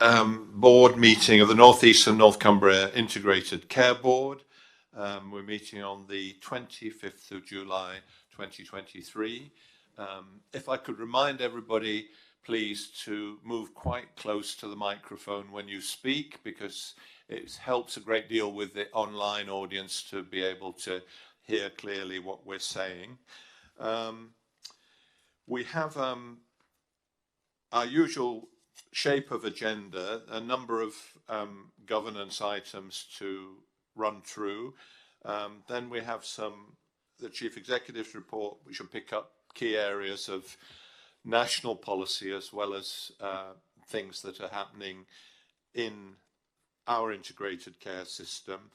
board meeting of the North East and North Cumbria Integrated Care Board. We're meeting on the 25th of July 2023. If I could remind everybody, please, to move quite close to the microphone when you speak, because it helps a great deal with the online audience to be able to hear clearly what we're saying. We have our usual shape of agenda, a number of governance items to run through. Then we have the Chief Executive's report, which will pick up key areas of national policy as well as things that are happening in our integrated care system.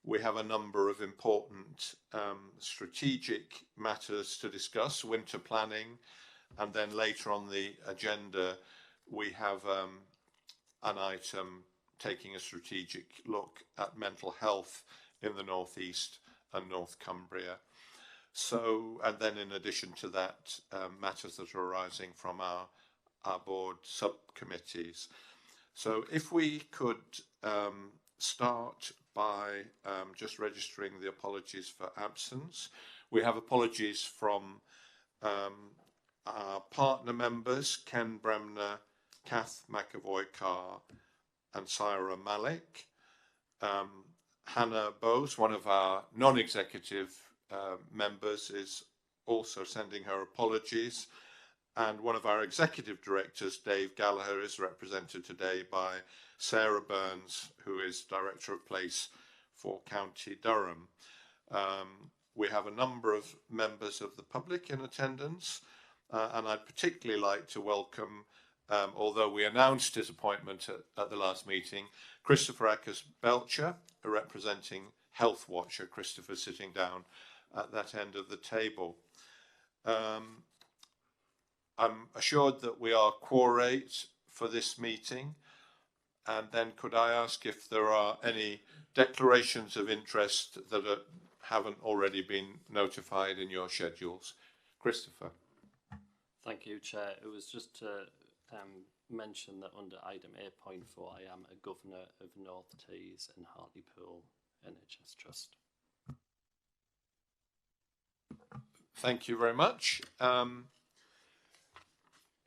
We have a number of important strategic matters to discuss, winter planning, and then later on the agenda we have an item taking a strategic look at mental health in the North East and North Cumbria. So, and then in addition to that, matters that are arising from our board subcommittees. So if we could start by just registering the apologies for absence. We have apologies from our partner members, Ken Bremner, Kath McAvoy-Carr and Syra Malik. Hannah Bowes, one of our non-executive members, is also sending her apologies. And one of our executive directors, Dave Gallagher, is represented today by Sarah Burns, who is Director of Place for County Durham. We have a number of members of the public in attendance, and I'd particularly like to welcome, although we announced his appointment at the last meeting, Christopher Ackers-Belcher, representing Health Watcher. Christopher sitting down at that end of the table. I'm assured that we are quorate for this meeting. And then could I ask if there are any declarations of interest that haven't already been notified in your schedules? Christopher. Thank you, Chair. It was just to mention that under item 8.4, I am a governor of North Tees and Hartlepool NHS Trust. Thank you very much.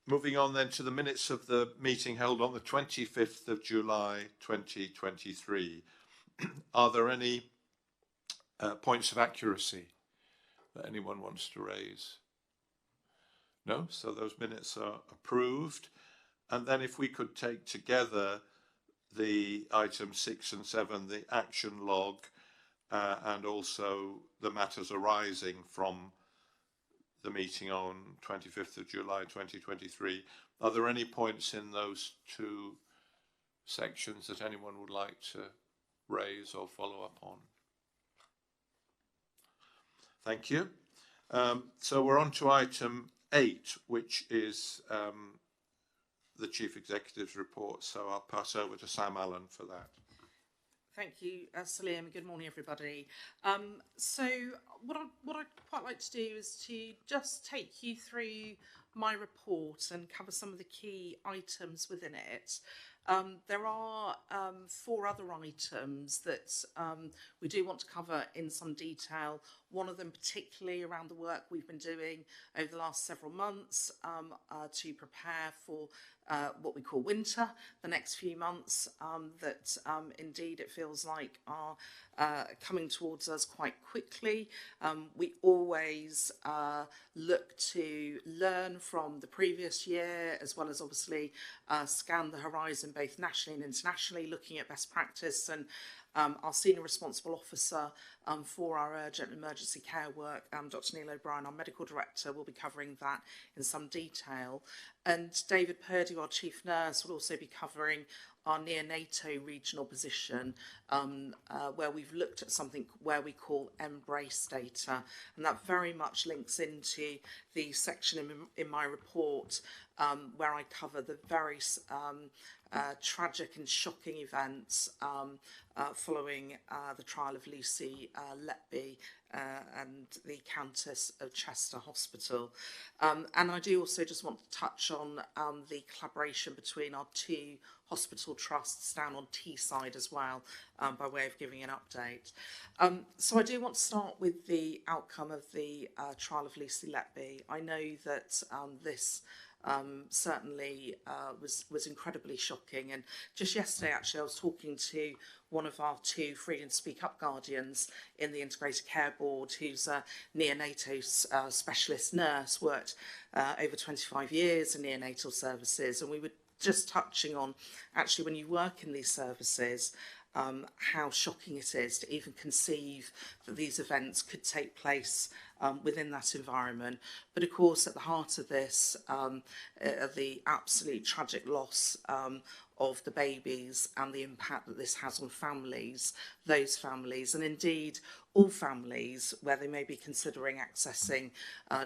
Moving on then to the minutes of the meeting held on the 25th of July 2023. Are there any points of accuracy that anyone wants to raise? No? So those minutes are approved. And then if we could take together the items 6 and 7, the action log, and also the matters arising from the meeting on 25th of July 2023. Are there any points in those two sections that anyone would like to raise or follow up on? Thank you. So we're on to item 8, which is the Chief Executive's report. So I'll pass over to Sam Allen for that. Thank you, Salim. Good morning, everybody. So what I'd quite like to do is to just take you through my report and cover some of the key items within it. There are 4 other items that we do want to cover in some detail. One of them particularly around the work we've been doing over the last several months to prepare for what we call winter, the next few months that indeed it feels like are coming towards us quite quickly. We always look to learn from the previous year, as well as obviously scan the horizon both nationally and internationally, looking at best practice. And our Senior Responsible Officer for our urgent and emergency care work, Dr. Neil O'Brien, our Medical Director, will be covering that in some detail. And David Purdy, our Chief Nurse, will also be covering our neonatal regional position, where we've looked at something where we call embrace data. And that very much links into the section in my report where I cover the very tragic and shocking events following the trial of Lucy Letby and the Countess of Chester Hospital. And I do also just want to touch on the collaboration between our two hospital trusts down on Teesside as well, by way of giving an update. So I do want to start with the outcome of the trial of Lucy Letby. I know that this certainly was incredibly shocking, and just yesterday actually I was talking to one of our two Freedom to Speak Up guardians in the Integrated Care Board, who's a neonatal specialist nurse, worked over 25 years in neonatal services, and we were just touching on actually when you work in these services, how shocking it is to even conceive that these events could take place within that environment. But of course, at the heart of this, the absolute tragic loss of the babies and the impact that this has on families, those families, and indeed all families where they may be considering accessing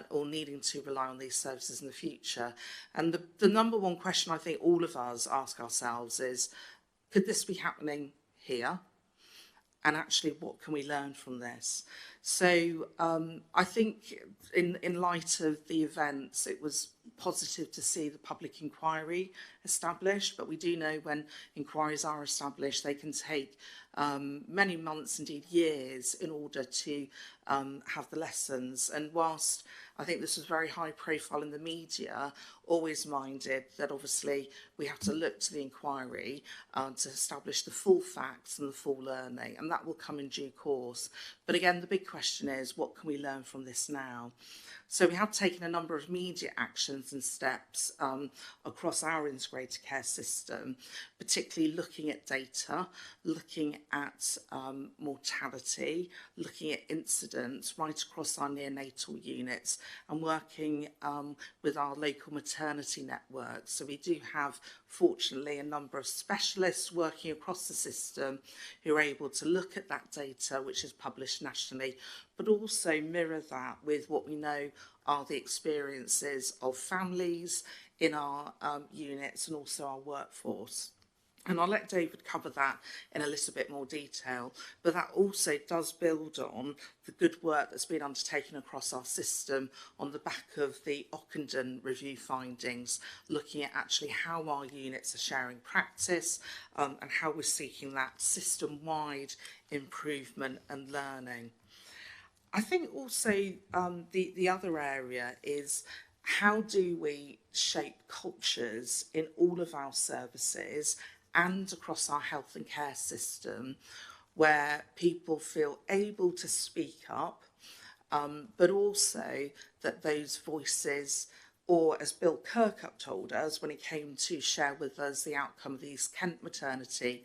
or needing to rely on these services in the future. And the number one question I think all of us ask ourselves is, could this be happening here? And actually, what can we learn from this? So I think in light of the events, it was positive to see the public inquiry established, but we do know when inquiries are established, they can take many months, indeed years, in order to have the lessons. And whilst I think this was very high profile in the media, always minded that obviously we have to look to the inquiry to establish the full facts and the full learning, and that will come in due course. But again, the big question is, what can we learn from this now? So we have taken a number of immediate actions and steps across our integrated care system, particularly looking at data, looking at mortality, looking at incidents right across our neonatal units, and working with our local maternity networks. So we do have, fortunately, a number of specialists working across the system who are able to look at that data, which is published nationally, but also mirror that with what we know are the experiences of families in our units and also our workforce. And I'll let David cover that in a little bit more detail, but that also does build on the good work that's been undertaken across our system on the back of the Ockenden review findings, looking at actually how our units are sharing practice and how we're seeking that system-wide improvement and learning. I think also the other area is, how do we shape cultures in all of our services and across our health and care system where people feel able to speak up, but also that those voices, or as Bill Kirkup told us when he came to share with us the outcome of the East Kent maternity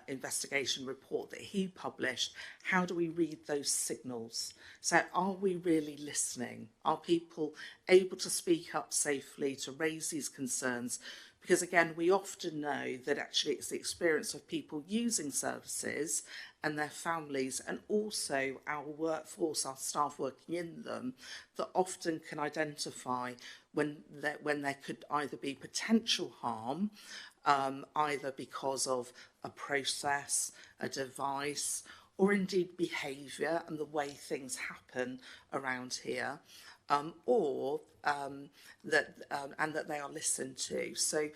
investigation report that he published, how do we read those signals? So are we really listening? Are people able to speak up safely to raise these concerns? Because again, we often know that actually it's the experience of people using services and their families, and also our workforce, our staff working in them, that often can identify when there could either be potential harm, either because of a process, a device, or indeed behaviour and the way things happen around here, or that they are listened to. So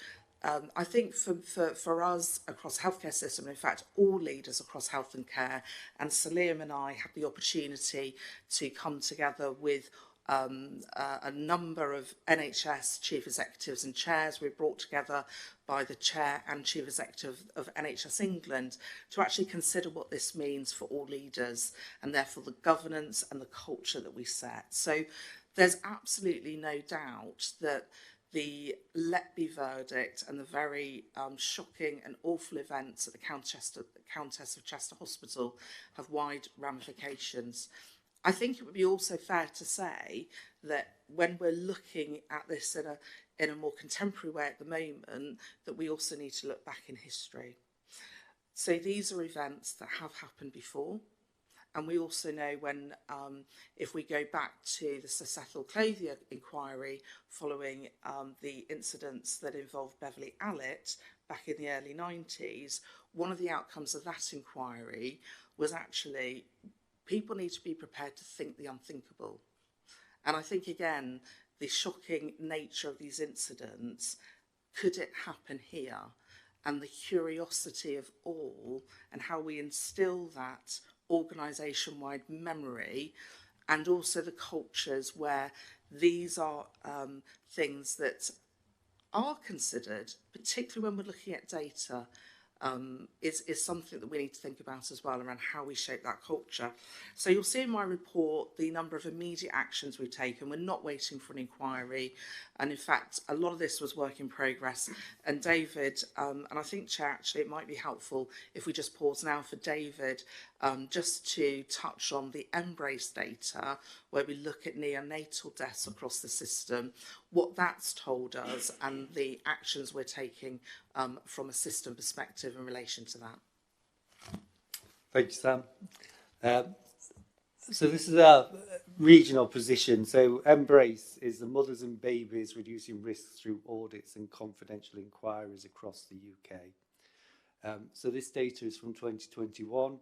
I think for us across healthcare system, in fact all leaders across health and care, and Salim and I had the opportunity to come together with a number of NHS chief executives and chairs. We were brought together by the chair and chief executive of NHS England to actually consider what this means for all leaders, and therefore the governance and the culture that we set. So there's absolutely no doubt that the Letby verdict and the very shocking and awful events at the Countess of Chester Hospital have wide ramifications. I think it would be also fair to say that when we're looking at this in a more contemporary way at the moment, that we also need to look back in history. So these are events that have happened before, And we also know when, if we go back to the Sir Cecil Clothier inquiry following the incidents that involved Beverly Allitt back in the early 90s, one of the outcomes of that inquiry was actually people need to be prepared to think the unthinkable. And I think, again, the shocking nature of these incidents, could it happen here? And the curiosity of all and how we instill that organisation-wide memory, and also the cultures where these are things that are considered, particularly when we're looking at data, is something that we need to think about as well around how we shape that culture. So you'll see in my report the number of immediate actions we've taken. We're not waiting for an inquiry, and in fact a lot of this was work in progress. And David, and I think Chair, actually it might be helpful if we just pause now for David just to touch on the Embrace data, where we look at neonatal deaths across the system, what that's told us and the actions we're taking from a system perspective in relation to that. Thank you, Sam. So this is our regional position. So Embrace is the Mothers and Babies Reducing Risks Through Audits and Confidential Inquiries across the UK. So this data is from 2021,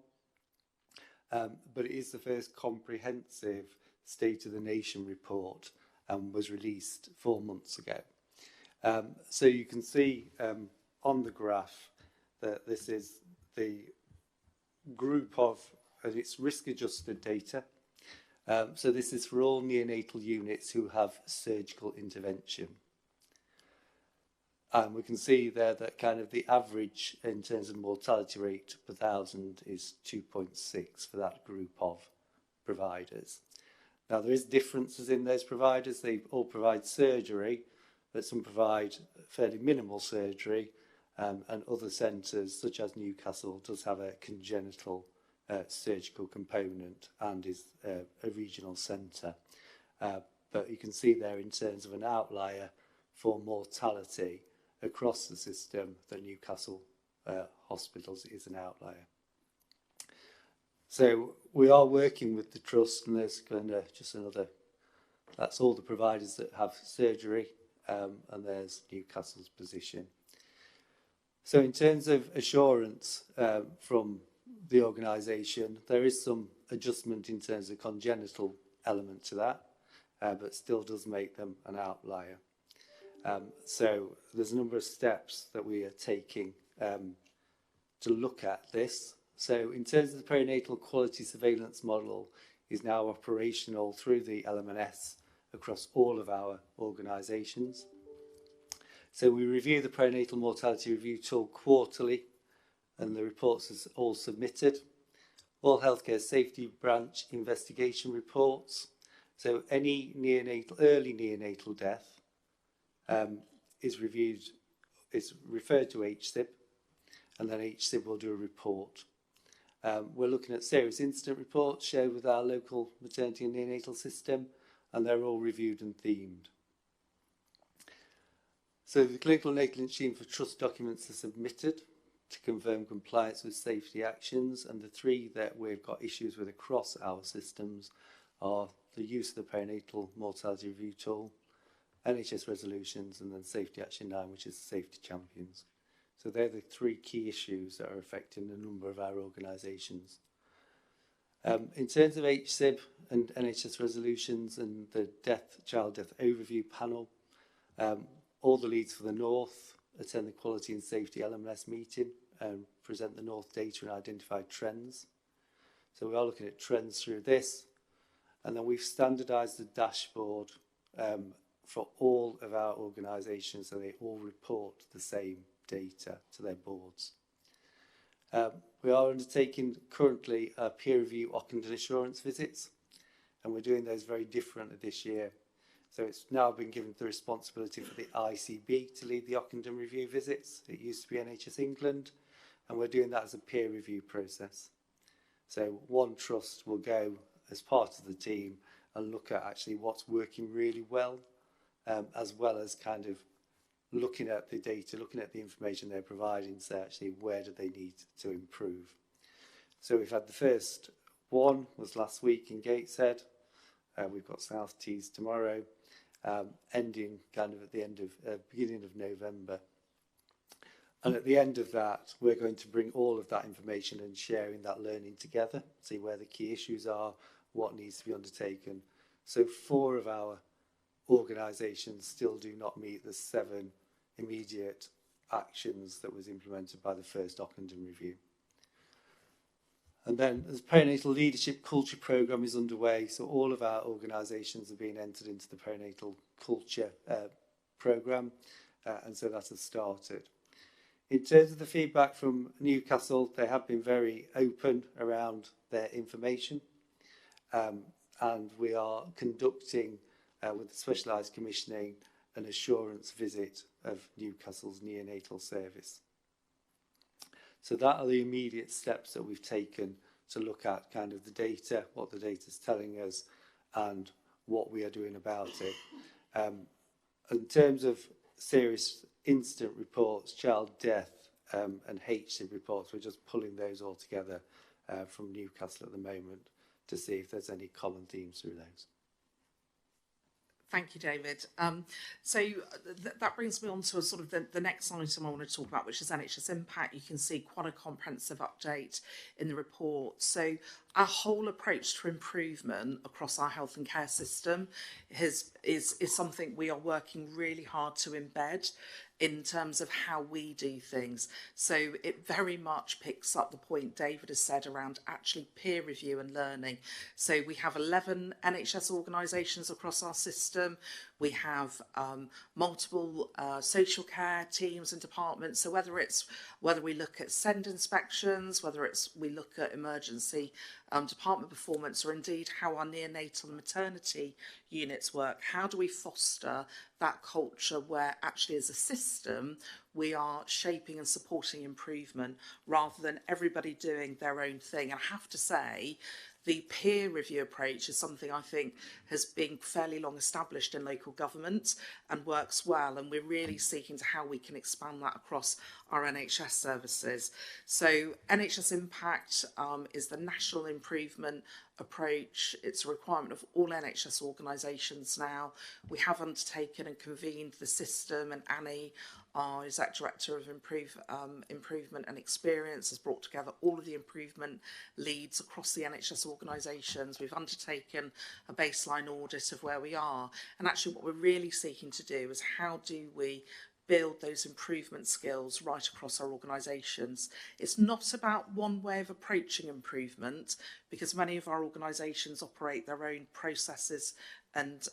but it is the first comprehensive State of the Nation report and was released 4 months ago. So you can see on the graph that this is the group of, and it's risk-adjusted data. So this is for all neonatal units who have surgical intervention. And we can see there that kind of the average in terms of mortality rate per 1,000 is 2.6 for that group of providers. Now there is differences in those providers. They all provide surgery, but some provide fairly minimal surgery, and other centres such as Newcastle does have a congenital surgical component and is a regional centre. But you can see there in terms of an outlier for mortality across the system, that Newcastle Hospitals is an outlier. So we are working with the Trust, and there's kind of just another, that's all the providers that have surgery, and there's Newcastle's position. So in terms of assurance from the organisation, there is some adjustment in terms of congenital element to that, but still does make them an outlier. So there's a number of steps that we are taking to look at this. So in terms of the perinatal quality surveillance model is now operational through the LMNS across all of our organisations. So we review the perinatal mortality review tool quarterly, and the reports are all submitted. All healthcare safety branch investigation reports. So any neonatal, early neonatal death is reviewed, is referred to HSIB, and then HSIB will do a report. We're looking at serious incident reports shared with our local maternity and neonatal system, and they're all reviewed and themed. So the clinical negligence scheme for trust documents are submitted to confirm compliance with safety actions, and the 3 that we've got issues with across our systems are the use of the perinatal mortality review tool, NHS resolutions, and then Safety Action 9, which is Safety Champions. So they're the 3 key issues that are affecting a number of our organisations. In terms of HSIB and NHS resolutions and the child death overview panel, all the leads for the North attend the Quality and Safety LMS meeting and present the North data and identify trends. So we are looking at trends through this, and then we've standardised the dashboard for all of our organisations, so they all report the same data to their boards. We are undertaking currently peer review Ockenden assurance visits, and we're doing those very differently this year. So it's now been given the responsibility for the ICB to lead the Ockenden review visits. It used to be NHS England, and we're doing that as a peer review process. So one trust will go as part of the team and look at actually what's working really well, as well as kind of looking at the data, looking at the information they're providing, so actually where do they need to improve. So we've had the first One was last week in Gateshead. We've got South Tees tomorrow, ending kind of at the end of beginning of November. And at the end of that, we're going to bring all of that information and sharing that learning together, see where the key issues are, what needs to be undertaken. So 4 of our organisations still do not meet the 7 immediate actions that was implemented by the first Ockenden review. And then the perinatal leadership culture programme is underway, so all of our organisations have been entered into the perinatal culture programme, and so that has started. In terms of the feedback from Newcastle, they have been very open around their information, and we are conducting, with the specialised commissioning, an assurance visit of Newcastle's neonatal service. So that are the immediate steps that we've taken to look at kind of the data, what the data is telling us, and what we are doing about it. In terms of serious incident reports, child death, and HCID reports, we're just pulling those all together from Newcastle at the moment to see if there's any common themes through those. Thank you, David. That brings me on to a sort of the next item I want to talk about, which is NHS Impact. You can see quite a comprehensive update in the report. So our whole approach to improvement across our health and care system is something we are working really hard to embed in terms of how we do things. So it very much picks up the point David has said around actually peer review and learning. So we have 11 NHS organisations across our system. We have multiple social care teams and departments. So whether we look at SEND inspections, whether we look at emergency department performance, or indeed how our neonatal and maternity units work, how do we foster that culture where actually as a system we are shaping and supporting improvement rather than everybody doing their own thing. And I have to say, the peer review approach is something I think has been fairly long established in local government and works well, and we're really seeking to how we can expand that across our NHS services. So NHS Impact is the national improvement approach. It's a requirement of all NHS organisations now. We have undertaken and convened the system, and Annie, our Exec Director of Improvement and Experience, has brought together all of the improvement leads across the NHS organisations. We've undertaken a baseline audit of where we are, and actually what we're really seeking to do is how do we build those improvement skills right across our organisations. It's not about one way of approaching improvement, because many of our organisations operate their own processes and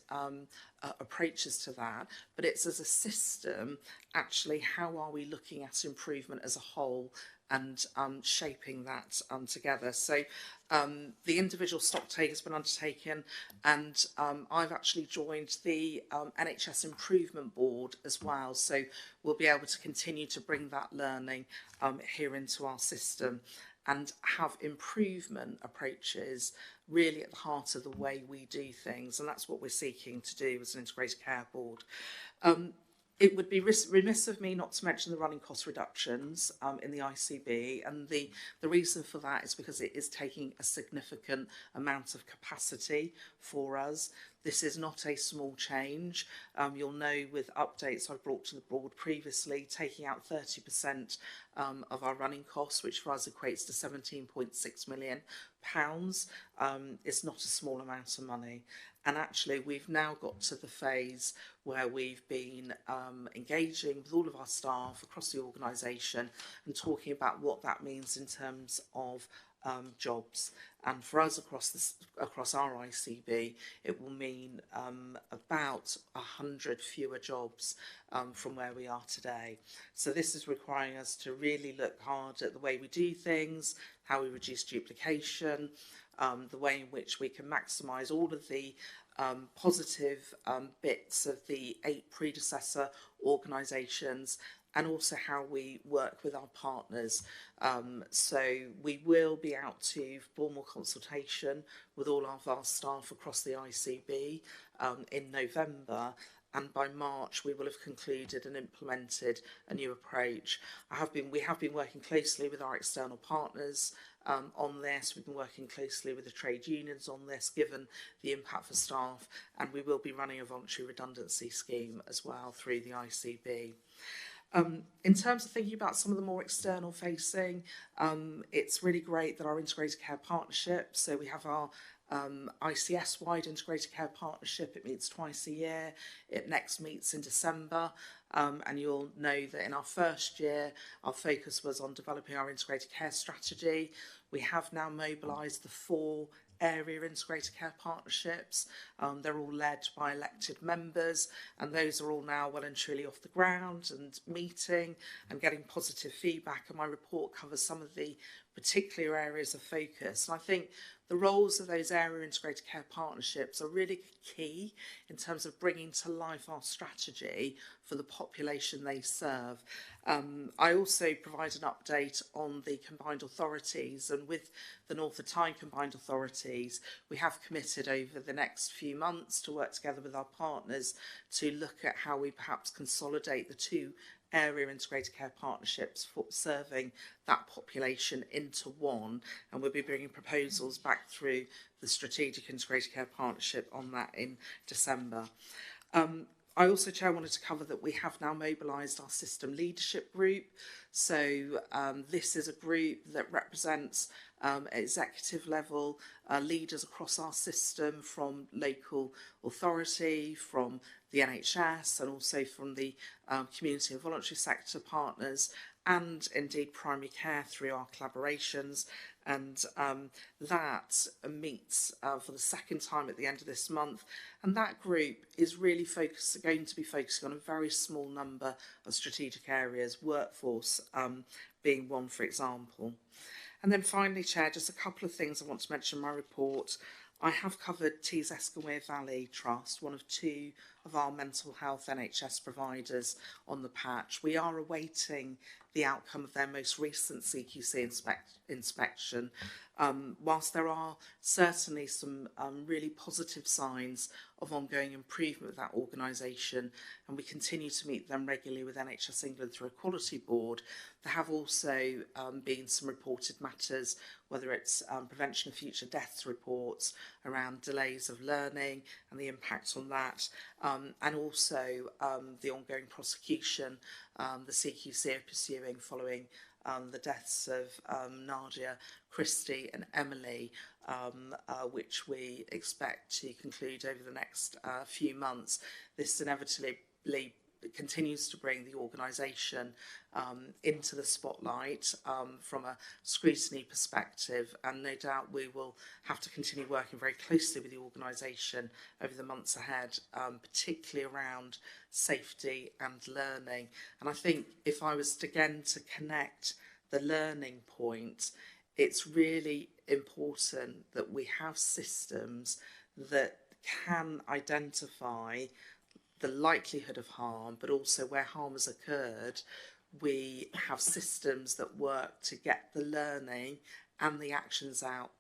approaches to that, but it's as a system, actually, how are we looking at improvement as a whole and shaping that together. So the individual stock take has been undertaken, and I've actually joined the NHS Improvement Board as well, so we'll be able to continue to bring that learning here into our system and have improvement approaches really at the heart of the way we do things, and that's what we're seeking to do as an integrated care board. It would be remiss of me not to mention the running cost reductions in the ICB, and the reason for that is because it is taking a significant amount of capacity for us. This is not a small change. You'll know with updates I've brought to the board previously, taking out 30% of our running costs, which for us equates to £17.6 million. It's not a small amount of money. And actually, we've now got to the phase where we've been engaging with all of our staff across the organisation and talking about what that means in terms of jobs. And for us across our ICB, it will mean about 100 fewer jobs from where we are today. So this is requiring us to really look hard at the way we do things, how we reduce duplication, the way in which we can maximise all of the positive bits of the 8 predecessor organisations, and also how we work with our partners. So we will be out to formal consultation with all of our staff across the ICB in November, and by March we will have concluded and implemented a new approach. We have been working closely with our external partners on this. We've been working closely with the trade unions on this, given the impact for staff, and we will be running a voluntary redundancy scheme as well through the ICB. In terms of thinking about some of the more external facing, it's really great that our integrated care partnership, so we have our ICS-wide integrated care partnership. It meets twice a year. It next meets in December. And you'll know that in our first year, our focus was on developing our integrated care strategy. We have now mobilised the 4 area integrated care partnerships. They're all led by elected members, and those are all now well and truly off the ground and meeting and getting positive feedback. And my report covers some of the particular areas of focus. And I think the roles of those area integrated care partnerships are really key in terms of bringing to life our strategy for the population they serve. I also provide an update on the combined authorities, and with the North of Tyne combined authorities, we have committed over the next few months to work together with our partners to look at how we perhaps consolidate the 2 area integrated care partnerships for serving that population into one, and we'll be bringing proposals back through the strategic integrated care partnership on that in December. I also, Chair, wanted to cover that we have now mobilised our system leadership group. So this is a group that represents executive level leaders across our system, from local authority, from the NHS, and also from the community and voluntary sector partners, and indeed primary care through our collaborations. And that meets for the second time at the end of this month, and that group is really going to be focusing on a very small number of strategic areas, workforce being one, for example. And then finally, Chair, just a couple of things I want to mention in my report. I have covered Tees Esconway Valley Trust, one of 2 of our mental health NHS providers, on the patch. We are awaiting the outcome of their most recent CQC inspection. Whilst there are certainly some really positive signs of ongoing improvement with that organisation, and we continue to meet them regularly with NHS England through a quality board, there have also been some reported matters, whether it's prevention of future deaths reports around delays of learning and the impact on that, and also the ongoing prosecution the CQC are pursuing following the deaths of Nadia, Christy and Emily, which we expect to conclude over the next few months. This inevitably continues to bring the organisation into the spotlight from a scrutiny perspective, and no doubt we will have to continue working very closely with the organisation over the months ahead, particularly around safety and learning. And I think if I was again to connect the learning point, it's really important that we have systems that can identify the likelihood of harm, but also where harm has occurred, we have systems that work to get the learning and the actions out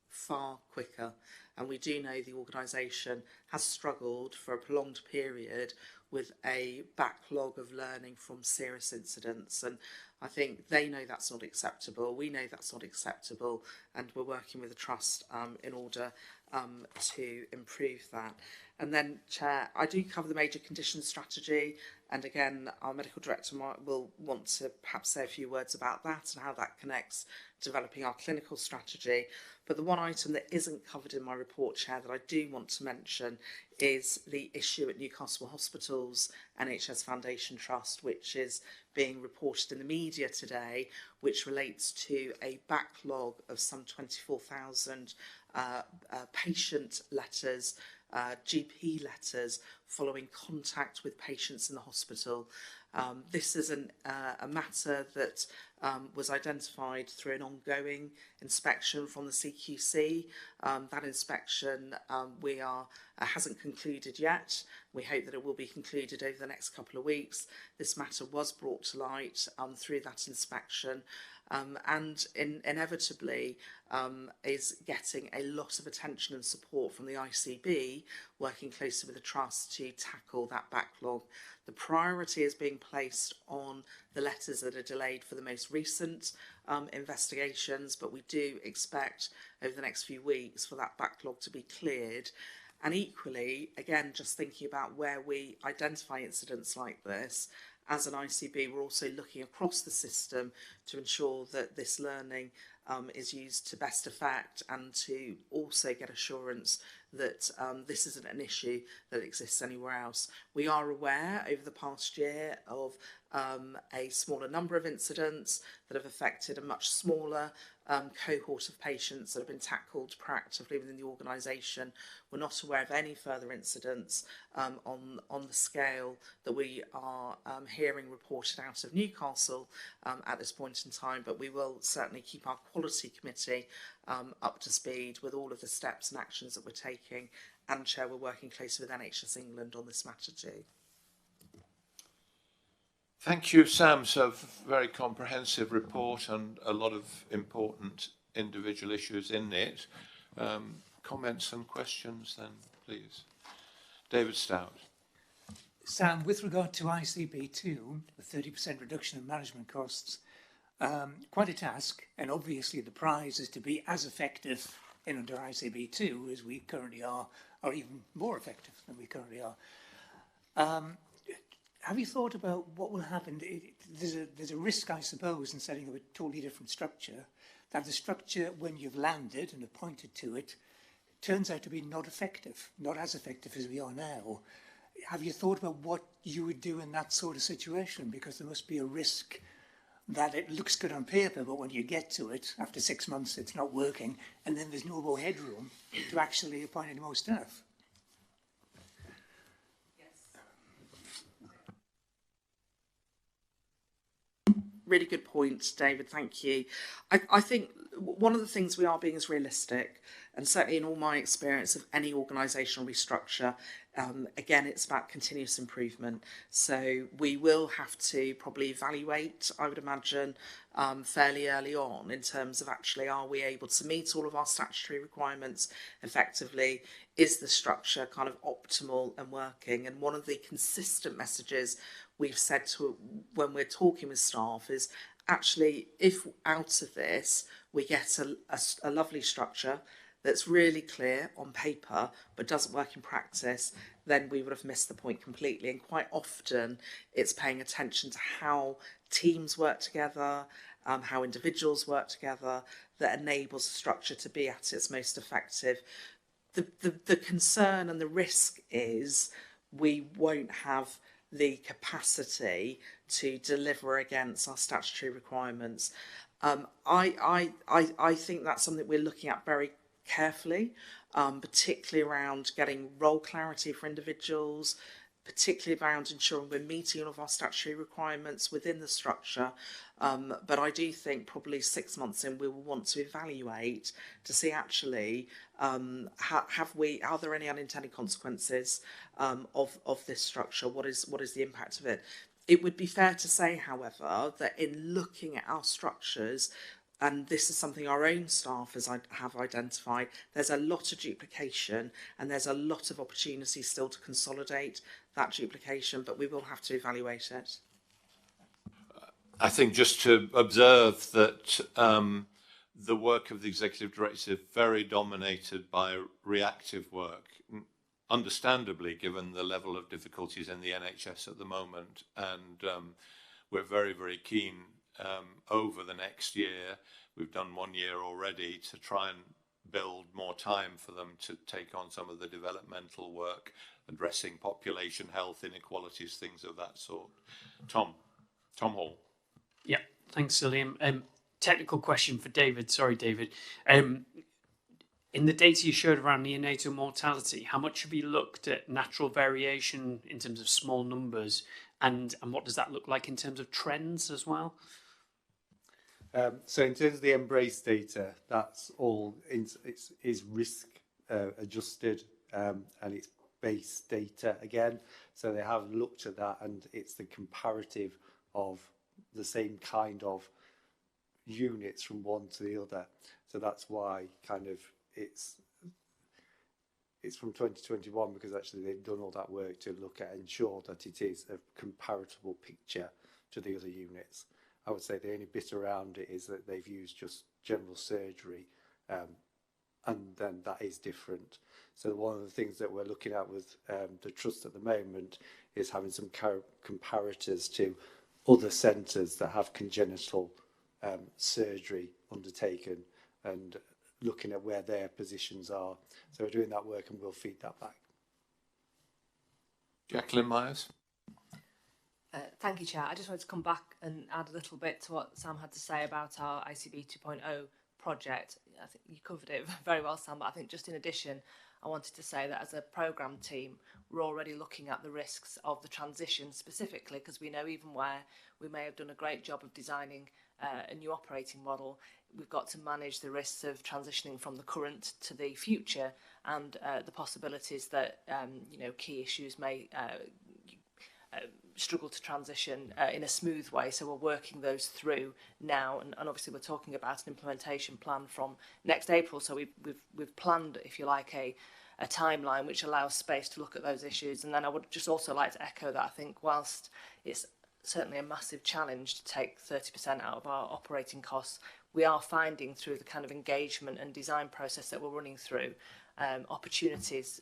far quicker. And we do know the organisation has struggled for a prolonged period with a backlog of learning from serious incidents, and I think they know that's not acceptable, we know that's not acceptable, and we're working with the Trust in order to improve that. And then, Chair, I do cover the major conditions strategy, and again our Medical Director will want to perhaps say a few words about that and how that connects to developing our clinical strategy. But the one item that isn't covered in my report, Chair, that I do want to mention is the issue at Newcastle Hospital's NHS Foundation Trust, which is being reported in the media today, which relates to a backlog of some 24,000 patient letters, GP letters, following contact with patients in the hospital. This is a matter that was identified through an ongoing inspection from the CQC. That inspection hasn't concluded yet. We hope that it will be concluded over the next couple of weeks. This matter was brought to light through that inspection. And inevitably is getting a lot of attention and support from the ICB, working closely with the Trust to tackle that backlog. The priority is being placed on the letters that are delayed for the most recent investigations, but we do expect over the next few weeks for that backlog to be cleared. And equally, again, just thinking about where we identify incidents like this, as an ICB, we're also looking across the system to ensure that this learning is used to best effect, and to also get assurance that this isn't an issue that exists anywhere else. We are aware over the past year of a smaller number of incidents that have affected a much smaller cohort of patients that have been tackled proactively within the organisation. We're not aware of any further incidents on the scale that we are hearing reported out of Newcastle at this point in time, but we will certainly keep our quality committee up to speed with all of the steps and actions that we're taking, and Chair, we're working closely with NHS England on this matter too. Thank you, Sam. It's a very comprehensive report and a lot of important individual issues in it. Comments and questions then, please. David Stout. Sam, with regard to ICB2, the 30% reduction in management costs, quite a task, and obviously the prize is to be as effective in under ICB2 as we currently are, or even more effective than we currently are. Have you thought about what will happen? There's a risk, I suppose, in setting up a totally different structure, that the structure, when you've landed and appointed to it, turns out to be not effective, not as effective as we are now. Have you thought about what you would do in that sort of situation? Because there must be a risk that it looks good on paper, but when you get to it, after 6 months, it's not working, and then there's no more headroom to actually appoint any more staff. Really good point, David, thank you. I think one of the things we are being is realistic, and certainly in all my experience of any organisational restructure, again, it's about continuous improvement. So we will have to probably evaluate, I would imagine, fairly early on in terms of actually, are we able to meet all of our statutory requirements effectively? Is the structure kind of optimal and working? And one of the consistent messages we've said to when we're talking with staff is actually, if out of this we get a lovely structure that's really clear on paper but doesn't work in practice, then we would have missed the point completely. And quite often it's paying attention to how teams work together, how individuals work together, that enables the structure to be at its most effective. The concern and the risk is we won't have the capacity to deliver against our statutory requirements. I think that's something we're looking at very carefully, particularly around getting role clarity for individuals, particularly around ensuring we're meeting all of our statutory requirements within the structure. But I do think probably 6 months in we will want to evaluate to see actually are there any unintended consequences of this structure? What is the impact of it? It would be fair to say, however, that in looking at our structures, and this is something our own staff have identified, there's a lot of duplication and there's a lot of opportunity still to consolidate that duplication, but we will have to evaluate it. I think just to observe that the work of the Executive Director is very dominated by reactive work, understandably given the level of difficulties in the NHS at the moment, and we're very, very keen over the next year, we've done 1 year already, to try and build more time for them to take on some of the developmental work, addressing population health inequalities, things of that sort. Tom Hall. Yeah, thanks, Cillian. Technical question for David. Sorry, David. In the data you showed around neonatal mortality, how much have you looked at natural variation in terms of small numbers, and what does that look like in terms of trends as well? So in terms of the Embrace data, that's all is risk adjusted, and it's base data again. So they have looked at that, and it's the comparative of the same kind of units from one to the other. So that's why kind of it's from 2021, because actually they've done all that work to look at ensure that it is a comparable picture to the other units. I would say the only bit around it is that they've used just general surgery, and then that is different. So one of the things that we're looking at with the trust at the moment is having some comparators to other centres that have congenital surgery undertaken, and looking at where their positions are. So we're doing that work, and we'll feed that back. Jacqueline Myers. Thank you, Chair. I just wanted to come back and add a little bit to what Sam had to say about our ICB 2.0 project. I think you covered it very well, Sam, but I think just in addition, I wanted to say that as a programme team, we're already looking at the risks of the transition specifically, because we know even where we may have done a great job of designing a new operating model, we've got to manage the risks of transitioning from the current to the future, and the possibilities that key issues may struggle to transition in a smooth way. So we're working those through now, and obviously we're talking about an implementation plan from next April. So we've planned, if you like, a timeline which allows space to look at those issues. And then I would just also like to echo that I think whilst it's certainly a massive challenge to take 30% out of our operating costs, we are finding through the kind of engagement and design process that we're running through opportunities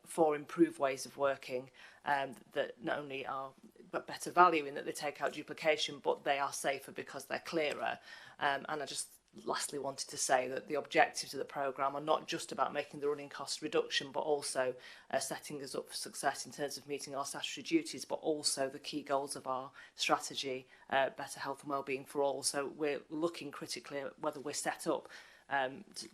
for improved ways of working that not only are better value in that they take out duplication, but they are safer because they're clearer. And I just lastly wanted to say that the objectives of the programme are not just about making the running cost reduction, but also setting us up for success in terms of meeting our statutory duties, but also the key goals of our strategy, better health and wellbeing for all. So we're looking critically at whether we're set up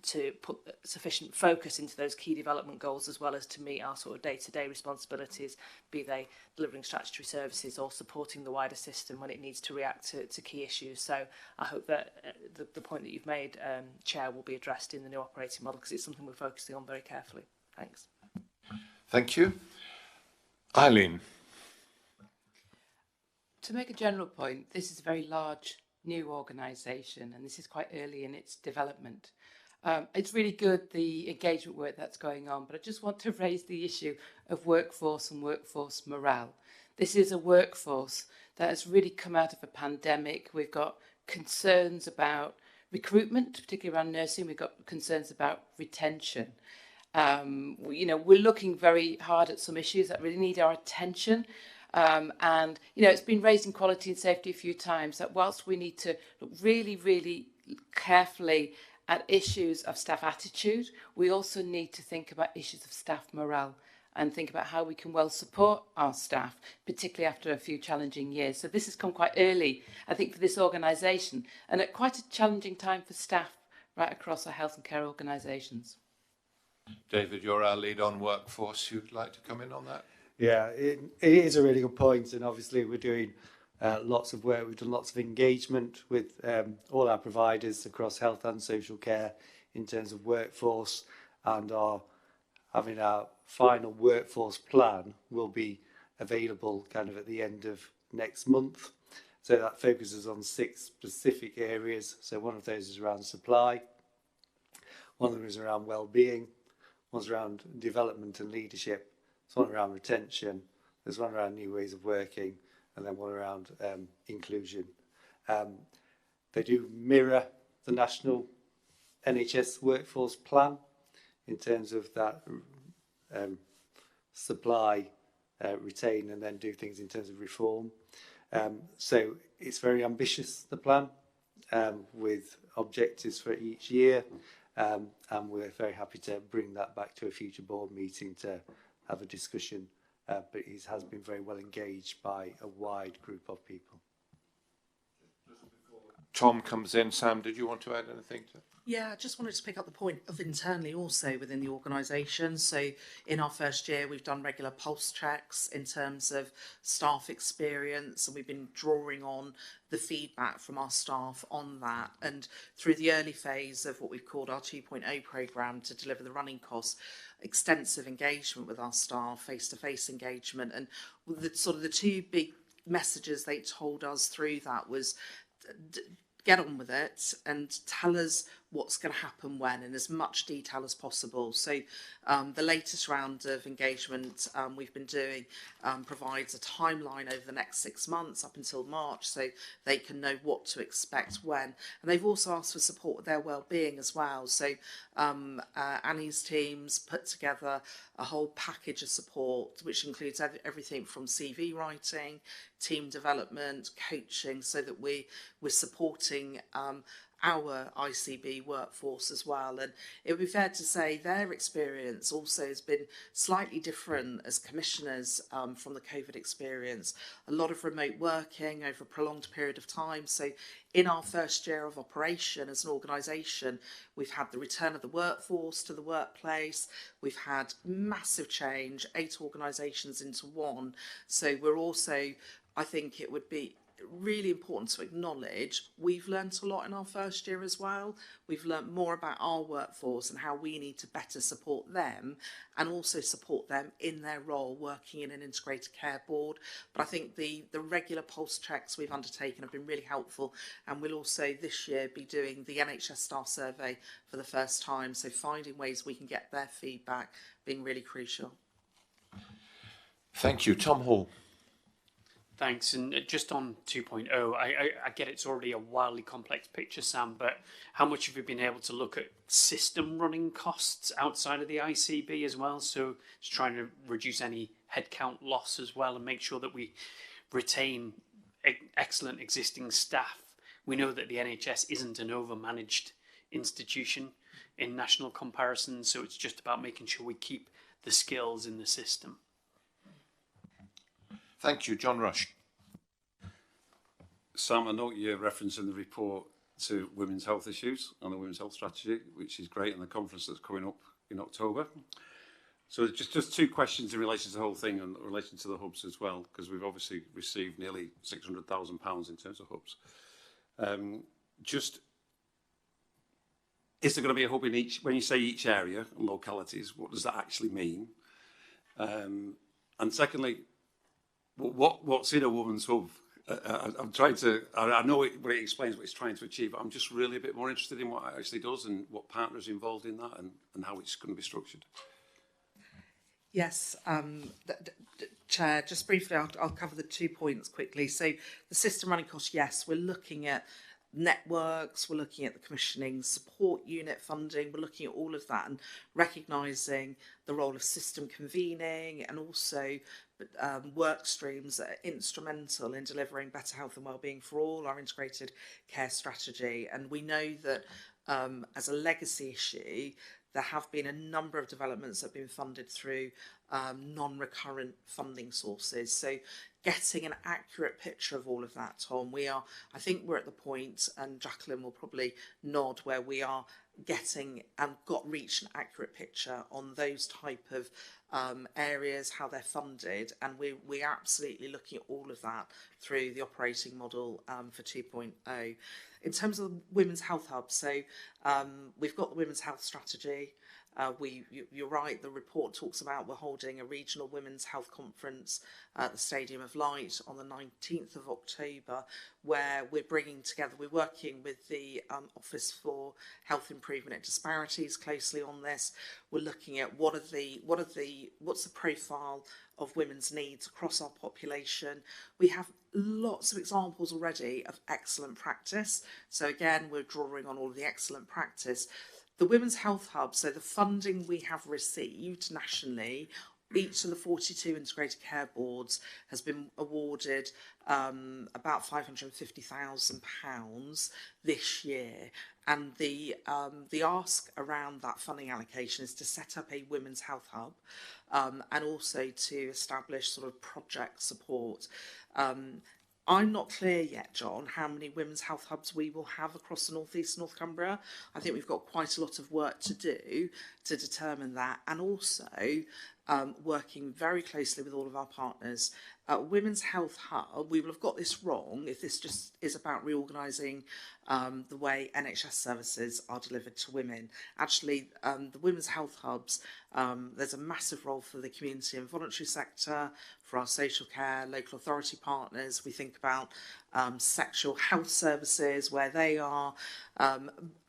to put sufficient focus into those key development goals, as well as to meet our sort of day-to-day responsibilities, be they delivering statutory services or supporting the wider system when it needs to react to key issues. So I hope that the point that you've made, Chair, will be addressed in the new operating model, because it's something we're focusing on very carefully. Thanks. Thank you. Eileen. To make a general point, this is a very large new organisation, and this is quite early in its development. It's really good, the engagement work that's going on, but I just want to raise the issue of workforce and workforce morale. This is a workforce that has really come out of a pandemic. We've got concerns about recruitment, particularly around nursing. We've got concerns about retention. We're looking very hard at some issues that really need our attention. And it's been raised in quality and safety a few times that whilst we need to look really, really carefully at issues of staff attitude, we also need to think about issues of staff morale and think about how we can well support our staff, particularly after a few challenging years. So this has come quite early, I think, for this organisation, and at quite a challenging time for staff right across our health and care organisations. David, you're our lead on workforce. You'd like to come in on that? Yeah, it is a really good point, and obviously we're doing lots of work. We've done lots of engagement with all our providers across health and social care in terms of workforce, and having our final workforce plan will be available kind of at the end of next month. So that focuses on 6 specific areas. So one of those is around supply, one of them is around well-being, one's around development and leadership, there's one around retention, there's one around new ways of working, and then one around inclusion. They do mirror the national NHS workforce plan in terms of that supply, retain, and then do things in terms of reform. So it's very ambitious, the plan, with objectives for each year, and we're very happy to bring that back to a future board meeting to have a discussion, but it has been very well engaged by a wide group of people. Tom comes in. Sam, did you want to add anything to? Yeah, I just wanted to pick up the point of internally also within the organisation. So in our first year, we've done regular pulse checks in terms of staff experience, and we've been drawing on the feedback from our staff on that. And through the early phase of what we've called our 2.0 programme to deliver the running costs, extensive engagement with our staff, face-to-face engagement, and the sort of the two big messages they told us through that was get on with it and tell us what's going to happen when in as much detail as possible. So the latest round of engagement we've been doing provides a timeline over the next 6 months up until March, so they can know what to expect when. And they've also asked for support with their well-being as well. So Annie's teams put together a whole package of support, which includes everything from CV writing, team development, coaching, so that we're supporting our ICB workforce as well. And it would be fair to say their experience also has been slightly different as commissioners from the COVID experience. A lot of remote working over a prolonged period of time. So in our first year of operation as an organisation, we've had the return of the workforce to the workplace. We've had massive change, 8 organisations into one. So we're also, I think it would be really important to acknowledge we've learnt a lot in our first year as well. We've learnt more about our workforce and how we need to better support them and also support them in their role working in an integrated care board. But I think the regular pulse checks we've undertaken have been really helpful, and we'll also this year be doing the NHS staff survey for the first time, so finding ways we can get their feedback being really crucial. Thank you. Tom Hall. Thanks. And just on 2.0, I get it's already a wildly complex picture, Sam, but how much have you been able to look at system running costs outside of the ICB as well? So just trying to reduce any headcount loss as well and make sure that we retain excellent existing staff. We know that the NHS isn't an overmanaged institution in national comparison, so it's just about making sure we keep the skills in the system. Thank you. John Rush. Sam, I note your reference in the report to women's health issues and the women's health strategy, which is great, and the conference that's coming up in October. So just 2 questions in relation to the whole thing and in relation to the hubs as well, because we've obviously received nearly £600,000 in terms of hubs. Is there going to be a hub in each, when you say each area and localities, what does that actually mean? And secondly, what's in a woman's hub? I'm trying to, I know what it explains what it's trying to achieve, but I'm just really a bit more interested in what it actually does and what partners are involved in that and how it's going to be structured. Yes, Chair, just briefly, I'll cover the 2 points quickly. So the system running costs, yes, we're looking at networks, we're looking at the commissioning support unit funding, we're looking at all of that and recognising the role of system convening and also work streams that are instrumental in delivering better health and wellbeing for all, our integrated care strategy. And we know that as a legacy issue, there have been a number of developments that have been funded through non-recurrent funding sources. So getting an accurate picture of all of that, Tom, I think we're at the point, and Jacqueline will probably nod, where we are getting and reached an accurate picture on those type of areas, how they're funded, and we're absolutely looking at all of that through the operating model for 2.0. In terms of the Women's Health Hub, so we've got the Women's Health Strategy. You're right, the report talks about we're holding a regional women's health conference at the Stadium of Light on the 19th of October, where we're bringing together, we're working with the Office for Health Improvement and Disparities closely on this. We're looking at what's the profile of women's needs across our population. We have lots of examples already of excellent practice. So again, we're drawing on all of the excellent practice. The Women's Health Hub, so the funding we have received nationally, each of the 42 integrated care boards has been awarded about £550,000 this year. And the ask around that funding allocation is to set up a Women's Health Hub and also to establish sort of project support. I'm not clear yet, John, how many women's health hubs we will have across the North East North Cumbria. I think we've got quite a lot of work to do to determine that, and also working very closely with all of our partners. Women's Health Hub, we will have got this wrong if this just is about reorganising the way NHS services are delivered to women. Actually, the Women's Health Hubs, there's a massive role for the community and voluntary sector, for our social care, local authority partners. We think about sexual health services where they are.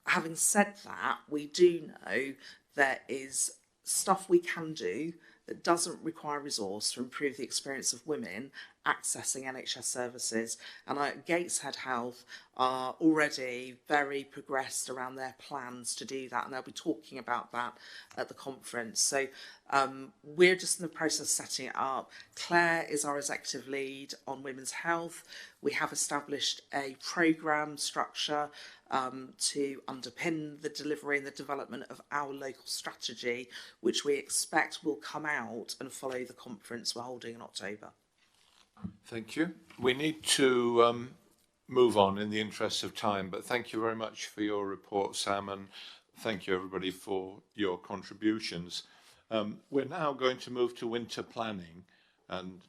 Having said that, we do know there is stuff we can do that doesn't require resource to improve the experience of women accessing NHS services. And Gateshead Health are already very progressed around their plans to do that, and they'll be talking about that at the conference. So we're just in the process of setting it up. Claire is our executive lead on women's health. We have established a programme structure to underpin the delivery and the development of our local strategy, which we expect will come out and follow the conference we're holding in October. Thank you. We need to move on in the interest of time, but thank you very much for your report, Sam, and thank you everybody for your contributions. We're now going to move to winter planning, and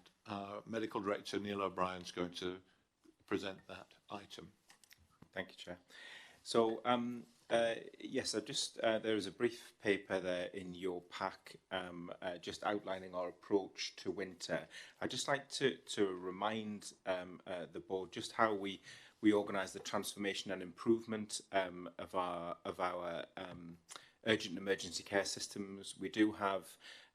Medical Director Neil O'Brien is going to present that item. Thank you, Chair. So, yes, there is a brief paper there in your pack just outlining our approach to winter. I'd just like to remind the board just how we organise the transformation and improvement of our urgent and emergency care systems. We do have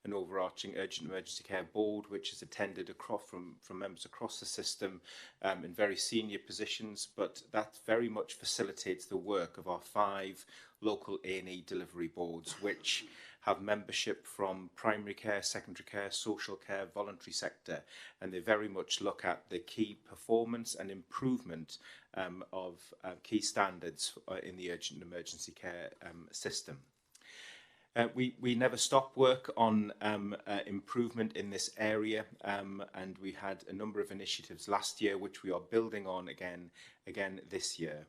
an overarching urgent emergency care board, which is attended from members across the system in very senior positions, but that very much facilitates the work of our 5 local A&E delivery boards, which have membership from primary care, secondary care, social care, voluntary sector, and they very much look at the key performance and improvement of key standards in the urgent and emergency care system. We never stop work on improvement in this area, and we had a number of initiatives last year which we are building on again this year.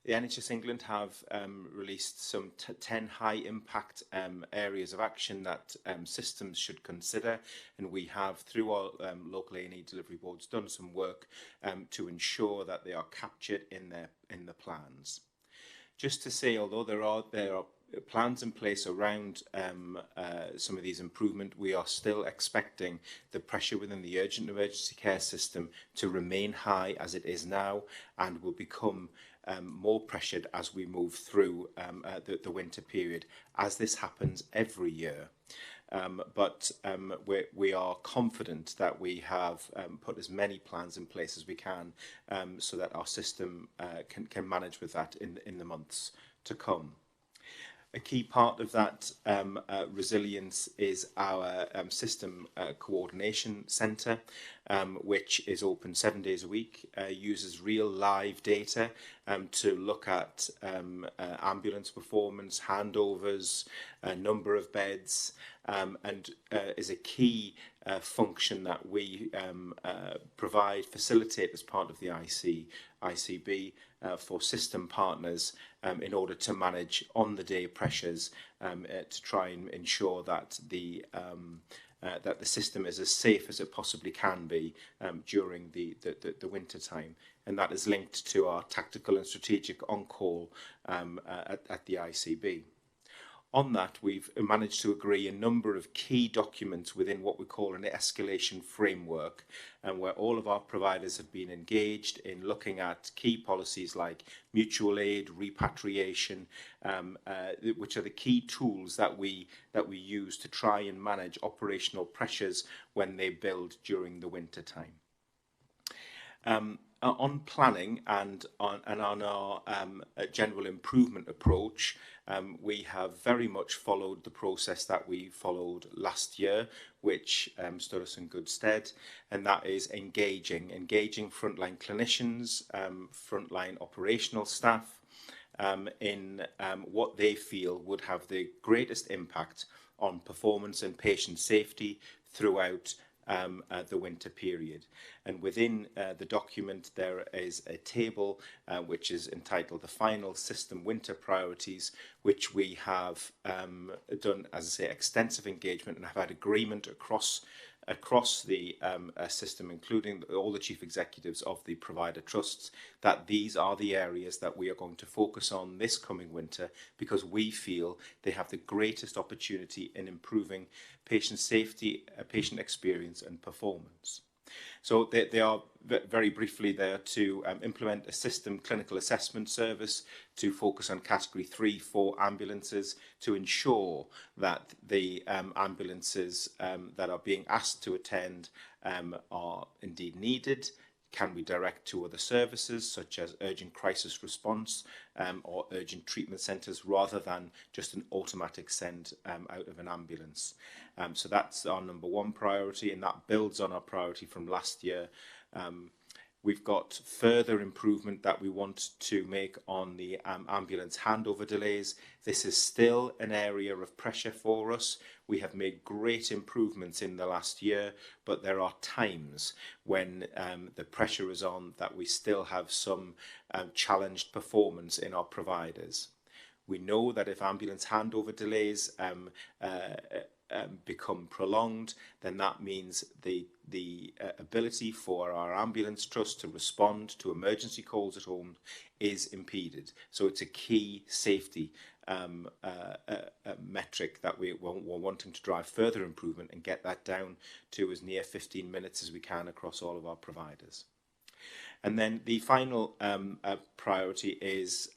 The NHS England have released some 10 high impact areas of action that systems should consider, and we have, through our local A&E delivery boards, done some work to ensure that they are captured in the plans. Just to say, although there are plans in place around some of these improvements, we are still expecting the pressure within the urgent emergency care system to remain high as it is now, and will become more pressured as we move through the winter period, as this happens every year. But we are confident that we have put as many plans in place as we can so that our system can manage with that in the months to come. A key part of that resilience is our system coordination centre, which is open 7 days a week, uses real live data to look at ambulance performance, handovers, number of beds, and is a key function that we facilitate as part of the ICB for system partners in order to manage on-the-day pressures to try and ensure that the system is as safe as it possibly can be during the winter time, and that is linked to our tactical and strategic on-call at the ICB. On that, we've managed to agree a number of key documents within what we call an escalation framework, and where all of our providers have been engaged in looking at key policies like mutual aid, repatriation, which are the key tools that we use to try and manage operational pressures when they build during the winter time. On planning and on our general improvement approach, we have very much followed the process that we followed last year, which stood us in good stead, and that is engaging frontline clinicians, frontline operational staff in what they feel would have the greatest impact on performance and patient safety throughout the winter period. And within the document there is a table which is entitled the Final System Winter Priorities, which we have done, as I say, extensive engagement and have had agreement across the system, including all the chief executives of the provider trusts, that these are the areas that we are going to focus on this coming winter, because we feel they have the greatest opportunity in improving patient safety, patient experience and performance. So they are very briefly there to implement a system clinical assessment service to focus on category 3, 4 ambulances to ensure that the ambulances that are being asked to attend are indeed needed. Can we direct to other services such as urgent crisis response or urgent treatment centres, rather than just an automatic send out of an ambulance. So that's our number one priority, and that builds on our priority from last year. We've got further improvement that we want to make on the ambulance handover delays. This is still an area of pressure for us. We have made great improvements in the last year, but there are times when the pressure is on that we still have some challenged performance in our providers. We know that if ambulance handover delays become prolonged, then that means the ability for our ambulance trust to respond to emergency calls at home is impeded. So it's a key safety metric that we're wanting to drive further improvement and get that down to as near 15 minutes as we can across all of our providers. And then the final priority is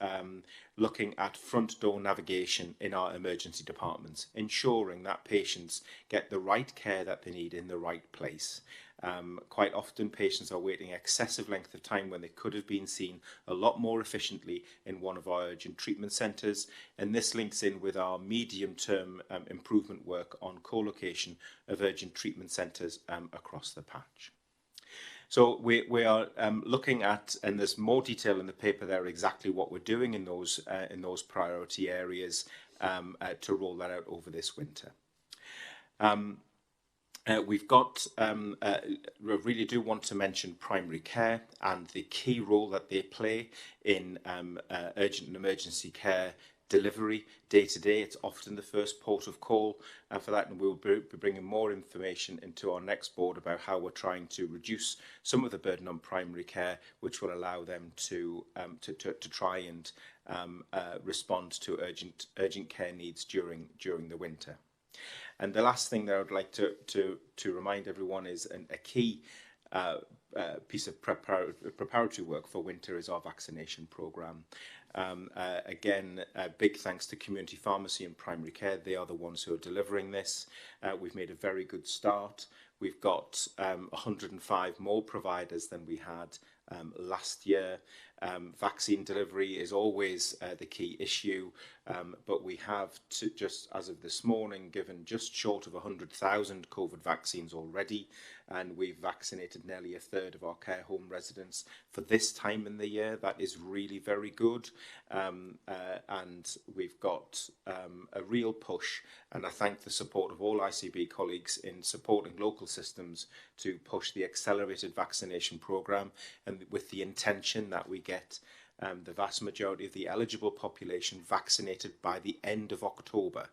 looking at front door navigation in our emergency departments, ensuring that patients get the right care that they need in the right place. Quite often patients are waiting excessive length of time when they could have been seen a lot more efficiently in one of our urgent treatment centres, and this links in with our medium-term improvement work on co-location of urgent treatment centres across the patch. So we are looking at, and there's more detail in the paper there, exactly what we're doing in those priority areas to roll that out over this winter. We've got, we really do want to mention primary care and the key role that they play in urgent and emergency care delivery day to day. It's often the first port of call for that, and we'll be bringing more information into our next board about how we're trying to reduce some of the burden on primary care, which will allow them to try and respond to urgent care needs during the winter. And the last thing that I would like to remind everyone is a key piece of preparatory work for winter is our vaccination programme. Again, big thanks to community pharmacy and primary care. They are the ones who are delivering this. We've made a very good start. We've got 105 more providers than we had last year. Vaccine delivery is always the key issue, but we have, just as of this morning, given just short of 100,000 COVID vaccines already, and we've vaccinated nearly a third of our care home residents for this time in the year. That is really very good, and we've got a real push, and I thank the support of all ICB colleagues in supporting local systems to push the accelerated vaccination programme, and with the intention that we get the vast majority of the eligible population vaccinated by the end of October,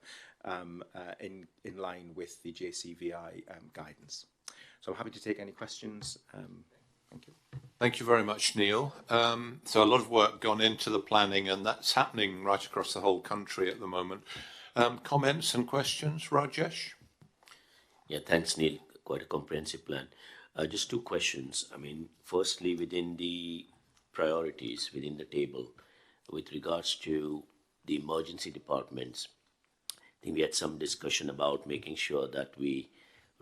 in line with the JCVI guidance. So I'm happy to take any questions. Thank you. Thank you very much, Neil. So a lot of work gone into the planning, and that's happening right across the whole country at the moment. Comments and questions, Rajesh? Yeah, thanks, Neil. Quite a comprehensive plan. Just two questions. I mean, firstly, within the priorities within the table, with regards to the emergency departments, I think we had some discussion about making sure that we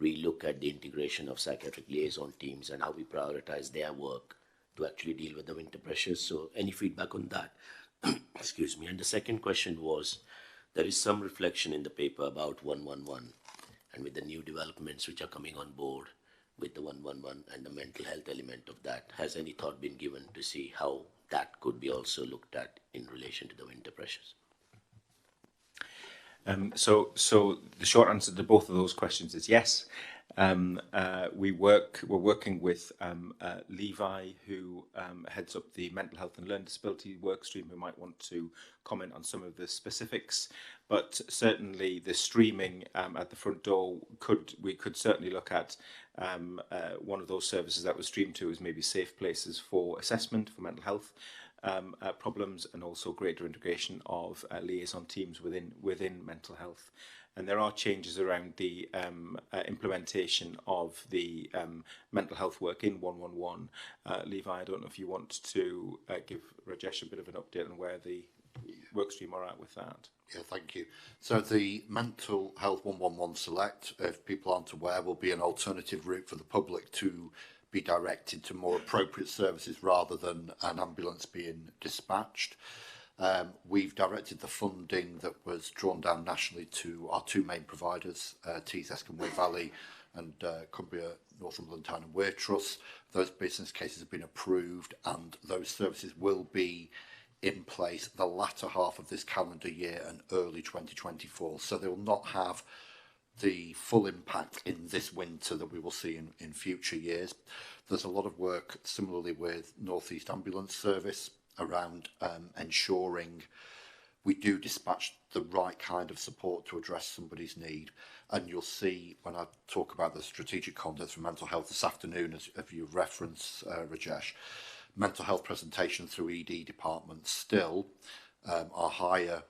relook at the integration of psychiatric liaison teams and how we prioritize their work to actually deal with the winter pressures. So any feedback on that? Excuse me. And the second question was, there is some reflection in the paper about 111, and with the new developments which are coming on board with the 111 and the mental health element of that, has any thought been given to see how that could be also looked at in relation to the winter pressures? So the short answer to both of those questions is yes. We're working with Levi, who heads up the mental health and learning disability workstream, who might want to comment on some of the specifics. But certainly the streaming at the front door we could certainly look at one of those services that was streamed to as maybe safe places for assessment for mental health problems, and also greater integration of liaison teams within mental health. And there are changes around the implementation of the mental health work in 111. Levi, I don't know if you want to give Rajesh a bit of an update on where the workstream are at with that. Yeah, thank you. So the Mental Health 111 Select, if people aren't aware, will be an alternative route for the public to be directed to more appropriate services rather than an ambulance being dispatched. We've directed the funding that was drawn down nationally to our two main providers, Tees Escombe Wear Valley and Cumbria Northumberland Town and Wear Trust. Those business cases have been approved, and those services will be in place the latter half of this calendar year and early 2024. So they will not have the full impact in this winter that we will see in future years. There's a lot of work similarly with North East Ambulance Service around ensuring we do dispatch the right kind of support to address somebody's need. And you'll see when I talk about the strategic content for mental health this afternoon, as you reference, Rajesh, mental health presentation through ED departments still are higher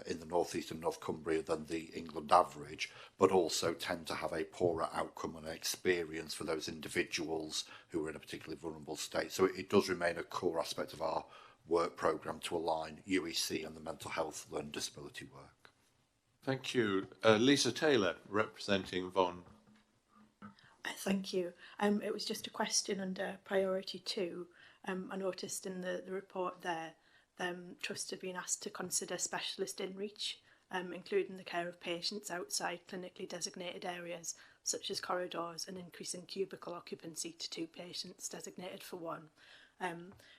in the North East and North Cumbria than the England average, but also tend to have a poorer outcome and experience for those individuals who are in a particularly vulnerable state. So it does remain a core aspect of our work programme to align UEC and the mental health learning disability work. Thank you. Lisa Taylor, representing Vaughan. Thank you. It was just a question under priority 2. I noticed in the report there, trusts have been asked to consider specialist in-reach, including the care of patients outside clinically designated areas, such as corridors, and increasing cubicle occupancy to 2 patients designated for 1.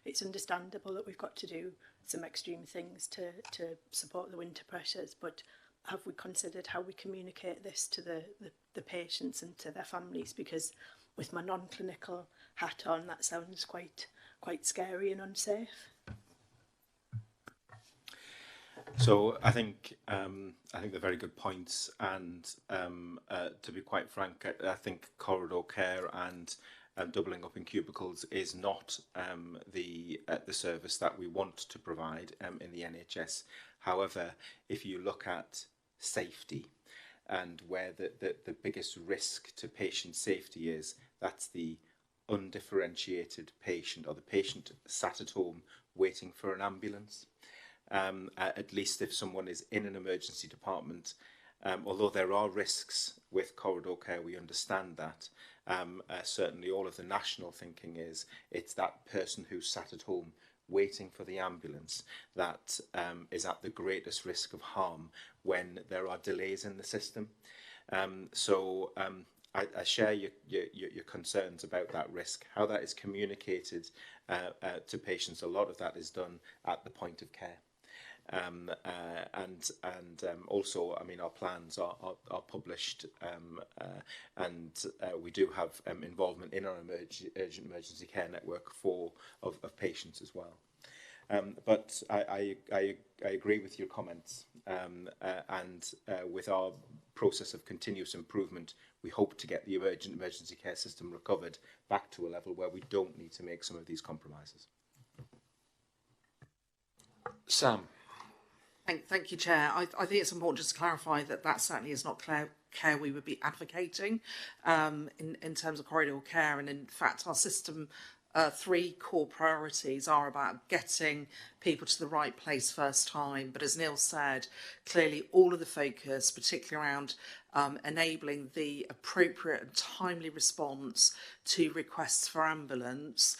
It's understandable that we've got to do some extreme things to support the winter pressures, but have we considered how we communicate this to the patients and to their families? Because with my non-clinical hat on, that sounds quite scary and unsafe. So I think they're very good points, and to be quite frank, I think corridor care and doubling up in cubicles is not the service that we want to provide in the NHS. However, if you look at safety and where the biggest risk to patient safety is, that's the undifferentiated patient, or the patient sat at home waiting for an ambulance. At least if someone is in an emergency department, although there are risks with corridor care, we understand that. Certainly all of the national thinking is it's that person who sat at home waiting for the ambulance that is at the greatest risk of harm when there are delays in the system. I share your concerns about that risk. How that is communicated to patients, a lot of that is done at the point of care. Also, I mean, our plans are published, and we do have involvement in our urgent emergency care network of patients as well. But I agree with your comments, and with our process of continuous improvement, we hope to get the urgent emergency care system recovered back to a level where we don't need to make some of these compromises. Sam. Thank you, Chair. I think it's important just to clarify that certainly is not care we would be advocating in terms of corridor care. And in fact, our system 3 core priorities are about getting people to the right place first time. But as Neil said, clearly all of the focus, particularly around enabling the appropriate and timely response to requests for ambulance,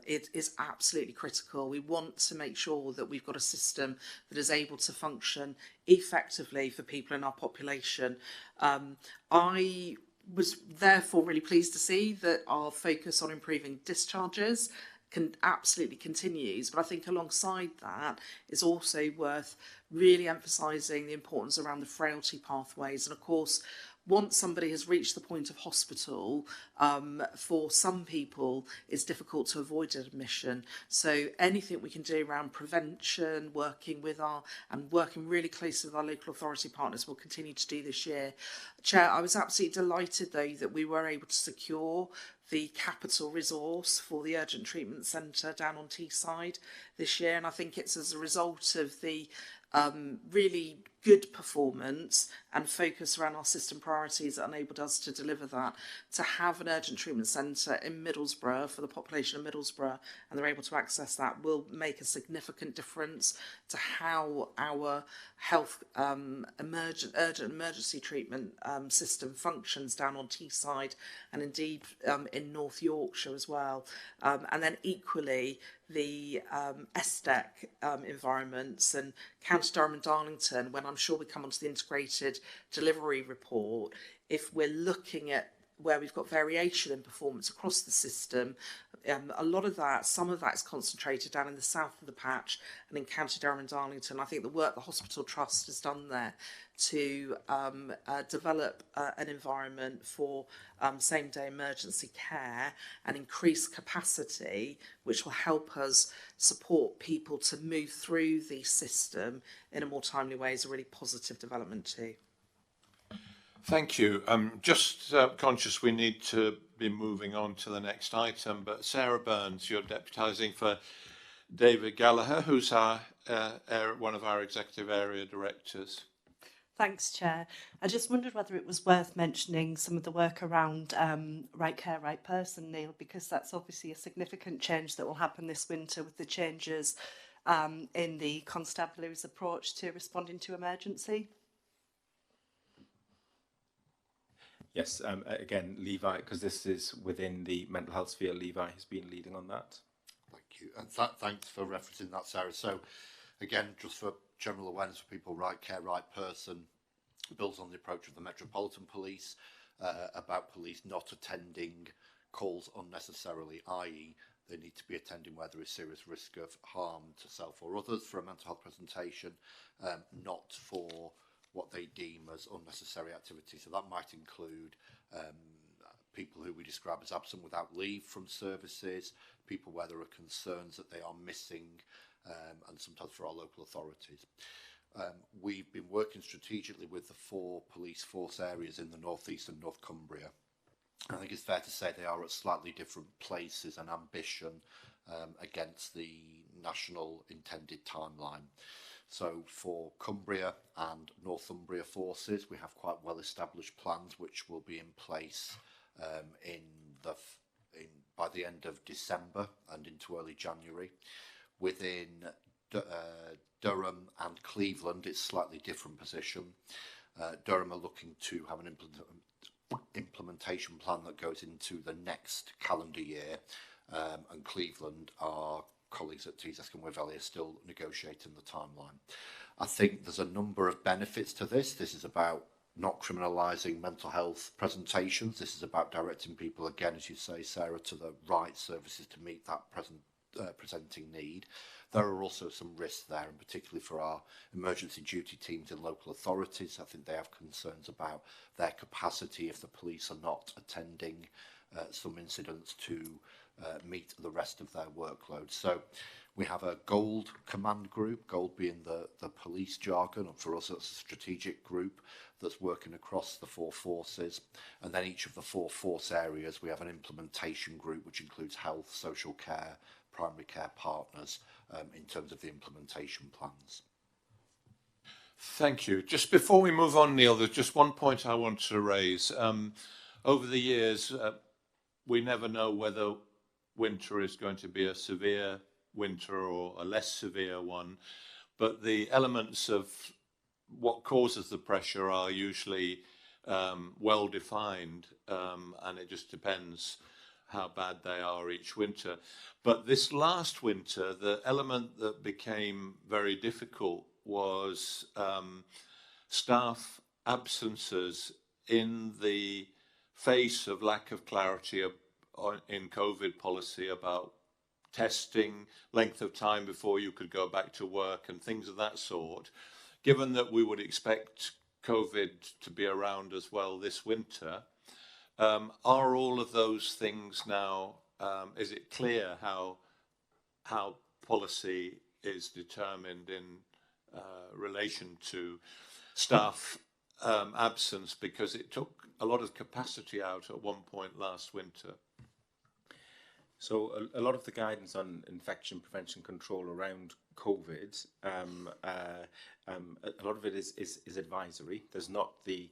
it is absolutely critical. We want to make sure that we've got a system that is able to function effectively for people in our population. I was therefore really pleased to see that our focus on improving discharges absolutely continues. But I think alongside that, it's also worth really emphasising the importance around the frailty pathways. And of course, once somebody has reached the point of hospital, for some people, it's difficult to avoid admission. So anything we can do around prevention, working really closely with our local authority partners, we'll continue to do this year. Chair, I was absolutely delighted, though, that we were able to secure the capital resource for the urgent treatment centre down on Teesside this year. And I think it's as a result of the really good performance and focus around our system priorities that enabled us to deliver that. To have an urgent treatment centre in Middlesbrough for the population of Middlesbrough, and they're able to access that, will make a significant difference to how our health urgent emergency treatment system functions down on Teesside, and indeed in North Yorkshire as well. And then equally, the SDEC environments and County Durham and Darlington, when I'm sure we come onto the integrated delivery report, if we're looking at where we've got variation in performance across the system, some of that is concentrated down in the south of the patch and in County Durham and Darlington. I think the work the Hospital Trust has done there to develop an environment for same-day emergency care and increase capacity, which will help us support people to move through the system in a more timely way, is a really positive development too. Thank you. Just conscious we need to be moving on to the next item, but Sarah Burns, you're deputising for David Gallagher, who's one of our executive area directors. Thanks, Chair. I just wondered whether it was worth mentioning some of the work around right care, right person, Neil, because that's obviously a significant change that will happen this winter with the changes in the constabulary's approach to responding to emergency. Yes, again, Levi, because this is within the mental health sphere, Levi has been leading on that. Thank you. And thanks for referencing that, Sarah. So, again, just for general awareness for people, right care, right person builds on the approach of the Metropolitan Police about police not attending calls unnecessarily, i.e. they need to be attending where there is serious risk of harm to self or others for a mental health presentation, not for what they deem as unnecessary activity. So that might include people who we describe as absent without leave from services, people where there are concerns that they are missing, and sometimes for our local authorities. We've been working strategically with the 4 police force areas in the North East and North Cumbria. I think it's fair to say they are at slightly different places and ambition against the national intended timeline. So for Cumbria and Northumbria forces, we have quite well-established plans which will be in place by the end of December and into early January. Within Durham and Cleveland, it's slightly different position. Durham are looking to have an implementation plan that goes into the next calendar year, and Cleveland, our colleagues at TZESC and Waverley, are still negotiating the timeline. I think there's a number of benefits to this. This is about not criminalising mental health presentations. This is about directing people, again, as you say, Sarah, to the right services to meet that presenting need. There are also some risks there, and particularly for our emergency duty teams in local authorities. I think they have concerns about their capacity if the police are not attending some incidents to meet the rest of their workload. So we have a gold command group, gold being the police jargon, and for us it's a strategic group that's working across the 4 forces. And then each of the 4 force areas, we have an implementation group which includes health, social care, primary care partners in terms of the implementation plans. Thank you. Just before we move on, Neil, there's just one point I want to raise. Over the years, we never know whether winter is going to be a severe winter or a less severe one, but the elements of what causes the pressure are usually well defined, and it just depends how bad they are each winter. But this last winter, the element that became very difficult was staff absences in the face of lack of clarity in COVID policy about testing, length of time before you could go back to work and things of that sort. Given that we would expect COVID to be around as well this winter, are all of those things now, is it clear how policy is determined in relation to staff absence, because it took a lot of capacity out at one point last winter? So a lot of the guidance on infection prevention control around COVID, a lot of it is advisory. There's not the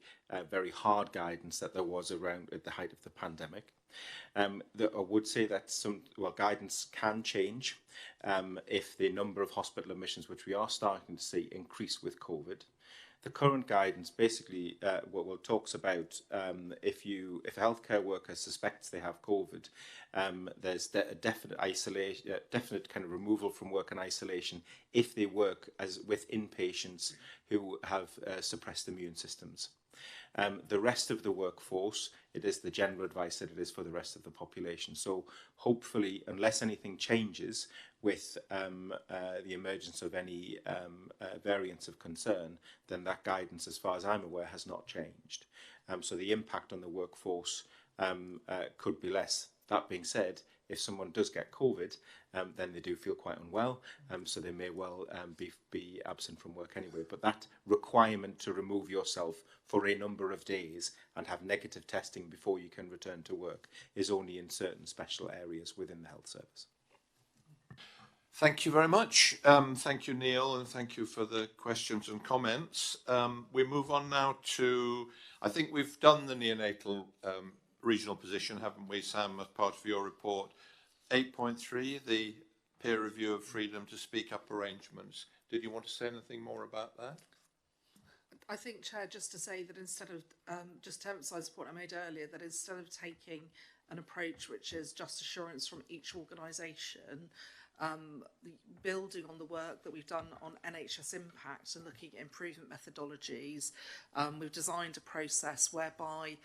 very hard guidance that there was around at the height of the pandemic. I would say that guidance can change if the number of hospital admissions, which we are starting to see, increase with COVID. The current guidance basically talks about if a healthcare worker suspects they have COVID, there's a definite isolation, definite kind of removal from work and isolation if they work with inpatients who have suppressed immune systems. The rest of the workforce, it is the general advice that it is for the rest of the population. So hopefully, unless anything changes with the emergence of any variants of concern, then that guidance, as far as I'm aware, has not changed. So the impact on the workforce could be less. That being said, if someone does get COVID, then they do feel quite unwell, so they may well be absent from work anyway. But that requirement to remove yourself for a number of days and have negative testing before you can return to work is only in certain special areas within the health service. Thank you very much. Thank you, Neil, and thank you for the questions and comments. We move on now to, I think we've done the neonatal regional position, haven't we, Sam, as part of your report? 8.3, the peer review of freedom to speak up arrangements. Did you want to say anything more about that? I think, Chair, just to say that instead of, just to emphasise the point I made earlier, that instead of taking an approach which is just assurance from each organisation, building on the work that we've done on NHS impact and looking at improvement methodologies, we've designed a process whereby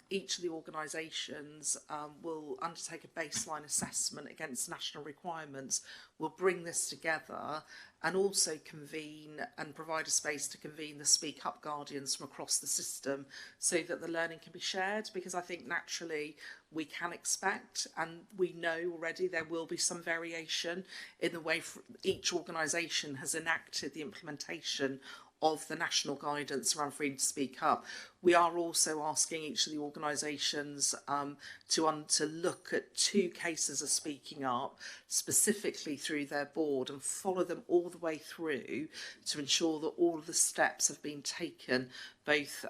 each of the organisations will undertake a baseline assessment against national requirements. We'll bring this together and also convene and provide a space to convene the Speak Up Guardians from across the system so that the learning can be shared, because I think naturally we can expect, and we know already, there will be some variation in the way each organisation has enacted the implementation of the national guidance around freedom to speak up. We are also asking each of the organisations to look at 2 cases of speaking up specifically through their board and follow them all the way through to ensure that all of the steps have been taken, both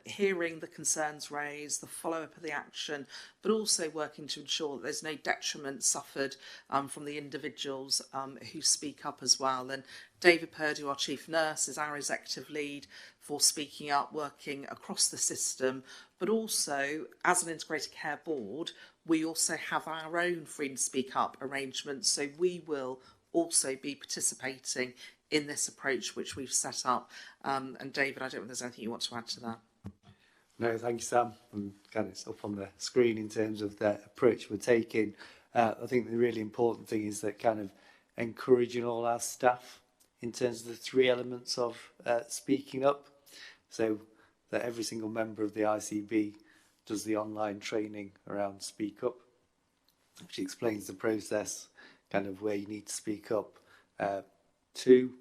hearing the concerns raised, the follow-up of the action, but also working to ensure that there's no detriment suffered from the individuals who speak up as well. And David Purdue, our chief nurse, is our executive lead for speaking up, working across the system, but also as an integrated care board, we also have our own freedom to speak up arrangements. So we will also be participating in this approach which we've set up. And David, I don't know if there's anything you want to add to that. No, thank you, Sam. And kind of it's up on the screen in terms of the approach we're taking. I think the really important thing is that kind of encouraging all our staff in terms of the 3 elements of speaking up. So that every single member of the ICB does the online training around Speak Up, which explains the process, kind of where you need to speak up to.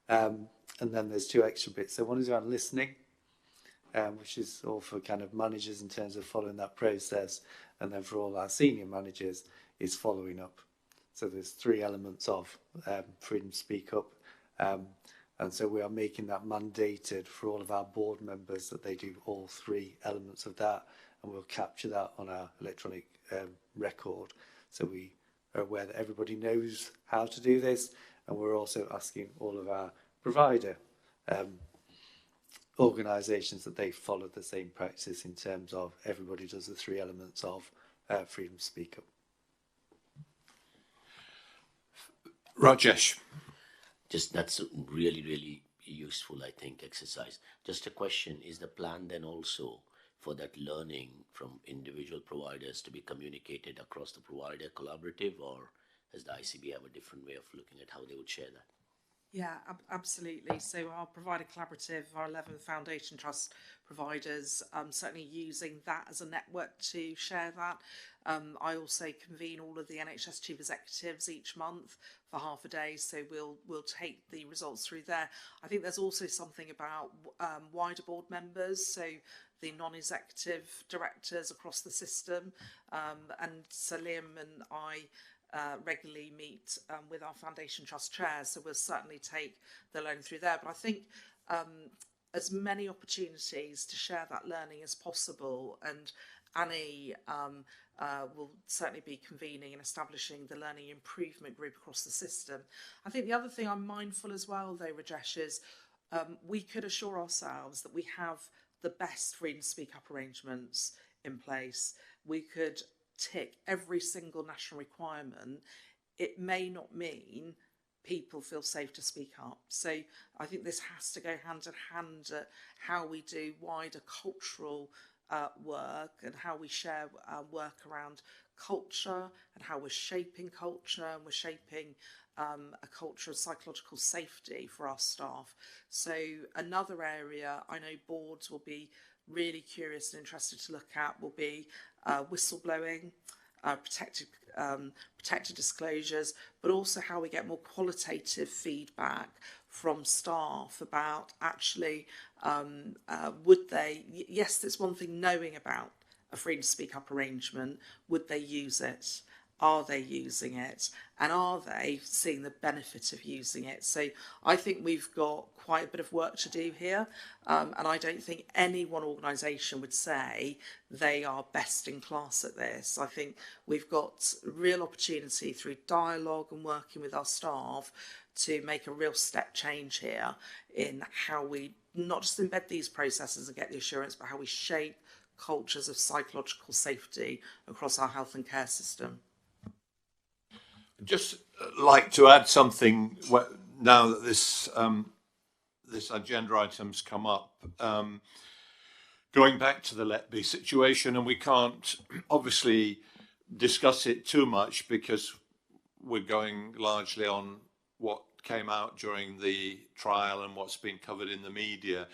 And then there's 2 extra bits. So one is around listening, which is all for kind of managers in terms of following that process. And then for all our senior managers is following up. So there's 3 elements of freedom to speak up. And so we are making that mandated for all of our board members that they do all 3 elements of that, and we'll capture that on our electronic record. So we are aware that everybody knows how to do this, and we're also asking all of our provider organisations that they follow the same practice in terms of everybody does the 3 elements of freedom to speak up. Rajesh. Just that's a really, really useful, I think, exercise. Just a question, is the plan then also for that learning from individual providers to be communicated across the provider collaborative, or has the ICB have a different way of looking at how they would share that? Yeah, absolutely. So our provider collaborative, our 11 foundation trust providers, certainly using that as a network to share that. I also convene all of the NHS chief executives each month for half a day, so we'll take the results through there. I think there's also something about wider board members, so the non-executive directors across the system, and so Liam and I regularly meet with our foundation trust chairs, so we'll certainly take the learning through there. But I think as many opportunities to share that learning as possible, and Annie will certainly be convening and establishing the learning improvement group across the system. I think the other thing I'm mindful as well, though, Rajesh, is we could assure ourselves that we have the best freedom to speak up arrangements in place. We could tick every single national requirement. It may not mean people feel safe to speak up. So I think this has to go hand in hand at how we do wider cultural work, and how we share work around culture, and how we're shaping culture, and we're shaping a culture of psychological safety for our staff. So another area I know boards will be really curious and interested to look at will be whistleblowing, protected disclosures, but also how we get more qualitative feedback from staff about actually would they, yes, there's one thing knowing about a freedom to speak up arrangement, would they use it? Are they using it? And are they seeing the benefit of using it? So I think we've got quite a bit of work to do here. And I don't think any one organisation would say they are best in class at this. I think we've got real opportunity through dialogue and working with our staff to make a real step change here in how we not just embed these processes and get the assurance, but how we shape cultures of psychological safety across our health and care system. Just like to add something now that this agenda item's come up. Going back to the Let Be situation, and we can't obviously discuss it too much because we're going largely on what came out during the trial and what's been covered in the media.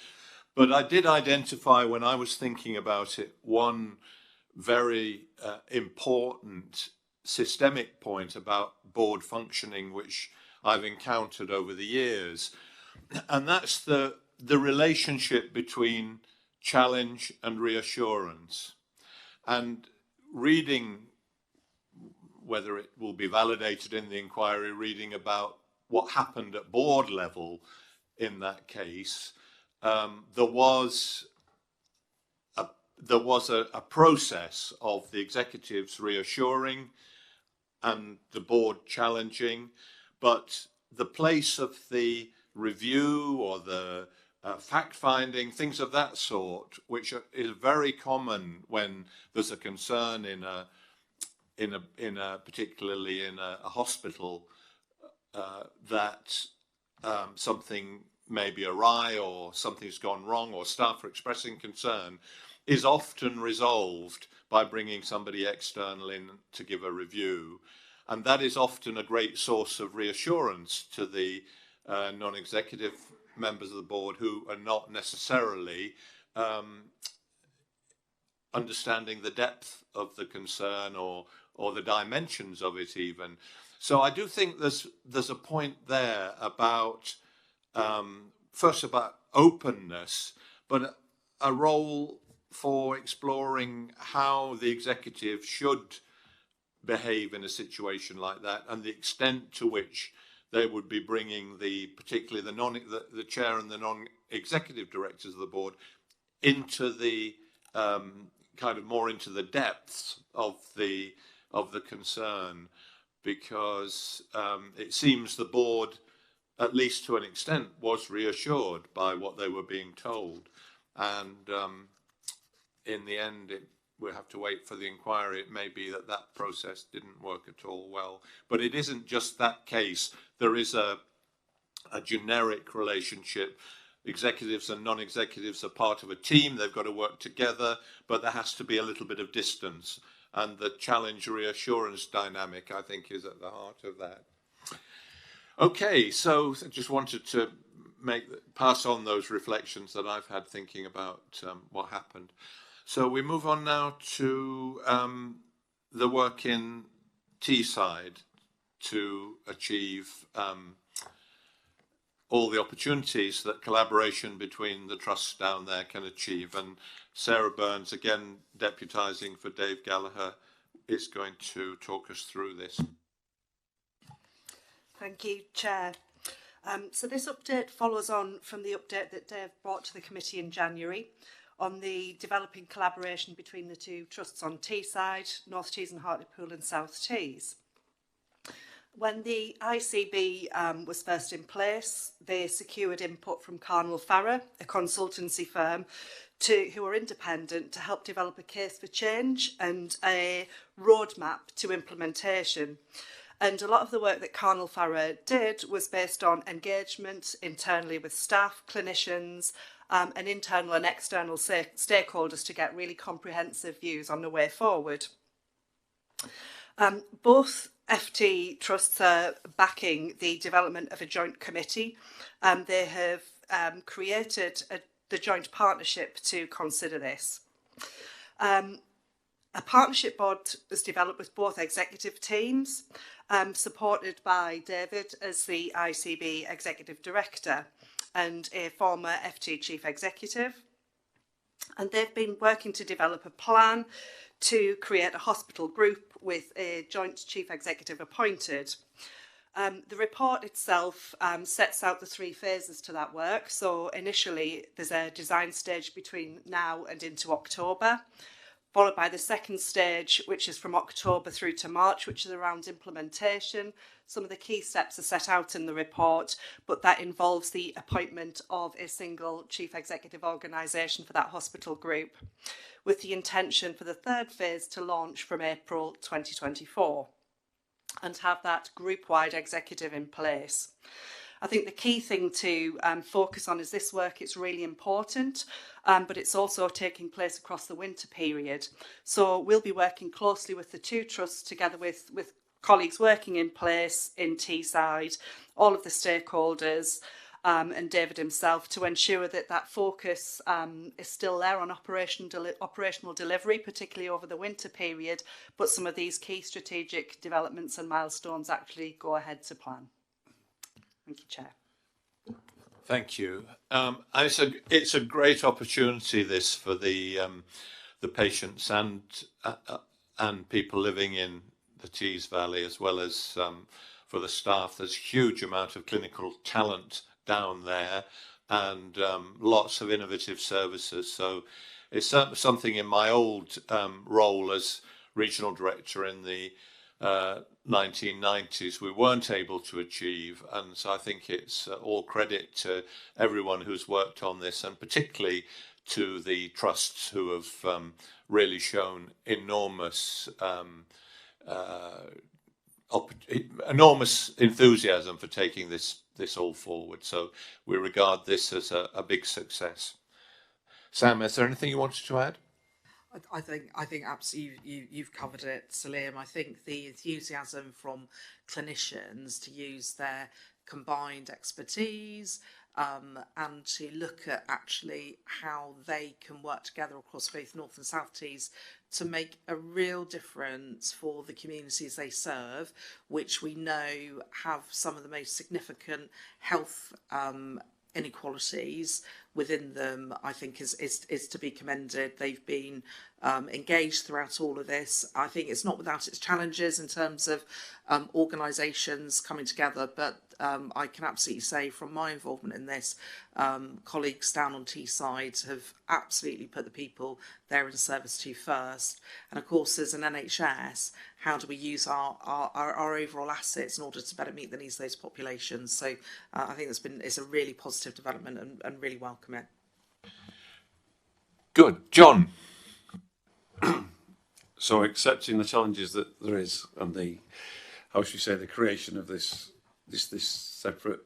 But I did identify, when I was thinking about it, one very important systemic point about board functioning which I've encountered over the years, and that's the relationship between challenge and reassurance. And reading, whether it will be validated in the inquiry, reading about what happened at board level in that case, there was a process of the executives reassuring and the board challenging, but the place of the review or the fact-finding, things of that sort, which is very common when there's a concern particularly in a hospital, that something may be awry or something's gone wrong or staff are expressing concern, is often resolved by bringing somebody external in to give a review. And that is often a great source of reassurance to the non-executive members of the board who are not necessarily understanding the depth of the concern or the dimensions of it even. So I do think there's a point there about, first about openness, but a role for exploring how the executive should behave in a situation like that, and the extent to which they would be bringing particularly the chair and the non-executive directors of the board into the kind of more into the depths of the concern, because it seems the board, at least to an extent, was reassured by what they were being told, and in the end we'll have to wait for the inquiry. It may be that process didn't work at all well. But it isn't just that case. There is a generic relationship. Executives and non-executives are part of a team. They've got to work together, but there has to be a little bit of distance. and the challenge reassurance dynamic, I think, is at the heart of that. Okay, so I just wanted to pass on those reflections that I've had thinking about what happened. So we move on now to the work in Teesside to achieve all the opportunities that collaboration between the trusts down there can achieve. And Sarah Burns, again deputising for Dave Gallagher, is going to talk us through this. Thank you, Chair. So this update follows on from the update that Dave brought to the committee in January on the developing collaboration between the two trusts on Teesside, North Tees and Hartlepool and South Tees. When the ICB was first in place, they secured input from Carnell Farrer, a consultancy firm, who are independent, to help develop a case for change and a roadmap to implementation. And a lot of the work that Carnell Farrer did was based on engagement internally with staff, clinicians, and internal and external stakeholders to get really comprehensive views on the way forward. Both FT trusts are backing the development of a joint committee. They have created the joint partnership to consider this. A partnership board was developed with both executive teams, supported by David as the ICB Executive Director and a former FT Chief Executive. And they've been working to develop a plan to create a hospital group with a joint chief executive appointed. The report itself sets out the 3 phases to that work. So initially there's a design stage between now and into October, followed by the second stage, which is from October through to March, which is around implementation. Some of the key steps are set out in the report, but that involves the appointment of a single chief executive organisation for that hospital group, with the intention for the third phase to launch from April 2024 and have that group-wide executive in place. I think the key thing to focus on is this work. It's really important, but it's also taking place across the winter period. So we'll be working closely with the 2 trusts together with colleagues working in place in Teesside, all of the stakeholders, and David himself, to ensure that that focus is still there on operational delivery, particularly over the winter period, but some of these key strategic developments and milestones actually go ahead to plan. Thank you, Chair. Thank you. It's a great opportunity, this, for the patients and people living in the Tees Valley, as well as for the staff. There's a huge amount of clinical talent down there, and lots of innovative services. So it's something in my old role as regional director in the 1990s we weren't able to achieve, and so I think it's all credit to everyone who's worked on this, and particularly to the trusts who have really shown enormous enthusiasm for taking this all forward. So we regard this as a big success. Sam, is there anything you wanted to add? I think absolutely you've covered it, Salim. I think the enthusiasm from clinicians to use their combined expertise and to look at actually how they can work together across both North and South Tees to make a real difference for the communities they serve, which we know have some of the most significant health inequalities within them, I think is to be commended. They've been engaged throughout all of this. I think it's not without its challenges in terms of organisations coming together, but I can absolutely say from my involvement in this, colleagues down on Teesside have absolutely put the people they're in service to first. And of course, as an NHS, how do we use our overall assets in order to better meet the needs of those populations? So I think it's a really positive development and really welcome it. Good. John. So accepting the challenges that there is, and the, how should we say, the creation of this separate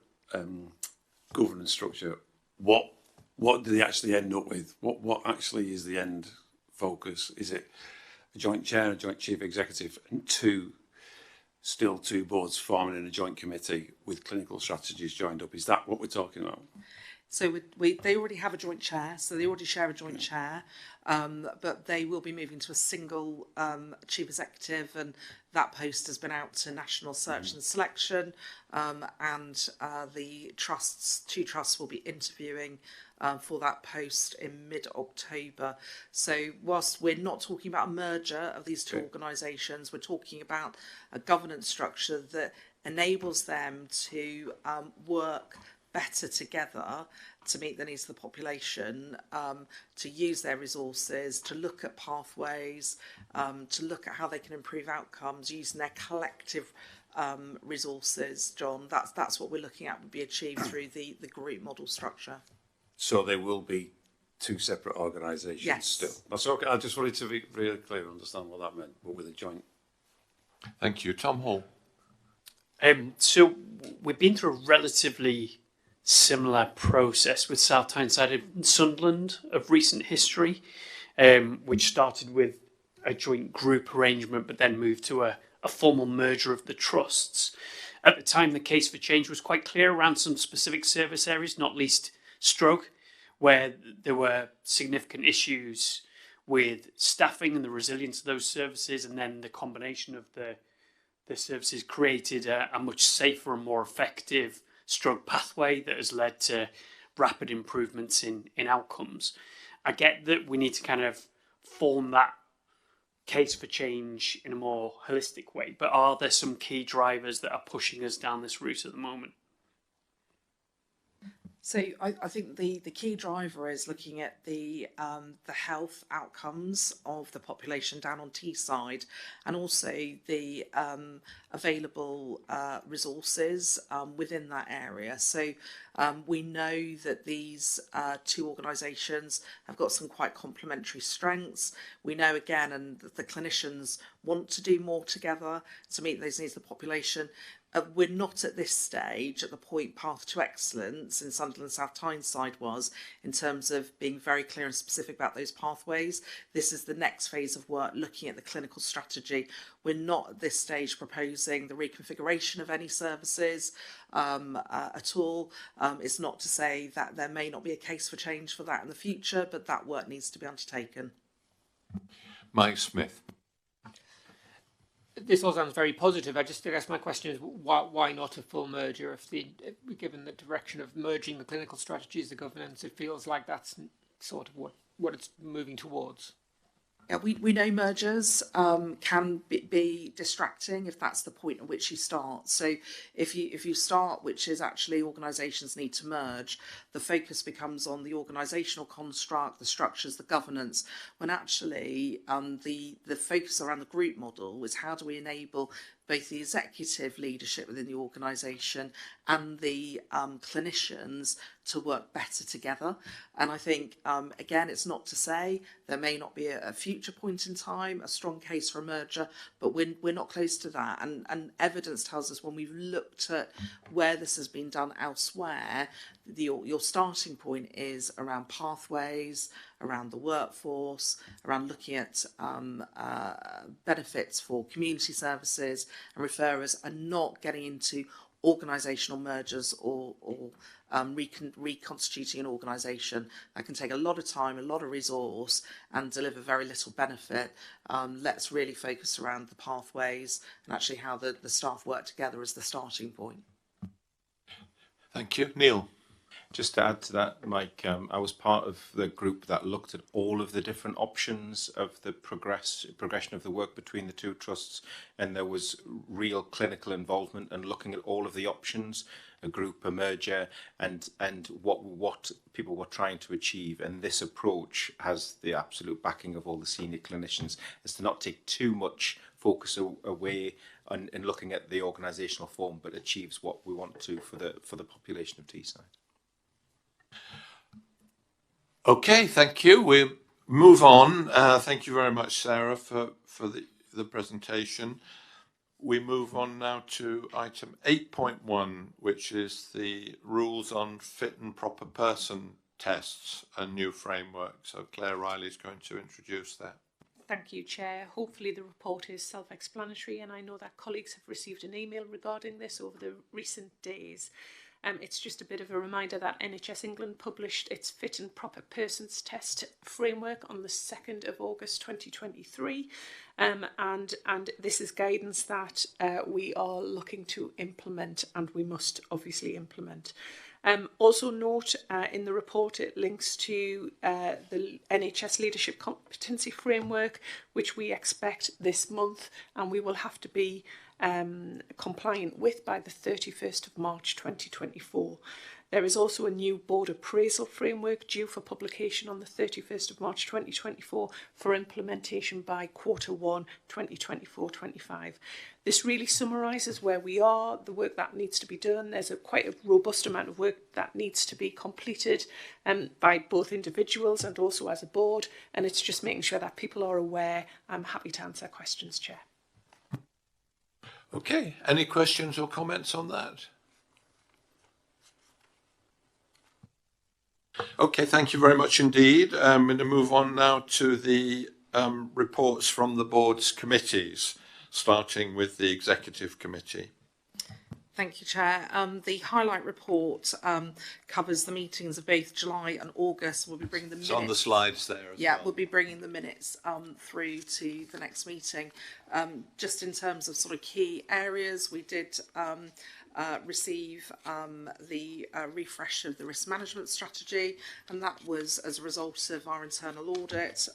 governance structure, what do they actually end up with? What actually is the end focus? Is it a joint chair, a joint chief executive, and still two boards forming in a joint committee with clinical strategies joined up. Is that what we're talking about? So they already have a joint chair, so they already share a joint chair, but they will be moving to a single chief executive, and that post has been out to national search and selection, and the two trusts will be interviewing for that post in mid-October. So whilst we're not talking about a merger of these two organisations, we're talking about a governance structure that enables them to work better together to meet the needs of the population, to use their resources, to look at pathways, to look at how they can improve outcomes using their collective resources. John, that's what we're looking at would be achieved through the group model structure. So there will be two separate organisations still. That's okay. I just wanted to be really clear and understand what that meant, but with a joint. Thank you. Tom Hall. So we've been through a relatively similar process with South Tyneside and Sunderland of recent history, which started with a joint group arrangement but then moved to a formal merger of the trusts. At the time, the case for change was quite clear around some specific service areas, not least stroke, where there were significant issues with staffing and the resilience of those services, and then the combination of the services created a much safer and more effective stroke pathway that has led to rapid improvements in outcomes. I get that we need to kind of form that case for change in a more holistic way, but are there some key drivers that are pushing us down this route at the moment? So I think the key driver is looking at the health outcomes of the population down on Teesside, and also the available resources within that area. So we know that these two organisations have got some quite complementary strengths. We know again, and the clinicians want to do more together to meet those needs of the population. We're not at this stage at the point path to excellence in Sunderland South Tyneside was, in terms of being very clear and specific about those pathways. This is the next phase of work, looking at the clinical strategy. We're not at this stage proposing the reconfiguration of any services at all. It's not to say that there may not be a case for change for that in the future, but that work needs to be undertaken. Mike Smith. This all sounds very positive. I guess my question is why not a full merger? Given the direction of merging the clinical strategies, the governance, it feels like that's sort of what it's moving towards. Yeah, we know mergers can be distracting if that's the point at which you start. So if you start, which is actually organisations need to merge, the focus becomes on the organisational construct, the structures, the governance, when actually the focus around the group model is how do we enable both the executive leadership within the organisation and the clinicians to work better together. And I think, again, it's not to say there may not be a future point in time, a strong case for a merger, but we're not close to that. And evidence tells us when we've looked at where this has been done elsewhere, your starting point is around pathways, around the workforce, around looking at benefits for community services and referrers, and not getting into organisational mergers or reconstituting an organisation. That can take a lot of time, a lot of resource, and deliver very little benefit. Let's really focus around the pathways and actually how the staff work together as the starting point. Thank you. Neil. Just to add to that, Mike, I was part of the group that looked at all of the different options of the progression of the work between the two trusts, and there was real clinical involvement and looking at all of the options, a group, a merger, and what people were trying to achieve. And this approach has the absolute backing of all the senior clinicians, is to not take too much focus away in looking at the organisational form, but achieves what we want to for the population of Teesside. Okay, thank you. We'll move on. Thank you very much, Sarah, for the presentation. We move on now to item 8.1, which is the rules on fit and proper person tests, a new framework. So Claire Riley is going to introduce that. Thank you, Chair. Hopefully the report is self-explanatory, and I know that colleagues have received an email regarding this over the recent days. It's just a bit of a reminder that NHS England published its Fit and Proper Persons Test framework on the 2nd of August 2023, and this is guidance that we are looking to implement, and we must obviously implement. Also note in the report it links to the NHS Leadership Competency Framework, which we expect this month, and we will have to be compliant with by the 31st of March 2024. There is also a new board appraisal framework due for publication on the 31st of March 2024 for implementation by Q1 2024-25. This really summarises where we are, the work that needs to be done. There's quite a robust amount of work that needs to be completed by both individuals and also as a board, and it's just making sure that people are aware. I'm happy to answer questions, Chair. Okay, any questions or comments on that? Okay, thank you very much indeed. I'm going to move on now to the reports from the board's committees, starting with the Executive Committee. Thank you, Chair. The highlight report covers the meetings of both July and August. We'll be bringing the minutes. It's on the slides there as well. We'll be bringing the minutes through to the next meeting. Just in terms of sort of key areas, we did receive the refresh of the risk management strategy, and that was as a result of our internal audit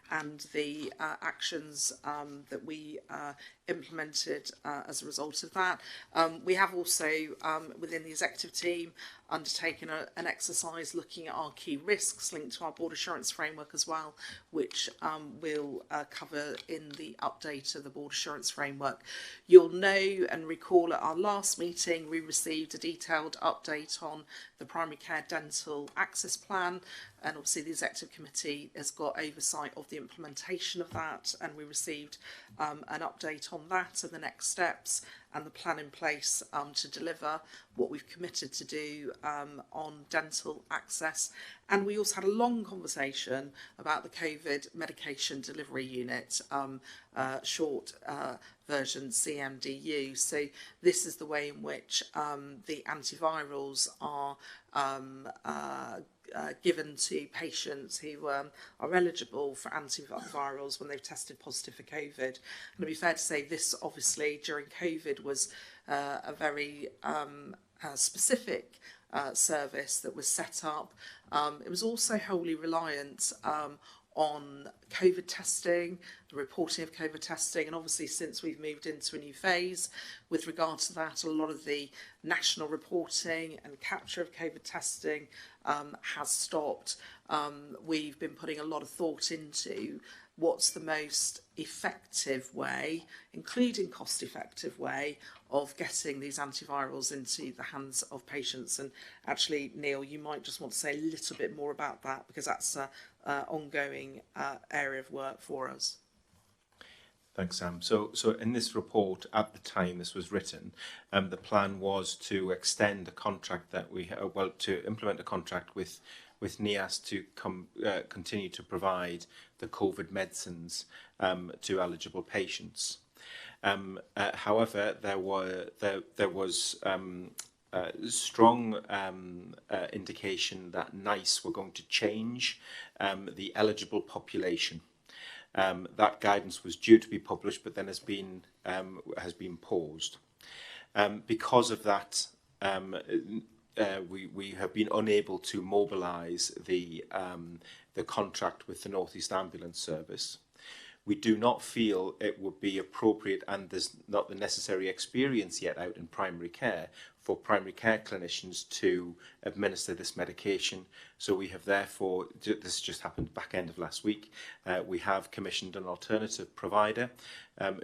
and the actions that we implemented as a result of that. We have also, within the executive team, undertaken an exercise looking at our key risks linked to our board assurance framework as well, which we'll cover in the update of the board assurance framework. You'll know and recall at our last meeting we received a detailed update on the primary care dental access plan, and obviously the executive committee has got oversight of the implementation of that, and we received an update on that and the next steps and the plan in place to deliver what we've committed to do on dental access. And we also had a long conversation about the COVID medication delivery unit, short version CMDU. So this is the way in which the antivirals are given to patients who are eligible for antivirals when they've tested positive for COVID. And to be fair to say, this obviously during COVID was a very specific service that was set up. It was also wholly reliant on COVID testing, the reporting of COVID testing, and obviously since we've moved into a new phase with regard to that, a lot of the national reporting and capture of COVID testing has stopped. We've been putting a lot of thought into what's the most effective way, including cost-effective way, of getting these antivirals into the hands of patients. And actually, Neil, you might just want to say a little bit more about that, because that's an ongoing area of work for us. Thanks, Sam. So in this report, at the time this was written, the plan was to extend a contract that we to implement a contract with NIAS to continue to provide the COVID medicines to eligible patients. However, there was strong indication that NICE were going to change the eligible population. That guidance was due to be published, but then has been paused. Because of that, we have been unable to mobilise the contract with the North East Ambulance Service. We do not feel it would be appropriate, and there's not the necessary experience yet out in primary care for primary care clinicians to administer this medication. So we have therefore, this just happened back end of last week, we have commissioned an alternative provider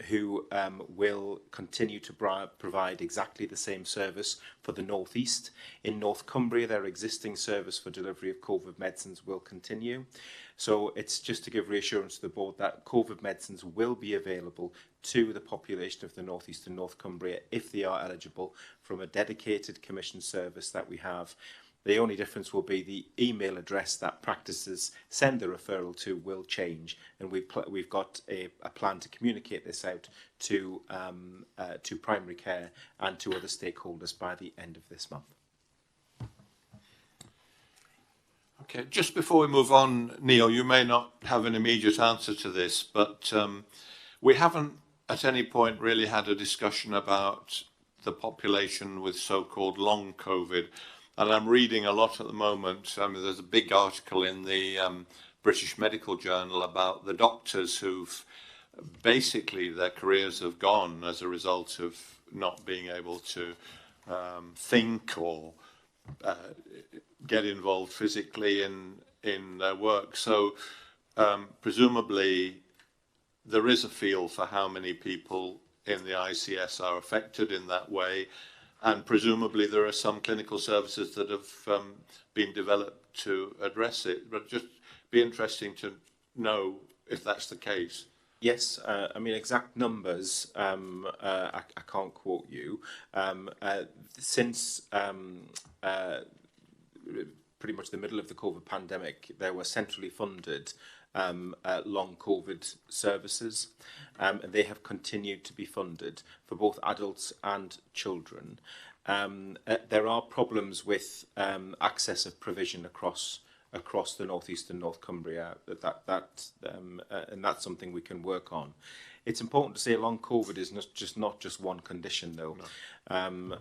who will continue to provide exactly the same service for the North East. In North Cumbria, their existing service for delivery of COVID medicines will continue. So it's just to give reassurance to the board that COVID medicines will be available to the population of the North East and North Cumbria if they are eligible from a dedicated commission service that we have. The only difference will be the email address that practices send the referral to will change, and we've got a plan to communicate this out to primary care and to other stakeholders by the end of this month. Okay, just before we move on, Neil, you may not have an immediate answer to this, but we haven't at any point really had a discussion about the population with so-called long COVID. And I'm reading a lot at the moment. There's a big article in the British Medical Journal about the doctors who've basically their careers have gone as a result of not being able to think or get involved physically in their work. So presumably there is a feel for how many people in the ICS are affected in that way, and presumably there are some clinical services that have been developed to address it. But just be interesting to know if that's the case. Yes, I mean, exact numbers, I can't quote you. Since pretty much the middle of the COVID pandemic, there were centrally funded long COVID services, and they have continued to be funded for both adults and children. There are problems with access of provision across the northeast and North Cumbria, and that's something we can work on. It's important to say long COVID is not just one condition, though. No.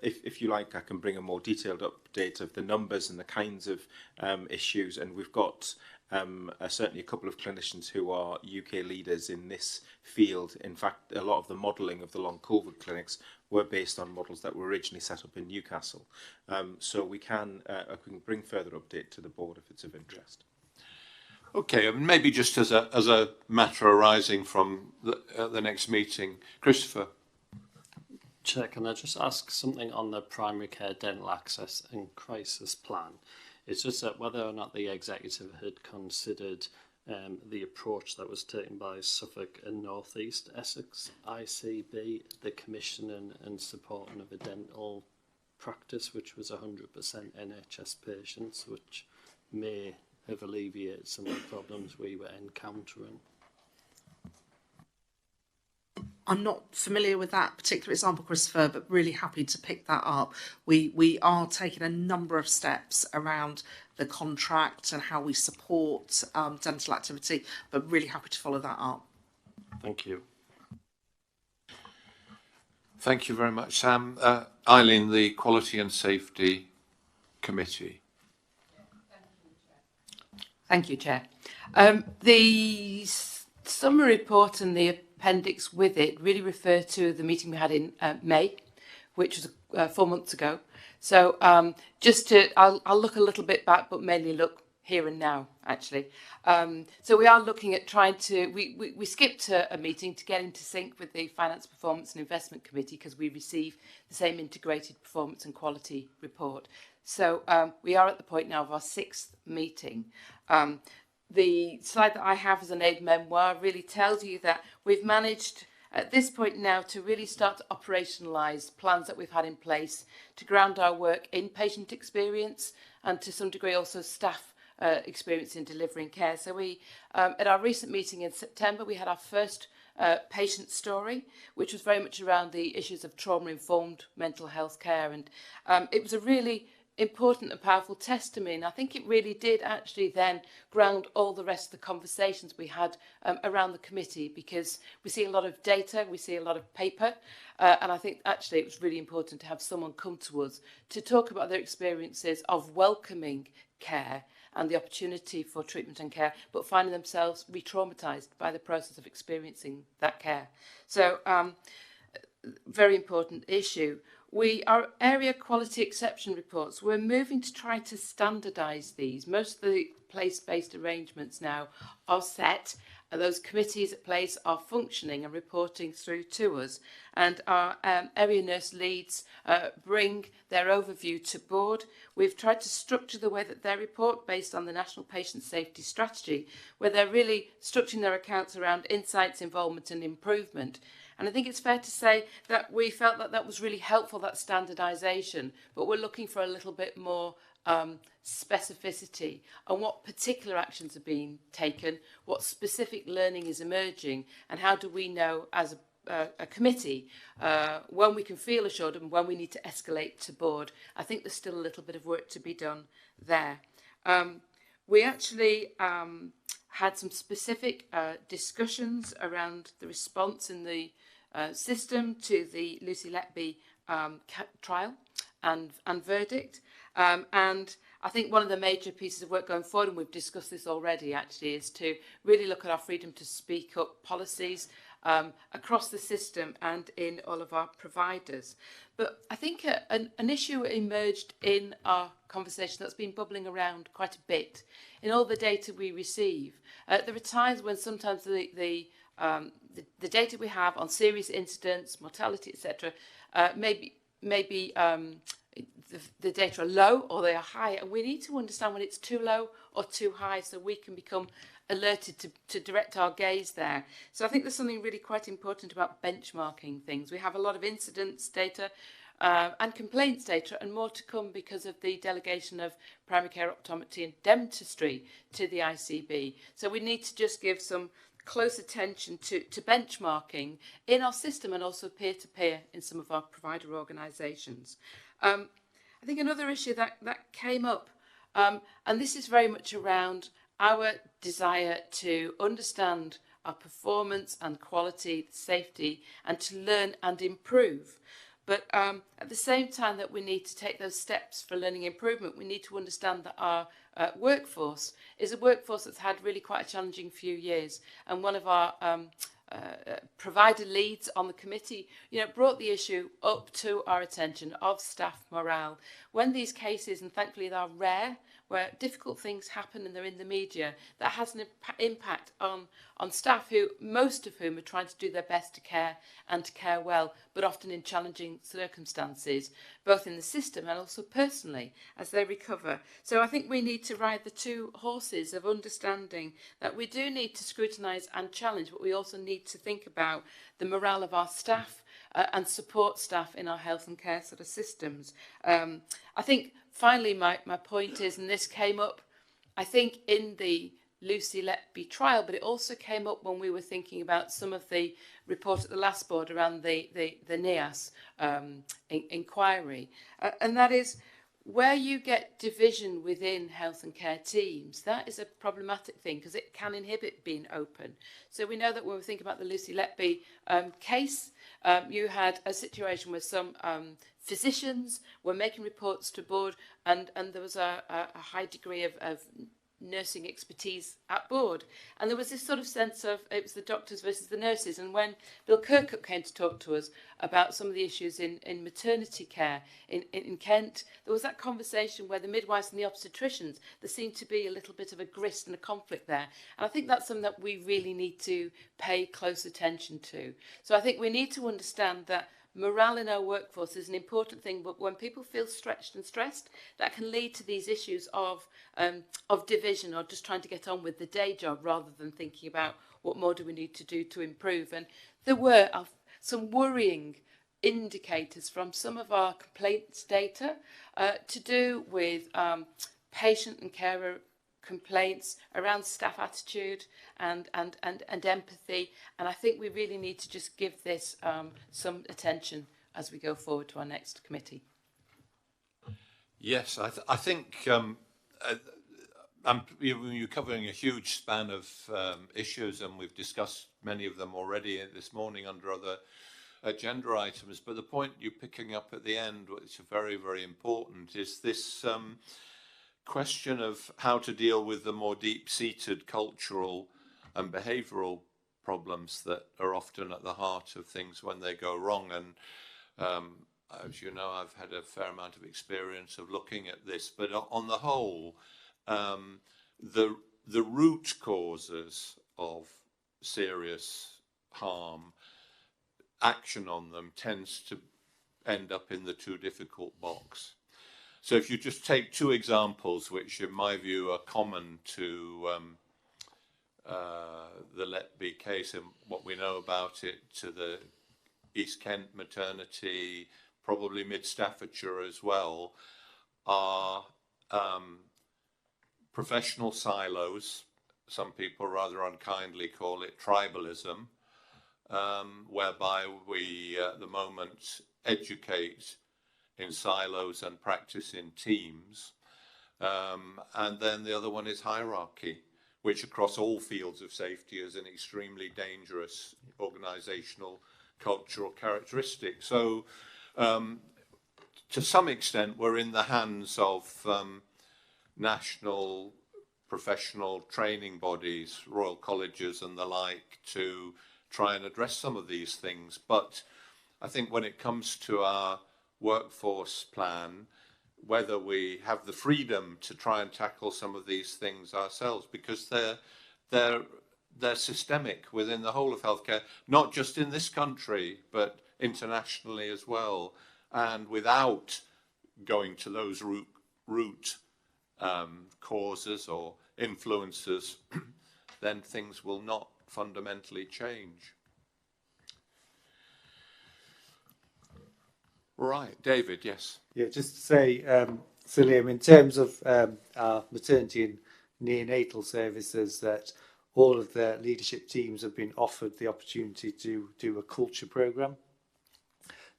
If you like, I can bring a more detailed update of the numbers and the kinds of issues, and we've got certainly a couple of clinicians who are UK leaders in this field. In fact, a lot of the modelling of the long COVID clinics were based on models that were originally set up in Newcastle. So we can bring further update to the board if it's of interest. Okay, maybe just as a matter arising from the next meeting, Christopher. Chair, can I just ask something on the primary care dental access and crisis plan? It's just that whether or not the executive had considered the approach that was taken by Suffolk and North East Essex ICB, the commissioning and supporting of a dental practice which was 100% NHS patients, which may have alleviated some of the problems we were encountering. I'm not familiar with that particular example, Christopher, but really happy to pick that up. We are taking a number of steps around the contract and how we support dental activity, but really happy to follow that up. Thank you. Thank you very much, Sam. Eileen, the Quality and Safety Committee. Thank you, Chair. The summary report and the appendix with it really refer to the meeting we had in May, which was 4 months ago. So I'll look a little bit back, but mainly look here and now, actually. So we are looking at trying to, we skipped a meeting to get into sync with the Finance, Performance and Investment Committee because we receive the same integrated performance and quality report. So we are at the point now of our 6th meeting. The slide that I have as an aid memoir really tells you that we've managed at this point now to really start to operationalise plans that we've had in place to ground our work in patient experience and to some degree also staff experience in delivering care. So we, at our recent meeting in September, we had our first patient story, which was very much around the issues of trauma-informed mental health care. And it was a really important and powerful testimony, and I think it really did actually then ground all the rest of the conversations we had around the committee, because we see a lot of data, we see a lot of paper, and I think actually it was really important to have someone come to us to talk about their experiences of welcoming care and the opportunity for treatment and care, but finding themselves re-traumatised by the process of experiencing that care. So very important issue. Our area quality exception reports, we're moving to try to standardise these. Most of the place-based arrangements now are set, and those committees at place are functioning and reporting through to us. And our area nurse leads bring their overview to board. We've tried to structure the way that they report based on the National Patient Safety Strategy, where they're really structuring their accounts around insights, involvement and improvement. And I think it's fair to say that we felt that that was really helpful, that standardisation, but we're looking for a little bit more specificity on what particular actions are being taken, what specific learning is emerging, and how do we know as a committee when we can feel assured and when we need to escalate to board. I think there's still a little bit of work to be done there. We actually had some specific discussions around the response in the system to the Lucy Letby trial and verdict. And I think one of the major pieces of work going forward, and we've discussed this already actually, is to really look at our freedom to speak up policies across the system and in all of our providers. But I think an issue emerged in our conversation that's been bubbling around quite a bit. In all the data we receive, there are times when sometimes the data we have on serious incidents, mortality, etc., maybe the data are low or they are high, and we need to understand when it's too low or too high so we can become alerted to direct our gaze there. So I think there's something really quite important about benchmarking things. We have a lot of incidents data and complaints data, and more to come because of the delegation of primary care optometry and dentistry to the ICB. So we need to just give some close attention to benchmarking in our system and also peer-to-peer in some of our provider organisations. I think another issue that came up, and this is very much around our desire to understand our performance and quality, safety, and to learn and improve. But at the same time that we need to take those steps for learning improvement, we need to understand that our workforce is a workforce that's had really quite a challenging few years. And one of our provider leads on the committee, brought the issue up to our attention of staff morale. When these cases, and thankfully they are rare, where difficult things happen and they're in the media, that has an impact on staff, who most of whom are trying to do their best to care and to care well, but often in challenging circumstances, both in the system and also personally as they recover. So I think we need to ride the two horses of understanding that we do need to scrutinise and challenge, but we also need to think about the morale of our staff and support staff in our health and care sort of systems. I think finally my point is, and this came up I think in the Lucy Letby trial, but it also came up when we were thinking about some of the report at the last board around the NIAS inquiry. And that is, where you get division within health and care teams, that is a problematic thing because it can inhibit being open. So we know that when we think about the Lucy Letby case, you had a situation where some physicians were making reports to board, and there was a high degree of nursing expertise at board. And there was this sort of sense of it was the doctors versus the nurses. And when Bill Kirkup came to talk to us about some of the issues in maternity care in Kent, there was that conversation where the midwives and the obstetricians, there seemed to be a little bit of a grist and a conflict there. And I think that's something that we really need to pay close attention to. So I think we need to understand that morale in our workforce is an important thing, but when people feel stretched and stressed, that can lead to these issues of division or just trying to get on with the day job rather than thinking about what more do we need to do to improve. And there were some worrying indicators from some of our complaints data to do with patient and carer complaints around staff attitude and empathy, and I think we really need to just give this some attention as we go forward to our next committee. Yes, I think you're covering a huge span of issues, and we've discussed many of them already this morning under other agenda items, but the point you're picking up at the end, which is very, very important, is this question of how to deal with the more deep-seated cultural and behavioural problems that are often at the heart of things when they go wrong. And as you know, I've had a fair amount of experience of looking at this, but on the whole, the root causes of serious harm, action on them tends to end up in the too difficult box. So if you just take two examples, which in my view are common to the Letby case and what we know about it, to the East Kent maternity, probably Mid Staffordshire as well, are professional silos. Some people rather unkindly call it tribalism, whereby we at the moment educate in silos and practice in teams. And then the other one is hierarchy, which across all fields of safety is an extremely dangerous organizational cultural characteristic. So to some extent, we're in the hands of national professional training bodies, royal colleges and the like, to try and address some of these things. But I think when it comes to our workforce plan, whether we have the freedom to try and tackle some of these things ourselves, because they're systemic within the whole of healthcare, not just in this country, but internationally as well. And without going to those root causes or influences, then things will not fundamentally change. Right, David, yes. Yeah, just to say, Liam, in terms of our maternity and neonatal services, that all of the leadership teams have been offered the opportunity to do a culture programme.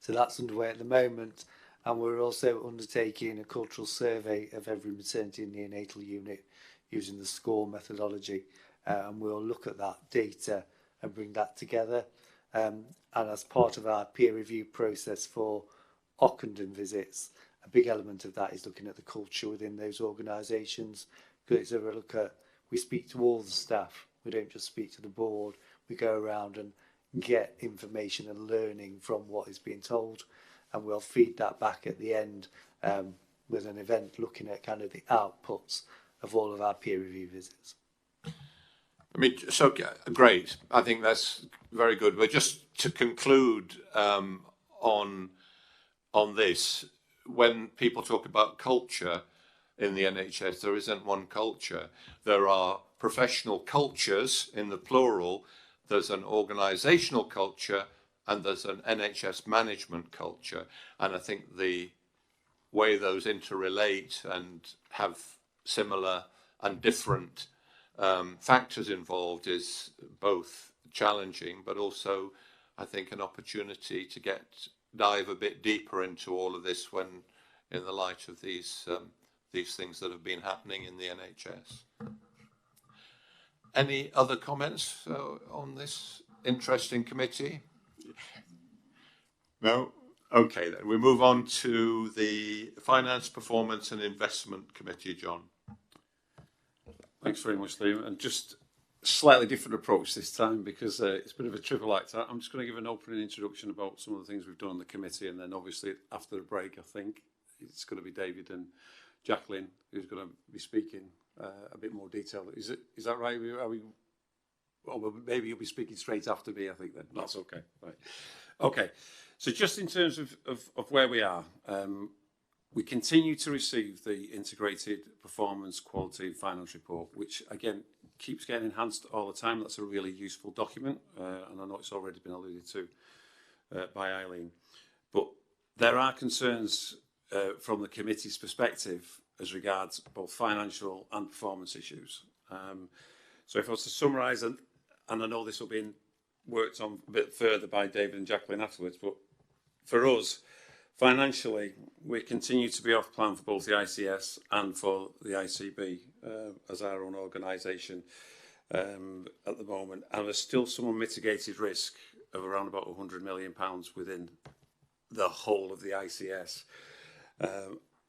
So that's underway at the moment. And we're also undertaking a cultural survey of every maternity and neonatal unit using the SCORE methodology. And we'll look at that data and bring that together. And as part of our peer review process for Ockenden visits, a big element of that is looking at the culture within those organisations. Because it's a look at, we speak to all the staff, we don't just speak to the board, we go around and get information and learning from what is being told, and we'll feed that back at the end with an event looking at kind of the outputs of all of our peer review visits. I mean, so great. I think that's very good. But just to conclude on this, when people talk about culture in the NHS, there isn't one culture. There are professional cultures in the plural. There's an organisational culture and there's an NHS management culture. And I think the way those interrelate and have similar and different factors involved is both challenging, but also, I think, an opportunity to dive a bit deeper into all of this when in the light of these things that have been happening in the NHS. Any other comments on this interesting committee? No? Okay, then we move on to the Finance, Performance and Investment Committee, John. Thanks very much, Liam. And just a slightly different approach this time because it's a bit of a triple act. I'm just going to give an opening introduction about some of the things we've done on the committee, and then obviously after the break, I think it's going to be David and Jacqueline who's going to be speaking a bit more detail. Is that right? Well, maybe you'll be speaking straight after me, I think then. That's okay. Right. Okay. So just in terms of where we are, we continue to receive the Integrated Performance, Quality and Finance Report, which again keeps getting enhanced all the time. That's a really useful document, and I know it's already been alluded to by Eileen. But there are concerns from the committee's perspective as regards both financial and performance issues. So if I was to summarise, and I know this will be worked on a bit further by David and Jacqueline afterwards, but for us, financially, we continue to be off plan for both the ICS and for the ICB as our own organisation at the moment. And there's still some unmitigated risk of around about £100 million within the whole of the ICS.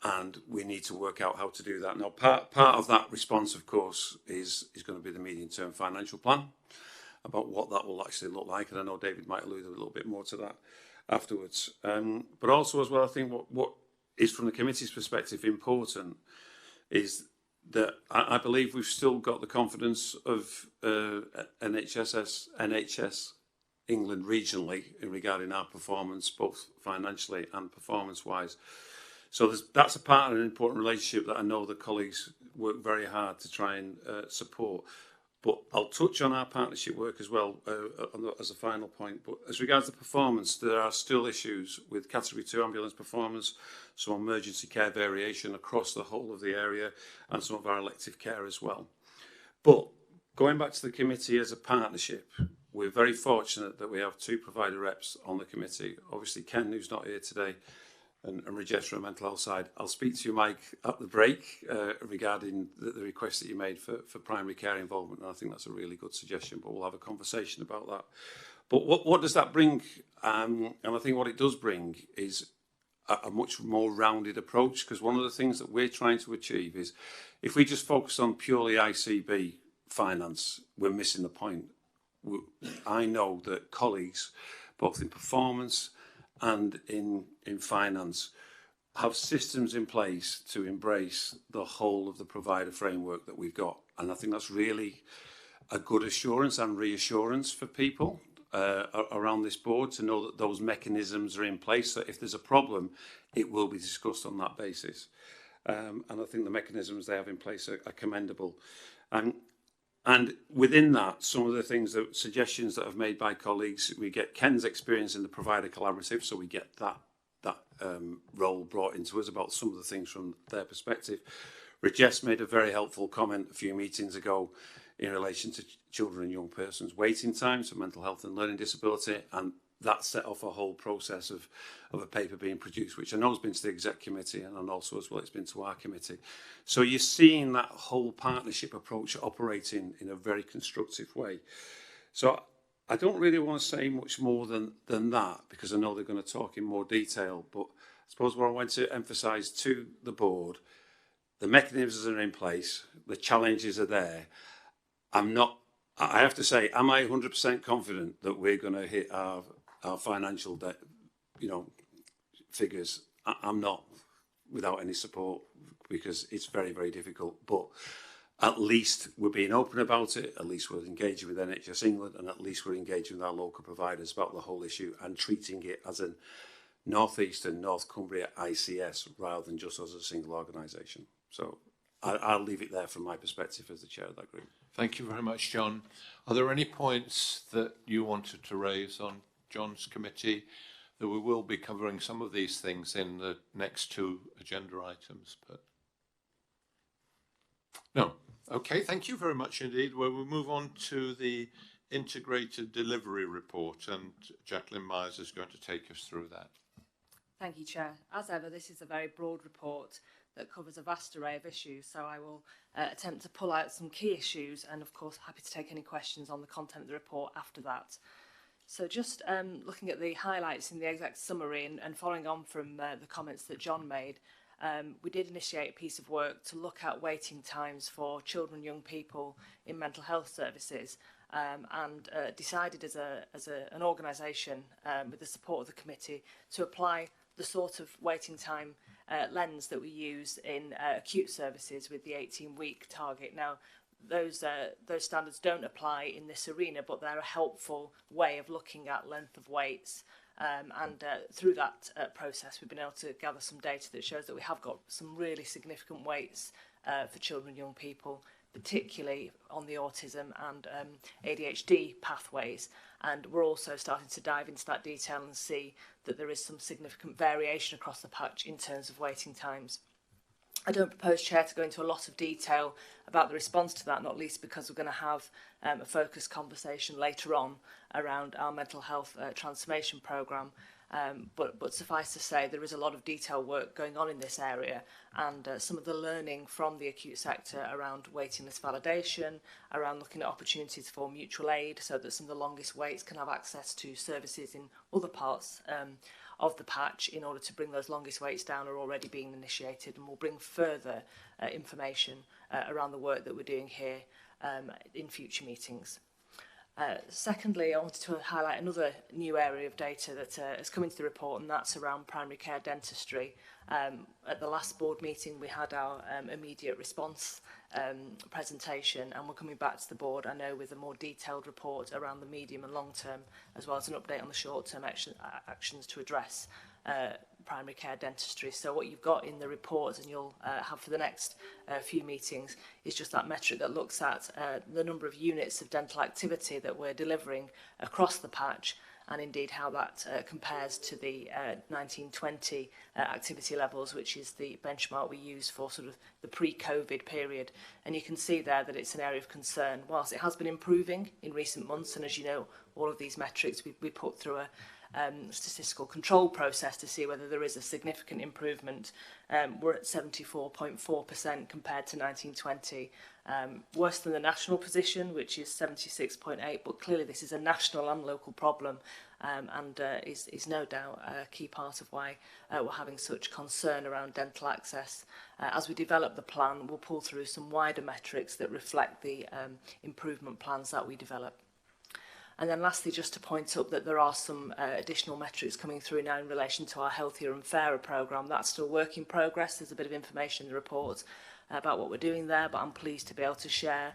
And we need to work out how to do that. Now, part of that response, of course, is going to be the medium-term financial plan, about what that will actually look like. And I know David might allude a little bit more to that afterwards. But also as well, I think what is from the committee's perspective important is that I believe we've still got the confidence of NHS England regionally in regarding our performance, both financially and performance-wise. So that's a part of an important relationship that I know the colleagues work very hard to try and support. But I'll touch on our partnership work as well as a final point. But as regards to performance, there are still issues with Category 2 ambulance performance, some emergency care variation across the whole of the area, and some of our elective care as well. But going back to the committee as a partnership, we're very fortunate that we have 2 provider reps on the committee. Obviously, Ken, who's not here today, and Rajesh from the mental health side. I'll speak to you, Mike, at the break regarding the request that you made for primary care involvement. And I think that's a really good suggestion, but we'll have a conversation about that. But what does that bring? And I think what it does bring is a much more rounded approach, because one of the things that we're trying to achieve is if we just focus on purely ICB finance, we're missing the point. I know that colleagues, both in performance and in finance, have systems in place to embrace the whole of the provider framework that we've got. And I think that's really a good assurance and reassurance for people around this board to know that those mechanisms are in place, that if there's a problem, it will be discussed on that basis. And I think the mechanisms they have in place are commendable. And within that, some of the things, suggestions that have made by colleagues, we get Ken's experience in the provider collaborative, so we get that role brought into us about some of the things from their perspective. Rajesh made a very helpful comment a few meetings ago in relation to children and young persons waiting times for mental health and learning disability, and that set off a whole process of a paper being produced, which I know has been to the exec committee, and also as well it's been to our committee. So you're seeing that whole partnership approach operating in a very constructive way. So I don't really want to say much more than that, because I know they're going to talk in more detail, but I suppose what I want to emphasise to the board, the mechanisms are in place, the challenges are there. I have to say, am I 100% confident that we're going to hit our financial figures? I'm not, without any support, because it's very, very difficult. But at least we're being open about it, at least we're engaging with NHS England, and at least we're engaging with our local providers about the whole issue and treating it as a North East and North Cumbria ICS rather than just as a single organisation. So I'll leave it there from my perspective as the chair of that group. Thank you very much, John. Are there any points that you wanted to raise on John's committee? That we will be covering some of these things in the next 2 agenda items, but no. Okay, thank you very much indeed. Well, we'll move on to the integrated delivery report, and Jacqueline Myers is going to take us through that. Thank you, Chair. As ever, this is a very broad report that covers a vast array of issues, so I will attempt to pull out some key issues, and of course happy to take any questions on the content of the report after that. So just looking at the highlights in the exec summary and following on from the comments that John made, we did initiate a piece of work to look at waiting times for children and young people in mental health services, and decided as an organisation, with the support of the committee, to apply the sort of waiting time lens that we use in acute services with the 18-week target. Now, those standards don't apply in this arena, but they're a helpful way of looking at length of waits. And through that process, we've been able to gather some data that shows that we have got some really significant waits for children and young people, particularly on the autism and ADHD pathways. And we're also starting to dive into that detail and see that there is some significant variation across the patch in terms of waiting times. I don't propose, Chair, to go into a lot of detail about the response to that, not least because we're going to have a focused conversation later on around our mental health transformation programme. But suffice to say, there is a lot of detailed work going on in this area, and some of the learning from the acute sector around waiting list validation, around looking at opportunities for mutual aid so that some of the longest waits can have access to services in other parts of the patch in order to bring those longest waits down, are already being initiated, and we'll bring further information around the work that we're doing here in future meetings. Secondly, I wanted to highlight another new area of data that has come into the report, and that's around primary care dentistry. At the last board meeting, we had our immediate response presentation, and we're coming back to the board, I know, with a more detailed report around the medium and long term, as well as an update on the short term actions to address primary care dentistry. So what you've got in the reports, and you'll have for the next few meetings, is just that metric that looks at the number of units of dental activity that we're delivering across the patch, and indeed how that compares to the 1920 activity levels, which is the benchmark we use for sort of the pre-COVID period. And you can see there that it's an area of concern. Whilst it has been improving in recent months, and as you know, all of these metrics we put through a statistical control process to see whether there is a significant improvement. We're at 74.4% compared to 1920. Worse than the national position, which is 76.8%, but clearly this is a national and local problem, and is no doubt a key part of why we're having such concern around dental access. As we develop the plan, we'll pull through some wider metrics that reflect the improvement plans that we develop. And then lastly, just to point up that there are some additional metrics coming through now in relation to our Healthier and Fairer programme. That's still work in progress. There's a bit of information in the report about what we're doing there, but I'm pleased to be able to share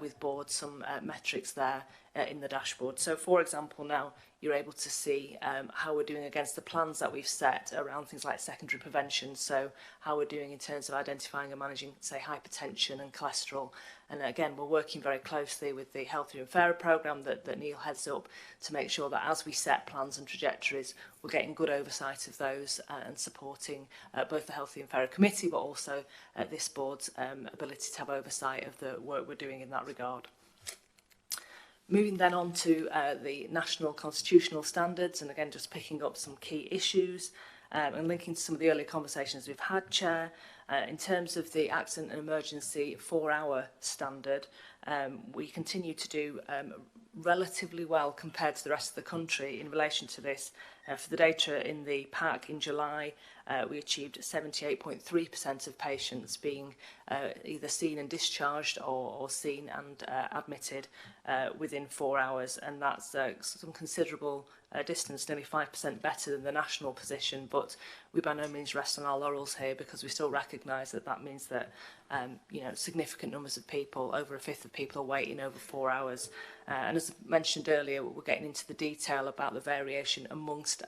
with board some metrics there in the dashboard. So for example, now you're able to see how we're doing against the plans that we've set around things like secondary prevention. So how we're doing in terms of identifying and managing, say, hypertension and cholesterol. And again, we're working very closely with the Healthier and Fairer programme that Neil heads up to make sure that as we set plans and trajectories, we're getting good oversight of those and supporting both the Healthier and Fairer Committee, but also this board's ability to have oversight of the work we're doing in that regard. Moving then on to the national constitutional standards, and again just picking up some key issues and linking to some of the earlier conversations we've had, Chair. In terms of the accident and emergency 4-hour standard, we continue to do relatively well compared to the rest of the country in relation to this. For the data in the pack in July, we achieved 78.3% of patients being either seen and discharged or seen and admitted within 4 hours, and that's some considerable distance, nearly 5% better than the national position. But we by no means rest on our laurels here, because we still recognise that that means that significant numbers of people, over a fifth of people, are waiting over 4 hours. And as mentioned earlier, we're getting into the detail about the variation amongst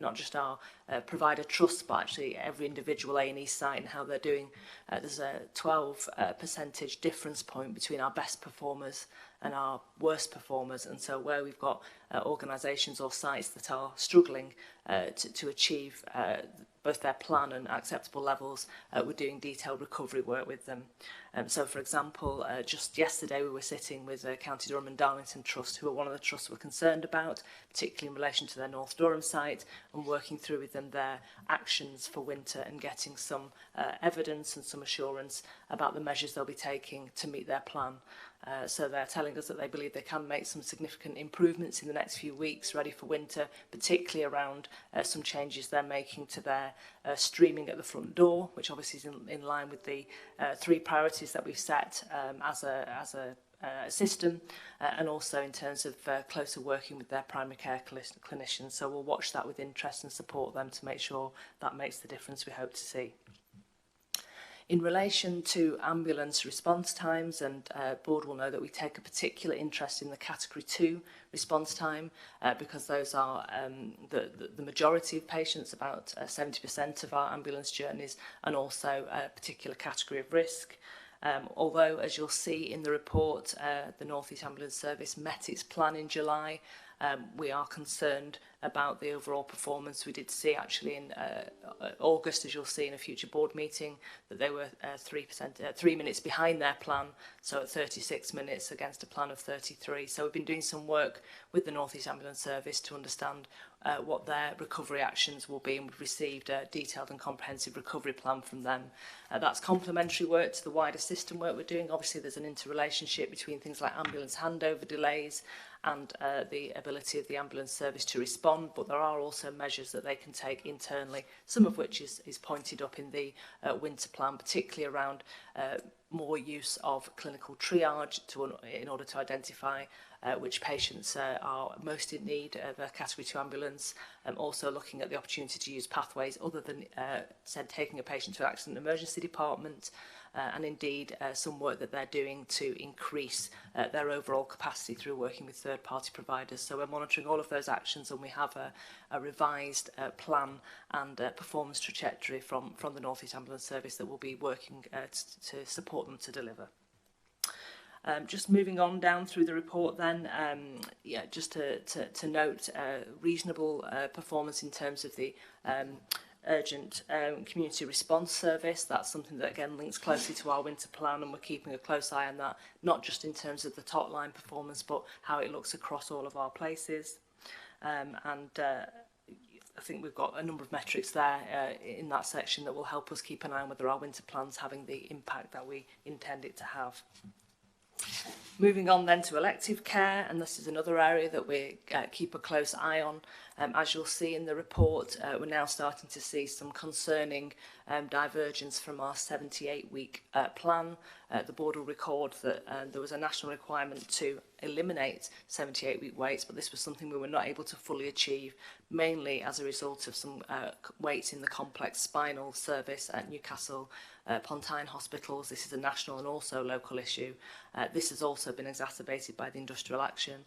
not just our provider trusts, but actually every individual A&E site and how they're doing. There's a 12% difference point between our best performers and our worst performers, and so where we've got organisations or sites that are struggling to achieve both their plan and acceptable levels, we're doing detailed recovery work with them. So for example, just yesterday we were sitting with County Durham and Darlington Trust, who are one of the trusts we're concerned about, particularly in relation to their North Durham site, and working through with them their actions for winter and getting some evidence and some assurance about the measures they'll be taking to meet their plan. So they're telling us that they believe they can make some significant improvements in the next few weeks ready for winter, particularly around some changes they're making to their streaming at the front door, which obviously is in line with the 3 priorities that we've set as a system, and also in terms of closer working with their primary care clinicians. So we'll watch that with interest and support them to make sure that makes the difference we hope to see. In relation to ambulance response times, and board will know that we take a particular interest in the category 2 response time because those are the majority of patients, about 70% of our ambulance journeys, and also a particular category of risk. Although, as you'll see in the report, the North East Ambulance Service met its plan in July, we are concerned about the overall performance. We did see actually in August, as you'll see in a future board meeting, that they were 3 minutes behind their plan, so at 36 minutes against a plan of 33. So we've been doing some work with the North East Ambulance Service to understand what their recovery actions will be, and we've received a detailed and comprehensive recovery plan from them. That's complementary work to the wider system work we're doing. Obviously there's an interrelationship between things like ambulance handover delays and the ability of the ambulance service to respond, but there are also measures that they can take internally, some of which is pointed up in the winter plan, particularly around more use of clinical triage in order to identify which patients are most in need of a category 2 ambulance, also looking at the opportunity to use pathways other than taking a patient to an accident emergency department, and indeed some work that they're doing to increase their overall capacity through working with third-party providers. So we're monitoring all of those actions, and we have a revised plan and performance trajectory from the North East Ambulance Service that will be working to support them to deliver. Just moving on down through the report then, just to note reasonable performance in terms of the urgent community response service. That's something that again links closely to our winter plan, and we're keeping a close eye on that, not just in terms of the top line performance, but how it looks across all of our places. I think we've got a number of metrics there in that section that will help us keep an eye on whether our winter plan's having the impact that we intend it to have. Moving on then to elective care, and this is another area that we keep a close eye on. As you'll see in the report, we're now starting to see some concerning divergence from our 78-week plan. The board will record that there was a national requirement to eliminate 78-week waits, but this was something we were not able to fully achieve, mainly as a result of some waits in the complex spinal service at Newcastle Pontine hospitals. This is a national and also local issue. This has also been exacerbated by the industrial action.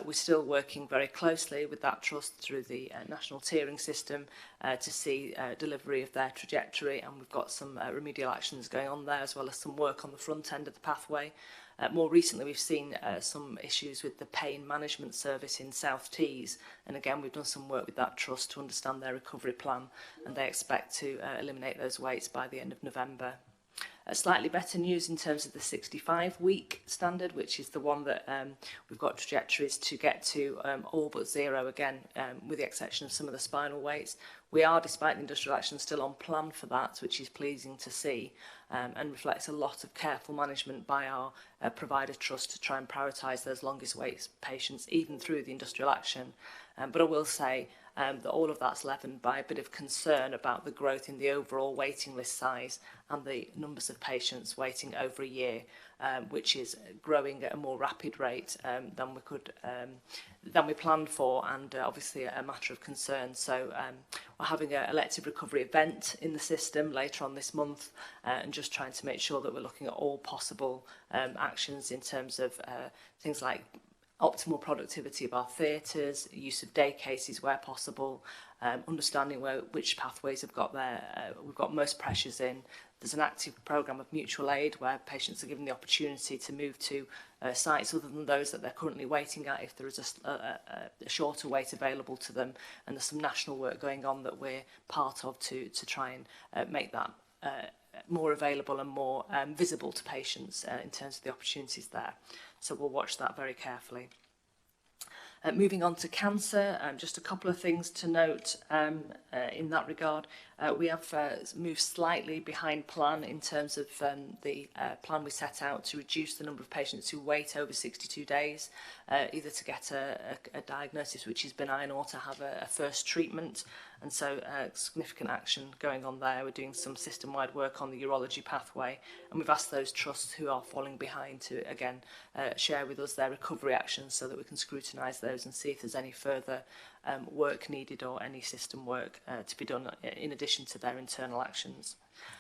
We're still working very closely with that trust through the national tiering system to see delivery of their trajectory, and we've got some remedial actions going on there, as well as some work on the front end of the pathway. More recently, we've seen some issues with the pain management service in South Tees, and again, we've done some work with that trust to understand their recovery plan, and they expect to eliminate those waits by the end of November. Slightly better news in terms of the 65-week standard, which is the one that we've got trajectories to get to all but zero again, with the exception of some of the spinal waits. We are, despite the industrial action, still on plan for that, which is pleasing to see, and reflects a lot of careful management by our provider trust to try and prioritise those longest wait patients, even through the industrial action. But I will say that all of that's leavened by a bit of concern about the growth in the overall waiting list size and the numbers of patients waiting over a year, which is growing at a more rapid rate than we planned for, and obviously a matter of concern. So we're having an elective recovery event in the system later on this month, and just trying to make sure that we're looking at all possible actions in terms of things like optimal productivity of our theatres, use of day cases where possible, understanding which pathways have got we've got most pressures in. There's an active programme of mutual aid where patients are given the opportunity to move to sites other than those that they're currently waiting at if there is a shorter wait available to them, and there's some national work going on that we're part of to try and make that more available and more visible to patients in terms of the opportunities there. So we'll watch that very carefully. Moving on to cancer, just a couple of things to note in that regard. We have moved slightly behind plan in terms of the plan we set out to reduce the number of patients who wait over 62 days, either to get a diagnosis which is benign or to have a first treatment. And so significant action going on there. We're doing some system-wide work on the urology pathway, and we've asked those trusts who are falling behind to, again, share with us their recovery actions so that we can scrutinise those and see if there's any further work needed or any system work to be done in addition to their internal actions.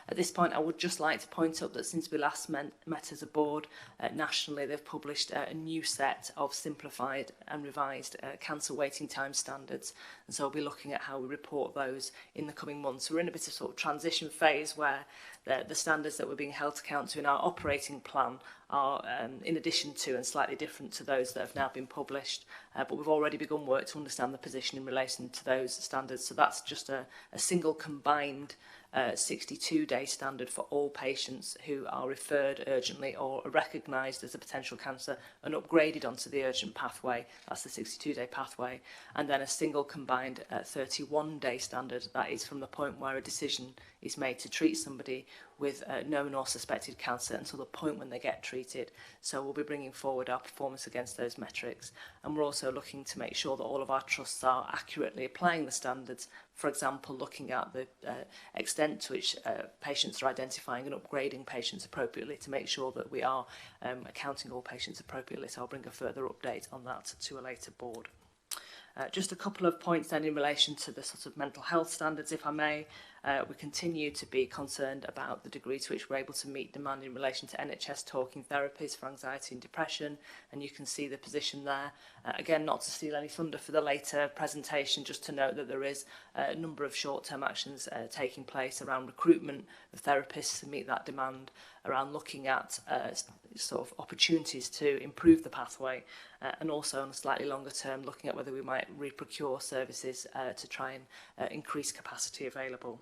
At this point, I would just like to point out that since we last met as a board, nationally they've published a new set of simplified and revised cancer waiting time standards, and so we'll be looking at how we report those in the coming months. We're in a bit of sort of transition phase where the standards that we're being held to account to in our operating plan are in addition to and slightly different to those that have now been published, but we've already begun work to understand the position in relation to those standards. So that's just a single combined 62-day standard for all patients who are referred urgently or are recognised as a potential cancer and upgraded onto the urgent pathway. That's the 62-day pathway. And then a single combined 31-day standard. That is from the point where a decision is made to treat somebody with known or suspected cancer until the point when they get treated. So we'll be bringing forward our performance against those metrics. And we're also looking to make sure that all of our trusts are accurately applying the standards. For example, looking at the extent to which patients are identifying and upgrading patients appropriately to make sure that we are accounting all patients appropriately. So I'll bring a further update on that to a later board. Just a couple of points then in relation to the sort of mental health standards, if I may. We continue to be concerned about the degree to which we're able to meet demand in relation to NHS talking therapies for anxiety and depression, and you can see the position there. Again, not to steal any thunder for the later presentation, just to note that there is a number of short-term actions taking place around recruitment of therapists to meet that demand, around looking at sort of opportunities to improve the pathway, and also on a slightly longer term looking at whether we might reprocure services to try and increase capacity available.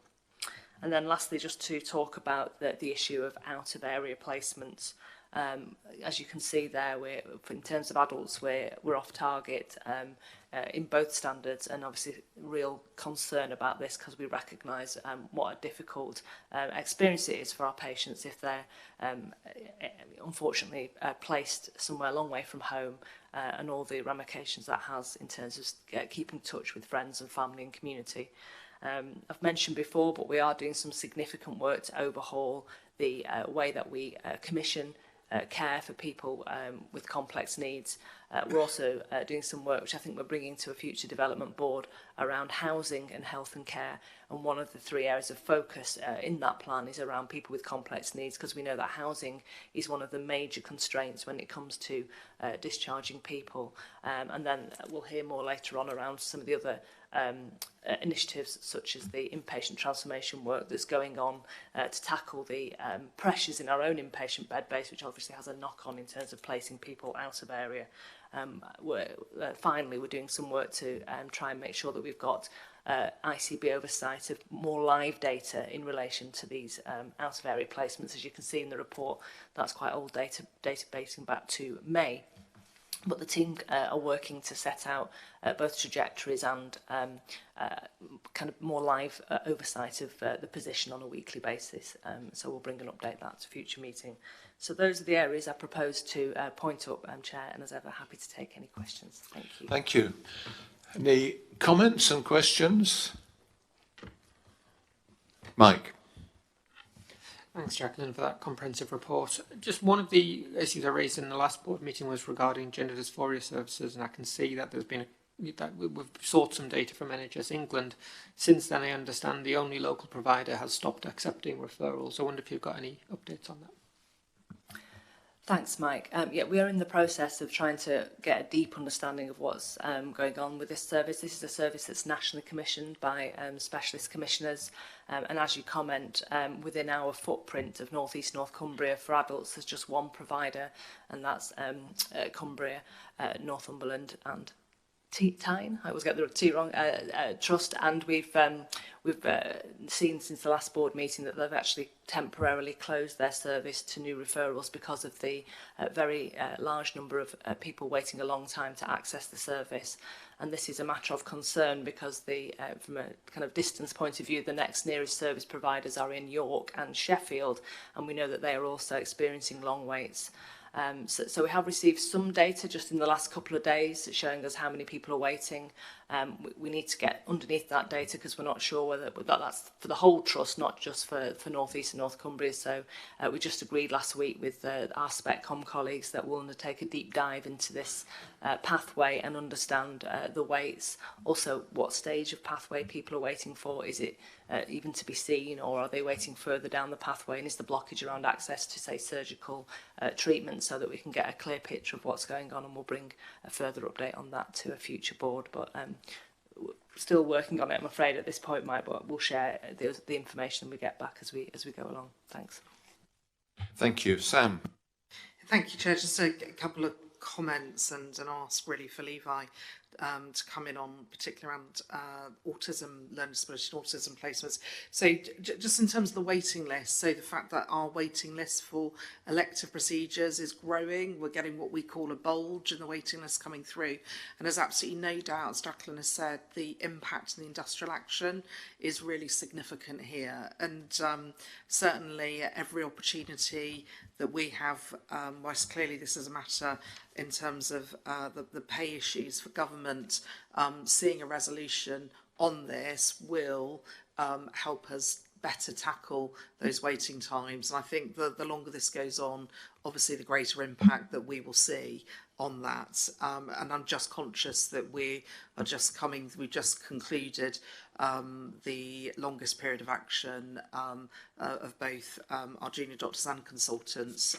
And then lastly, just to talk about the issue of out-of-area placements. As you can see there, in terms of adults, we're off target in both standards, and obviously real concern about this because we recognise what a difficult experience it is for our patients if they're unfortunately placed somewhere a long way from home, and all the ramifications that has in terms of keeping touch with friends and family and community. I've mentioned before, but we are doing some significant work to overhaul the way that we commission care for people with complex needs. We're also doing some work which I think we're bringing to a future development board around housing and health and care, and one of the 3 areas of focus in that plan is around people with complex needs, because we know that housing is one of the major constraints when it comes to discharging people, and then we'll hear more later on around some of the other initiatives such as the inpatient transformation work that's going on to tackle the pressures in our own inpatient bed base, which obviously has a knock-on in terms of placing people out of area. Finally, we're doing some work to try and make sure that we've got ICB oversight of more live data in relation to these out-of-area placements. As you can see in the report, that's quite old data dating back to May. But the team are working to set out both trajectories and kind of more live oversight of the position on a weekly basis. So we'll bring an update that to a future meeting. So those are the areas I propose to point up, Chair, and as ever, happy to take any questions. Thank you. Thank you. Any comments and questions? Mike. Thanks, Jacqueline, for that comprehensive report. Just one of the issues I raised in the last board meeting was regarding gender dysphoria services, and I can see that there's been that we've sought some data from NHS England. Since then, I understand the only local provider has stopped accepting referrals. I wonder if you've got any updates on that. Thanks, Mike. Yeah, we are in the process of trying to get a deep understanding of what's going on with this service. This is a service that's nationally commissioned by specialist commissioners. And as you comment, within our footprint of North East North Cumbria for adults, there's just one provider, and that's Cumbria, Northumberland and Tyne, I always get the T wrong, Trust, and we've seen since the last board meeting that they've actually temporarily closed their service to new referrals because of the very large number of people waiting a long time to access the service. And this is a matter of concern because from a kind of distance point of view, the next nearest service providers are in York and Sheffield, and we know that they are also experiencing long waits. So we have received some data just in the last couple of days showing us how many people are waiting. We need to get underneath that data because we're not sure whether that's for the whole trust, not just for North East and North Cumbria. So we just agreed last week with our SpecCom colleagues that we'll undertake a deep dive into this pathway and understand the waits. Also, what stage of pathway people are waiting for. Is it even to be seen, or are they waiting further down the pathway? And is the blockage around access to, say, surgical treatment, so that we can get a clear picture of what's going on, and we'll bring a further update on that to a future board. But still working on it, I'm afraid, at this point, Mike, but we'll share the information we get back as we go along. Thanks. Thank you. Sam. Thank you, Chair. Just a couple of comments and ask really for Levi to come in on, particularly around autism, learning disability and autism placements. So just in terms of the waiting list, so the fact that our waiting list for elective procedures is growing, we're getting what we call a bulge in the waiting list coming through. And there's absolutely no doubt, as Jacqueline has said, the impact in the industrial action is really significant here. And certainly every opportunity that we have, whilst clearly this is a matter in terms of the pay issues for government, seeing a resolution on this will help us better tackle those waiting times. And I think the longer this goes on, obviously the greater impact that we will see on that. And I'm just conscious that we've just concluded the longest period of action of both our junior doctors and consultants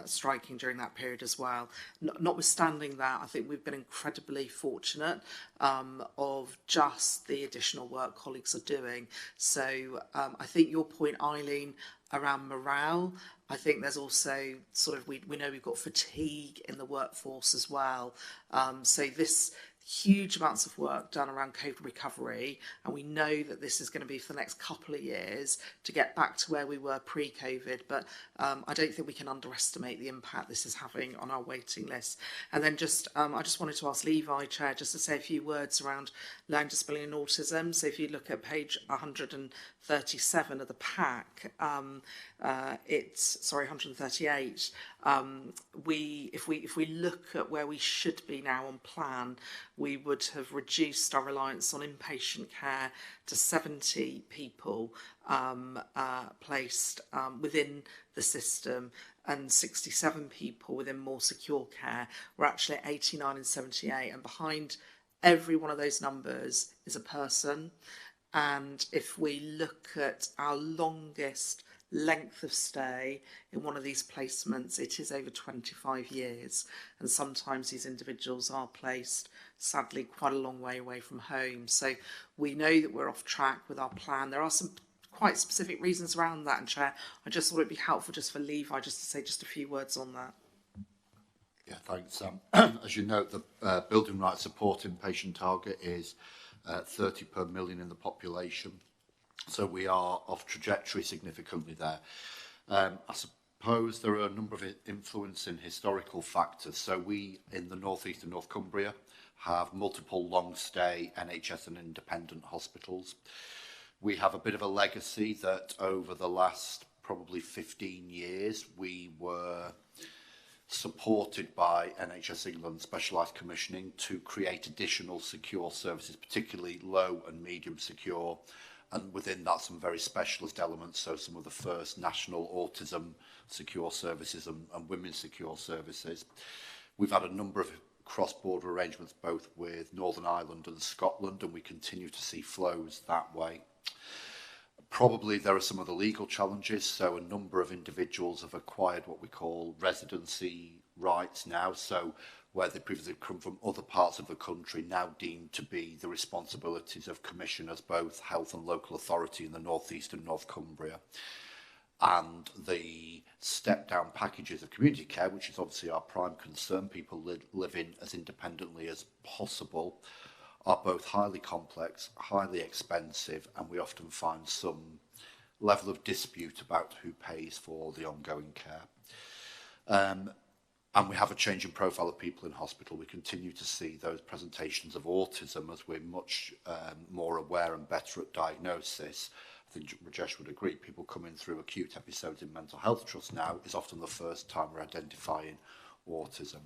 striking during that period as well. Notwithstanding that, I think we've been incredibly fortunate of just the additional work colleagues are doing. So I think your point, Eileen, around morale, I think there's also sort of, we know we've got fatigue in the workforce as well. So this huge amounts of work done around COVID recovery, and we know that this is going to be for the next couple of years to get back to where we were pre-COVID, but I don't think we can underestimate the impact this is having on our waiting list. And then just I just wanted to ask Levi, Chair, just to say a few words around learning disability and autism. So if you look at page 137 of the pack, it's 138. If we look at where we should be now on plan, we would have reduced our reliance on inpatient care to 70 people placed within the system, and 67 people within more secure care. We're actually at 89 and 78, and behind every one of those numbers is a person. And if we look at our longest length of stay in one of these placements, it is over 25 years, and sometimes these individuals are placed sadly quite a long way away from home. So we know that we're off track with our plan. There are some quite specific reasons around that, and Chair, I just thought it'd be helpful just for Levi just to say just a few words on that. Yeah, thanks, Sam. As you know, the building rights support inpatient target is 30 per million in the population. So we are off trajectory significantly there. I suppose there are a number of influencing historical factors. So we, in the North East and North Cumbria, have multiple long-stay NHS and independent hospitals. We have a bit of a legacy that over the last probably 15 years, we were supported by NHS England specialised commissioning to create additional secure services, particularly low and medium secure, and within that some very specialist elements, so some of the first national autism secure services and women's secure services. We've had a number of cross-border arrangements both with Northern Ireland and Scotland, and we continue to see flows that way. Probably there are some of the legal challenges, so a number of individuals have acquired what we call residency rights now, so where they previously come from other parts of the country, now deemed to be the responsibilities of commissioners, both health and local authority in the North East and North Cumbria. And the step-down packages of community care, which is obviously our prime concern, people living as independently as possible, are both highly complex, highly expensive, and we often find some level of dispute about who pays for the ongoing care. And we have a change in profile of people in hospital. We continue to see those presentations of autism as we're much more aware and better at diagnosis. I think Rajesh would agree, people coming through acute episodes in mental health trusts now is often the first time we're identifying autism.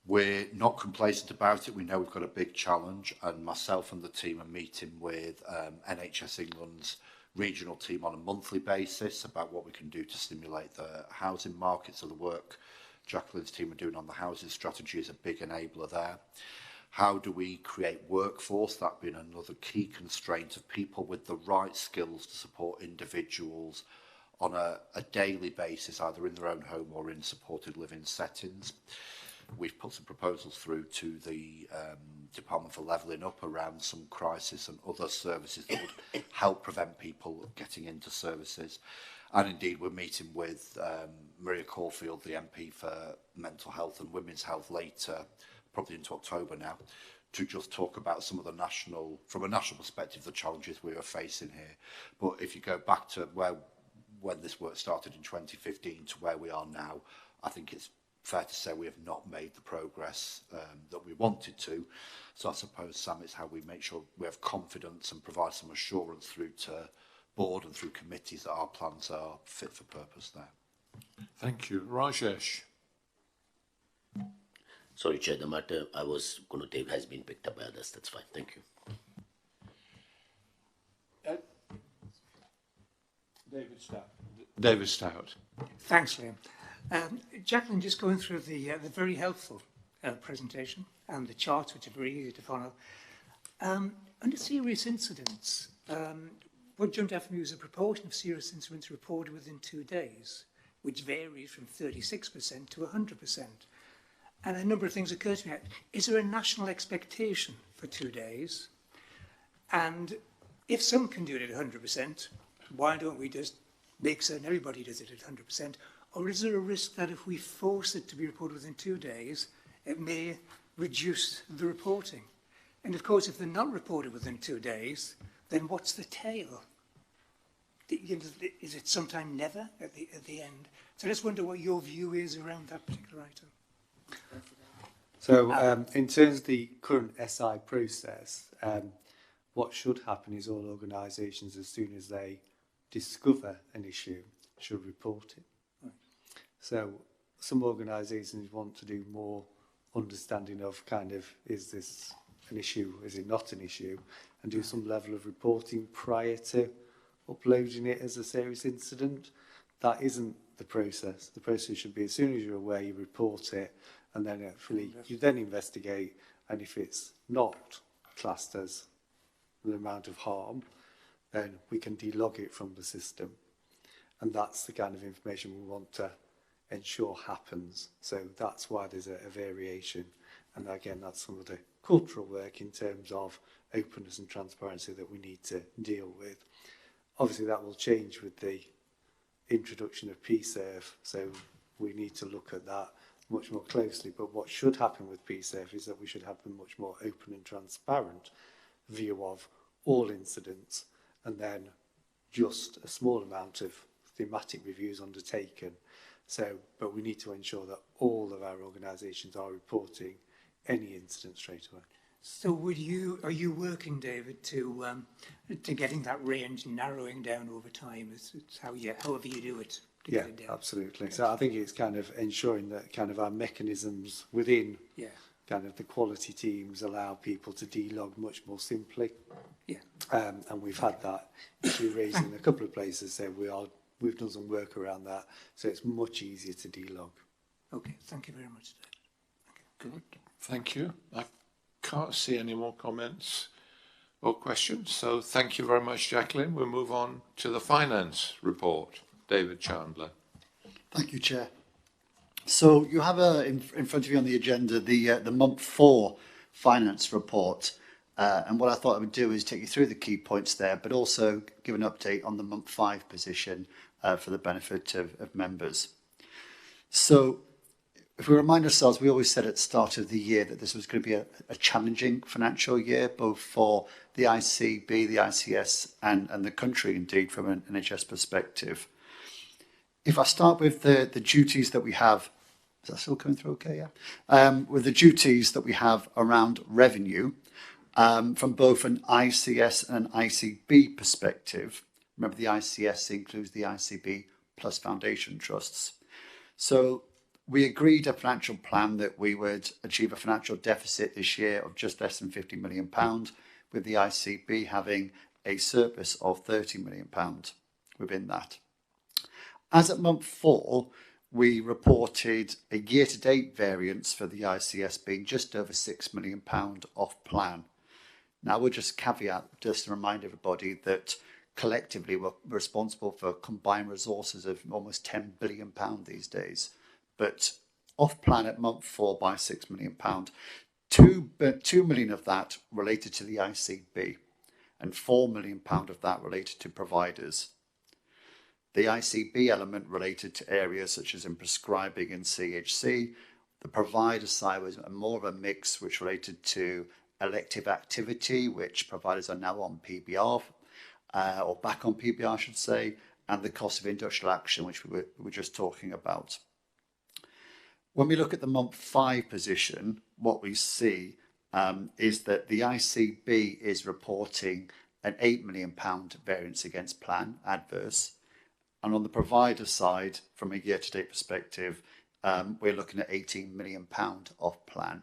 We're not complacent about it. We know we've got a big challenge, and myself and the team are meeting with NHS England's regional team on a monthly basis about what we can do to stimulate the housing markets. So the work Jacqueline's team are doing on the housing strategy is a big enabler there. How do we create workforce? That being another key constraint of people with the right skills to support individuals on a daily basis, either in their own home or in supported living settings. We've put some proposals through to the Department for Levelling Up around some crisis and other services that would help prevent people getting into services. And indeed, we're meeting with Maria Caulfield, the MP for Mental Health and Women's Health later, probably into October now, to just talk about some of the from a national perspective, the challenges we are facing here. But if you go back to when this work started in 2015 to where we are now, I think it's fair to say we have not made the progress that we wanted to. So I suppose, Sam, it's how we make sure we have confidence and provide some assurance through to board and through committees that our plans are fit for purpose there. Thank you. Rajesh. Sorry, Chair, the matter I was going to take has been picked up by others. That's fine. Thank you. David Stout. Thanks, Liam. Jacqueline, just going through the very helpful presentation and the charts, which are very easy to follow. Under serious incidents, what jumped out for me was a proportion of serious incidents reported within 2 days, which varies from 36% to 100%. And a number of things occurred to me. Is there a national expectation for 2 days? And if some can do it at 100%, why don't we just make certain everybody does it at 100%? Or is there a risk that if we force it to be reported within 2 days, it may reduce the reporting? And of course, if they're not reported within 2 days, then what's the tail? Is it sometime never at the end? So I just wonder what your view is around that particular item. So in terms of the current SI process, what should happen is all organisations, as soon as they discover an issue, should report it. Right. So some organisations want to do more understanding of kind of, is this an issue, is it not an issue, and do some level of reporting prior to uploading it as a serious incident. That isn't the process. The process should be, as soon as you're aware, you report it, and then actually you then investigate, and if it's not classed as an amount of harm, then we can delog it from the system. And that's the kind of information we want to ensure happens. So that's why there's a variation. And again, that's some of the cultural work in terms of openness and transparency that we need to deal with. Obviously, that will change with the introduction of PSERF, so we need to look at that much more closely. But what should happen with PSERF is that we should have a much more open and transparent view of all incidents, and then just a small amount of thematic reviews undertaken. So, but we need to ensure that all of our organisations are reporting any incident straight away. So are you working, David, to getting that range narrowing down over time? It's however you do it. Yeah, absolutely. Okay. So I think it's kind of ensuring that kind of our mechanisms within kind of the quality teams allow people to delog much more simply. Yeah. And we've had that issue raised in a couple of places, so we've done some work around that, so it's much easier to delog. Okay, thank you very much, David. Good, thank you. I can't see any more comments or questions, so thank you very much, Jacqueline. We'll move on to the finance report. David Chandler. Thank you, Chair. So you have in front of you on the agenda the month 4 finance report, and what I thought I would do is take you through the key points there, but also give an update on the month 5 position for the benefit of members. So if we remind ourselves, we always said at the start of the year that this was going to be a challenging financial year, both for the ICB, the ICS, and the country, indeed, from an NHS perspective. If I start with the duties that we have, is that still coming through okay? Yeah. With the duties that we have around revenue, from both an ICS and an ICB perspective. Remember, the ICS includes the ICB plus foundation trusts. So we agreed a financial plan that we would achieve a financial deficit this year of just less than £50 million, with the ICB having a surplus of £30 million within that. As at month 4, we reported a year-to-date variance for the ICS being just over £6 million off plan. Now, we'll just caveat, just to remind everybody that collectively we're responsible for combined resources of almost £10 billion these days. But off plan at month 4 by £6 million, 2 million of that related to the ICB and £4 million of that related to providers. The ICB element related to areas such as in prescribing and CHC. The provider side was more of a mix which related to elective activity, which providers are now on PBR, or back on PBR, I should say, and the cost of industrial action, which we were just talking about. When we look at the month 5 position, what we see is that the ICB is reporting an £8 million variance against plan, adverse. And on the provider side, from a year-to-date perspective, we're looking at £18 million off plan.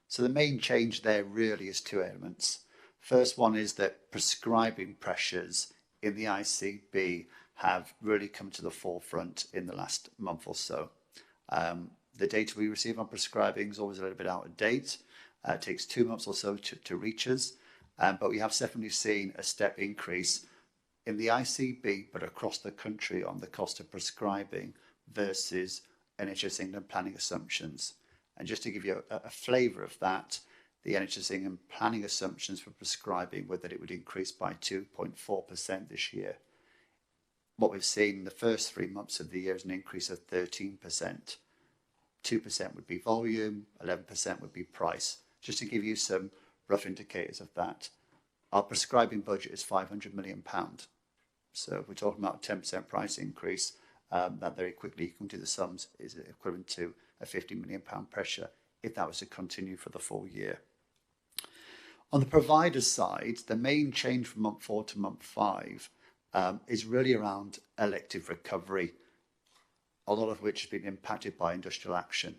So the main change there really is 2 elements. First one is that prescribing pressures in the ICB have really come to the forefront in the last month or so. The data we receive on prescribing is always a little bit out of date. It takes 2 months or so to reach us. but we have definitely seen a step increase in the ICB, but across the country on the cost of prescribing versus NHS England planning assumptions. And just to give you a flavour of that, the NHS England planning assumptions for prescribing were that it would increase by 2.4% this year. What we've seen in the first 3 months of the year is an increase of 13%. 2% would be volume, 11% would be price. Just to give you some rough indicators of that, our prescribing budget is £500 million. So if we're talking about a 10% price increase, that very quickly, you can do the sums, is equivalent to a £50 million pressure if that was to continue for the full year. On the provider side, the main change from month 4 to month 5 is really around elective recovery, a lot of which has been impacted by industrial action.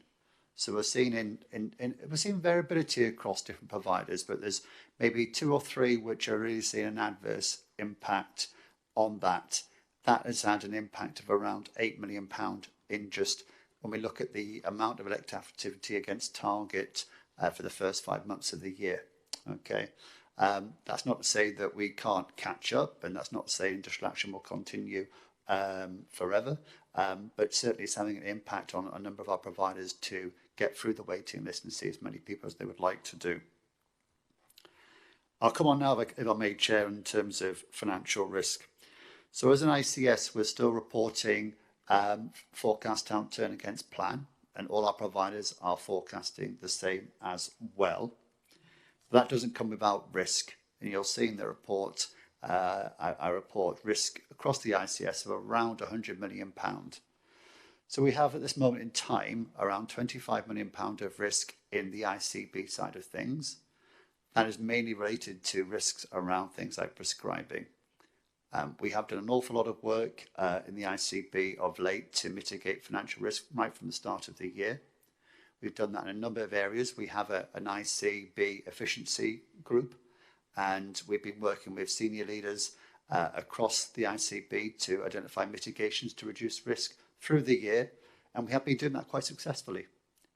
So we're seeing we're seeing variability across different providers, but there's maybe 2 or 3 which are really seeing an adverse impact on that. That has had an impact of around £8 million in just when we look at the amount of elective activity against target for the first 5 months of the year. Okay, that's not to say that we can't catch up, and that's not to say industrial action will continue forever, but certainly it's having an impact on a number of our providers to get through the waiting list and see as many people as they would like to do. I'll come on now, if I may, Chair, in terms of financial risk. So as an ICS, we're still reporting forecast outturn against plan, and all our providers are forecasting the same as well. That doesn't come without risk, and you'll see in the report, I report risk across the ICS of around £100 million. So we have at this moment in time around £25 million of risk in the ICB side of things. That is mainly related to risks around things like prescribing. We have done an awful lot of work in the ICB of late to mitigate financial risk right from the start of the year. We've done that in a number of areas. We have an ICB efficiency group, and we've been working with senior leaders across the ICB to identify mitigations to reduce risk through the year, and we have been doing that quite successfully.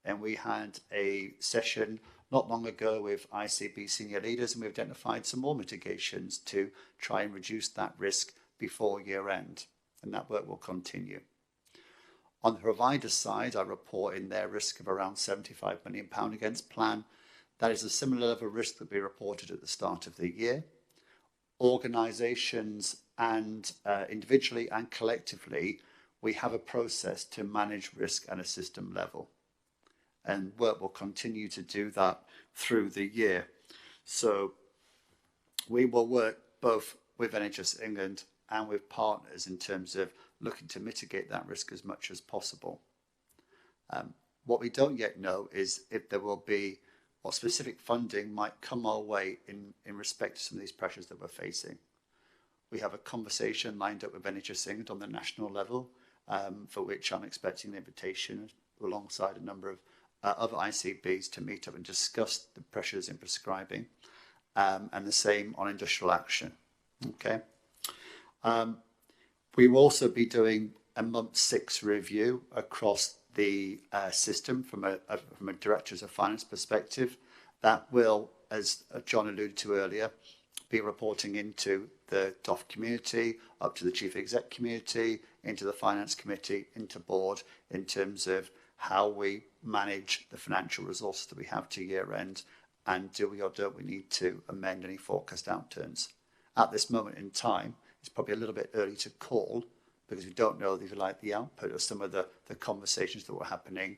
And we had a session not long ago with ICB senior leaders, and we identified some more mitigations to try and reduce that risk before year end, and that work will continue. On the provider side, I report in their risk of around £75 million against plan. That is a similar level of risk that we reported at the start of the year. Organisations and individually and collectively, we have a process to manage risk at a system level, and work will continue to do that through the year. So we will work both with NHS England and with partners in terms of looking to mitigate that risk as much as possible. What we don't yet know is if there will be what specific funding might come our way in respect to some of these pressures that we're facing. We have a conversation lined up with NHS England on the national level, for which I'm expecting an invitation alongside a number of other ICBs to meet up and discuss the pressures in prescribing, and the same on industrial action. Okay. We will also be doing a month 6 review across the system from a directors of finance perspective. That will, as John alluded to earlier, be reporting into the DOF community, up to the chief exec community, into the finance committee, into board, in terms of how we manage the financial resources that we have to year end, and do we or don't we need to amend any forecast outturns. At this moment in time, it's probably a little bit early to call, because we don't know, if you like, the output of some of the conversations that were happening.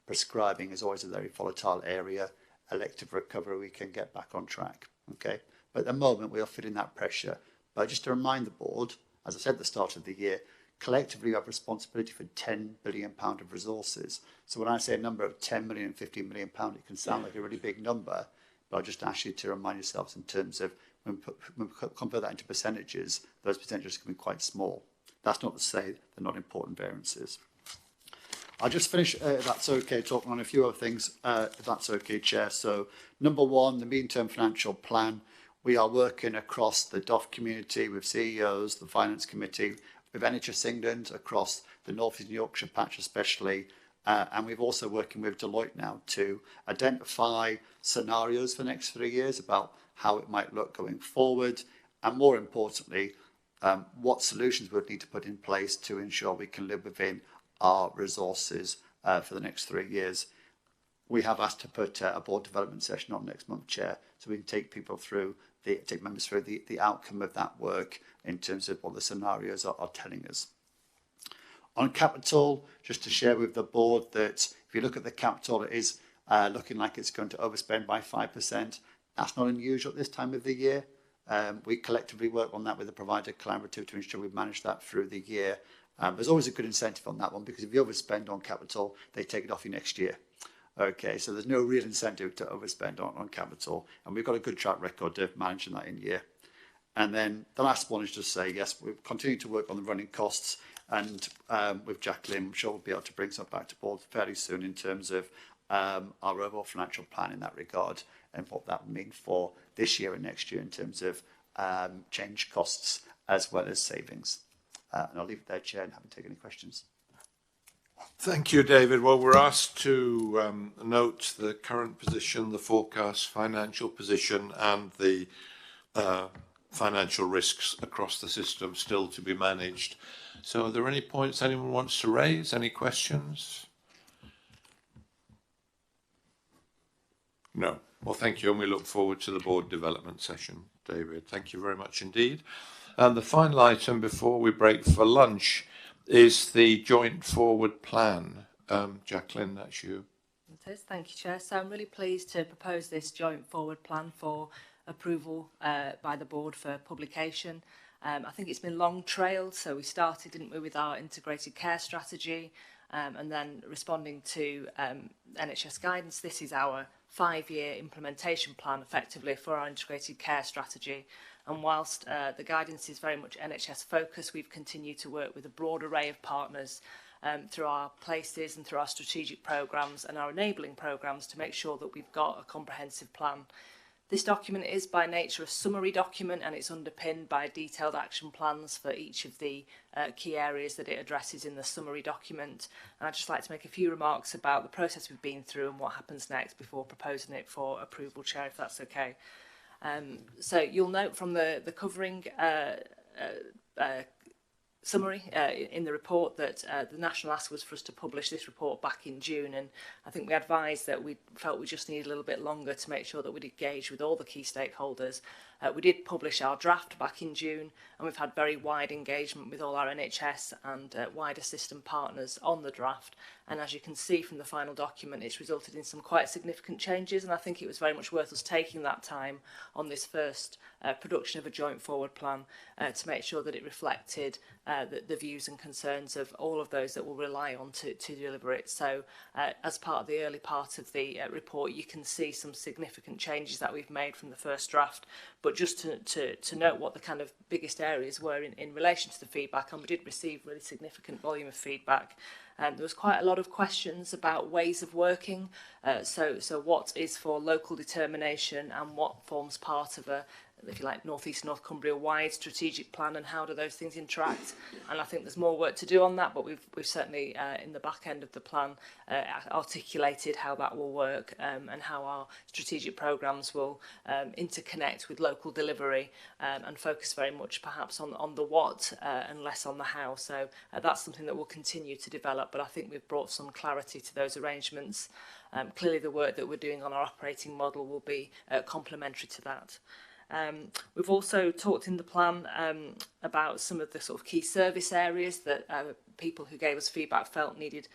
Prescribing is always a very volatile area. Elective recovery, we can get back on track. Okay, but at the moment we are feeling that pressure. But just to remind the board, as I said at the start of the year, collectively we have responsibility for £10 billion of resources. So when I say a number of 10 million and 15 million pound, it can sound like a really big number, but I'll just ask you to remind yourselves in terms of when we convert that into percentages, those percentages can be quite small. That's not to say they're not important variances. I'll just finish, if that's okay, talking on a few other things, if that's okay, Chair. So, number 1, the medium-term financial plan. We are working across the DOF community with CEOs, the Finance Committee, with NHS England, across the North East Yorkshire patch especially, and we're also working with Deloitte now to identify scenarios for the next 3 years about how it might look going forward, and more importantly, what solutions we would need to put in place to ensure we can live within our resources for the next 3 years. We have asked to put a board development session on next month, Chair, so we can take members through the outcome of that work in terms of what the scenarios are telling us. On capital, just to share with the board that if you look at the capital, it is looking like it's going to overspend by 5%. That's not unusual at this time of the year. We collectively work on that with the provider collaborative to ensure we manage that through the year. There's always a good incentive on that one, because if you overspend on capital, they take it off you next year. Okay, so there's no real incentive to overspend on capital, and we've got a good track record of managing that in year. And then the last one is just say, yes, we're continuing to work on the running costs, and with Jacqueline, I'm sure we'll be able to bring something back to board fairly soon in terms of our overall financial plan in that regard, and what that would mean for this year and next year in terms of change costs as well as savings. And I'll leave it there, Chair, and haven't taken any questions. Thank you, David. Well, we're asked to note the current position, the forecast financial position, and the financial risks across the system still to be managed. So are there any points anyone wants to raise? Any questions? No. Well, thank you, and we look forward to the board development session, David. Thank you very much indeed. And the final item before we break for lunch is the joint forward plan. Jacqueline, that's you. It is, thank you, Chair. So I'm really pleased to propose this joint forward plan for approval by the board for publication. I think it's been long trailed, so we started, didn't we, with our integrated care strategy, and then responding to NHS guidance. This is our 5-year implementation plan, effectively, for our integrated care strategy. And whilst the guidance is very much NHS focused, we've continued to work with a broad array of partners through our places and through our strategic programmes and our enabling programmes to make sure that we've got a comprehensive plan. This document is by nature a summary document, and it's underpinned by detailed action plans for each of the key areas that it addresses in the summary document. And I'd just like to make a few remarks about the process we've been through and what happens next before proposing it for approval, Chair, if that's okay. So you'll note from the covering summary in the report that the national ask was for us to publish this report back in June, and I think we advised that we felt we just needed a little bit longer to make sure that we'd engage with all the key stakeholders. We did publish our draft back in June, and we've had very wide engagement with all our NHS and wider system partners on the draft. And as you can see from the final document, it's resulted in some quite significant changes, and I think it was very much worth us taking that time on this first production of a joint forward plan to make sure that it reflected the views and concerns of all of those that will rely on to deliver it. So as part of the early part of the report, you can see some significant changes that we've made from the first draft. But just to note what the kind of biggest areas were in relation to the feedback, and we did receive really significant volume of feedback. There was quite a lot of questions about ways of working, so what is for local determination and what forms part of a, if you like, North East North Cumbria wide strategic plan, and how do those things interact. And I think there's more work to do on that, but we've certainly in the back end of the plan articulated how that will work, and how our strategic programmes will interconnect with local delivery, and focus very much perhaps on the what and less on the how. So that's something that will continue to develop, but I think we've brought some clarity to those arrangements. Clearly the work that we're doing on our operating model will be complementary to that. We've also talked in the plan about some of the sort of key service areas that people who gave us feedback felt needed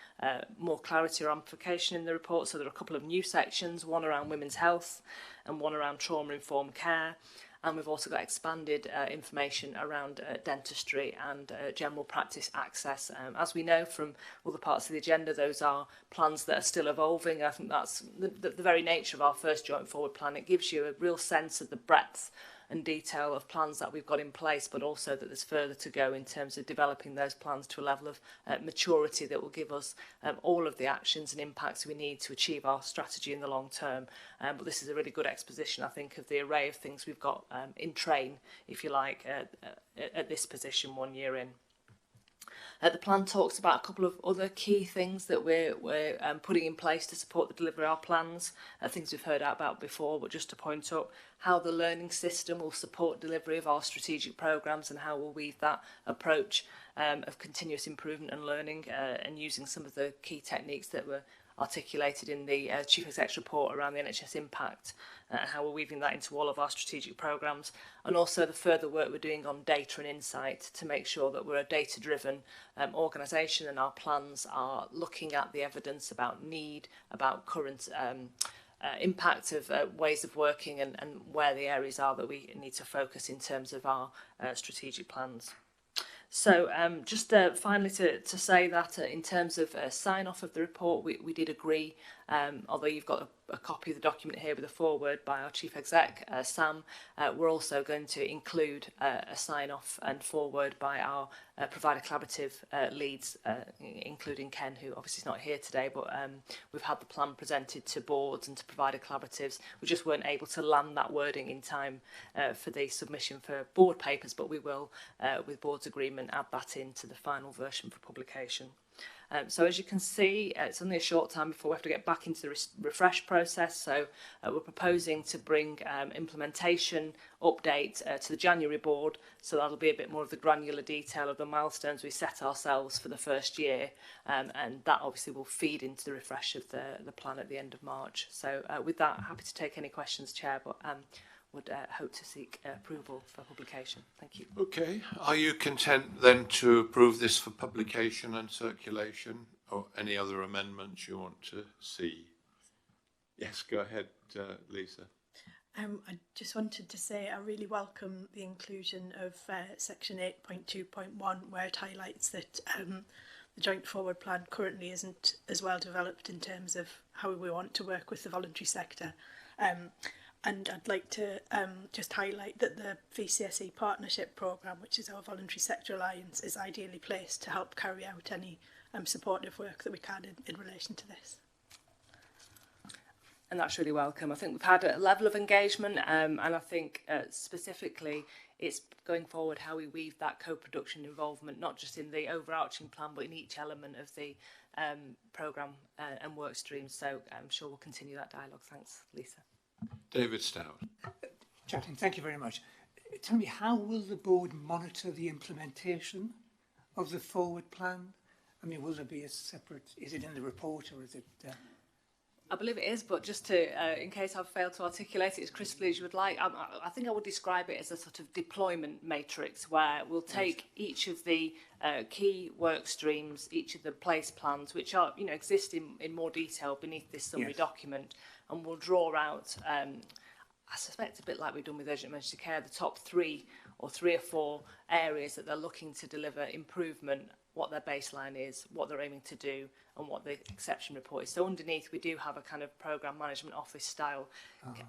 more clarity or amplification in the report. So there are a couple of new sections, one around women's health and one around trauma-informed care. And we've also got expanded information around dentistry and general practice access. As we know from other parts of the agenda, those are plans that are still evolving. I think that's the very nature of our first joint forward plan. It gives you a real sense of the breadth and detail of plans that we've got in place, but also that there's further to go in terms of developing those plans to a level of maturity that will give us all of the actions and impacts we need to achieve our strategy in the long term. But this is a really good exposition, I think, of the array of things we've got in train, if you like, at this position 1 year in. The plan talks about a couple of other key things that we're putting in place to support the delivery of our plans, things we've heard about before, but just to point up how the learning system will support delivery of our strategic programmes and how we'll weave that approach of continuous improvement and learning and using some of the key techniques that were articulated in the Chief Exec's report around the NHS impact and how we're weaving that into all of our strategic programmes, and also the further work we're doing on data and insight to make sure that we're a data-driven organisation and our plans are looking at the evidence about need, about current impact of ways of working and where the areas are that we need to focus in terms of our strategic plans. So just finally to say that in terms of sign-off of the report, we did agree, although you've got a copy of the document here with a foreword by our Chief Exec, Sam, we're also going to include a sign-off and foreword by our provider collaborative leads, including Ken, who obviously is not here today, but we've had the plan presented to boards and to provider collaboratives. We just weren't able to land that wording in time for the submission for board papers, but we will, with board's agreement, add that into the final version for publication. So as you can see, it's only a short time before we have to get back into the refresh process. So we're proposing to bring implementation update to the January board. So that'll be a bit more of the granular detail of the milestones we set ourselves for the first year. And that obviously will feed into the refresh of the plan at the end of March. So with that, happy to take any questions, Chair, but would hope to seek approval for publication. Thank you. Okay. Are you content then to approve this for publication and circulation, or any other amendments you want to see? Yes, go ahead, Lisa. I just wanted to say I really welcome the inclusion of section 8.2.1, where it highlights that the joint forward plan currently isn't as well developed in terms of how we want to work with the voluntary sector. And I'd like to just highlight that the VCSE Partnership Programme, which is our voluntary sector alliance, is ideally placed to help carry out any supportive work that we can in relation to this. And that's really welcome. I think we've had a level of engagement and I think specifically it's going forward how we weave that co-production involvement, not just in the overarching plan, but in each element of the programme and work streams. So I'm sure we'll continue that dialogue. Thanks, Lisa. David Stout. Chaplain, thank you very much. Tell me, how will the board monitor the implementation of the forward plan? I mean, will there be a separate, is it in the report or is it... I believe it is, but just to, in case I've failed to articulate it as crisply as you would like, I think I would describe it as a sort of deployment matrix where we'll take each of the key work streams, each of the place plans, which are, you know, exist in more detail beneath this summary document, and we'll draw out, I suspect a bit like we've done with urgent emergency care, the top three or four areas that they're looking to deliver improvement, what their baseline is, what they're aiming to do, and what the exception report is. So underneath, we do have a kind of programme management office style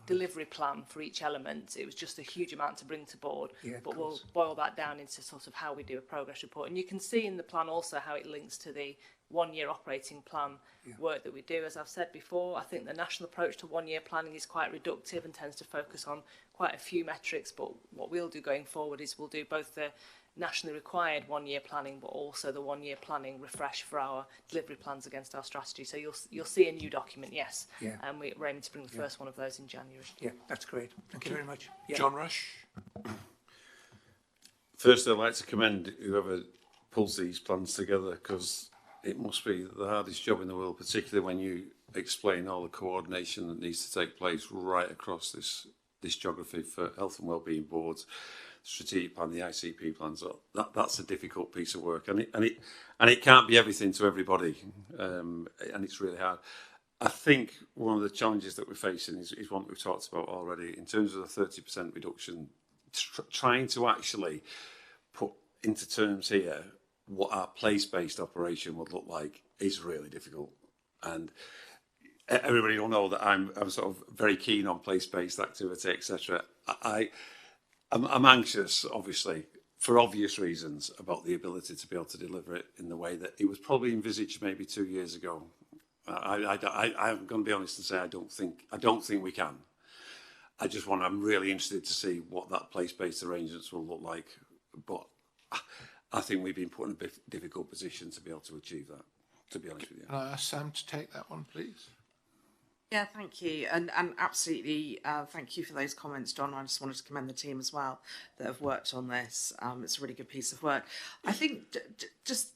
delivery plan for each element. It was just a huge amount to bring to board, but we'll boil that down into sort of how we do a progress report. And you can see in the plan also how it links to the one-year operating plan work that we do. As I've said before, I think the national approach to one-year planning is quite reductive and tends to focus on quite a few metrics, but what we'll do going forward is we'll do both the nationally required one-year planning, but also the one-year planning refresh for our delivery plans against our strategy. So you'll see a new document, yes, and we're aiming to bring the first one of those in January. Yeah, that's great. Thank you very much. John Rush. First, I'd like to commend whoever pulls these plans together, because it must be the hardest job in the world, particularly when you explain all the coordination that needs to take place right across this geography for health and wellbeing boards, strategic plan, the ICP plans. That's a difficult piece of work, and it can't be everything to everybody, and it's really hard. I think one of the challenges that we're facing is one that we've talked about already in terms of the 30% reduction. Trying to actually put into terms here what our place-based operation would look like is really difficult, and everybody will know that I'm sort of very keen on place-based activity, etc. I'm anxious, obviously, for obvious reasons, about the ability to be able to deliver it in the way that it was probably envisaged maybe 2 years ago. I'm going to be honest and say I don't think we can. I'm really interested to see what that place-based arrangements will look like. But I think we've been put in a difficult position to be able to achieve that, to be honest with you. Can I ask Sam to take that one, please? Yeah, thank you. And absolutely, thank you for those comments, John. I just wanted to commend the team as well that have worked on this. It's a really good piece of work. I think, just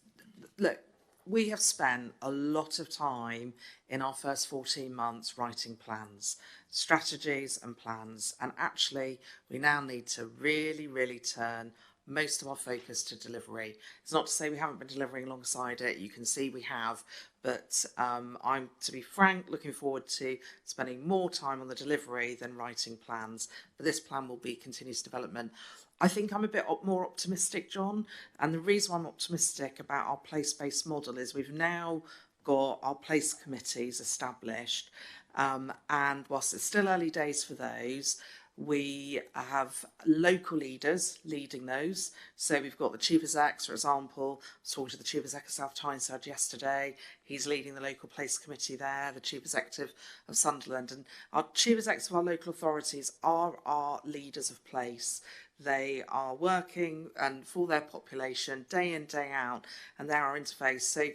look, we have spent a lot of time in our first 14 months writing plans, strategies and plans. And actually, we now need to really, really turn most of our focus to delivery. It's not to say we haven't been delivering alongside it. You can see we have, but I'm, to be frank, looking forward to spending more time on the delivery than writing plans. But this plan will be continuous development. I think I'm a bit more optimistic, John, and the reason why I'm optimistic about our place-based model is we've now got our place committees established, and whilst it's still early days for those, we have local leaders leading those. So we've got the Chief Exec, for example. I was talking to the Chief Exec of South Tyneside yesterday. He's leading the local place committee there, the Chief Executive of Sunderland. And our Chief Execs of our local authorities are our leaders of place. They are working and for their population day in, day out, and they're our interface. So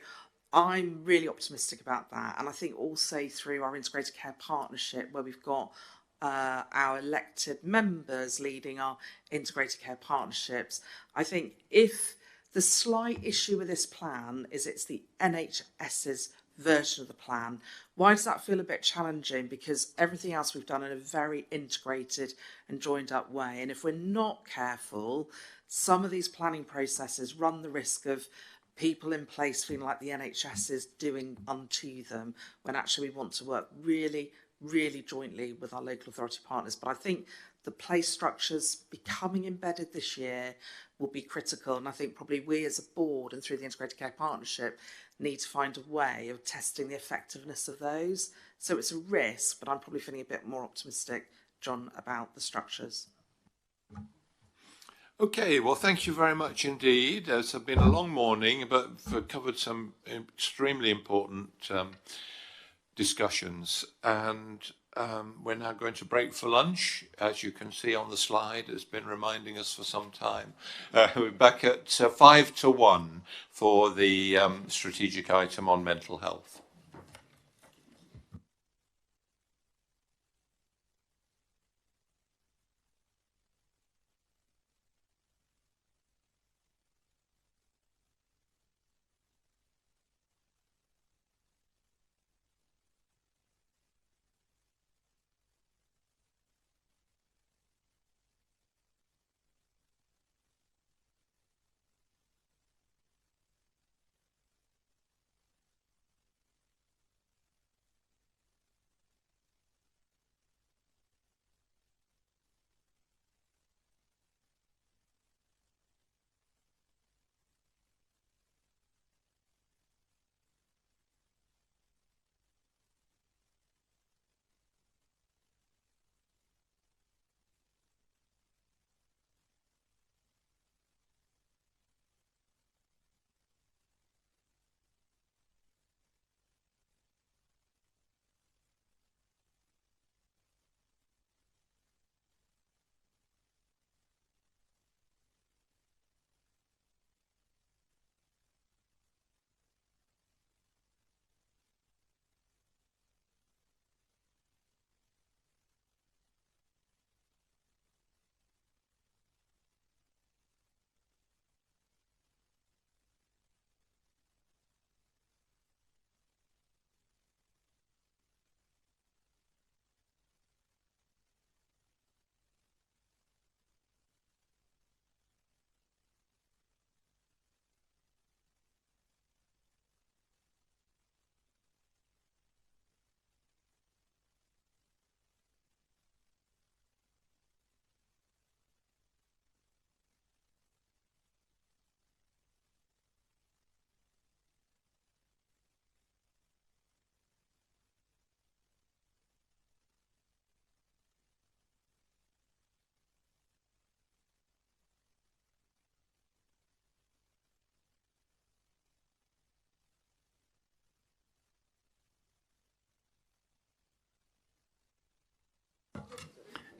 I'm really optimistic about that. And I think also through our integrated care partnership, where we've got our elected members leading our integrated care partnerships. I think if the slight issue with this plan is it's the NHS's version of the plan, why does that feel a bit challenging? Because everything else we've done in a very integrated and joined up way. And if we're not careful, some of these planning processes run the risk of people in place feeling like the NHS is doing unto them, when actually we want to work really jointly with our local authority partners. But I think the place structures becoming embedded this year will be critical. And I think probably we as a board and through the Integrated Care Partnership need to find a way of testing the effectiveness of those. So it's a risk, but I'm probably feeling a bit more optimistic, John, about the structures. Okay, well, thank you very much indeed. It's been a long morning, but we've covered some extremely important discussions, and we're now going to break for lunch. As you can see on the slide, it's been reminding us for some time. We're back at 5 to 1 for the strategic item on mental health.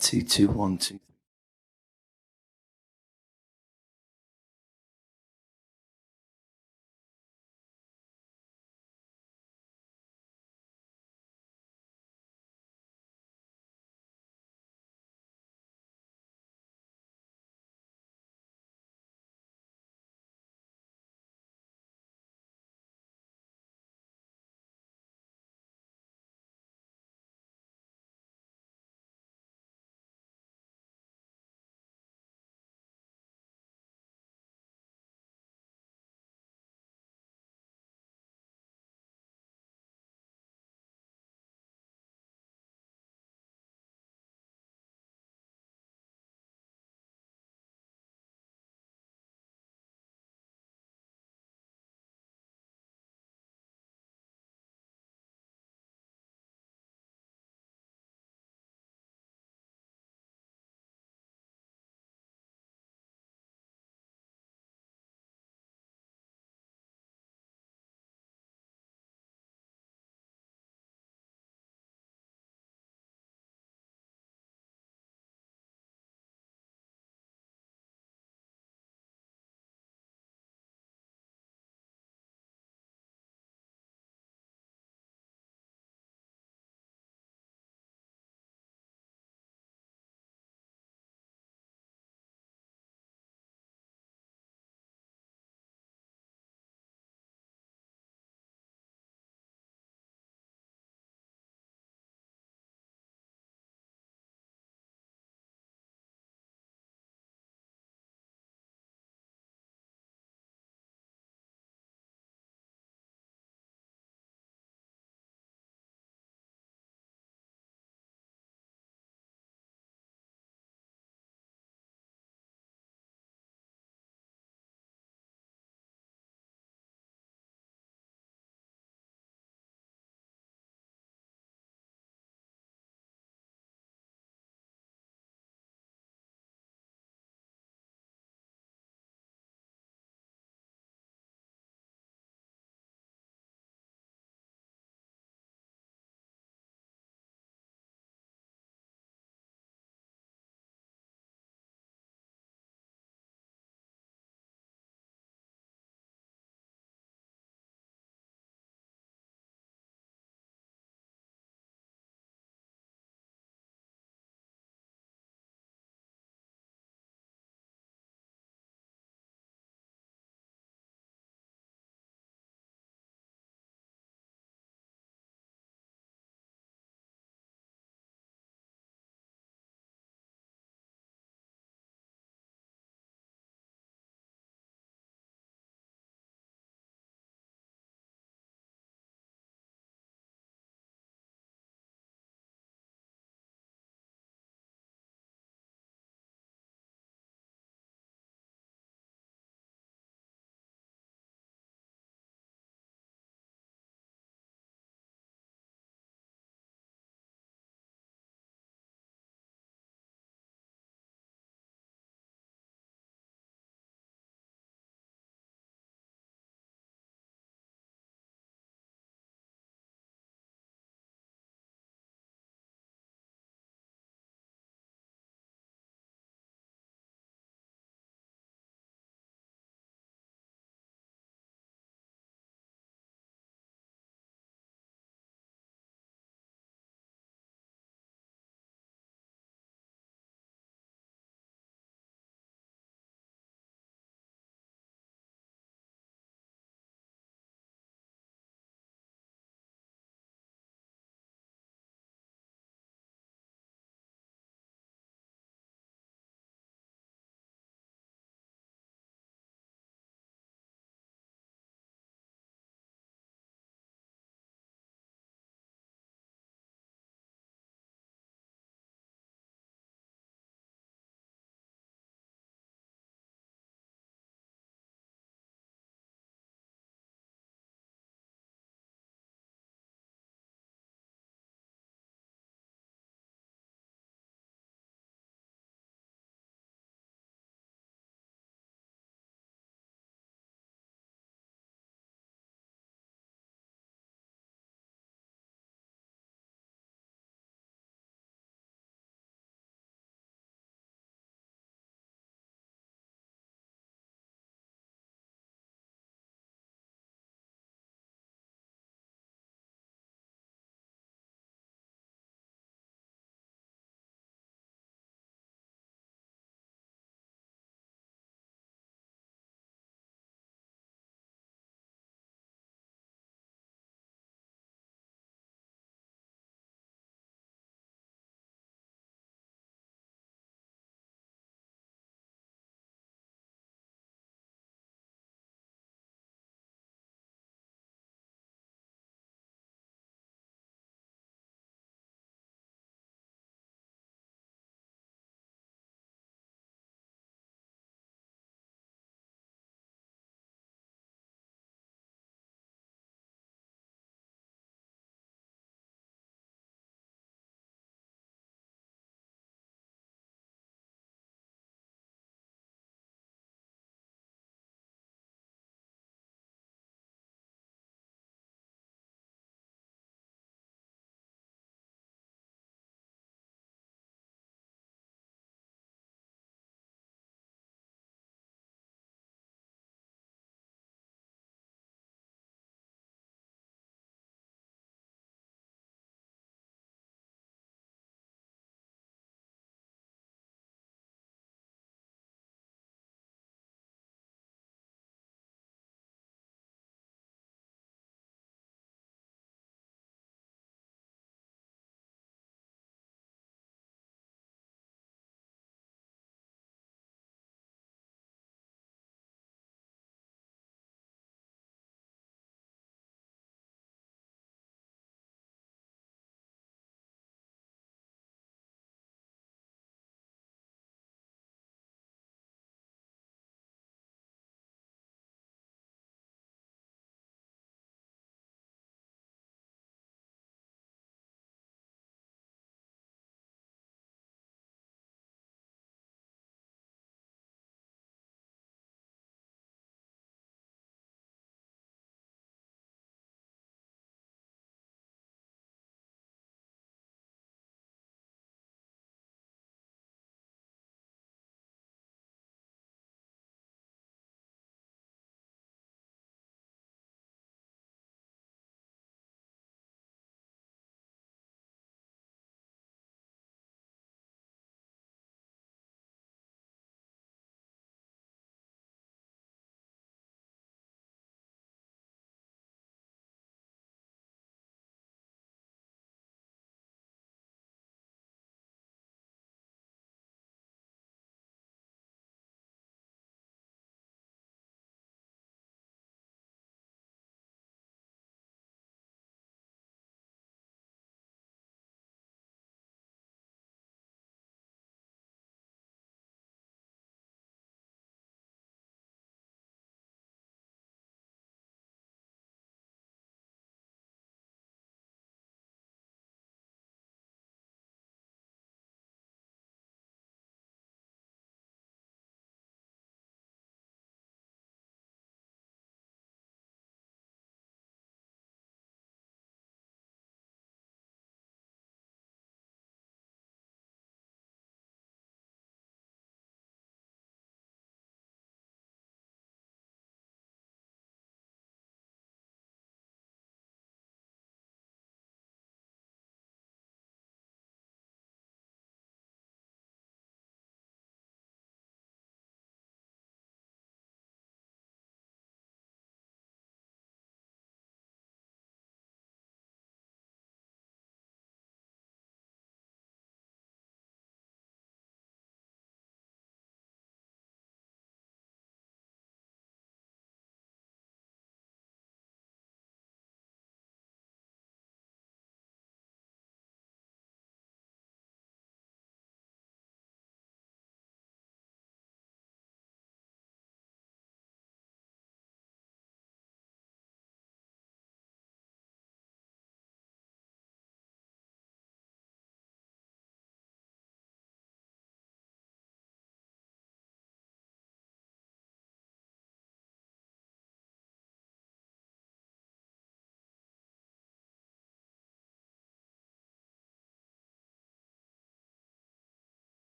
Two, two, one, two.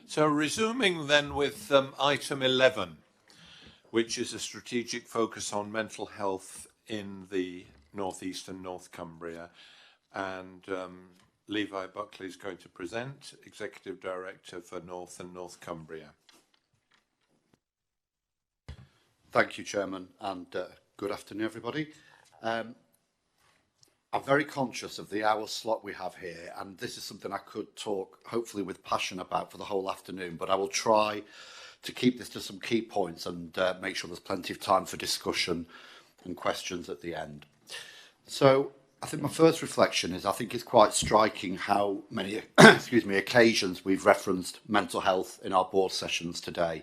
So resuming then with item 11, which is a strategic focus on mental health in the North East and North Cumbria. And Levi Buckley is going to present, Executive Director for North and North Cumbria. Thank you, Chairman, and good afternoon, everybody. I'm very conscious of the hour slot we have here, and this is something I could talk, hopefully, with passion about for the whole afternoon, but I will try to keep this to some key points and make sure there's plenty of time for discussion and questions at the end. So I think my first reflection is I think it's quite striking how many occasions we've referenced mental health in our board sessions today,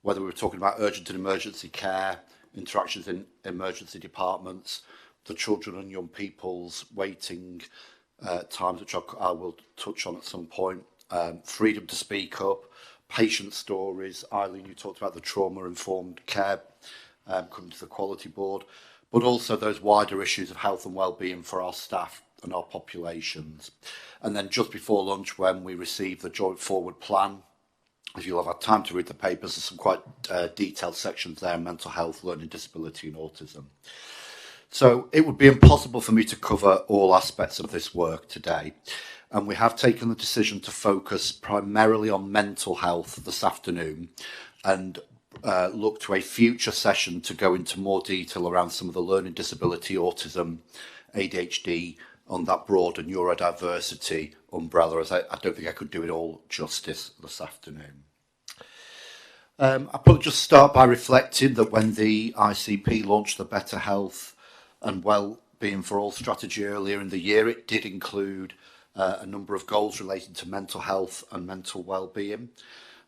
whether we were talking about urgent and emergency care, interactions in emergency departments, the children and young people's waiting times, which I will touch on at some point, freedom to speak up, patient stories. Eileen, you talked about the trauma-informed care coming to the quality board, but also those wider issues of health and well-being for our staff and our populations. And then just before lunch, when we received the joint forward plan, if you'll have had time to read the papers, there's some quite detailed sections there, mental health, learning disability and autism. So it would be impossible for me to cover all aspects of this work today. And we have taken the decision to focus primarily on mental health this afternoon and look to a future session to go into more detail around some of the learning disability, autism, ADHD on that broader neurodiversity umbrella, as I don't think I could do it all justice this afternoon. I'll probably just start by reflecting that when the ICP launched the Better Health and Wellbeing for All strategy earlier in the year, it did include a number of goals related to mental health and mental well-being.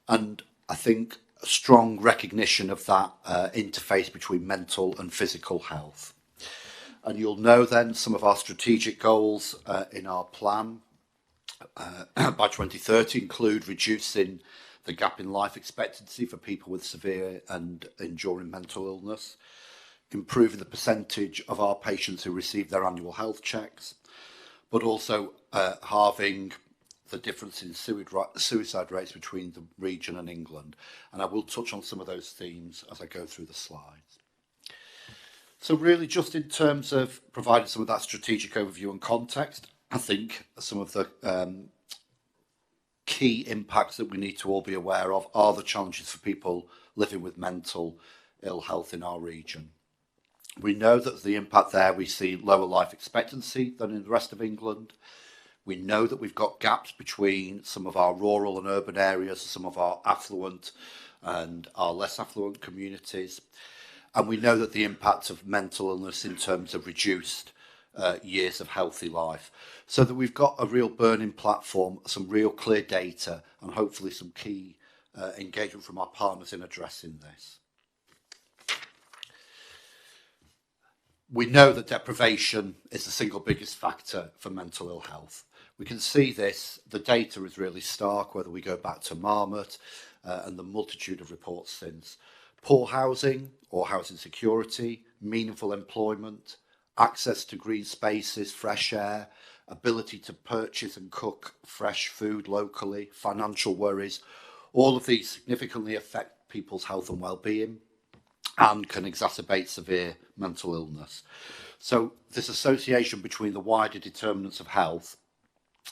And I think a strong recognition of that interface between mental and physical health. And you'll know then some of our strategic goals in our plan by 2030 include reducing the gap in life expectancy for people with severe and enduring mental illness, improving the percentage of our patients who receive their annual health checks, but also halving the difference in suicide rates between the region and England. And I will touch on some of those themes as I go through the slides. So really just in terms of providing some of that strategic overview and context, I think some of the key impacts that we need to all be aware of are the challenges for people living with mental ill health in our region. We know that the impact there, we see lower life expectancy than in the rest of England. We know that we've got gaps between some of our rural and urban areas, some of our affluent and our less affluent communities. And we know that the impact of mental illness in terms of reduced years of healthy life. So that we've got a real burning platform, some real clear data, and hopefully some key engagement from our partners in addressing this. We know that deprivation is the single biggest factor for mental ill health. We can see this, the data is really stark, whether we go back to Marmot and the multitude of reports since. Poor housing or housing security, meaningful employment, access to green spaces, fresh air, ability to purchase and cook fresh food locally, financial worries, all of these significantly affect people's health and well-being and can exacerbate severe mental illness. So this association between the wider determinants of health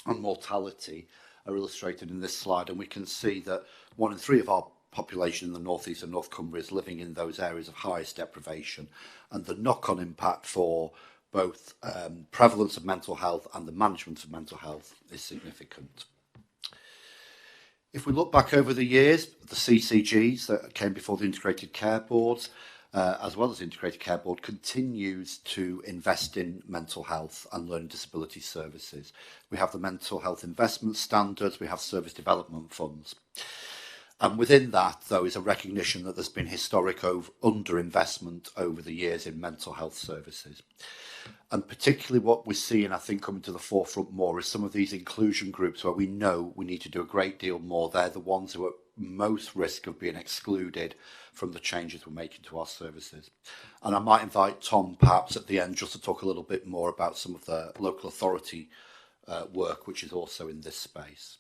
and mortality are illustrated in this slide, and we can see that 1 in 3 of our population in the North East and North Cumbria is living in those areas of highest deprivation, and the knock-on impact for both prevalence of mental health and the management of mental health is significant. If we look back over the years, the CCGs that came before the Integrated Care Boards, as well as the Integrated Care Board, continues to invest in mental health and learning disability services. We have the Mental Health Investment Standards, we have service development funds. And within that, though, is a recognition that there's been historic underinvestment over the years in mental health services. And particularly what we're seeing, I think, coming to the forefront more is some of these inclusion groups where we know we need to do a great deal more. They're the ones who are most risk of being excluded from the changes we're making to our services. And I might invite Tom perhaps at the end just to talk a little bit more about some of the local authority work which is also in this space.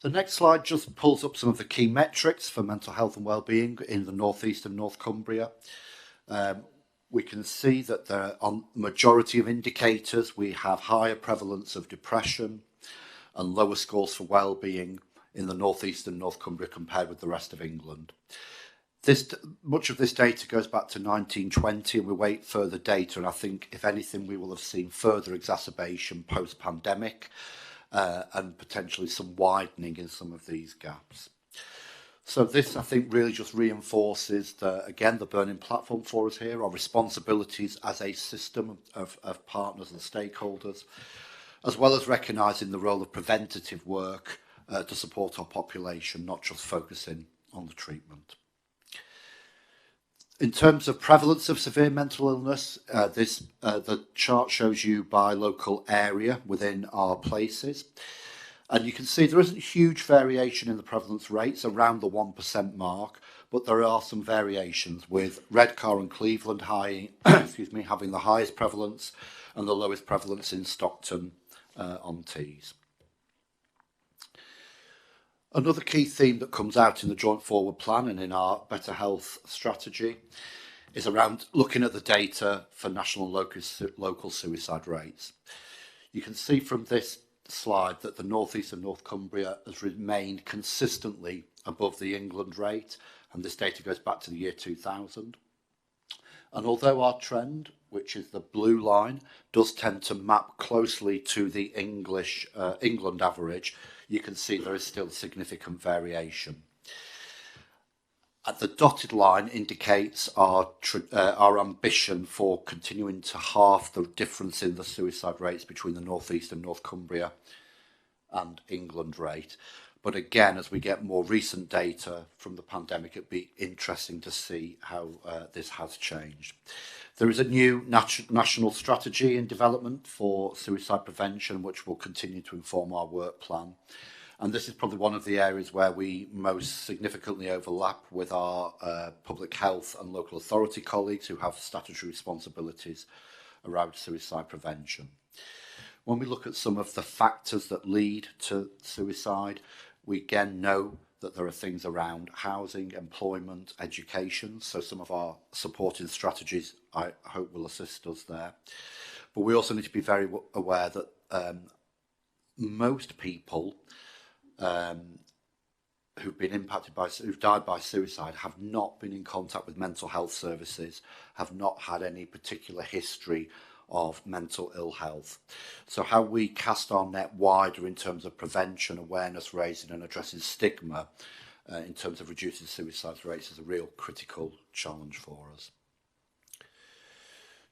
The next slide just pulls up some of the key metrics for mental health and wellbeing in the North East and North Cumbria. We can see that on the majority of indicators, we have higher prevalence of depression and lower scores for wellbeing in the North East and North Cumbria compared with the rest of England. Much of this data goes back to 1920, and we wait further data, and I think, if anything, we will have seen further exacerbation post-pandemic and potentially some widening in some of these gaps. So this, I think, really just reinforces, again, the burning platform for us here, our responsibilities as a system of partners and stakeholders, as well as recognising the role of preventative work to support our population, not just focusing on the treatment. In terms of prevalence of severe mental illness, the chart shows you by local area within our places. And you can see there isn't huge variation in the prevalence rates, around the 1% mark, but there are some variations, with Redcar and Cleveland having the highest prevalence and the lowest prevalence in Stockton on Tees. Another key theme that comes out in the Joint Forward Plan and in our Better Health strategy is around looking at the data for national and local suicide rates. You can see from this slide that the North East and North Cumbria has remained consistently above the England rate, and this data goes back to the year 2000. And although our trend, which is the blue line, does tend to map closely to the England average, you can see there is still significant variation. The dotted line indicates our ambition for continuing to halve the difference in the suicide rates between the North East and North Cumbria and England rate. But again, as we get more recent data from the pandemic, it'd be interesting to see how this has changed. There is a new national strategy in development for suicide prevention, which will continue to inform our work plan. And this is probably one of the areas where we most significantly overlap with our public health and local authority colleagues who have statutory responsibilities around suicide prevention. When we look at some of the factors that lead to suicide, we again know that there are things around housing, employment, education. So some of our supporting strategies, I hope, will assist us there. But we also need to be very aware that most people who've died by suicide have not been in contact with mental health services, have not had any particular history of mental ill health. So how we cast our net wider in terms of prevention, awareness raising and addressing stigma in terms of reducing suicide rates is a real critical challenge for us.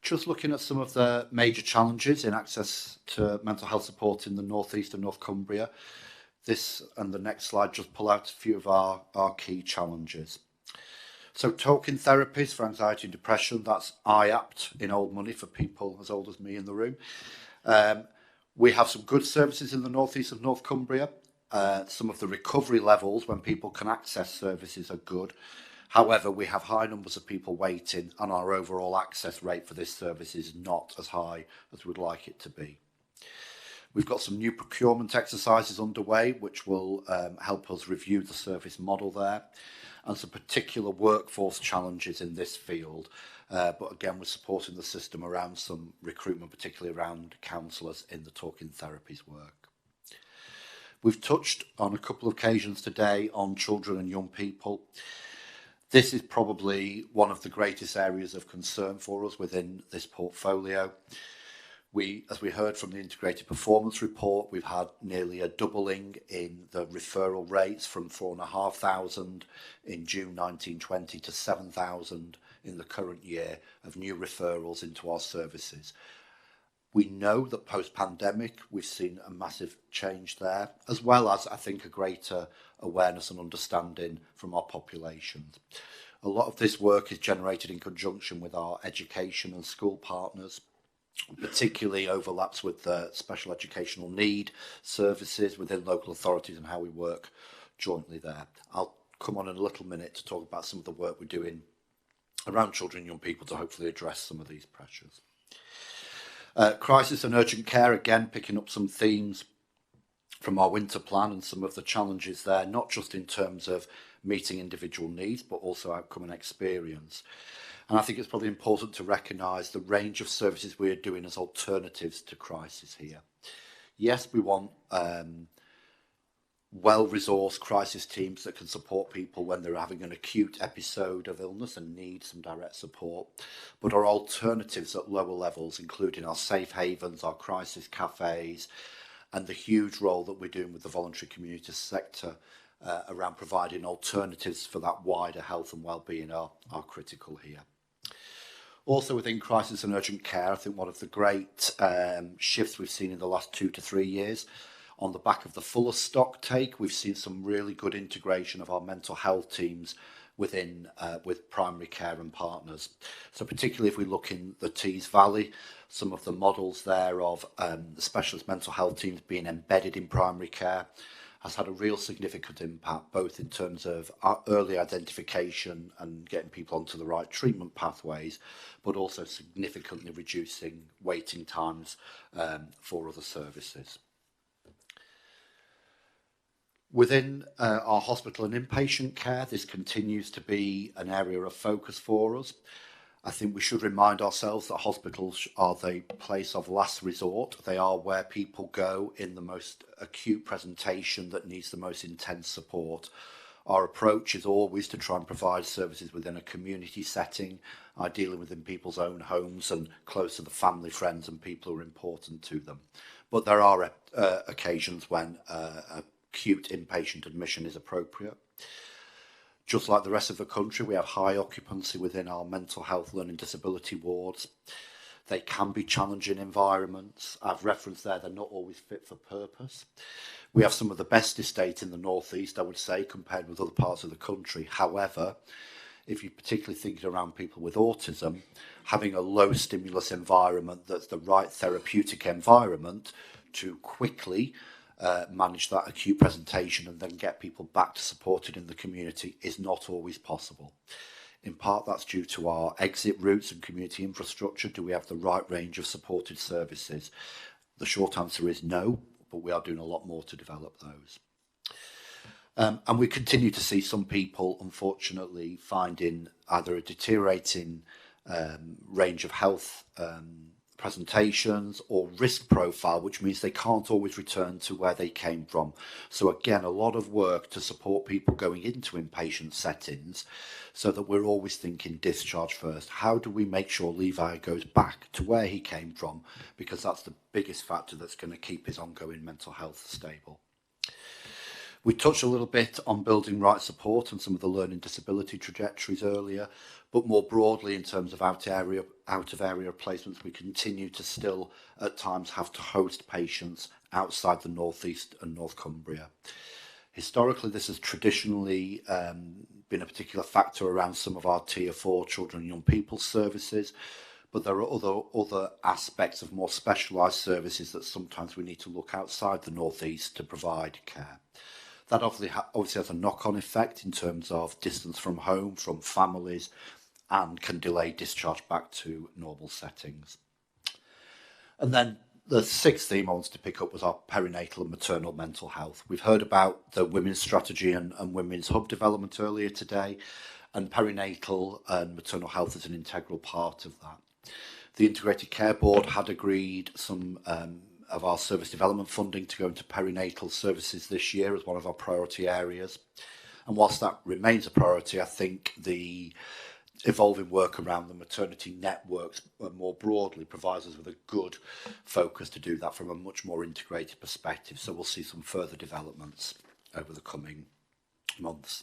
Just looking at some of the major challenges in access to mental health support in the North East and North Cumbria, this and the next slide just pull out a few of our key challenges. So talking therapies for anxiety and depression, that's IAPT in old money for people as old as me in the room. We have some good services in the North East and North Cumbria. Some of the recovery levels when people can access services are good. However, we have high numbers of people waiting, and our overall access rate for this service is not as high as we'd like it to be. We've got some new procurement exercises underway, which will help us review the service model there, and some particular workforce challenges in this field. But again, we're supporting the system around some recruitment, particularly around counsellors in the talking therapies work. We've touched on a couple of occasions today on children and young people. This is probably one of the greatest areas of concern for us within this portfolio. As we heard from the Integrated Performance Report, we've had nearly a doubling in the referral rates from 4,500 in June 1920 to 7,000 in the current year of new referrals into our services. We know that post-pandemic, we've seen a massive change there, as well as, I think, a greater awareness and understanding from our populations. A lot of this work is generated in conjunction with our education and school partners, particularly overlaps with the special educational need services within local authorities and how we work jointly there. I'll come on in a little minute to talk about some of the work we're doing around children and young people to hopefully address some of these pressures. Crisis and urgent care, again, picking up some themes from our winter plan and some of the challenges there, not just in terms of meeting individual needs, but also outcome and experience. And I think it's probably important to recognise the range of services we're doing as alternatives to crisis here. Yes, we want well-resourced crisis teams that can support people when they're having an acute episode of illness and need some direct support. But our alternatives at lower levels, including our safe havens, our crisis cafes, and the huge role that we're doing with the voluntary community sector around providing alternatives for that wider health and well-being are critical here. Also within crisis and urgent care, I think one of the great shifts we've seen in the last 2 to 3 years, on the back of the fuller stock take, we've seen some really good integration of our mental health teams within with primary care and partners. So particularly if we look in the Tees Valley, some of the models there of the specialist mental health teams being embedded in primary care has had a real significant impact, both in terms of early identification and getting people onto the right treatment pathways, but also significantly reducing waiting times for other services. Within our hospital and inpatient care, this continues to be an area of focus for us. I think we should remind ourselves that hospitals are the place of last resort. They are where people go in the most acute presentation that needs the most intense support. Our approach is always to try and provide services within a community setting, ideally within people's own homes and close to the family, friends and people who are important to them. But there are occasions when acute inpatient admission is appropriate. Just like the rest of the country, we have high occupancy within our mental health, learning disability wards. They can be challenging environments. I've referenced there, they're not always fit for purpose. We have some of the best estate in the North East, I would say, compared with other parts of the country. However, if you're particularly thinking around people with autism, having a low stimulus environment that's the right therapeutic environment to quickly manage that acute presentation and then get people back to supported in the community is not always possible. In part, that's due to our exit routes and community infrastructure. Do we have the right range of supported services? The short answer is no, but we are doing a lot more to develop those. And we continue to see some people, unfortunately, finding either a deteriorating range of health presentations or risk profile, which means they can't always return to where they came from. So again, a lot of work to support people going into inpatient settings so that we're always thinking discharge first. How do we make sure Levi goes back to where he came from? Because that's the biggest factor that's going to keep his ongoing mental health stable. We touched a little bit on building right support and some of the learning disability trajectories earlier, but more broadly in terms of out of area placements, we continue to still at times have to host patients outside the North East and North Cumbria. Historically, this has traditionally been a particular factor around some of our Tier 4 children and young people services, but there are other aspects of more specialised services that sometimes we need to look outside the North East to provide care. That obviously has a knock-on effect in terms of distance from home, from families, and can delay discharge back to normal settings. And then the sixth theme I wanted to pick up was our perinatal and maternal mental health. We've heard about the women's strategy and women's hub development earlier today, and perinatal and maternal health is an integral part of that. The Integrated Care Board had agreed some of our service development funding to go into perinatal services this year as one of our priority areas. And whilst that remains a priority, I think the evolving work around the maternity networks more broadly provides us with a good focus to do that from a much more integrated perspective. So we'll see some further developments over the coming months.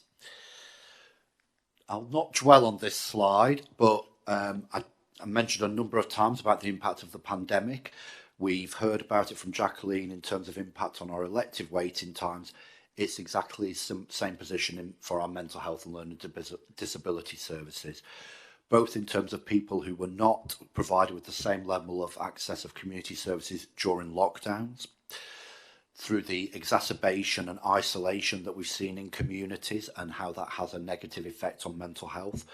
I'll not dwell on this slide, but I mentioned a number of times about the impact of the pandemic. We've heard about it from Jacqueline in terms of impact on our elective waiting times. It's exactly the same position for our mental health and learning disability services, both in terms of people who were not provided with the same level of access of community services during lockdowns, through the exacerbation and isolation that we've seen in communities and how that has a negative effect on mental health.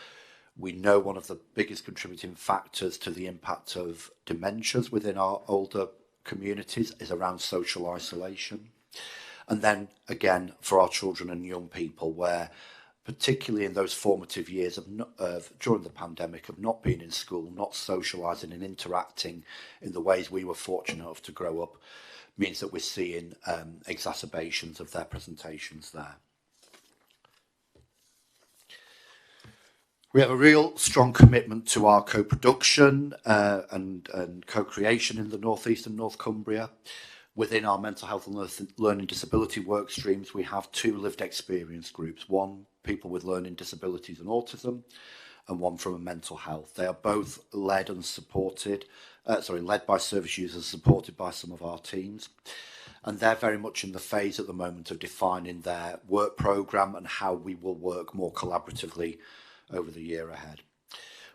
We know one of the biggest contributing factors to the impact of dementias within our older communities is around social isolation. And then again, for our children and young people, where particularly in those formative years during the pandemic, of not being in school, not socialising and interacting in the ways we were fortunate enough to grow up, means that we're seeing exacerbations of their presentations there. We have a real strong commitment to our co-production and co-creation in the North East and North Cumbria. Within our mental health and learning disability work streams, we have 2 lived experience groups, one people with learning disabilities and autism, and one from a mental health. They are both led and supported, led by service users, supported by some of our teams. And they're very much in the phase at the moment of defining their work programme and how we will work more collaboratively over the year ahead.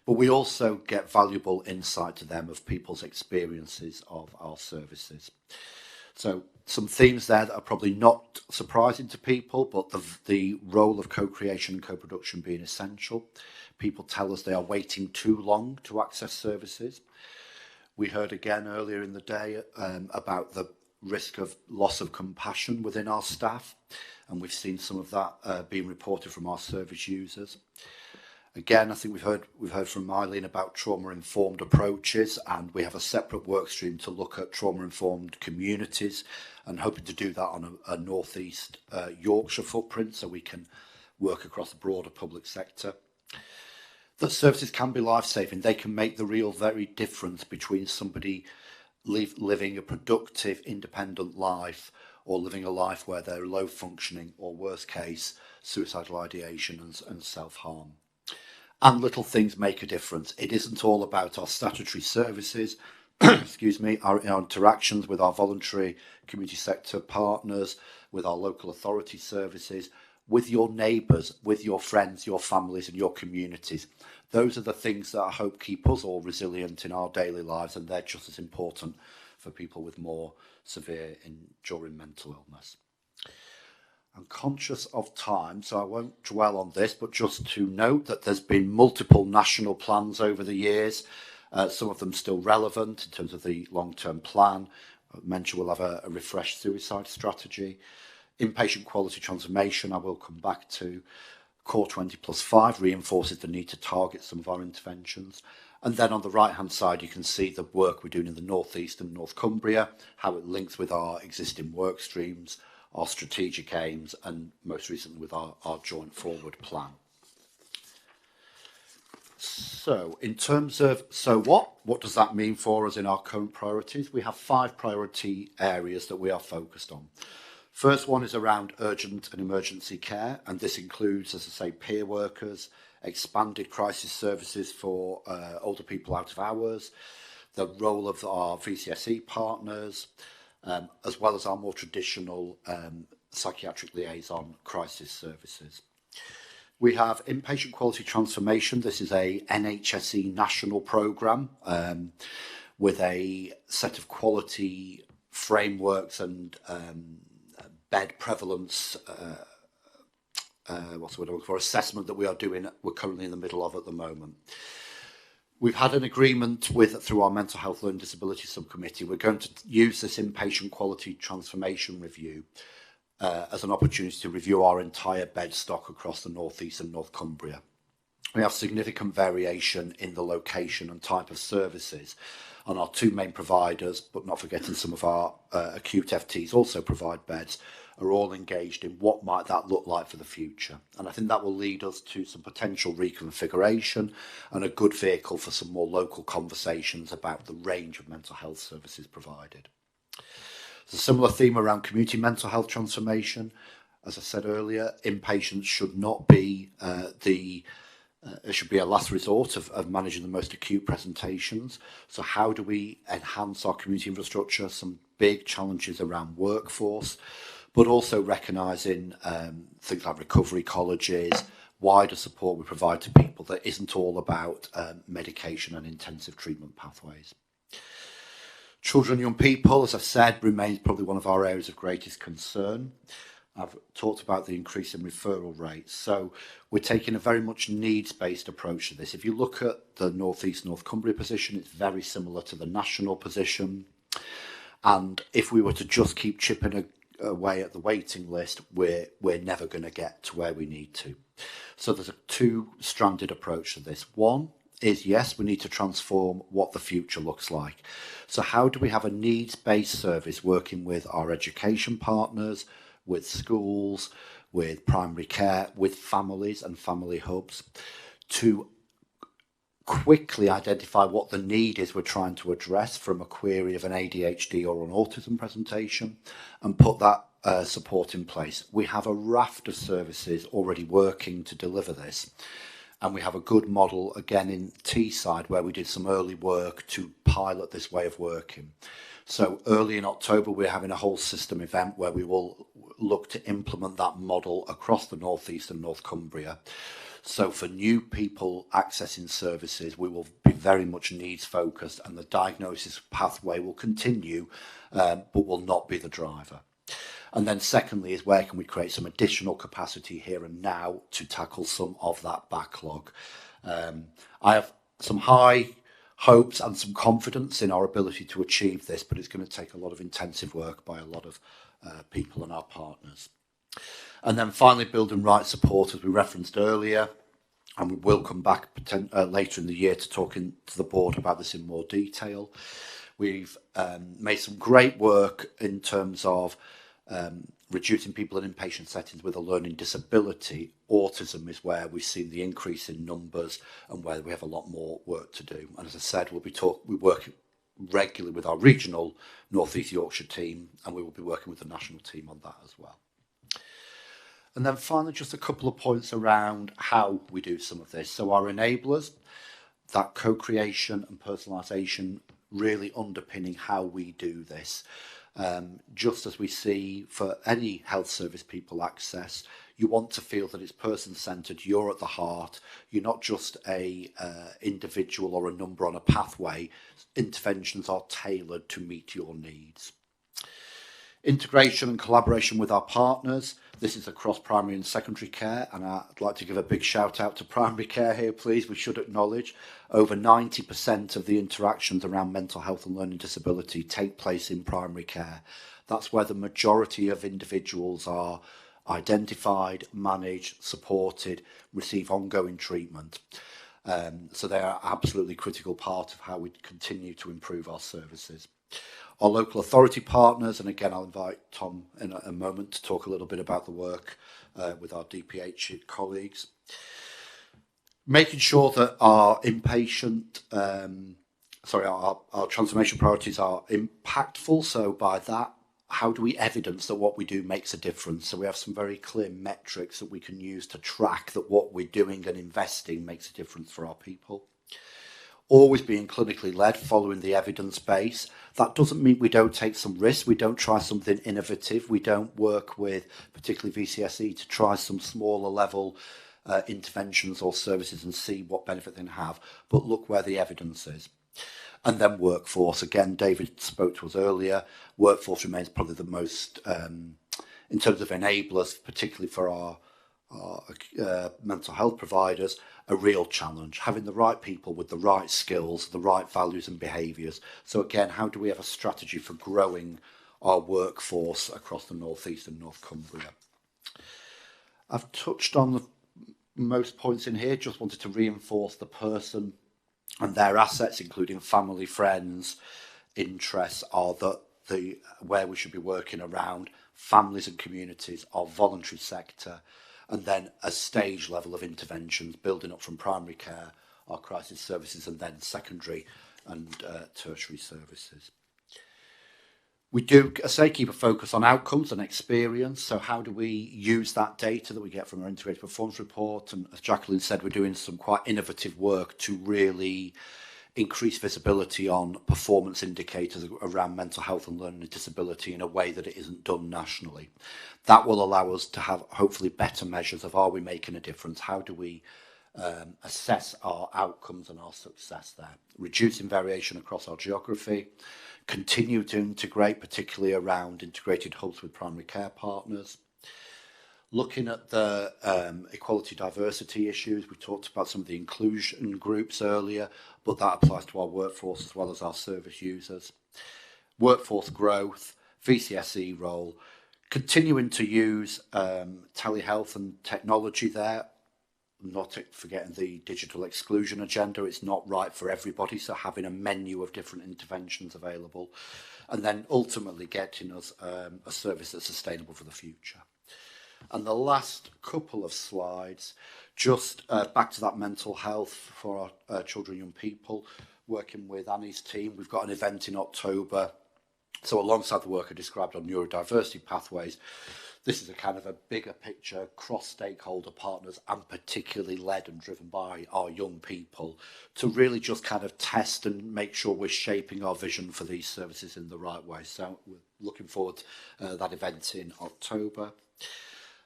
But we also get valuable insight to them of people's experiences of our services. So some themes there that are probably not surprising to people, but the role of co-creation and co-production being essential. People tell us they are waiting too long to access services. We heard again earlier in the day about the risk of loss of compassion within our staff, and we've seen some of that being reported from our service users. Again, I think we've heard from Eileen about trauma-informed approaches, and we have a separate work stream to look at trauma-informed communities, and hoping to do that on a North East Yorkshire footprint, so we can work across the broader public sector. That services can be life-saving. They can make the real very difference between somebody living a productive, independent life, or living a life where they're low-functioning, or worst case, suicidal ideation and self-harm. And little things make a difference. It isn't all about our statutory services, excuse me, our interactions with our voluntary community sector partners, with our local authority services, with your neighbours, with your friends, your families and your communities. Those are the things that I hope keep us all resilient in our daily lives, and they're just as important for people with more severe enduring mental illness. I'm conscious of time, so I won't dwell on this, but just to note that there's been multiple national plans over the years, some of them still relevant in terms of the long-term plan. I mentioned we'll have a refreshed suicide strategy. Inpatient quality transformation, I will come back to. Core 20+5 reinforces the need to target some of our interventions. And then on the right-hand side, you can see the work we're doing in the North East and North Cumbria, how it links with our existing work streams, our strategic aims, and most recently with our joint forward plan. So in terms of what does that mean for us in our current priorities? We have 5 priority areas that we are focused on. First one is around urgent and emergency care, and this includes, as I say, peer workers, expanded crisis services for older people out of hours, the role of our VCSE partners, as well as our more traditional psychiatric liaison crisis services. We have inpatient quality transformation. This is a NHSE national programme with a set of quality frameworks and bed prevalence assessment that we're currently in the middle of at the moment. We've had an agreement through our Mental Health Learning Disability Subcommittee. We're going to use this inpatient quality transformation review as an opportunity to review our entire bed stock across the North East and North Cumbria. We have significant variation in the location and type of services, and our 2 main providers, but not forgetting some of our acute FTs also provide beds, are all engaged in what might that look like for the future. And I think that will lead us to some potential reconfiguration and a good vehicle for some more local conversations about the range of mental health services provided. There's a similar theme around community mental health transformation. As I said earlier, inpatients should not be it should be a last resort of managing the most acute presentations. So how do we enhance our community infrastructure? Some big challenges around workforce, but also recognising things like recovery colleges, wider support we provide to people that isn't all about medication and intensive treatment pathways. Children and young people, as I've said, remains probably one of our areas of greatest concern. I've talked about the increase in referral rates. So we're taking a very much needs-based approach to this. If you look at the North East North Cumbria position, it's very similar to the national position. And if we were to just keep chipping away at the waiting list, we're never going to get to where we need to. So there's a two-stranded approach to this. One is, yes, we need to transform what the future looks like. So how do we have a needs-based service working with our education partners, with schools, with primary care, with families and family hubs, to quickly identify what the need is we're trying to address from a query of an ADHD or an autism presentation, and put that support in place. We have a raft of services already working to deliver this, and we have a good model again in Teesside where we did some early work to pilot this way of working. So early in October we're having a whole system event where we will look to implement that model across the North East and North Cumbria. So for new people accessing services, we will be very much needs focused, and the diagnosis pathway will continue, but will not be the driver. And then secondly is, where can we create some additional capacity here and now to tackle some of that backlog? I have some high hopes and some confidence in our ability to achieve this, but it's going to take a lot of intensive work by a lot of people and our partners. And then finally, build and right support, as we referenced earlier, and we will come back later in the year to talking to the board about this in more detail. We've made some great work in terms of reducing people in inpatient settings with a learning disability. Autism is where we've seen the increase in numbers and where we have a lot more work to do. And as I said, we work regularly with our regional North East Yorkshire team, and we will be working with the national team on that as well. And then finally, just a couple of points around how we do some of this. So our enablers, that co-creation and personalisation, really underpinning how we do this. Just as we see for any health service people access, you want to feel that it's person-centred, you're at the heart, you're not just a individual or a number on a pathway. Interventions are tailored to meet your needs. Integration and collaboration with our partners. This is across primary and secondary care, and I'd like to give a big shout out to primary care here, please. We should acknowledge over 90% of the interactions around mental health and learning disability take place in primary care. That's where the majority of individuals are identified, managed, supported, receive ongoing treatment. So they are absolutely critical part of how we continue to improve our services. Our local authority partners, and again I'll invite Tom in a moment to talk a little bit about the work with our DPH colleagues. Making sure that our our transformation priorities are impactful. So by that, how do we evidence that what we do makes a difference? So we have some very clear metrics that we can use to track that what we're doing and investing makes a difference for our people. Always being clinically led, following the evidence base. That doesn't mean we don't take some risks, we don't try something innovative, we don't work with, particularly VCSE, to try some smaller level interventions or services and see what benefit they can have, but look where the evidence is. And then workforce, again, David spoke to us earlier, workforce remains probably the most, in terms of enablers, particularly for our mental health providers, a real challenge, having the right people with the right skills, the right values and behaviours. So again, how do we have a strategy for growing our workforce across the North East and North Cumbria? I've touched on the most points in here, just wanted to reinforce the person and their assets, including family, friends, interests, are the where we should be working around families and communities, our voluntary sector, and then a stage level of interventions, building up from primary care, our crisis services, and then secondary and tertiary services. We do, I say, keep a focus on outcomes and experience. So how do we use that data that we get from our integrated performance report? And as Jacqueline said, we're doing some quite innovative work to really increase visibility on performance indicators around mental health and learning disability in a way that it isn't done nationally. That will allow us to have hopefully better measures of, are we making a difference? How do we assess our outcomes and our success there? Reducing variation across our geography, continue to integrate, particularly around integrated hubs with primary care partners. Looking at the equality diversity issues, we talked about some of the inclusion groups earlier, but that applies to our workforce as well as our service users. Workforce growth, VCSE role, Continuing to use telehealth and technology there, not forgetting the digital exclusion agenda. It's not right for everybody, so having a menu of different interventions available, and then ultimately getting us a service that's sustainable for the future. And the last couple of slides, just back to that mental health for our children and young people, working with Annie's team. We've got an event in October. So alongside the work I described on neurodiversity pathways, this is a kind of a bigger picture, cross-stakeholder partners, and particularly led and driven by our young people, to really just kind of test and make sure we're shaping our vision for these services in the right way. So we're looking forward to that event in October.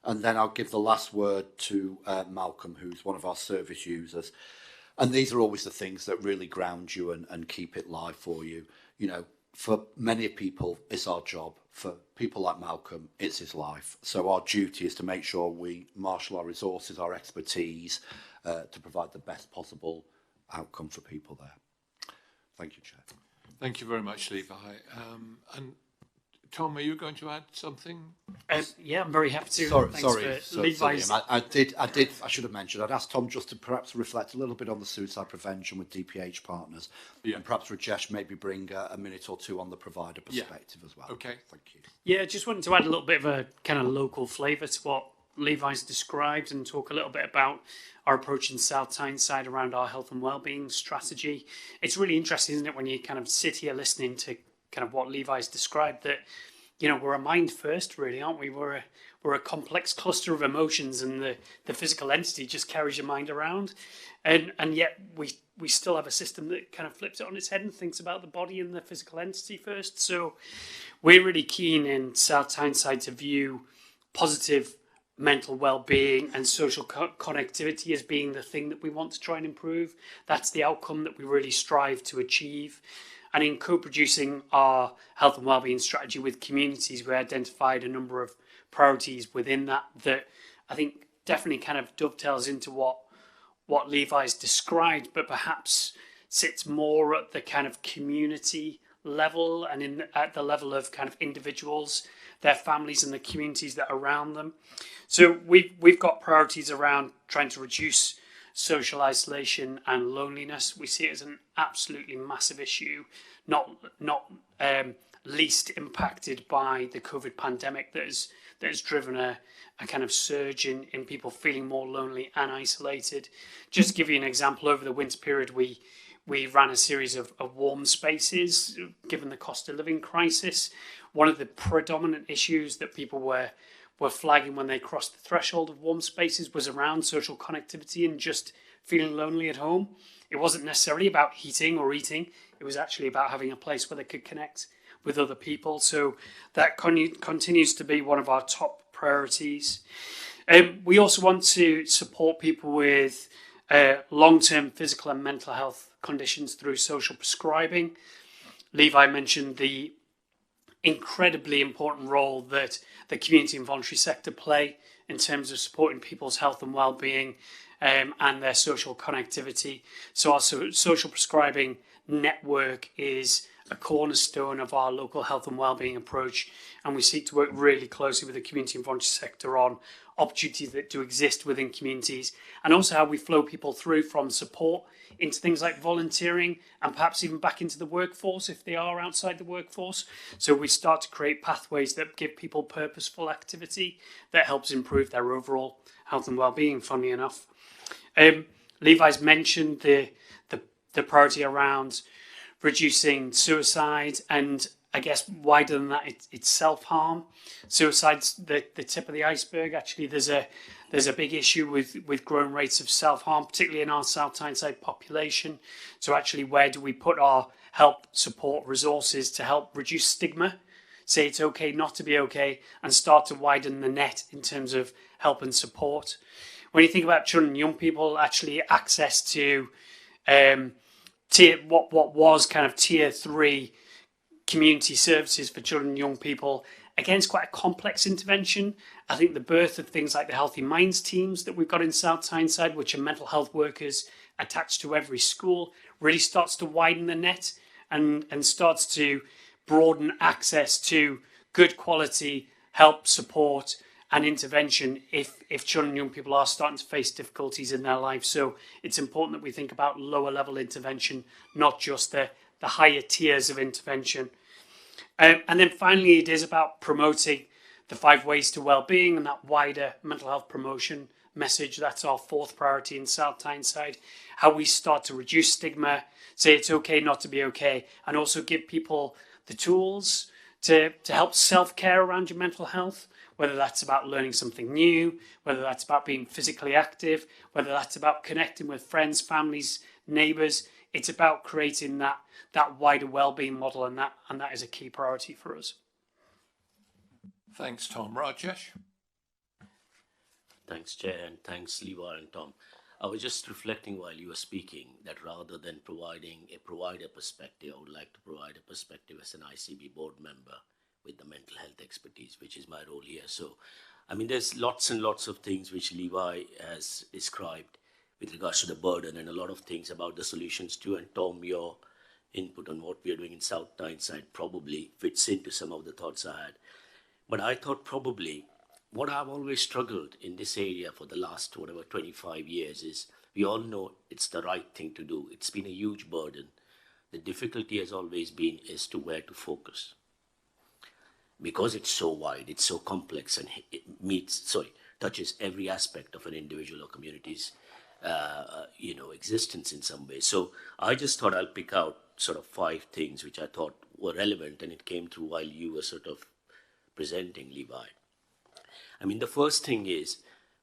And then I'll give the last word to Malcolm, who's one of our service users. And these are always the things that really ground you and keep it live for you. You know, for many people, it's our job. For people like Malcolm, it's his life. So our duty is to make sure we marshal our resources, our expertise, to provide the best possible outcome for people there. Thank you, Chair. Thank you very much, Levi. And Tom, are you going to add something? Yeah, I'm very happy to. Sorry, Levi's. I should have mentioned. I'd asked Tom just to perhaps reflect a little bit on the suicide prevention with DPH partners, and perhaps Rajesh maybe bring a minute or two on the provider perspective as well. Okay, thank you. Yeah, just wanted to add a little bit of a kind of local flavour to what Levi's described and talk a little bit about our approach in South Tyneside around our health and wellbeing strategy. It's really interesting, isn't it, when you kind of sit here listening to kind of what Levi's described, that, you know, we're a mind first, really, aren't we? We're a complex cluster of emotions, and the physical entity just carries your mind around, and yet we still have a system that kind of flips it on its head and thinks about the body and the physical entity first. So we're really keen in South Tyneside to view positive mental well-being and social connectivity as being the thing that we want to try and improve. That's the outcome that we really strive to achieve. And in co-producing our health and wellbeing strategy with communities, we identified a number of priorities within that I think definitely kind of dovetails into what Levi's described, but perhaps sits more at the kind of community level and at the level of kind of individuals, their families and the communities that are around them. So we've got priorities around trying to reduce social isolation and loneliness. We see it as an absolutely massive issue, not least impacted by the COVID pandemic that has driven a kind of surge in people feeling more lonely and isolated. Just to give you an example, over the winter period, we ran a series of warm spaces, given the cost of living crisis. One of the predominant issues that people were flagging when they crossed the threshold of warm spaces was around social connectivity and just feeling lonely at home. It wasn't necessarily about heating or eating. It was actually about having a place where they could connect with other people. So that continues to be one of our top priorities. We also want to support people with long-term physical and mental health conditions through social prescribing. Levi mentioned the incredibly important role that the community and voluntary sector play in terms of supporting people's health and well-being and their social connectivity. So our social prescribing network is a cornerstone of our local health and wellbeing approach, and we seek to work really closely with the community and voluntary sector on opportunities that do exist within communities, and also how we flow people through from support into things like volunteering and perhaps even back into the workforce if they are outside the workforce. So we start to create pathways that give people purposeful activity that helps improve their overall health and wellbeing, funnily enough. Levi's mentioned the priority around reducing suicide, and I guess wider than that, it's self-harm. Suicide's the tip of the iceberg. Actually, there's a big issue with growing rates of self-harm, particularly in our South Tyneside population. So actually, where do we put our help, support, resources to help reduce stigma, say it's okay not to be okay, and start to widen the net in terms of help and support? When you think about children and young people, actually access to what was kind of tier 3 community services for children and young people, again, it's quite a complex intervention. I think the birth of things like the Healthy Minds teams that we've got in South Tyneside, which are mental health workers attached to every school, really starts to widen the net and starts to broaden access to good quality help, support and intervention if children and young people are starting to face difficulties in their lives. So it's important that we think about lower level intervention, not just the higher tiers of intervention. And then finally, it is about promoting the 5 ways to well-being and that wider mental health promotion message. That's our 4th priority in South Tyneside. How we start to reduce stigma, say it's okay not to be okay, and also give people the tools to help self-care around your mental health, whether that's about learning something new, whether that's about being physically active, whether that's about connecting with friends, families, neighbours. It's about creating that wider well-being model, and that is a key priority for us. Thanks, Tom. Rajesh? Thanks, Chair, and thanks, Levi and Tom. I was just reflecting while you were speaking that rather than providing a provider perspective, I would like to provide a perspective as an ICB board member with the mental health expertise, which is my role here. So, I mean, there's lots and lots of things which Levi has described with regards to the burden, and a lot of things about the solutions too. And Tom, your input on what we are doing in South Tyneside probably fits into some of the thoughts I had. But I thought probably what I've always struggled in this area for the last, 25 years is we all know it's the right thing to do. It's been a huge burden. The difficulty has always been as to where to focus. Because it's so wide, it's so complex, and it touches every aspect of an individual or community's existence in some way. So I just thought I'll pick out sort of 5 things which I thought were relevant, and it came through while you were sort of presenting, Levi. I mean, the first thing is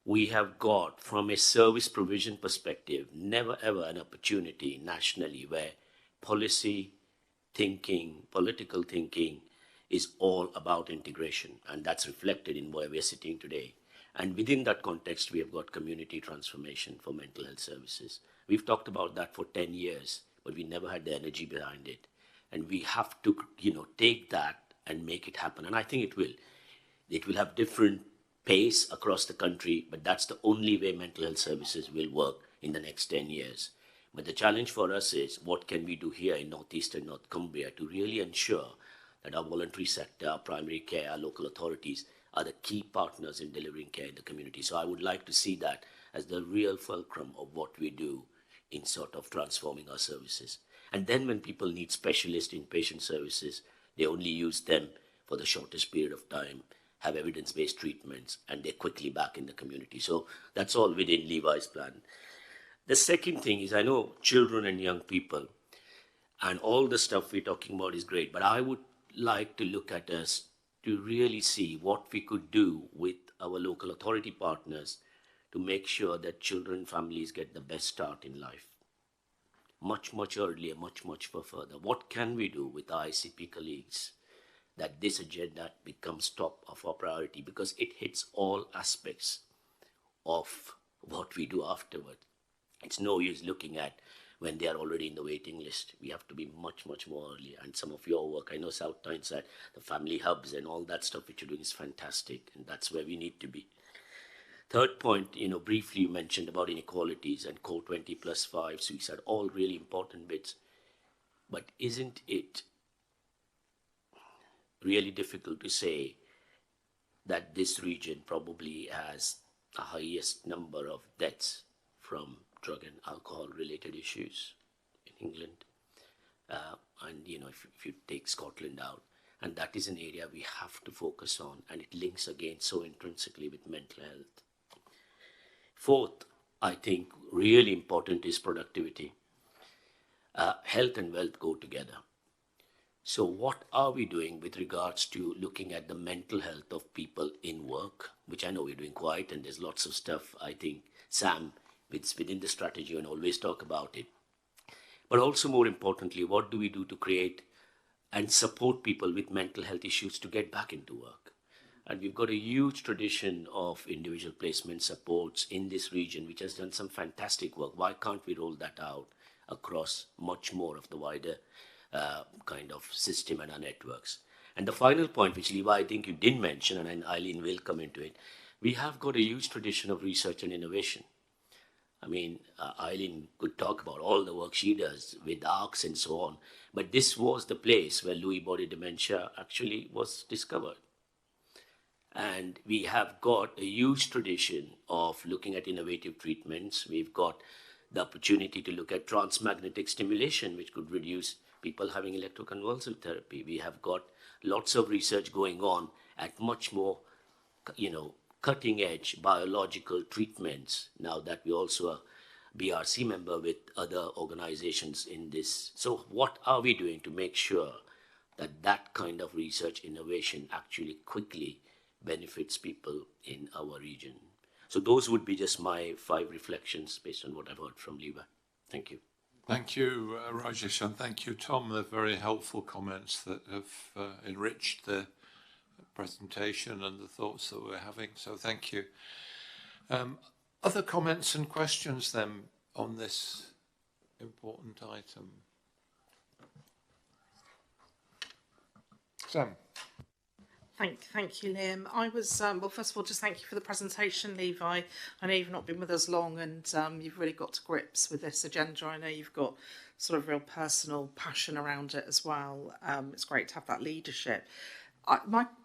we have got, from a service provision perspective, never ever an opportunity nationally where policy thinking, political thinking is all about integration, and that's reflected in where we're sitting today. And within that context, we have got community transformation for mental health services. We've talked about that for 10 years, but we never had the energy behind it. And we have to, take that and make it happen. And I think it will. It will have different pace across the country, but that's the only way mental health services will work in the next 10 years. But the challenge for us is what can we do here in Northeast and North Cumbria to really ensure that our voluntary sector, our primary care, our local authorities are the key partners in delivering care in the community. So I would like to see that as the real fulcrum of what we do in sort of transforming our services. And then when people need specialist inpatient services, they only use them for the shortest period of time, have evidence-based treatments, and they're quickly back in the community. So that's all within Levi's plan. The second thing is, I know children and young people and all the stuff we're talking about is great, but I would like to look at us to really see what we could do with our local authority partners to make sure that children and families get the best start in life. Much, much earlier, much, much further. What can we do with our ICP colleagues that this agenda becomes top of our priority, because it hits all aspects of what we do afterward. It's no use looking at when they are already in the waiting list. We have to be much, much more early. And some of your work, I know South Tyneside, the family hubs and all that stuff which you're doing is fantastic, and that's where we need to be. Third point, briefly you mentioned about inequalities and Core 20+5 suicide, all really important bits. But isn't it really difficult to say that this region probably has the highest number of deaths from drug and alcohol related issues in England? And if you take Scotland out, and that is an area we have to focus on, and it links again so intrinsically with mental health. Fourth, I think really important is productivity. Health and wealth go together. So what are we doing with regards to looking at the mental health of people in work, which I know we're doing quite, and there's lots of stuff, I think, Sam, within the strategy and always talk about it. But also more importantly, what do we do to create and support people with mental health issues to get back into work? And we've got a huge tradition of individual placement supports in this region, which has done some fantastic work. Why can't we roll that out across much more of the wider kind of system and our networks? And the final point, which Levi, I think you did mention, and then Eileen will come into it, we have got a huge tradition of research and innovation. I mean, Eileen could talk about all the work she does with ARCs and so on, but this was the place where Lewy body dementia actually was discovered. And we have got a huge tradition of looking at innovative treatments. We've got the opportunity to look at transmagnetic stimulation, which could reduce people having electroconvulsive therapy. We have got lots of research going on at much more, cutting edge biological treatments now that we also are BRC member with other organizations in this. So what are we doing to make sure that that kind of research innovation actually quickly benefits people in our region? So those would be just my 5 reflections based on what I've heard from Lever. Thank you. Thank you, Rajesh, and thank you, Tom. They're very helpful comments that have enriched the presentation and the thoughts that we're having. So thank you. Other comments and questions then on this important item? Sam. Thank you, Liam. I was, well, first of all, just thank you for the presentation, Levi. I know you've not been with us long and you've really got to grips with this agenda. I know you've got sort of real personal passion around it as well. It's great to have that leadership.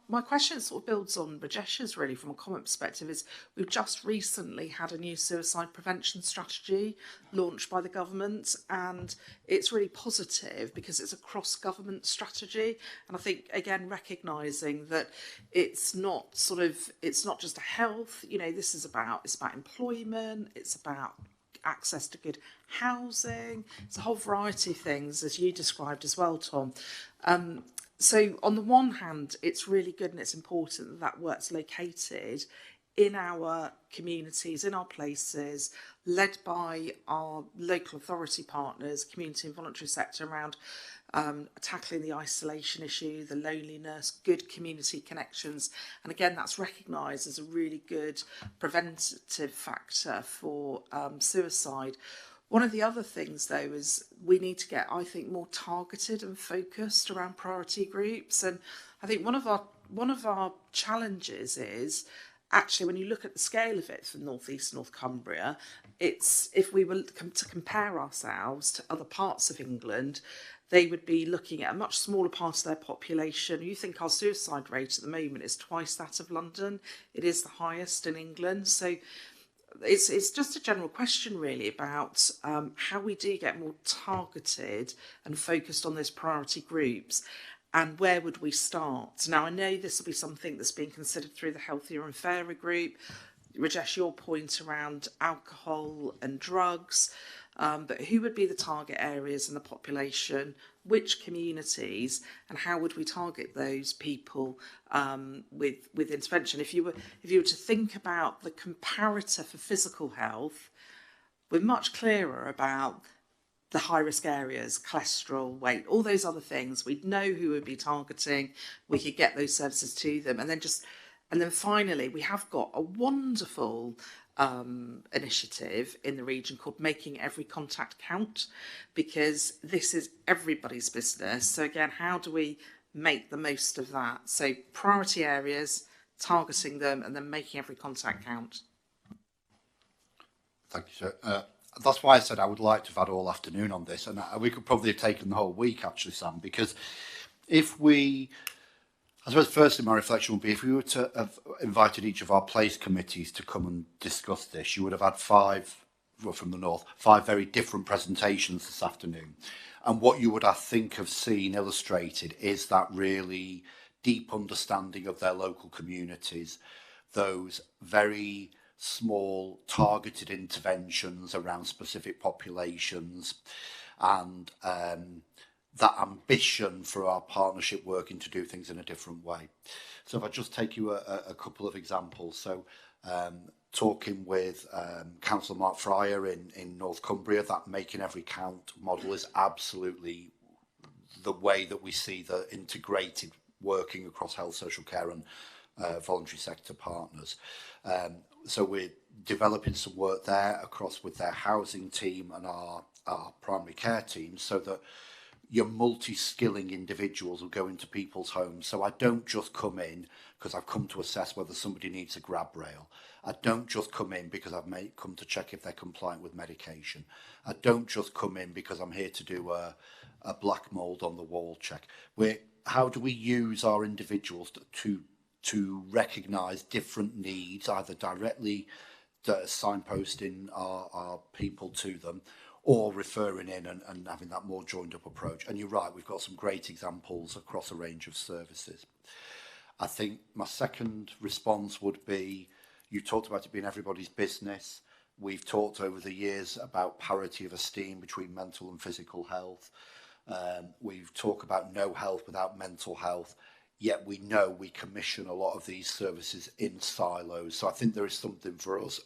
My question sort of builds on Rajesh's really from a comment perspective is we've just recently had a new suicide prevention strategy launched by the government, and it's really positive because it's a cross-government strategy. And I think, again, recognising that it's not just a health, this is it's about employment, it's about access to good housing, it's a whole variety of things, as you described as well, Tom. So on the one hand, it's really good and it's important that that work's located in our communities, in our places, led by our local authority partners, community and voluntary sector around tackling the isolation issue, the loneliness, good community connections. And again, that's recognised as a really good preventative factor for suicide. One of the other things, though, is we need to get, I think, more targeted and focused around priority groups. And I think one of our challenges is actually when you look at the scale of it for North East North Cumbria, it's if we were to compare ourselves to other parts of England, they would be looking at a much smaller part of their population. You think our suicide rate at the moment is twice that of London. It is the highest in England. So it's just a general question really about how we do get more targeted and focused on those priority groups and where would we start. Now I know this will be something that's being considered through the Healthier and Fairer group. Rajesh, your point around alcohol and drugs, but who would be the target areas in the population, which communities, and how would we target those people with intervention? If you were to think about the comparator for physical health, we're much clearer about the high-risk areas, cholesterol, weight, all those other things. We'd know who we'd be targeting. We could get those services to them, and then finally, we have got a wonderful initiative in the region called Making Every Contact Count, because this is everybody's business. So again, how do we make the most of that? So priority areas, targeting them, and then making every contact count. Thank you, sir. That's why I said I would like to have had all afternoon on this, and we could probably have taken the whole week actually, Sam, because I suppose firstly my reflection would be if we were to have invited each of our place committees to come and discuss this, you would have had 5 from the north, 5 very different presentations this afternoon. And what you would, I think, have seen illustrated is that really deep understanding of their local communities, those very small targeted interventions around specific populations, and that ambition for our partnership working to do things in a different way. So if I just take you a couple of examples. So talking with Councillor Mark Fryer in North Cumbria, that Making Every Count model is absolutely the way that we see the integrated working across health, social care and voluntary sector partners. So we're developing some work there across with their housing team and our primary care team, so that your multi-skilling individuals will go into people's homes. So I don't just come in because I've come to assess whether somebody needs a grab rail. I don't just come in because I've come to check if they're compliant with medication. I don't just come in because I'm here to do a black mould on the wall check. How do we use our individuals to to recognise different needs, either directly signposting our people to them, or referring in and having that more joined up approach. And you're right, we've got some great examples across a range of services. I think my second response would be, you talked about it being everybody's business. We've talked over the years about parity of esteem between mental and physical health. We've talked about no health without mental health, yet we know we commission a lot of these services in silos. So I think there is something for us,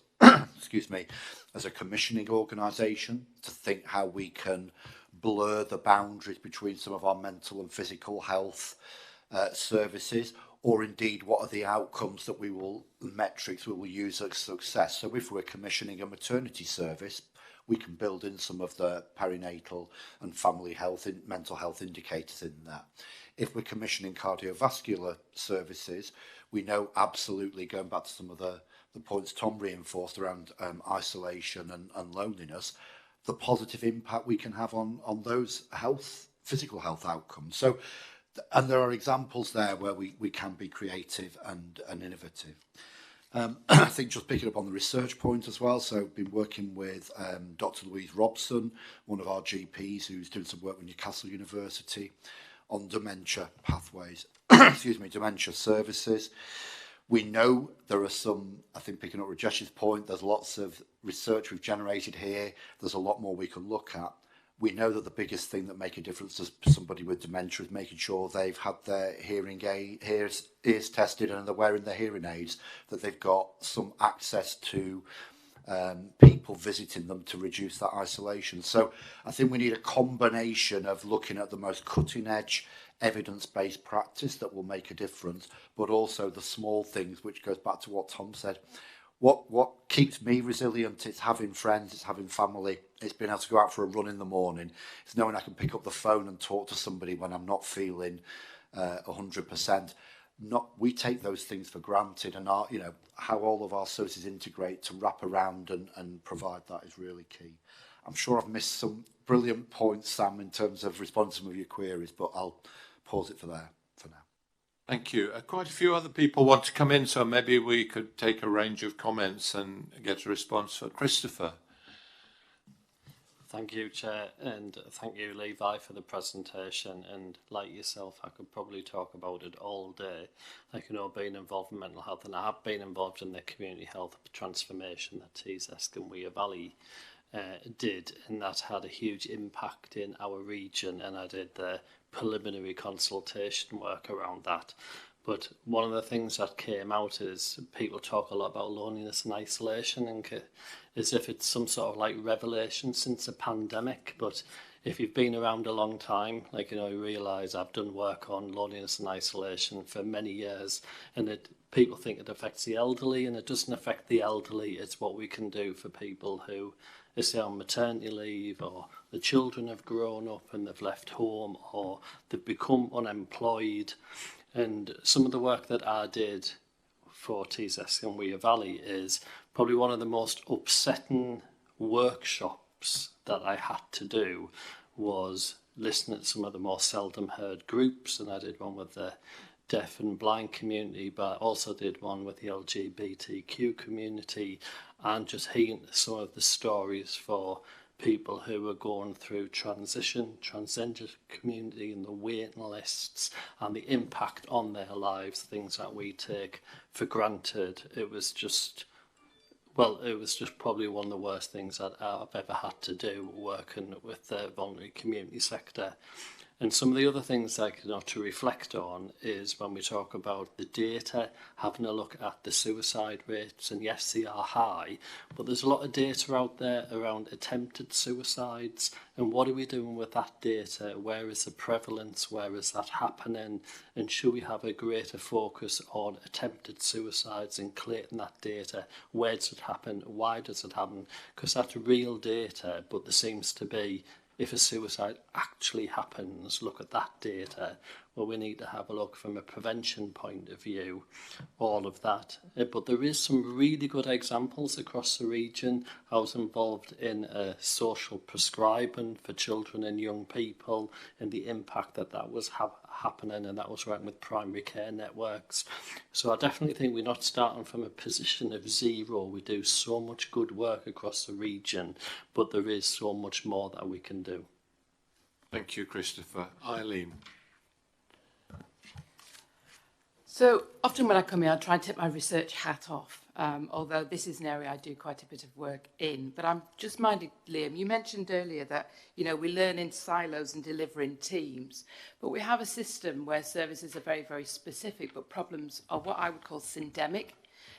excuse me, as a commissioning organisation to think how we can blur the boundaries between some of our mental and physical health services, or indeed what are the outcomes that metrics we will use as success. So if we're commissioning a maternity service, we can build in some of the perinatal and family health and mental health indicators in that. If we're commissioning cardiovascular services, we know absolutely, going back to some of the points Tom reinforced around isolation and loneliness, the positive impact we can have on those physical health outcomes. So, and there are examples there where we can be creative and innovative. I think just picking up on the research point as well, so been working with Dr. Louise Robson, one of our GPs who's doing some work with Newcastle University on dementia pathways, excuse me, dementia services. We know there are some, I think picking up Rajesh's point, there's lots of research we've generated here, there's a lot more we can look at. We know that the biggest thing that make a difference to somebody with dementia is making sure they've had their ears tested and they're wearing their hearing aids, that they've got some access to people visiting them to reduce that isolation. So I think we need a combination of looking at the most cutting edge evidence-based practice that will make a difference, but also the small things, which goes back to what Tom said. What keeps me resilient, it's having friends, it's having family, it's being able to go out for a run in the morning, it's knowing I can pick up the phone and talk to somebody when I'm not feeling 100%. We take those things for granted, and how all of our services integrate to wrap around and provide that is really key. I'm sure I've missed some brilliant points, Sam, in terms of responding to some of your queries, but I'll pause it for now. Thank you. Quite a few other people want to come in, so maybe we could take a range of comments and get a response for Christopher. Thank you, Chair, and thank you, Levi, for the presentation. And like yourself, I could probably talk about it all day. Like, being involved in mental health, and I have been involved in the community health transformation that Tees and Weir Valley did, and that had a huge impact in our region, and I did the preliminary consultation work around that. But one of the things that came out is people talk a lot about loneliness and isolation, and as if it's some sort of like revelation since the pandemic. But if you've been around a long time, you realise I've done work on loneliness and isolation for many years, and people think it affects the elderly, and it doesn't affect the elderly. It's what we can do for people who is on maternity leave, or the children have grown up and they've left home, or they've become unemployed. And some of the work that I did for Tees and Weir Valley is probably one of the most upsetting workshops that I had to do, was listening to some of the more seldom heard groups. And I did one with the deaf and blind community, but I also did one with the LGBTQ community, and just hearing some of the stories for people who are going through transgender community, and the waiting lists and the impact on their lives, things that we take for granted. It was just probably one of the worst things that I've ever had to do, working with the vulnerable community sector. And some of the other things to reflect on is when we talk about the data, having a look at the suicide rates, and yes, they are high, but there's a lot of data out there around attempted suicides, and what are we doing with that data? Where is the prevalence? Where is that happening? And should we have a greater focus on attempted suicides and collating that data? Where does it happen? Why does it happen? Because that's real data, but there seems to be, if a suicide actually happens, look at that data. Well, we need to have a look from a prevention point of view, all of that. But there is some really good examples across the region. I was involved in a social prescribing for children and young people, and the impact that was happening, and that was working with primary care networks. So I definitely think we're not starting from a position of zero. We do so much good work across the region, but there is so much more that we can do. Thank you, Christopher. Eileen. So often when I come here, I try and take my research hat off, although this is an area I do quite a bit of work in. But I'm just minded, Liam, you mentioned earlier that, you know, we learn in silos and deliver in teams. But we have a system where services are very, very specific, but problems are what I would call syndemic.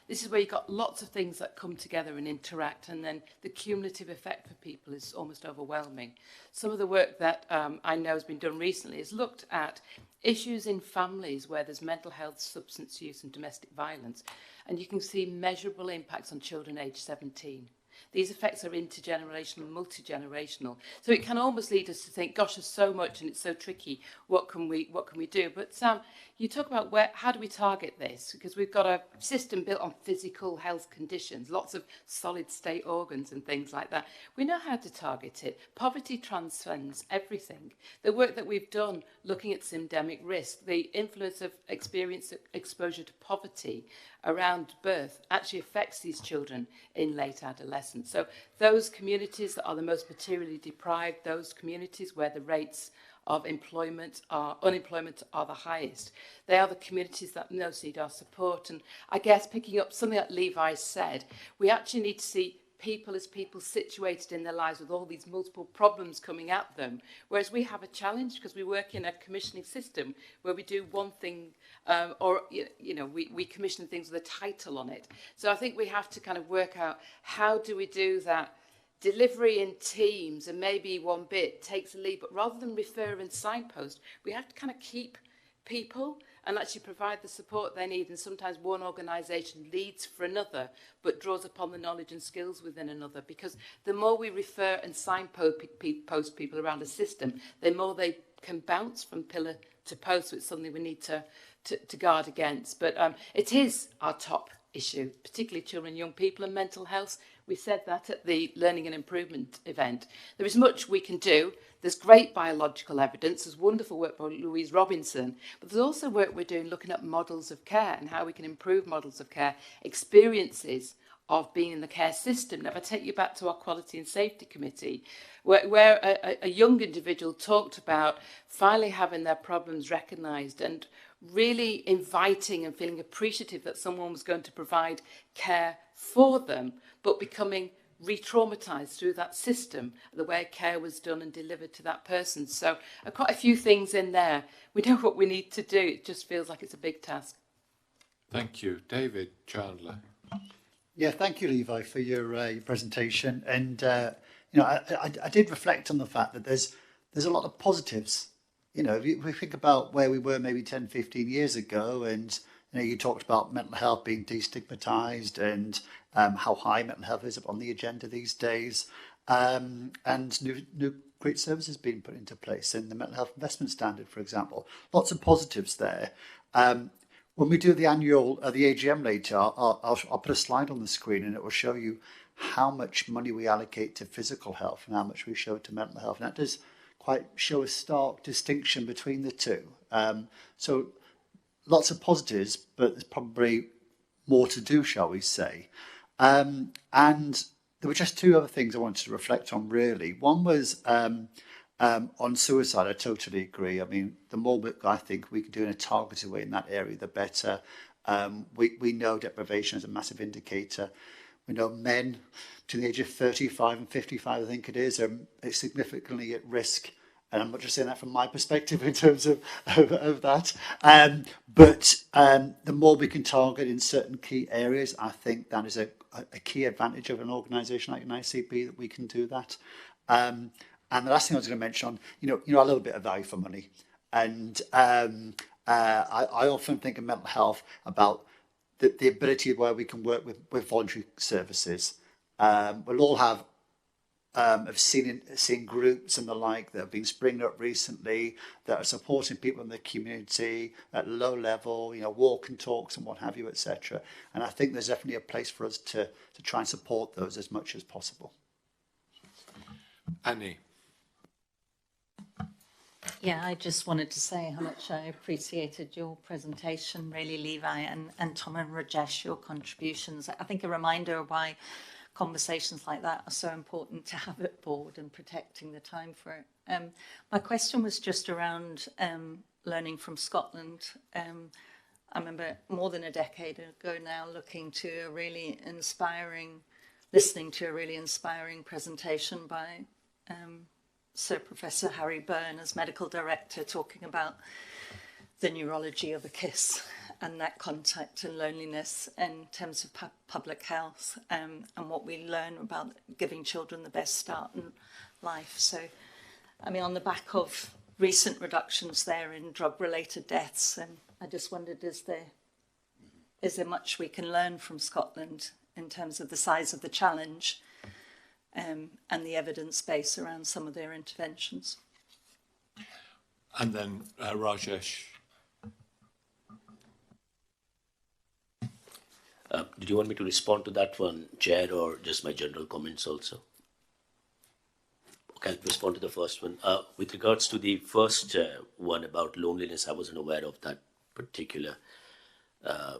This is where you've got lots of things that come together and interact, and then the cumulative effect for people is almost overwhelming. Some of the work that I know has been done recently has looked at issues in families where there's mental health, substance use and domestic violence, and you can see measurable impacts on children aged 17. These effects are intergenerational and multi-generational. So it can almost lead us to think, gosh, there's so much and it's so tricky. What can we do? But Sam, you talk about how do we target this? Because we've got a system built on physical health conditions, lots of solid state organs and things like that. We know how to target it. Poverty transcends everything. The work that we've done looking at syndemic risk, the influence of exposure to poverty around birth actually affects these children in late adolescence. So those communities that are the most materially deprived, those communities where the rates of unemployment are the highest, they are the communities that most need our support. And I guess picking up something that Levi said, we actually need to see people as people situated in their lives with all these multiple problems coming at them, whereas we have a challenge because we work in a commissioning system where we do one thing or we commission things with a title on it. So I think we have to kind of work out how do we do that delivery in teams, and maybe one bit takes a lead, but rather than refer and signpost, we have to kind of keep people and actually provide the support they need. And sometimes one organisation leads for another, but draws upon the knowledge and skills within another. Because the more we refer and signpost people around a system, the more they can bounce from pillar to post. So it's something we need to guard against. But it is our top issue, particularly children and young people and mental health. We said that at the Learning and Improvement event. There is much we can do. There's great biological evidence. There's wonderful work by Louise Robinson. But there's also work we're doing looking at models of care and how we can improve models of care, experiences of being in the care system. Now, if I take you back to our Quality and Safety Committee, where a young individual talked about finally having their problems recognised and really inviting and feeling appreciative that someone was going to provide care for them, but becoming re-traumatised through that system, the way care was done and delivered to that person. So quite a few things in there. We know what we need to do. It just feels like it's a big task. Thank you. David Chandler. Yeah, thank you, Levi, for your presentation. And, I did reflect on the fact that there's a lot of positives. You know, if we think about where we were maybe 10, 15 years ago, and you talked about mental health being destigmatized and how high mental health is up on the agenda these days, and new great services being put into place in the mental health investment standard, for example. Lots of positives there. When we do the annual, the AGM later, I'll put a slide on the screen and it will show you how much money we allocate to physical health and how much we show to mental health. And that does quite show a stark distinction between the two. So lots of positives, but there's probably more to do, shall we say. And there were just two other things I wanted to reflect on, really. One was on suicide. I totally agree. I mean, the more I think we can do in a targeted way in that area, the better. We know deprivation is a massive indicator. We know men between the age of 35 and 55, I think it is, are significantly at risk. And I'm not just saying that from my perspective in terms of that. But the more we can target in certain key areas, I think that is a key advantage of an organisation like an ICB, that we can do that. And the last thing I was going to mention on, a little bit of value for money. And I often think of mental health about the ability where we can work with voluntary services. We'll all have seen groups and the like that have been springing up recently that are supporting people in the community at low level, walk and talks and what have you, etc. And I think there's definitely a place for us to try and support those as much as possible. Annie. Yeah, I just wanted to say how much I appreciated your presentation, really, Levi, and Tom and Rajesh, your contributions. I think a reminder of why conversations like that are so important to have at board and protecting the time for it. My question was just around learning from Scotland. I remember more than a decade ago now listening to a really inspiring presentation by Sir Professor Harry Byrne as medical director, talking about the neurology of a kiss and that contact and loneliness in terms of public health, and what we learn about giving children the best start in life. So, I mean, on the back of recent reductions there in drug-related deaths, and I just wondered, is there much we can learn from Scotland in terms of the size of the challenge and the evidence base around some of their interventions? And then Rajesh. Did you want me to respond to that one, Chair, or just my general comments also? Okay, I'll respond to the first one. With regards to the first one about loneliness, I wasn't aware of that particular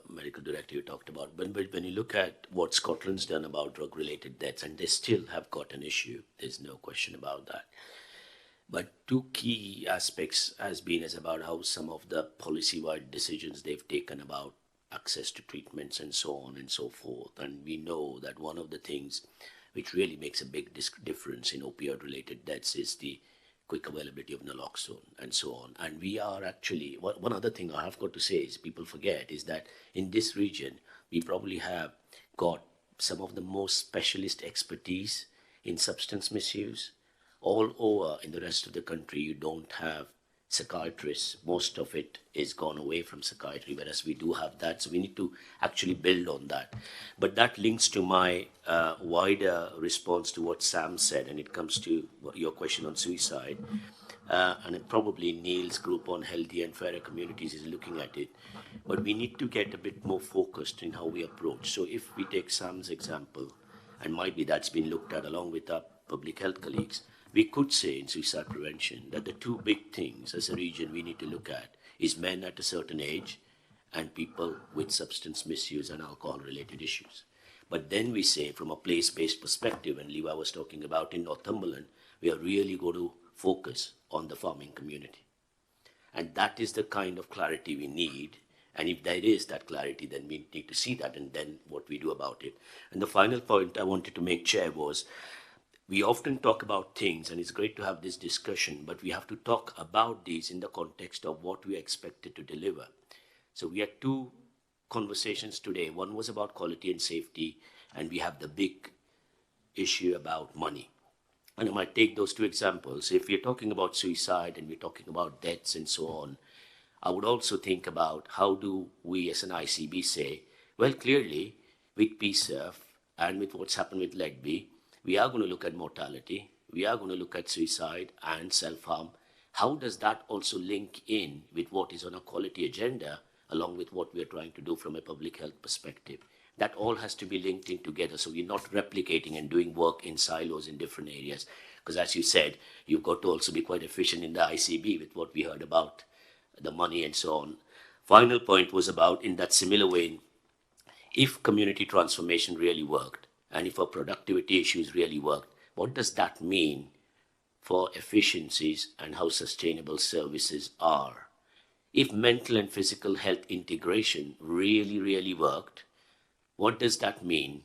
medical director you talked about. But when you look at what Scotland's done about drug-related deaths, and they still have got an issue, there's no question about that. But two key aspects is about how some of the policy-wide decisions they've taken about access to treatments and so on and so forth. And we know that one of the things which really makes a big difference in opioid-related deaths is the quick availability of naloxone and so on. And we are actually, one other thing I have got to say is people forget is that in this region, we probably have got some of the most specialist expertise in substance misuse. All over in the rest of the country, you don't have psychiatrists. Most of it is gone away from psychiatry, whereas we do have that. So we need to actually build on that. But that links to my wider response to what Sam said, and it comes to your question on suicide. And probably Neil's group on healthy and fairer communities is looking at it. But we need to get a bit more focused in how we approach. So if we take Sam's example, and might be that's been looked at along with our public health colleagues, we could say in suicide prevention that the two big things as a region we need to look at is men at a certain age and people with substance misuse and alcohol-related issues. But then we say from a place-based perspective, and Levi was talking about in Northumberland, we are really going to focus on the farming community. And that is the kind of clarity we need. And if there is that clarity, then we need to see that and then what we do about it. And the final point I wanted to make, Chair, was we often talk about things, and it's great to have this discussion, but we have to talk about these in the context of what we are expected to deliver. So we had two conversations today. One was about quality and safety, and we have the big issue about money. And I might take those two examples. If we're talking about suicide and we're talking about deaths and so on, I would also think about how do we as an ICB say, well, clearly with PSERF and with what's happened with Legby, we are going to look at mortality, we are going to look at suicide and self-harm. How does that also link in with what is on a quality agenda, along with what we are trying to do from a public health perspective? That all has to be linked in together, so we're not replicating and doing work in silos in different areas. Because as you said, you've got to also be quite efficient in the ICB with what we heard about the money and so on. Final point was about, in that similar way, if community transformation really worked, and if our productivity issues really worked, what does that mean for efficiencies and how sustainable services are? If mental and physical health integration really, really worked, what does that mean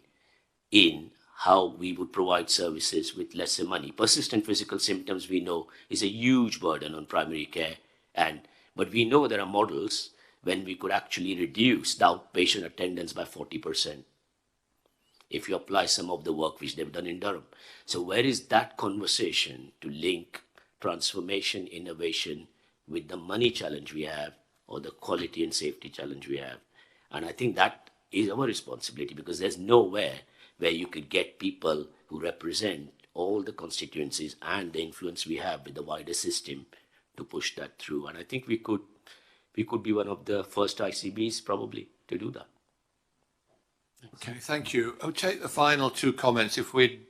in how we would provide services with lesser money? Persistent physical symptoms, we know, is a huge burden on primary care, but we know there are models when we could actually reduce the outpatient attendance by 40%. If you apply some of the work which they've done in Durham. So where is that conversation to link transformation, innovation with the money challenge we have or the quality and safety challenge we have? And I think that is our responsibility, because there's nowhere where you could get people who represent all the constituencies and the influence we have with the wider system to push that through. And I think we could be one of the first ICBs probably to do that. Okay, thank you. I'll take the final two comments. If we'd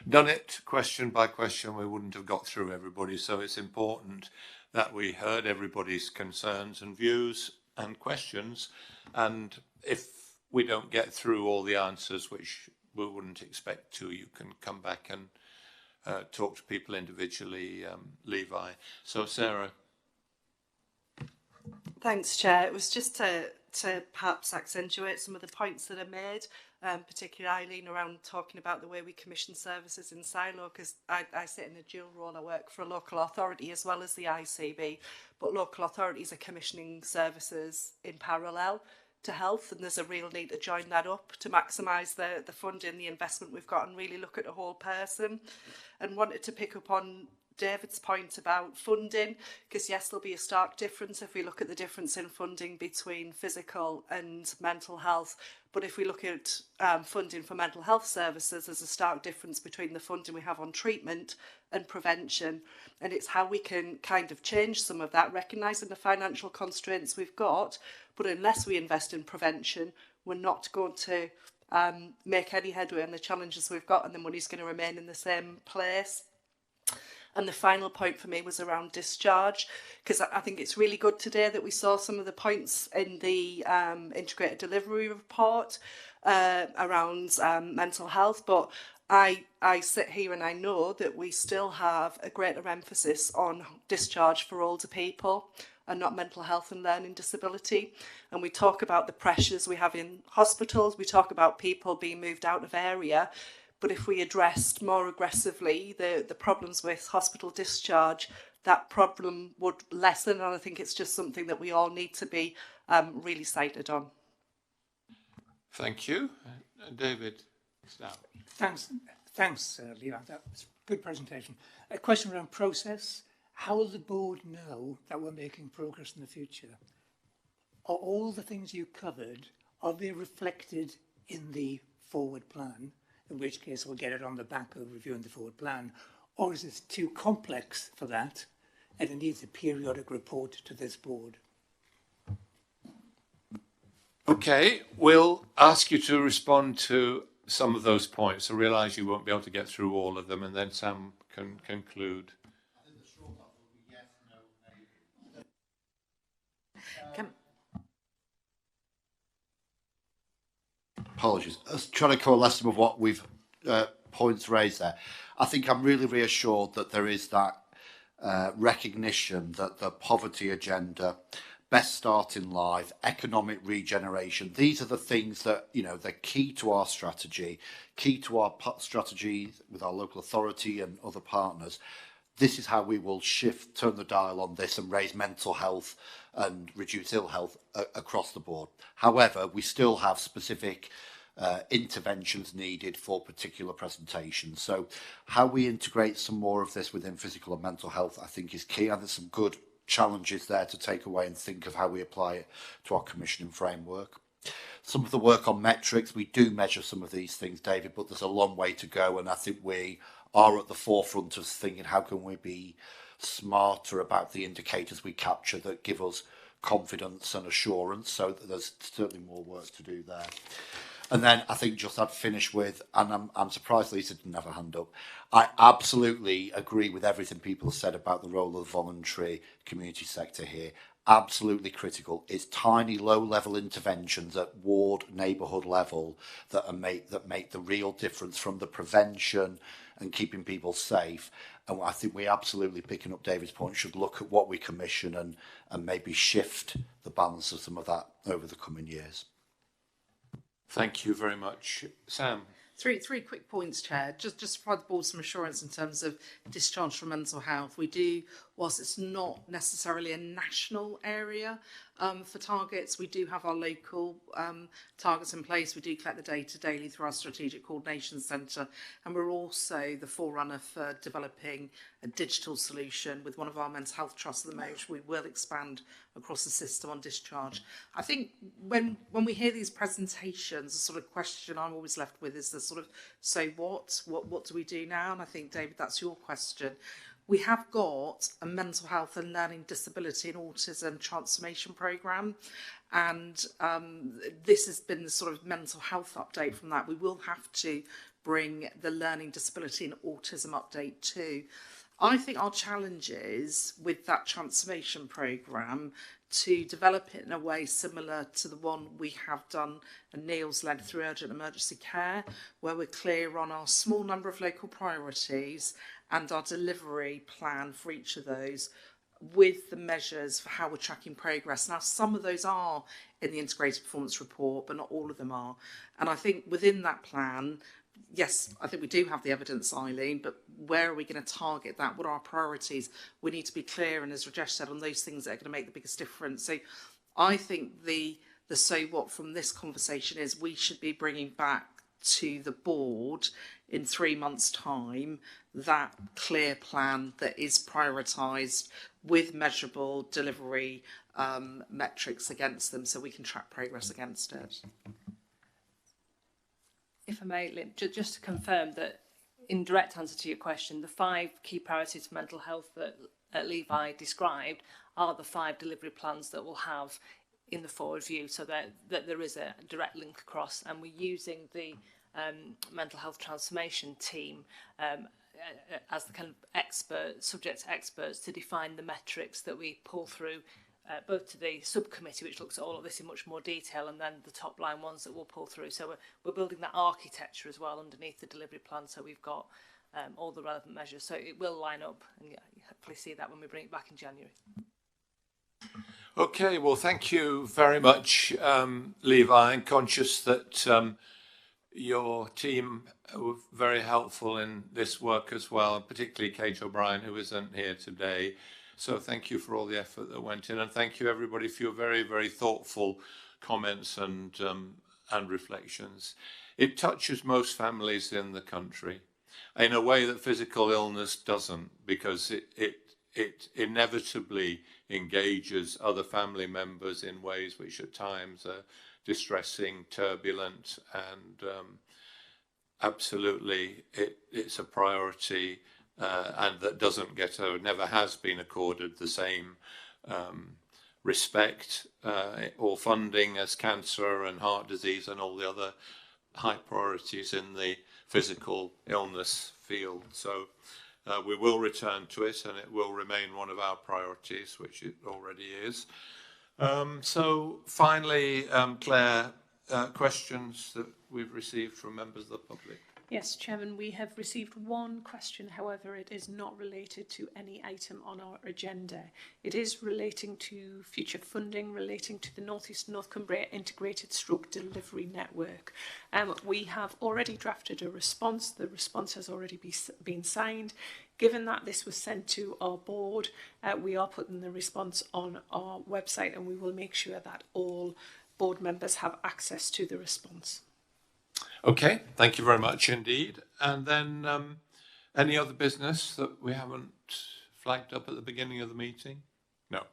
done it question by question, we wouldn't have got through everybody, so it's important that we heard everybody's concerns and views and questions, and if we don't get through all the answers, which we wouldn't expect to, you can come back and talk to people individually, Levi. So Sarah. Thanks, Chair. It was just to perhaps accentuate some of the points that are made, particularly Eileen, around talking about the way we commission services in silo, because I sit in a dual role. I work for a local authority as well as the ICB, but local authorities are commissioning services in parallel to health, and there's a real need to join that up to maximise the funding, the investment we've got, and really look at the whole person. And wanted to pick up on David's point about funding, because yes, there'll be a stark difference if we look at the difference in funding between physical and mental health. But if we look at funding for mental health services, there's a stark difference between the funding we have on treatment and prevention. And it's how we can kind of change some of that, recognising the financial constraints we've got. But unless we invest in prevention, we're not going to make any headway on the challenges we've got, and the money's going to remain in the same place. And the final point for me was around discharge, because I think it's really good today that we saw some of the points in the integrated delivery report around mental health. But I sit here and I know that we still have a greater emphasis on discharge for older people and not mental health and learning disability. And we talk about the pressures we have in hospitals, we talk about people being moved out of area. But if we addressed more aggressively the problems with hospital discharge, that problem would lessen. And I think it's just something that we all need to be really sighted on. Thank you. David. Thanks, Levi. That was a good presentation. A question around process. How will the board know that we're making progress in the future? Are all the things you covered, are they reflected in the forward plan? In which case we'll get it on the back of reviewing the forward plan, or is it too complex for that and it needs a periodic report to this board? Okay, we'll ask you to respond to some of those points. I realise you won't be able to get through all of them, and then Sam can conclude. I think the short answer will be yes, no, maybe. Apologies. I was trying to coalesce some of what we've points raised there. I think I'm really reassured that there is that recognition that the poverty agenda, best start in life, economic regeneration, these are the things that, you know, they're key to our strategy, key to our strategy with our local authority and other partners. This is how we will turn the dial on this and raise mental health and reduce ill health across the board. However, we still have specific interventions needed for particular presentations. So how we integrate some more of this within physical and mental health, I think, is key. And there's some good challenges there to take away and think of how we apply it to our commissioning framework. Some of the work on metrics, we do measure some of these things, David, but there's a long way to go. And I think we are at the forefront of thinking, how can we be smarter about the indicators we capture that give us confidence and assurance? So there's certainly more work to do there. And then I think just I'd finish with, and I'm surprised Lisa didn't have a hand up, I absolutely agree with everything people have said about the role of the voluntary community sector here. Absolutely critical. It's tiny, low-level interventions at ward, neighbourhood level that make the real difference, from the prevention and keeping people safe. And I think we absolutely, picking up David's point, should look at what we commission and maybe shift the balance of some of that over the coming years. Thank you very much. Sam. Three quick points, Chair. Just to provide the board some assurance in terms of discharge from mental health. We do, whilst it's not necessarily a national area for targets, we do have our local targets in place. We do collect the data daily through our Strategic Coordination Centre, and we're also the forerunner for developing a digital solution with one of our mental health trusts at the moment, which we will expand across the system on discharge. I think when we hear these presentations, the sort of question I'm always left with is the sort of, so what do we do now? And I think, David, that's your question. We have got a mental health and learning disability and autism transformation programme, and this has been the sort of mental health update from that. We will have to bring the learning disability and autism update too. I think our challenge is with that transformation programme to develop it in a way similar to the one we have done and Neil's led through urgent emergency care, where we're clear on our small number of local priorities and our delivery plan for each of those, with the measures for how we're tracking progress. Now, some of those are in the integrated performance report, but not all of them are. And I think within that plan, yes, I think we do have the evidence, Eileen, but where are we going to target that? What are our priorities? We need to be clear, and as Rajesh said, on those things that are going to make the biggest difference. So I think the so what from this conversation is we should be bringing back to the board in 3 months' time that clear plan that is prioritised with measurable delivery metrics against them, so we can track progress against it. If I may, Lynn, just to confirm that in direct answer to your question, the 5 key priorities for mental health that Levi described are the 5 delivery plans that we'll have in the forward view, so that there is a direct link across, and we're using the mental health transformation team as the kind of subject experts to define the metrics that we pull through both to the subcommittee, which looks at all of this in much more detail, and then the top line ones that we'll pull through. So we're building that architecture as well underneath the delivery plan, so we've got all the relevant measures. So it will line up, and you hopefully see that when we bring it back in January. Okay, well, thank you very much, Levi. I'm conscious that your team were very helpful in this work as well, and particularly Kate O'Brien, who isn't here today. So thank you for all the effort that went in, and thank you everybody for your very, very thoughtful comments and reflections. It touches most families in the country in a way that physical illness doesn't, because it inevitably engages other family members in ways which at times are distressing, turbulent, and absolutely it's a priority and that doesn't get or never has been accorded the same respect or funding as cancer and heart disease and all the other high priorities in the physical illness field. So we will return to it, and it will remain one of our priorities, which it already is. So finally, Claire, questions that we've received from members of the public. Yes, Chairman, we have received one question. However, it is not related to any item on our agenda. It is relating to future funding relating to the North East North Cumbria Integrated Stroke Delivery Network. We have already drafted a response. The response has already been signed. Given that this was sent to our board, we are putting the response on our website, and we will make sure that all board members have access to the response. Okay, thank you very much indeed. And then any other business that we haven't flagged up at the beginning of the meeting? No.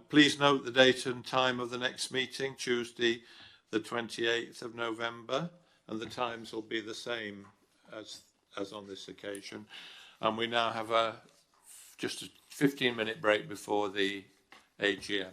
Please note the date and time of the next meeting, Tuesday the 28th of November, and the times will be the same as on this occasion. And we now have just a 15-minute break before the AGM.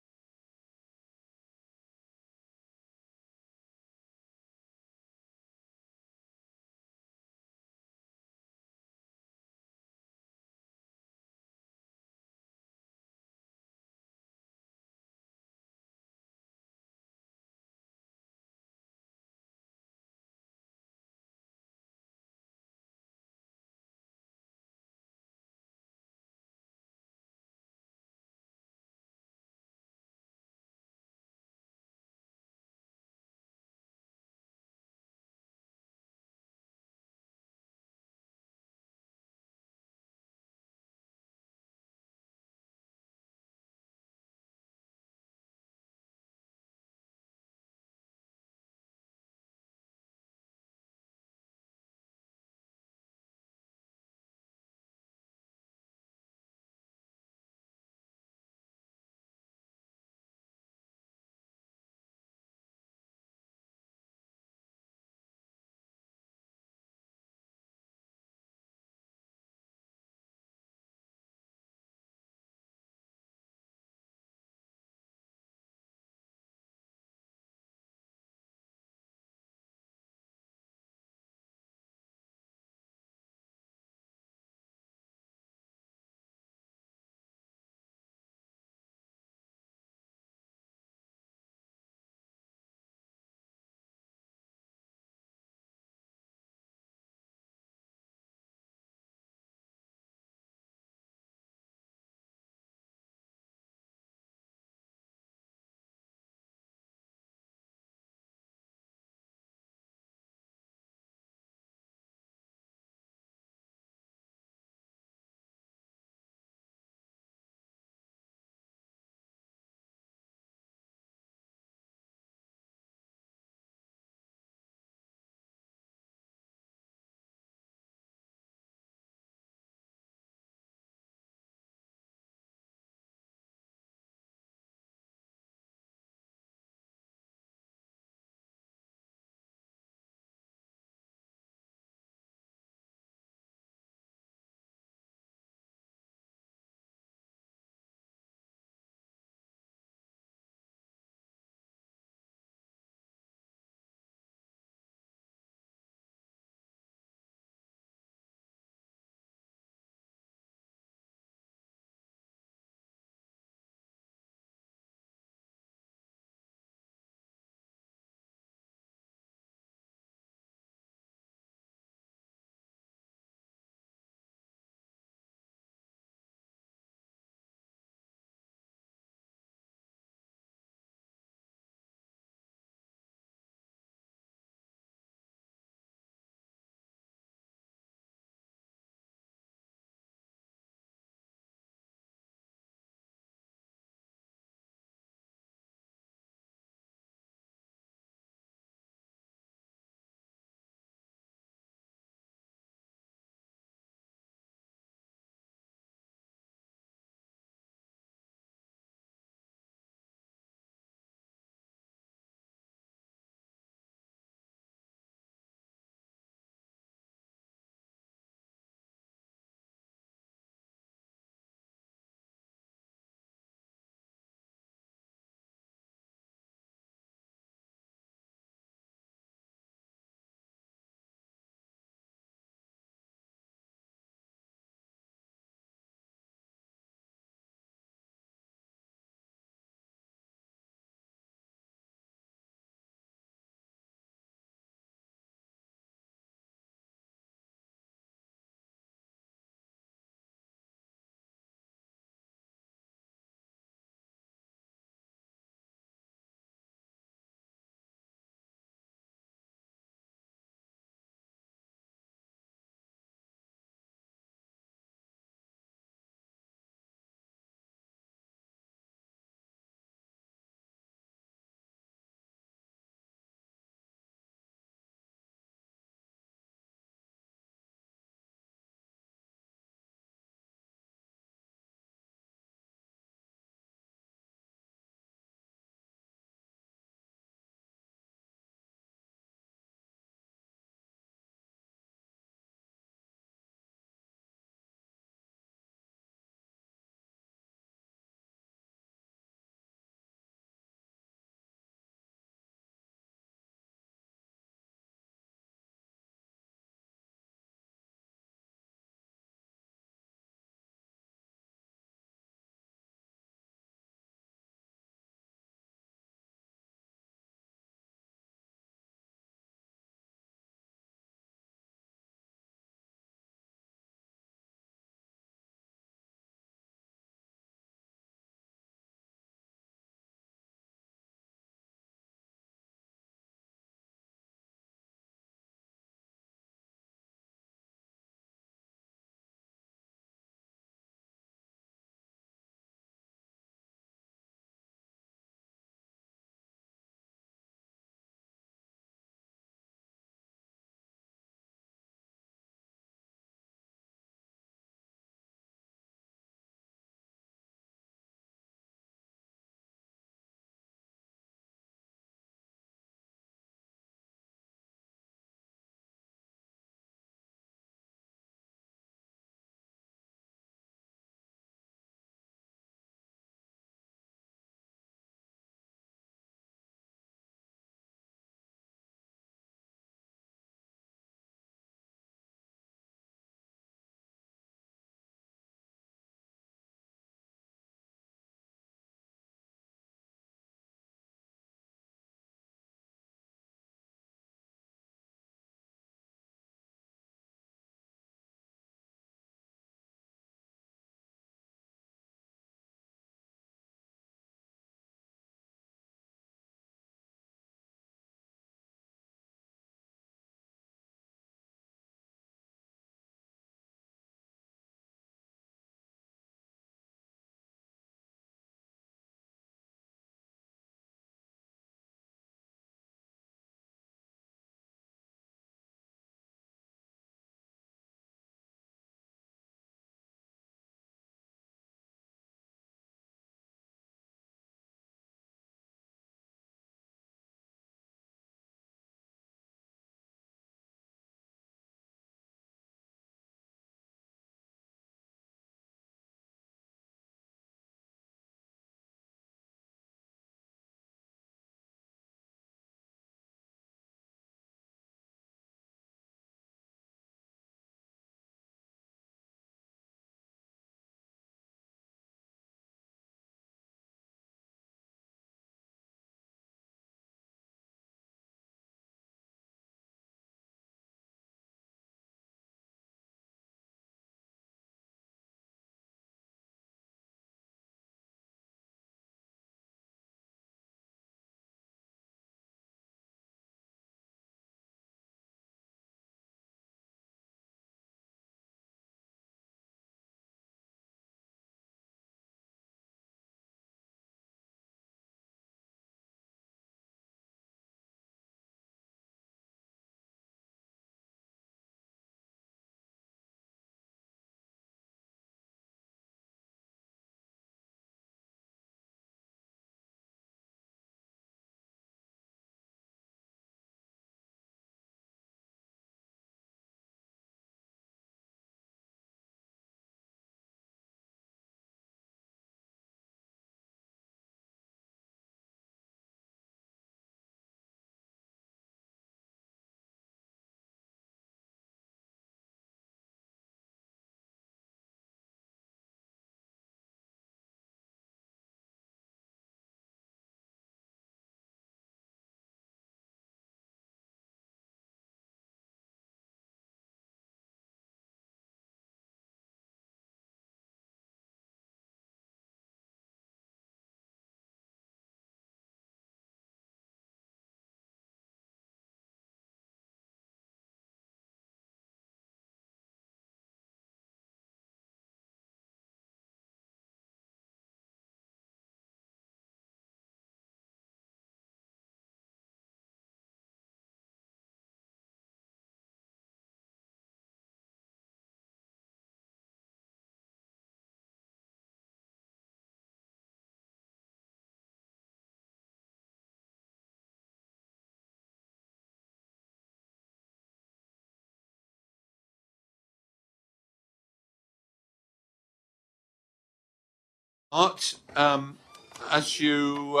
Art, as you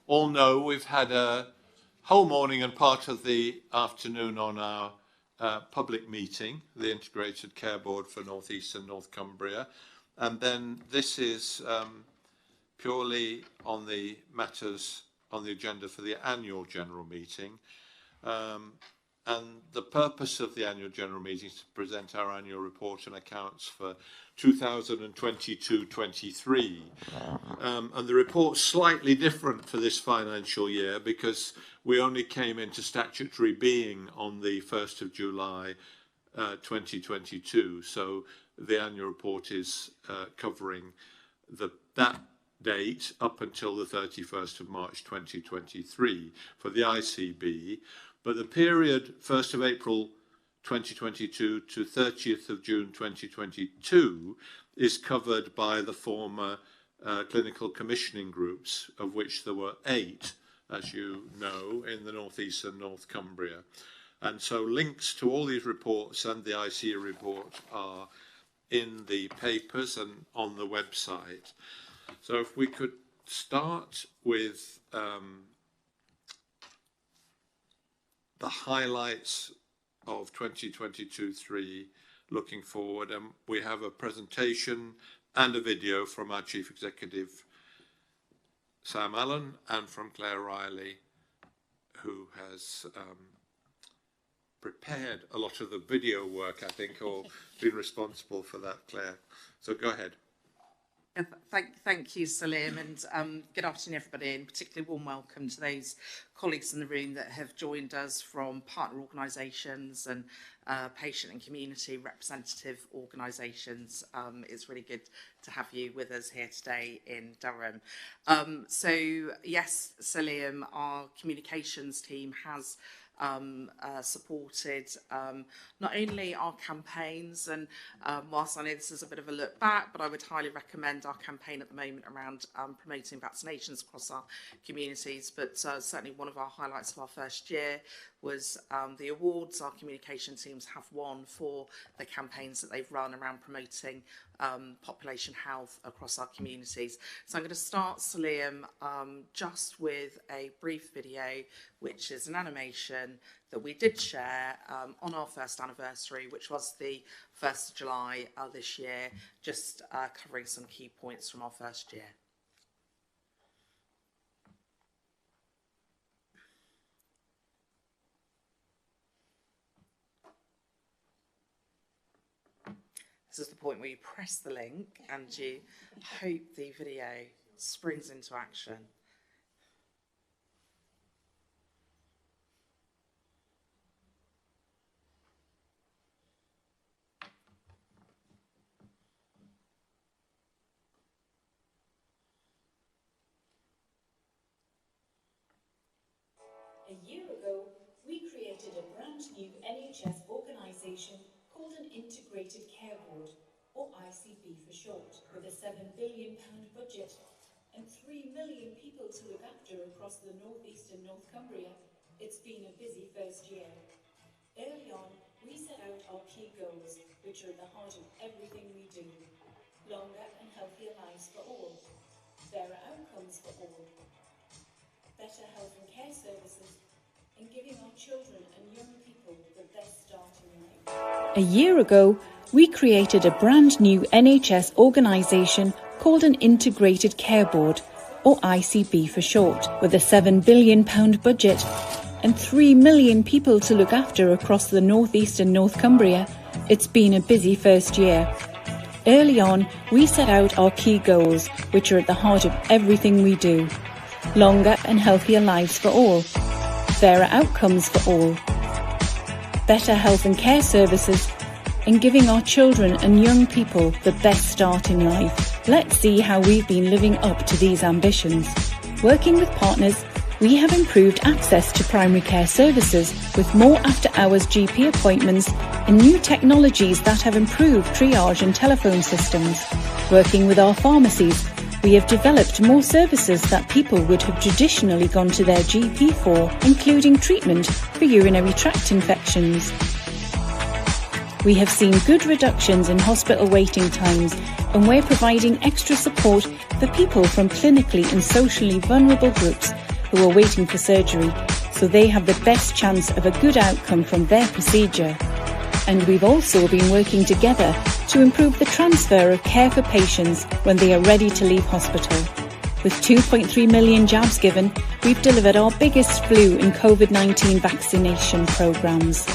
all know, we've had a whole morning and part of the afternoon on our public meeting, the Integrated Care Board for North East and North Cumbria. And then this is purely on the matters on the agenda for the annual general meeting. And the purpose of the annual general meeting is to present our annual report and accounts for 2022-23. And the report's slightly different for this financial year because we only came into statutory being on the 1st of July 2022. So the annual report is covering that date up until the 31st of March 2023 for the ICB. But the period 1st of April 2022 to 30th of June 2022 is covered by the former clinical commissioning groups, of which there were 8, as you know, in the North East and North Cumbria. And so links to all these reports and the ICA report are in the papers and on the website. So if we could start with the highlights of 2022-3 looking forward, and we have a presentation and a video from our Chief Executive Sam Allen and from Claire Riley, who has prepared a lot of the video work, I think, or been responsible for that, Claire. So go ahead. Thank you, Salim, and good afternoon, everybody, and particularly warm welcome to those colleagues in the room that have joined us from partner organisations and patient and community representative organisations. It's really good to have you with us here today in Durham. So, yes, Salim, our communications team has supported not only our campaigns, and whilst I know this is a bit of a look back, but I would highly recommend our campaign at the moment around promoting vaccinations across our communities. But certainly one of our highlights of our first year was the awards our communication teams have won for the campaigns that they've run around promoting population health across our communities. So I'm going to start, Salim, just with a brief video, which is an animation that we did share on our first anniversary, which was the 1st of July this year, just covering some key points from our first year. This is the point where you press the link and you hope the video springs into action. A year ago, we created a brand new NHS organisation called an Integrated Care Board, or ICB for short, with a £7 billion budget and 3 million people to look after across the North East and North Cumbria. It's been a busy first year. Early on, we set out our key goals, which are at the heart of everything we do. Longer and healthier lives for all. Fairer outcomes for all. Better health and care services, and giving our children and young people the best start in life. A year ago, we created a brand new NHS organisation called an Integrated Care Board, or ICB for short, with a £7 billion budget and 3 million people to look after across the North East and North Cumbria. It's been a busy first year. Early on, we set out our key goals, which are at the heart of everything we do. Longer and healthier lives for all. Fairer outcomes for all. Better health and care services, and giving our children and young people the best start in life. Let's see how we've been living up to these ambitions. Working with partners, we have improved access to primary care services with more after-hours GP appointments and new technologies that have improved triage and telephone systems. Working with our pharmacies, we have developed more services that people would have traditionally gone to their GP for, including treatment for urinary tract infections. We have seen good reductions in hospital waiting times, and we're providing extra support for people from clinically and socially vulnerable groups who are waiting for surgery, so they have the best chance of a good outcome from their procedure. And we've also been working together to improve the transfer of care for patients when they are ready to leave hospital. With 2.3 million jabs given, we've delivered our biggest flu and COVID-19 vaccination programmes.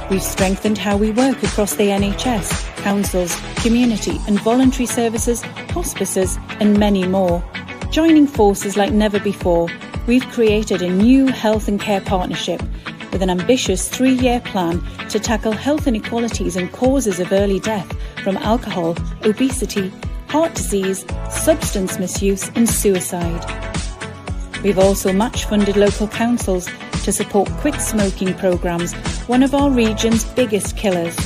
We've strengthened how we work across the NHS, councils, community and voluntary services, hospices and many more. Joining forces like never before, we've created a new health and care partnership with an ambitious 3-year plan to tackle health inequalities and causes of early death from alcohol, obesity, heart disease, substance misuse and suicide. We've also match-funded local councils to support quick smoking programmes, one of our region's biggest killers.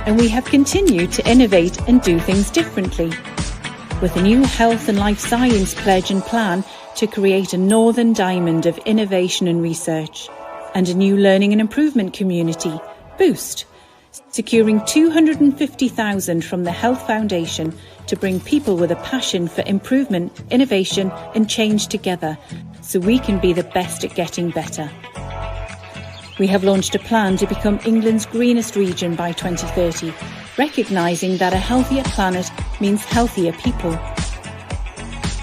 And we have continued to innovate and do things differently, with a new health and life science pledge and plan to create a northern diamond of innovation and research, and a new learning and improvement community, Boost, securing 250,000 from the Health Foundation to bring people with a passion for improvement, innovation and change together, so we can be the best at getting better. We have launched a plan to become England's greenest region by 2030, recognising that a healthier planet means healthier people.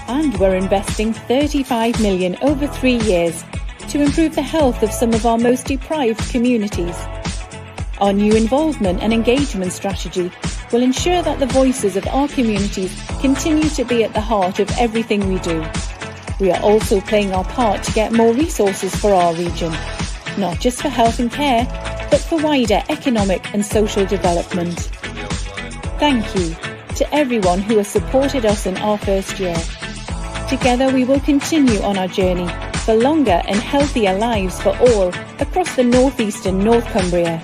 And we're investing 35 million over 3 years to improve the health of some of our most deprived communities. Our new involvement and engagement strategy will ensure that the voices of our communities continue to be at the heart of everything we do. We are also playing our part to get more resources for our region, not just for health and care, but for wider economic and social development. Thank you to everyone who has supported us in our first year. Together we will continue on our journey for longer and healthier lives for all across the North East and North Cumbria.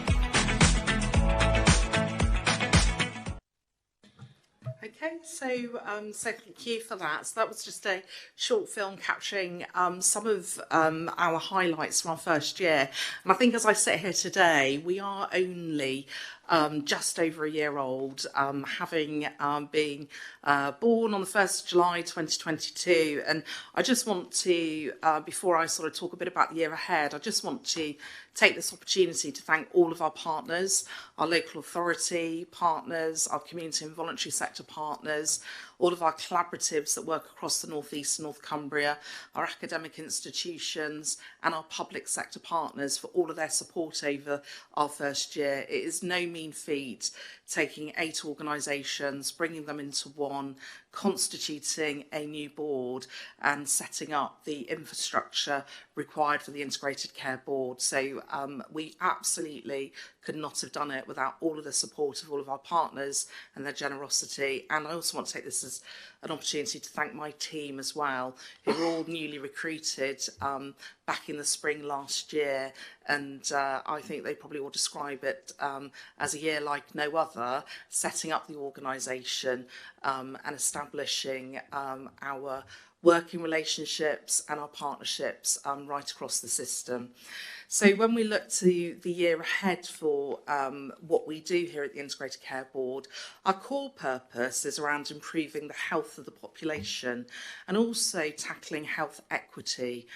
Okay, so thank you for that. So that was just a short film capturing some of our highlights from our first year. And I think as I sit here today, we are only just over a year old, having been born on the 1st of July 2022. And I just want to, before I sort of talk a bit about the year ahead, I just want to take this opportunity to thank all of our partners, our local authority partners, our community and voluntary sector partners, all of our collaboratives that work across the North East and North Cumbria, our academic institutions and our public sector partners for all of their support over our first year. It is no mean feat taking 8 organisations, bringing them into one, constituting a new board and setting up the infrastructure required for the Integrated Care Board. So we absolutely could not have done it without all of the support of all of our partners and their generosity. And I also want to take this as an opportunity to thank my team as well, who were all newly recruited back in the spring last year. And I think they probably will describe it as a year like no other, setting up the organisation and establishing our working relationships and our partnerships right across the system. So when we look to the year ahead for what we do here at the Integrated Care Board, our core purpose is around improving the health of the population and also tackling health equity.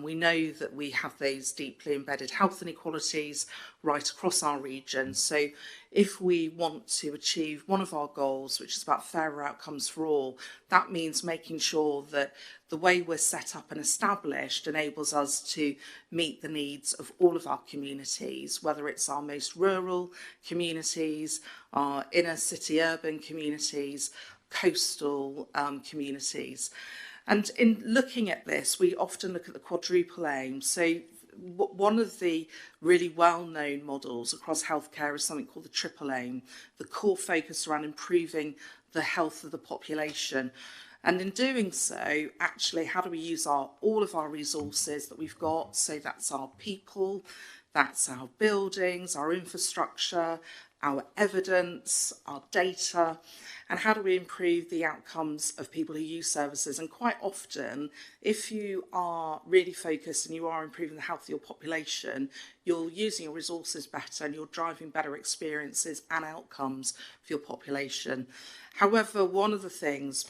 We know that we have those deeply embedded health inequalities right across our region. So if we want to achieve one of our goals, which is about fairer outcomes for all, that means making sure that the way we're set up and established enables us to meet the needs of all of our communities, whether it's our most rural communities, our inner city urban communities, coastal communities. And in looking at this, we often look at the quadruple aim. So one of the really well-known models across healthcare is something called the triple aim, the core focus around improving the health of the population. And in doing so, actually, how do we use all of our resources that we've got? So that's our people, that's our buildings, our infrastructure, our evidence, our data, And how do we improve the outcomes of people who use services? And quite often, if you are really focused and you are improving the health of your population, you're using your resources better and you're driving better experiences and outcomes for your population. However, one of the things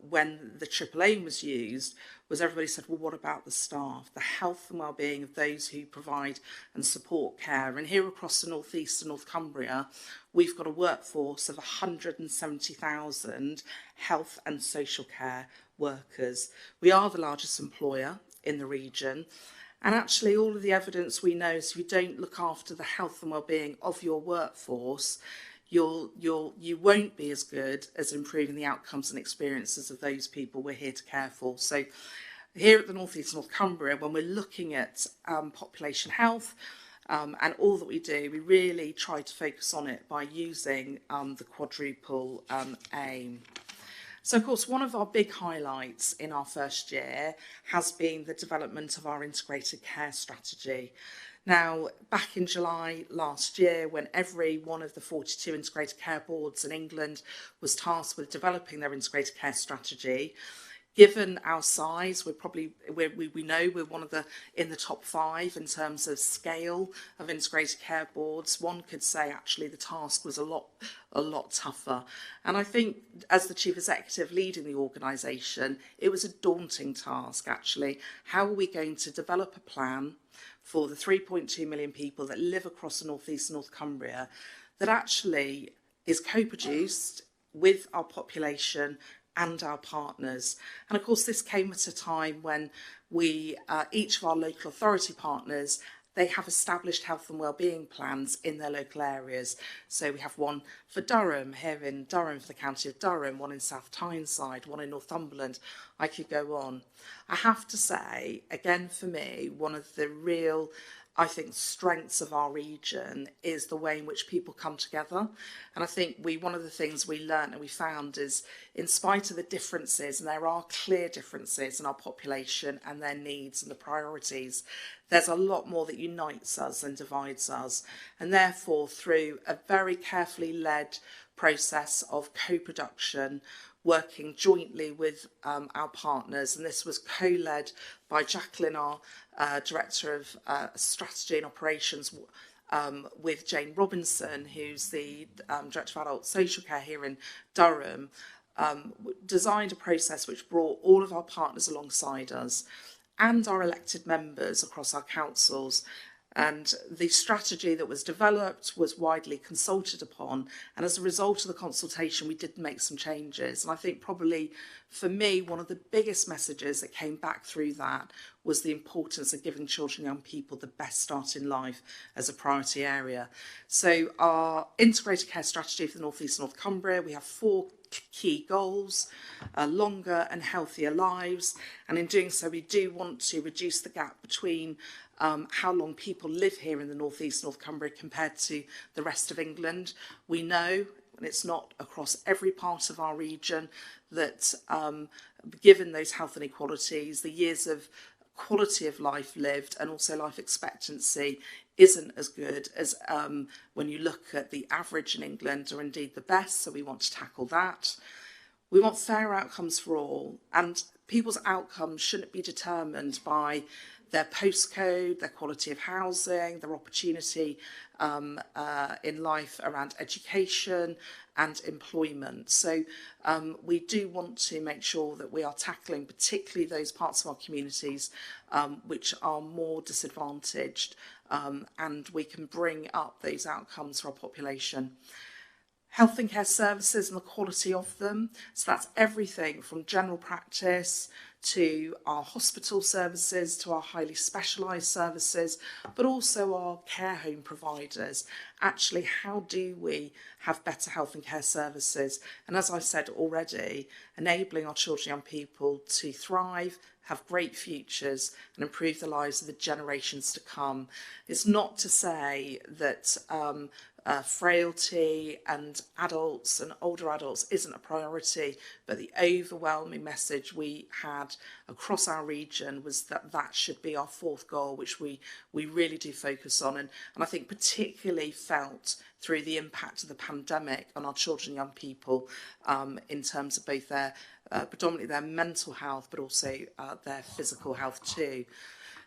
when the triple aim was used was everybody said, well, what about the staff, the health and well-being of those who provide and support care? And here across the North East and North Cumbria, we've got a workforce of 170,000 health and social care workers. We are the largest employer in the region. And actually all of the evidence we know is if you don't look after the health and well-being of your workforce, you won't be as good as improving the outcomes and experiences of those people we're here to care for. So here at the North East North Cumbria, when we're looking at population health and all that we do, we really try to focus on it by using the quadruple aim. So, of course, one of our big highlights in our first year has been the development of our integrated care strategy. Now, back in July last year, when every one of the 42 integrated care boards in England was tasked with developing their integrated care strategy, given our size, we know we're one of the in the top 5 in terms of scale of integrated care boards. One could say actually the task was a lot tougher. And I think as the chief executive leading the organisation, it was a daunting task actually. How are we going to develop a plan for the 3.2 million people that live across the North East and North Cumbria that actually is co-produced with our population and our partners? And of course this came at a time when we, each of our local authority partners, they have established health and wellbeing plans in their local areas. So we have one for Durham, here in Durham for the county of Durham, one in South Tyneside, one in Northumberland. I could go on. I have to say, again for me, one of the real, I think, strengths of our region is the way in which people come together. And I think one of the things we learned and we found is, in spite of the differences, and there are clear differences in our population and their needs and the priorities, there's a lot more that unites us than divides us. And therefore, through a very carefully led process of co-production, working jointly with our partners, and this was co-led by Jacqueline, our Director of Strategy and Operations, with Jane Robinson, who's the Director of Adult Social Care here in Durham, designed a process which brought all of our partners alongside us and our elected members across our councils. And the strategy that was developed was widely consulted upon. And as a result of the consultation, we did make some changes. And I think probably for me, one of the biggest messages that came back through that was the importance of giving children and young people the best start in life as a priority area. So our integrated care strategy for the North East and North Cumbria, we have 4 key goals: longer and healthier lives. And in doing so, we do want to reduce the gap between how long people live here in the North East North Cumbria compared to the rest of England. We know, and it's not across every part of our region, that given those health inequalities, the years of quality of life lived and also life expectancy isn't as good as when you look at the average in England, or indeed the best, so we want to tackle that. We want fair outcomes for all, and people's outcomes shouldn't be determined by their postcode, their quality of housing, their opportunity in life around education and employment. So we do want to make sure that we are tackling particularly those parts of our communities which are more disadvantaged, and we can bring up those outcomes for our population. Health and care services and the quality of them. So that's everything from general practice to our hospital services, to our highly specialised services, but also our care home providers. Actually, how do we have better health and care services? And as I said already, enabling our children and young people to thrive, have great futures and improve the lives of the generations to come. It's not to say that frailty and adults and older adults isn't a priority, but the overwhelming message we had across our region was that that should be our 4th goal, which we really do focus on, and I think particularly felt through the impact of the pandemic on our children and young people in terms of both their, predominantly their mental health, but also their physical health too.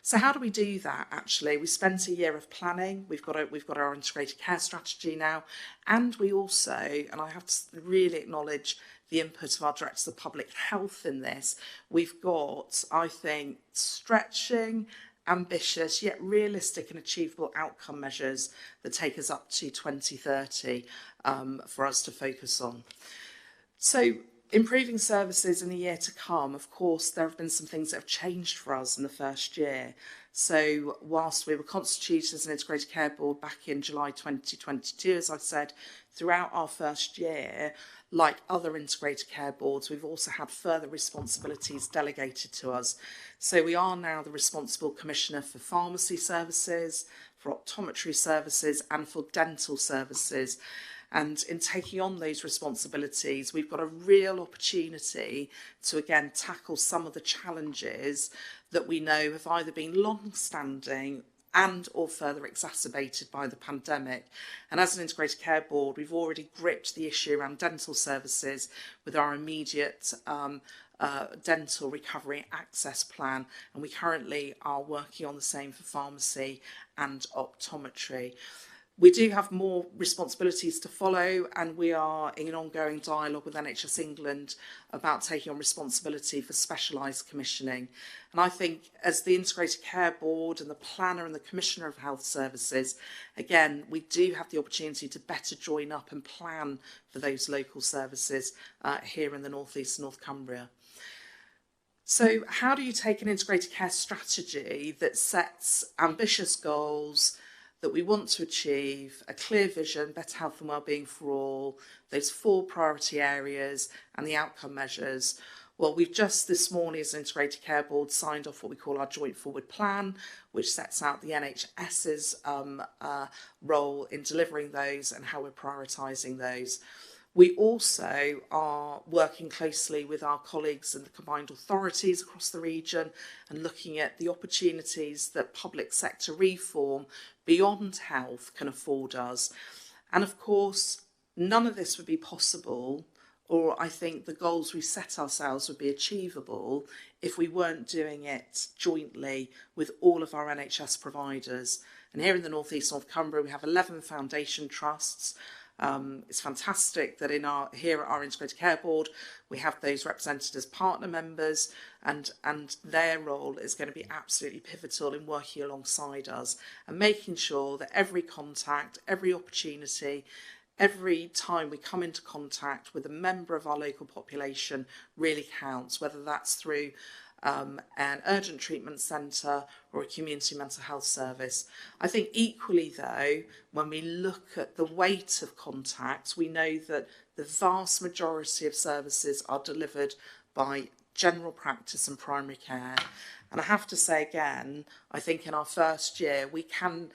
So how do we do that? Actually, we spent a year of planning. We've got our integrated care strategy now, and we also, and I have to really acknowledge the input of our Directors of Public Health in this, we've got, I think, stretching, ambitious, yet realistic and achievable outcome measures that take us up to 2030 for us to focus on. So, improving services in the year to come, of course, there have been some things that have changed for us in the first year. So whilst we were constituted as an integrated care board back in July 2022, as I've said, throughout our first year, like other integrated care boards, we've also had further responsibilities delegated to us. So we are now the responsible commissioner for pharmacy services, for optometry services, and for dental services. And in taking on those responsibilities, we've got a real opportunity to, again, tackle some of the challenges that we know have either been long-standing and or further exacerbated by the pandemic. And as an integrated care board, we've already gripped the issue around dental services with our immediate dental recovery access plan, and we currently are working on the same for pharmacy and optometry. We do have more responsibilities to follow, and we are in an ongoing dialogue with NHS England about taking on responsibility for specialised commissioning. And I think as the Integrated Care Board and the Planner and the Commissioner of Health Services, again, we do have the opportunity to better join up and plan for those local services here in the North East and North Cumbria. So how do you take an integrated care strategy that sets ambitious goals that we want to achieve, a clear vision, better health and wellbeing for all, those 4 priority areas and the outcome measures? Well, we've just this morning as an Integrated Care Board signed off what we call our Joint Forward Plan, which sets out the NHS's role in delivering those and how we're prioritising those. We also are working closely with our colleagues in the combined authorities across the region and looking at the opportunities that public sector reform beyond health can afford us. And of course, none of this would be possible, or I think the goals we set ourselves would be achievable if we weren't doing it jointly with all of our NHS providers. And here in the North East North Cumbria, we have 11 foundation trusts. It's fantastic that here at our Integrated Care Board, we have those represented as partner members, and their role is going to be absolutely pivotal in working alongside us and making sure that every contact, every opportunity, every time we come into contact with a member of our local population really counts, whether that's through an urgent treatment centre or a community mental health service. I think equally though, when we look at the weight of contacts, we know that the vast majority of services are delivered by general practice and primary care. And I have to say again, I think in our first year, we can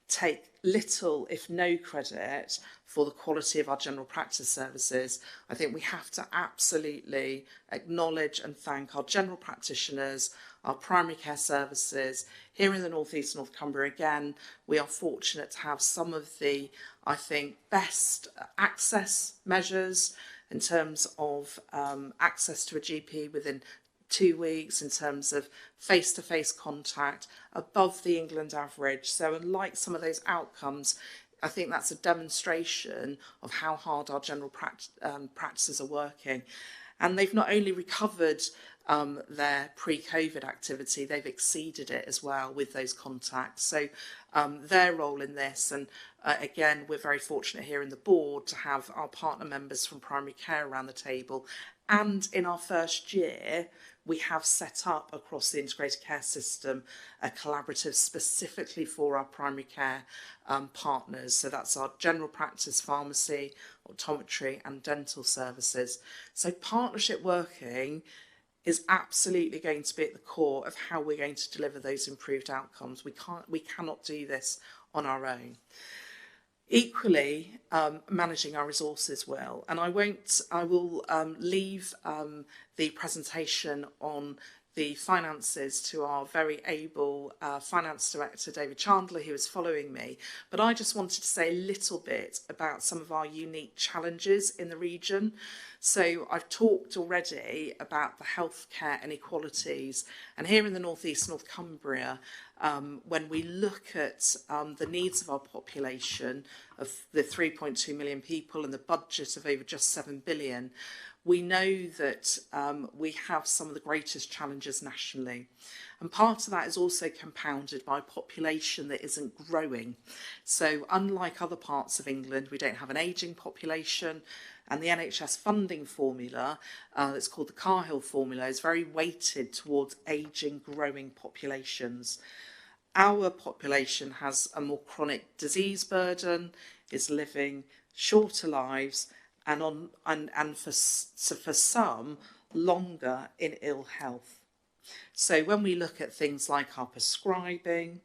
take little, if no credit for the quality of our general practice services. I think we have to absolutely acknowledge and thank our general practitioners, our primary care services. Here in the North East North Cumbria, again, we are fortunate to have some of the, I think, best access measures in terms of access to a GP within 2 weeks, in terms of face-to-face contact, above the England average. So unlike some of those outcomes, I think that's a demonstration of how hard our general practices are working. And they've not only recovered their pre-COVID activity, they've exceeded it as well with those contacts. So their role in this, and again, we're very fortunate here in the board to have our partner members from primary care around the table. And in our first year, we have set up across the integrated care system a collaborative specifically for our primary care partners. So that's our general practice, pharmacy, optometry and dental services. So partnership working is absolutely going to be at the core of how we're going to deliver those improved outcomes. We cannot do this on our own. Equally, managing our resources well, and I will leave the presentation on the finances to our very able finance director, David Chandler, who is following me. But I just wanted to say a little bit about some of our unique challenges in the region. So I've talked already about the healthcare inequalities. And here in the North East, North Cumbria, when we look at the needs of our population, of the 3.2 million people and the budget of over just 7 billion, we know that we have some of the greatest challenges nationally. And part of that is also compounded by a population that isn't growing. So unlike other parts of England, we don't have an ageing population, and the NHS funding formula, that's called the Cahill formula, is very weighted towards ageing, growing populations. Our population has a more chronic disease burden, is living shorter lives, and for some, longer in ill health. So when we look at things like our prescribing,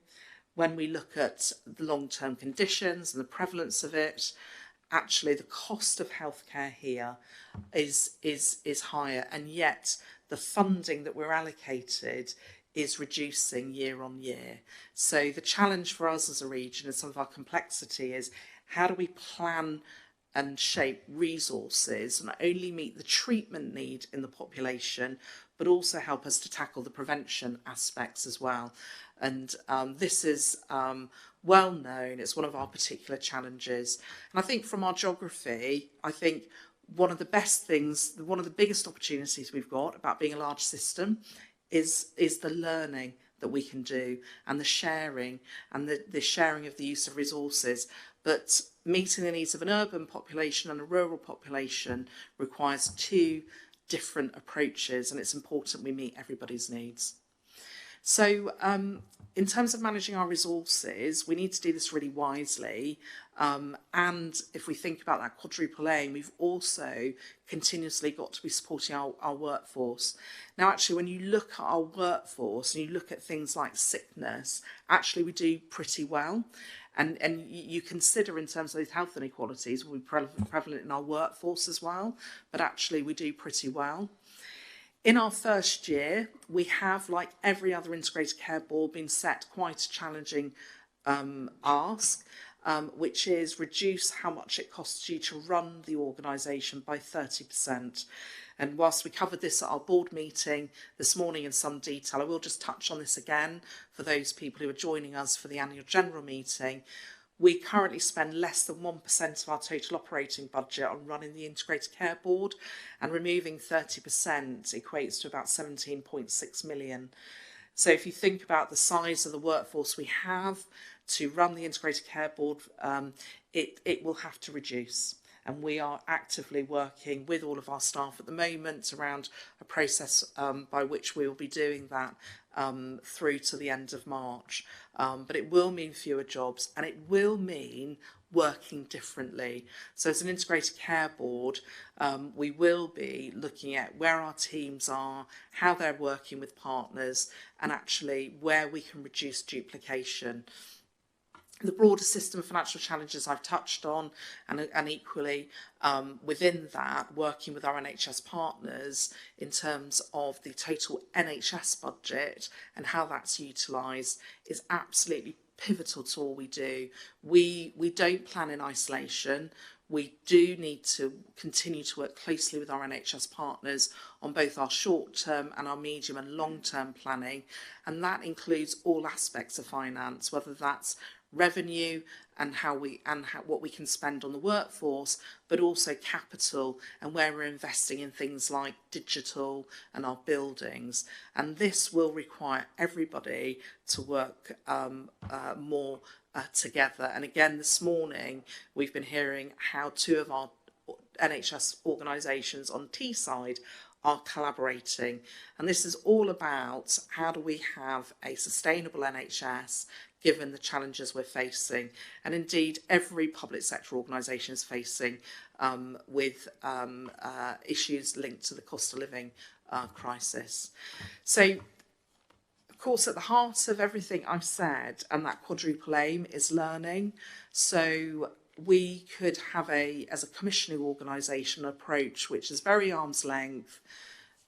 when we look at the long-term conditions and the prevalence of it, actually the cost of healthcare here is higher, and yet the funding that we're allocated is reducing year on year. So the challenge for us as a region and some of our complexity is, how do we plan and shape resources and not only meet the treatment need in the population, but also help us to tackle the prevention aspects as well. And this is well known, it's one of our particular challenges. And I think from our geography, I think one of the best things, one of the biggest opportunities we've got about being a large system is the learning that we can do, and the sharing, and the sharing of the use of resources. But meeting the needs of an urban population and a rural population requires two different approaches, and it's important we meet everybody's needs. So in terms of managing our resources, we need to do this really wisely. And if we think about that quadruple aim, we've also continuously got to be supporting our workforce. Now, actually, when you look at our workforce and you look at things like sickness, actually we do pretty well. And you consider in terms of these health inequalities will be prevalent in our workforce as well, but actually we do pretty well. In our first year, we have, like every other integrated care board, been set quite a challenging ask, which is reduce how much it costs you to run the organisation by 30%. And whilst we covered this at our board meeting this morning in some detail, I will just touch on this again for those people who are joining us for the annual general meeting. We currently spend less than 1% of our total operating budget on running the integrated care board, and removing 30% equates to about 17.6 million. So if you think about the size of the workforce we have to run the integrated care board, it will have to reduce. And we are actively working with all of our staff at the moment around a process by which we will be doing that through to the end of March. But it will mean fewer jobs, and it will mean working differently. So as an integrated care board, we will be looking at where our teams are, how they're working with partners, and actually where we can reduce duplication. The broader system of financial challenges I've touched on, and equally within that, working with our NHS partners in terms of the total NHS budget and how that's utilised, is absolutely pivotal to all we do. We don't plan in isolation. We do need to continue to work closely with our NHS partners on both our short-term and our medium and long-term planning, and that includes all aspects of finance, whether that's revenue and what we can spend on the workforce, but also capital and where we're investing in things like digital and our buildings. And this will require everybody to work more together. And again, this morning we've been hearing how two of our NHS organisations on Teesside are collaborating, and this is all about how do we have a sustainable NHS given the challenges we're facing, and indeed every public sector organisation is facing with issues linked to the cost of living crisis. So of course at the heart of everything I've said and that quadruple aim is learning. So we could have as a commissioning organisation approach which is very arm's length,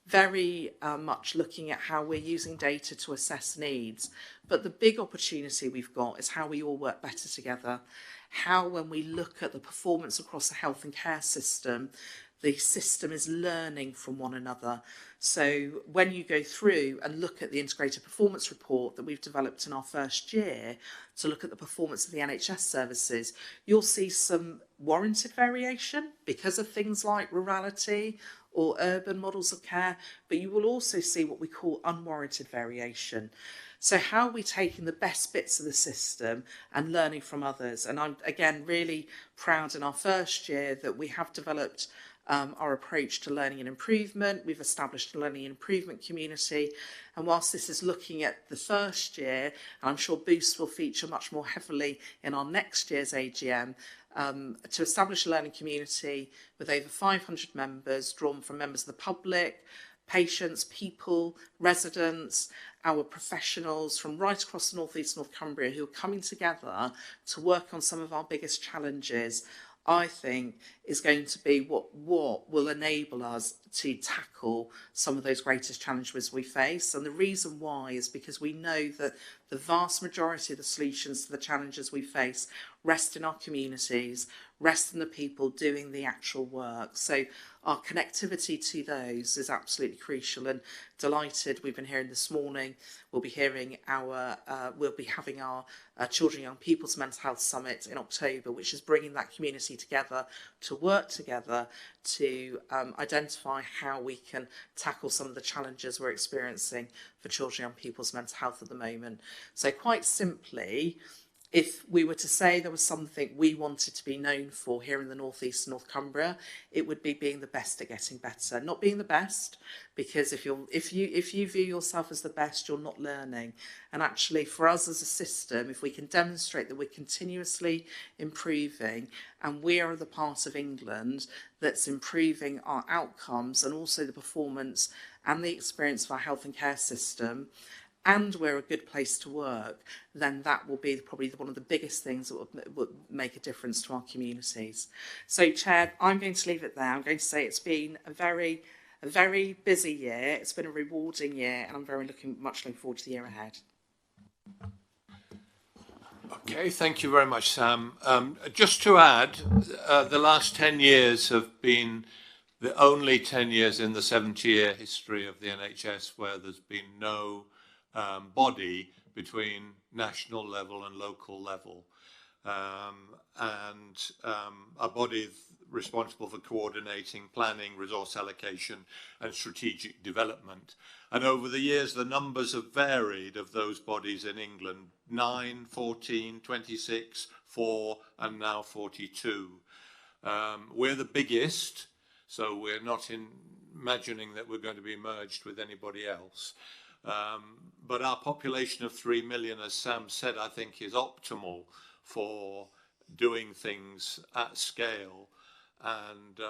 very much looking at how we're using data to assess needs. But the big opportunity we've got is how we all work better together. How, when we look at the performance across the health and care system, the system is learning from one another. So when you go through and look at the integrated performance report that we've developed in our first year to look at the performance of the NHS services, you'll see some warranted variation because of things like rurality or urban models of care, but you will also see what we call unwarranted variation. So how are we taking the best bits of the system and learning from others? And I'm, again, really proud in our first year that we have developed our approach to learning and improvement. We've established a learning and improvement community. And whilst this is looking at the first year, and I'm sure Boost will feature much more heavily in our next year's AGM, to establish a learning community with over 500 members drawn from members of the public, patients, people, residents, our professionals from right across the North East North Cumbria who are coming together to work on some of our biggest challenges, I think is going to be what will enable us to tackle some of those greatest challenges we face. And the reason why is because we know that the vast majority of the solutions to the challenges we face rest in our communities, rest in the people doing the actual work. So our connectivity to those is absolutely crucial, and delighted we've been hearing this morning. We'll be having our Children and Young People's Mental Health Summit in October, which is bringing that community together to work together to identify how we can tackle some of the challenges we're experiencing for children and young people's mental health at the moment. So quite simply, if we were to say there was something we wanted to be known for here in the North East North Cumbria, it would be being the best at getting better. Not being the best, because if you view yourself as the best, you're not learning. And actually, for us as a system, if we can demonstrate that we're continuously improving, and we are the part of England that's improving our outcomes and also the performance and the experience of our health and care system, and we're a good place to work, then that will be probably one of the biggest things that will make a difference to our communities. So, Chair, I'm going to leave it there. I'm going to say it's been a very busy year. It's been a rewarding year, and I'm much looking forward to the year ahead. Okay, thank you very much, Sam. Just to add, the last 10 years have been the only 10 years in the 70-year history of the NHS where there's been no body between national level and local level, and a body responsible for coordinating planning, resource allocation and strategic development. And over the years the numbers have varied of those bodies in England: 9, 14, 26, 4 and now 42. We're the biggest, so we're not imagining that we're going to be merged with anybody else. But our population of 3 million, as Sam said, I think is optimal for doing things at scale. And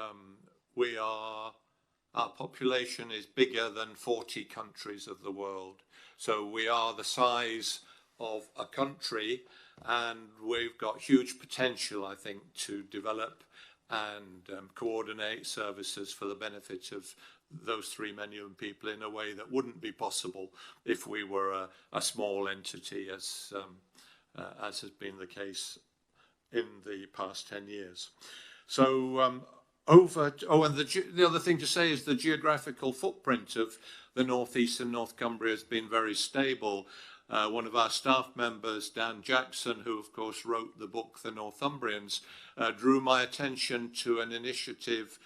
our population is bigger than 40 countries of the world. So we are the size of a country, and we've got huge potential, I think, to develop and coordinate services for the benefit of those 3 million people in a way that wouldn't be possible if we were a small entity, as has been the case in the past 10 years. So and the other thing to say is the geographical footprint of the North East and North Cumbria has been very stable. One of our staff members, Dan Jackson, who of course wrote the book The Northumbrians, drew my attention to an initiative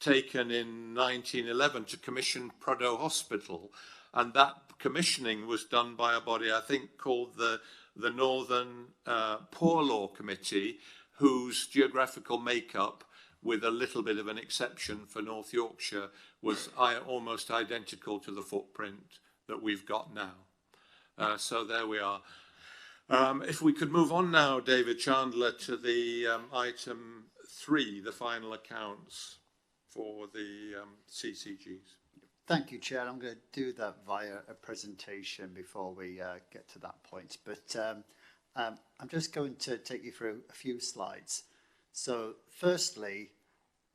taken in 1911 to commission Prudhoe Hospital, and that commissioning was done by a body I think called the Northern Poor Law Committee, whose geographical makeup, with a little bit of an exception for North Yorkshire, was almost identical to the footprint that we've got now. So there we are. If we could move on now, David Chandler, to the item 3, the final accounts for the CCGs. Thank you, Chair. I'm going to do that via a presentation before we get to that point. But I'm just going to take you through a few slides. So firstly,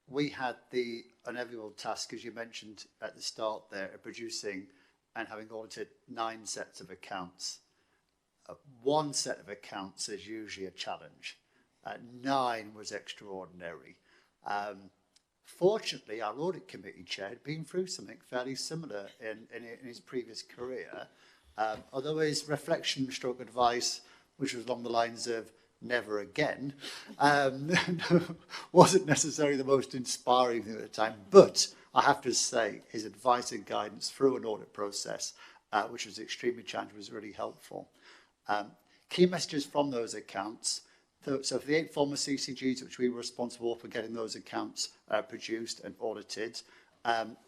we had the unenviable task, as you mentioned at the start there, of producing and having audited 9 sets of accounts. One set of accounts is usually a challenge. 9 was extraordinary. Fortunately, our audit committee chair had been through something fairly similar in his previous career, although his reflection stroke advice, which was along the lines of never again, wasn't necessarily the most inspiring thing at the time. But I have to say, his advice and guidance through an audit process, which was extremely challenging, was really helpful. Key messages from those accounts. So for the 8 former CCGs, which we were responsible for getting those accounts produced and audited,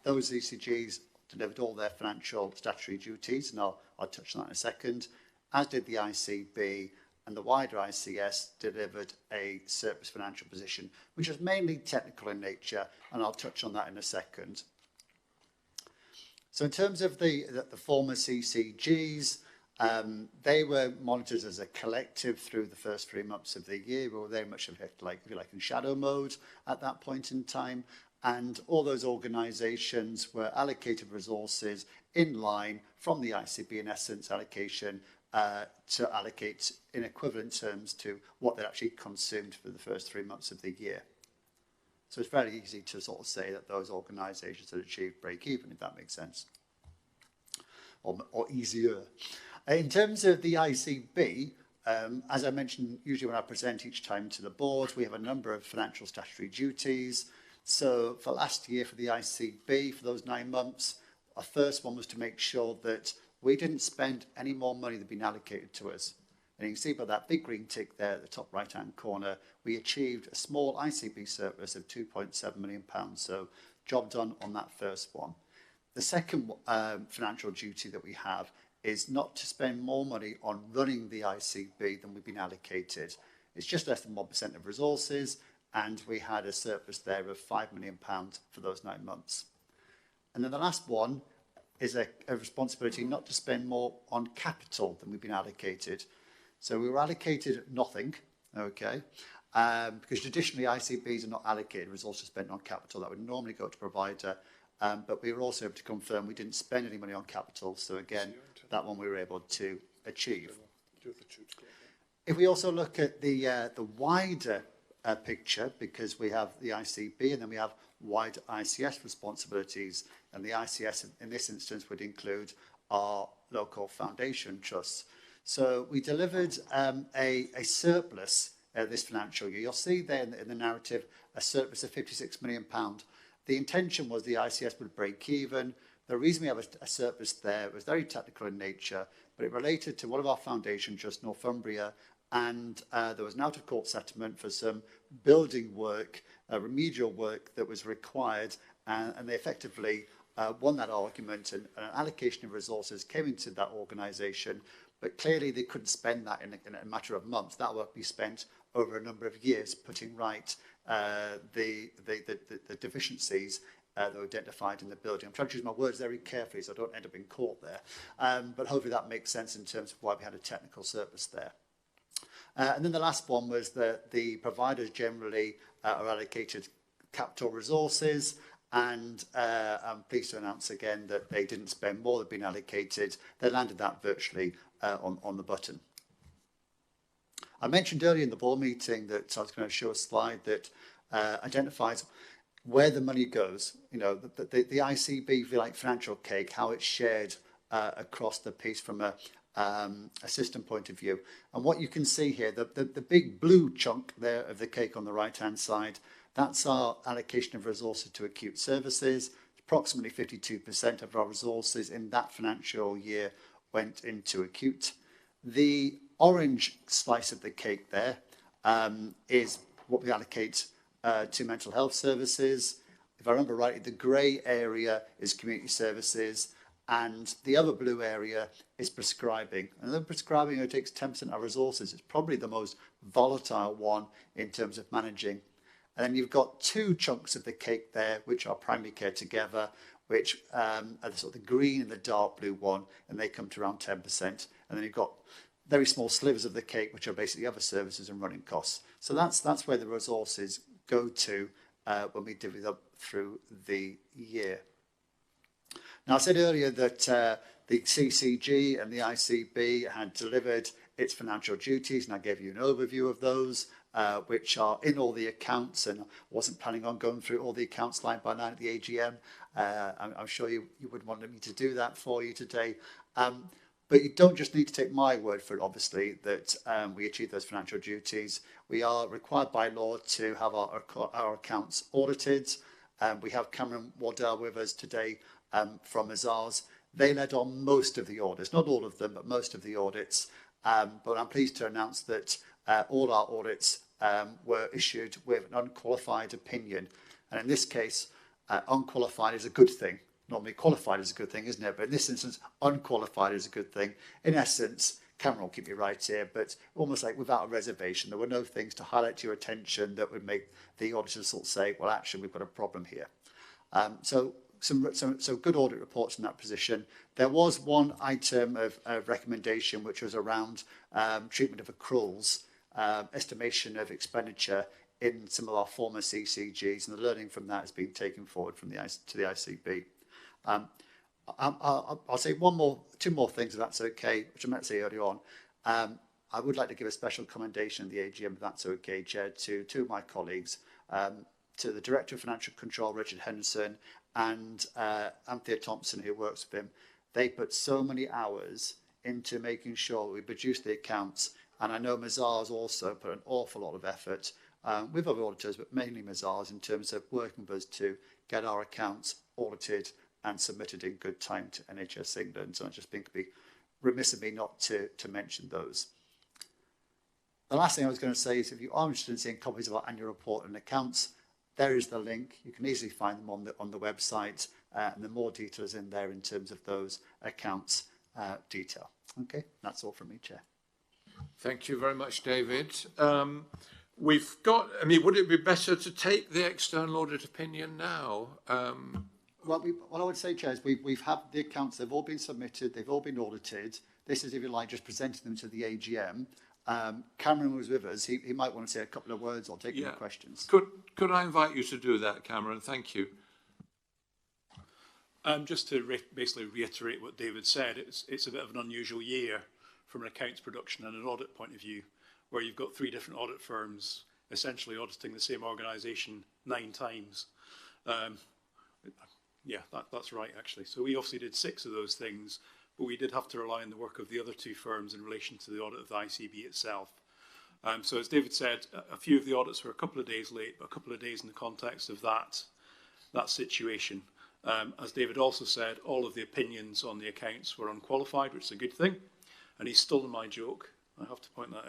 those CCGs delivered all their financial statutory duties, and I'll touch on that in a second, as did the ICB, and the wider ICS delivered a surplus financial position, which was mainly technical in nature, and I'll touch on that in a second. So in terms of the former CCGs, they were monitored as a collective through the first 3 months of the year. We were very much, if you like, in shadow mode at that point in time. And all those organisations were allocated resources in line from the ICB, in essence, allocation to allocate in equivalent terms to what they actually consumed for the first 3 months of the year. So it's very easy to sort of say that those organisations had achieved break even, if that makes sense, or easier. In terms of the ICB, as I mentioned, usually when I present each time to the board, we have a number of financial statutory duties. So for last year, for the ICB, for those 9 months, our first one was to make sure that we didn't spend any more money than had been allocated to us. And you can see by that big green tick there at the top right-hand corner, we achieved a small ICB surplus of £2.7 million. So job done on that first one. The second financial duty that we have is not to spend more money on running the ICB than we've been allocated. It's just less than 1% of resources, and we had a surplus there of £5 million for those 9 months. And then the last one is a responsibility not to spend more on capital than we've been allocated. So we were allocated nothing, okay, because traditionally ICBs are not allocated resources spent on capital. That would normally go to provider, but we were also able to confirm we didn't spend any money on capital. So again, that one we were able to achieve. If we also look at the wider picture, because we have the ICB and then we have wider ICS responsibilities, and the ICS in this instance would include our local foundation trusts. So we delivered a surplus this financial year. You'll see there in the narrative a surplus of £56 million. The intention was the ICS would break even. The reason we have a surplus there was very technical in nature, but it related to one of our foundation trusts, Northumbria, and there was an out-of-court settlement for some building work, remedial work that was required, and they effectively won that argument, and an allocation of resources came into that organisation, but clearly they couldn't spend that in a matter of months. That will be spent over a number of years, putting right the deficiencies that were identified in the building. I'm trying to choose my words very carefully so I don't end up in court there, but hopefully that makes sense in terms of why we had a technical surplus there. And then the last one was that the providers generally are allocated capital resources, and I'm pleased to announce again that they didn't spend more than been allocated. They landed that virtually on the button. I mentioned earlier in the board meeting that I was going to show a slide that identifies where the money goes. You know, the ICB, if you like, financial cake, how it's shared across the piece from a system point of view. And what you can see here, the big blue chunk there of the cake on the right-hand side, that's our allocation of resources to acute services. Approximately 52% of our resources in that financial year went into acute. The orange slice of the cake there is what we allocate to mental health services. If I remember rightly, the grey area is community services, and the other blue area is prescribing. And then prescribing, it takes 10% of our resources. It's probably the most volatile one in terms of managing. And then you've got 2 chunks of the cake there, which are primary care together, which are the sort of the green and the dark blue one, and they come to around 10%. And then you've got very small slivers of the cake, which are basically other services and running costs. So that's where the resources go to when we divvy them through the year. Now, I said earlier that the CCG and the ICB had delivered its financial duties, and I gave you an overview of those, which are in all the accounts, and I wasn't planning on going through all the accounts line by line at the AGM. I'm sure you would want me to do that for you today. But you don't just need to take my word for it, obviously, that we achieve those financial duties. We are required by law to have our accounts audited. We have Cameron Waddell with us today from Mazars. They led on most of the audits, not all of them, but most of the audits. But I'm pleased to announce that all our audits were issued with an unqualified opinion. And in this case, unqualified is a good thing. Normally qualified is a good thing, isn't it? But in this instance, unqualified is a good thing. In essence, Cameron will keep me right here, but almost like without a reservation, there were no things to highlight to your attention that would make the auditors sort of say, well, actually, we've got a problem here. So good audit reports in that position. There was one item of recommendation, which was around treatment of accruals, estimation of expenditure in some of our former CCGs, and the learning from that has been taken forward from to the ICB. I'll say two more things, if that's okay, which I meant to say earlier on. I would like to give a special commendation at the AGM, if that's okay, Chair, to two of my colleagues, to the Director of Financial Control, Richard Henderson, and Anthea Thompson, who works with him. They put so many hours into making sure we produce the accounts, and I know Mazars also put an awful lot of effort with other auditors, but mainly Mazars, in terms of working with us to get our accounts audited and submitted in good time to NHS England. So I just think it'd be remiss of me not to mention those. The last thing I was going to say is, if you are interested in seeing copies of our annual report and accounts, there is the link. You can easily find them on the website, and the more details in there in terms of those accounts detail. Okay, that's all from me, Chair. Thank you very much, David. We've got, would it be better to take the external audit opinion now? Well, what I would say, Chair, is we've had the accounts, they've all been submitted, they've all been audited. This is, if you like, just presenting them to the AGM. Cameron was with us. He might want to say a couple of words or take any questions. Could I invite you to do that, Cameron? Thank you. Just to basically reiterate what David said, it's a bit of an unusual year from an accounts production and an audit point of view, where you've got 3 different audit firms essentially auditing the same organisation 9 times. That's right, actually. So we obviously did 6 of those things, but we did have to rely on the work of the other 2 firms in relation to the audit of the ICB itself. So as David said, a few of the audits were a couple of days late, but a couple of days in the context of that situation. As David also said, all of the opinions on the accounts were unqualified, which is a good thing. And he's stolen my joke. I have to point that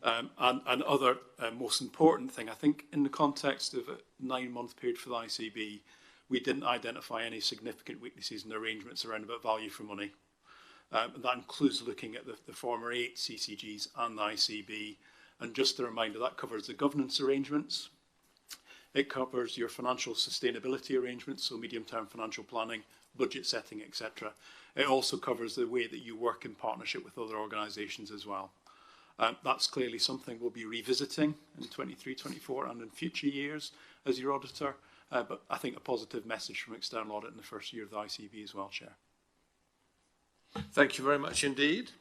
out. And other most important thing, I think in the context of a 9-month period for the ICB, we didn't identify any significant weaknesses in the arrangements around about value for money. And that includes looking at the former 8 CCGs and the ICB. And just a reminder, that covers the governance arrangements. It covers your financial sustainability arrangements, so medium-term financial planning, budget setting, etc. It also covers the way that you work in partnership with other organisations as well. That's clearly something we'll be revisiting in 23-24 and in future years as your auditor. But I think a positive message from external audit in the first year of the ICB as well, Chair. Thank you very much indeed.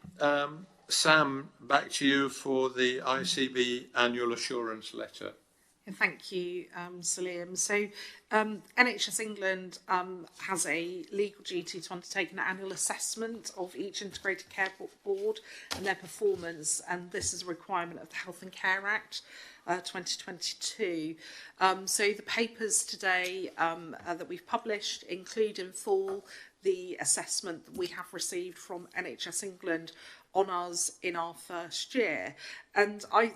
Sam, back to you for the ICB annual assurance letter. Thank you, Salim. So NHS England has a legal duty to undertake an annual assessment of each integrated care board and their performance, and this is a requirement of the Health and Care Act 2022. So the papers today that we've published include in full the assessment that we have received from NHS England on us in our first year. And I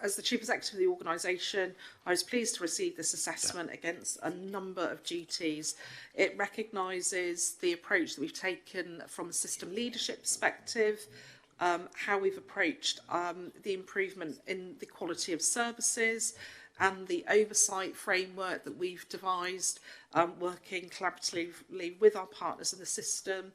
as the Chief Executive of the organisation, I was pleased to receive this assessment against a number of duties. It recognises the approach that we've taken from a system leadership perspective, how we've approached the improvement in the quality of services and the oversight framework that we've devised, working collaboratively with our partners in the system,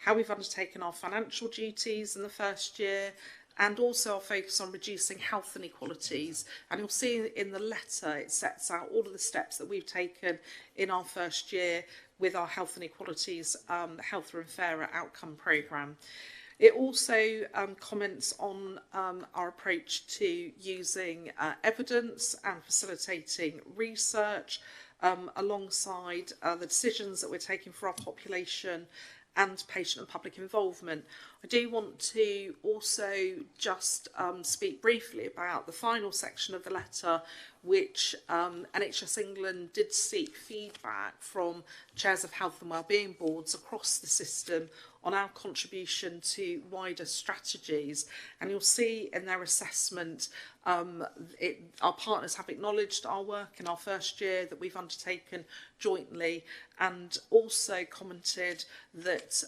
how we've undertaken our financial duties in the first year, and also our focus on reducing health inequalities. And you'll see in the letter it sets out all of the steps that we've taken in our first year with our health inequalities, healthier and fairer outcome programme. It also comments on our approach to using evidence and facilitating research alongside the decisions that we're taking for our population and patient and public involvement. I do want to also just speak briefly about the final section of the letter, which NHS England did seek feedback from chairs of health and wellbeing boards across the system on our contribution to wider strategies. And you'll see in their assessment, our partners have acknowledged our work in our first year that we've undertaken jointly, and also commented that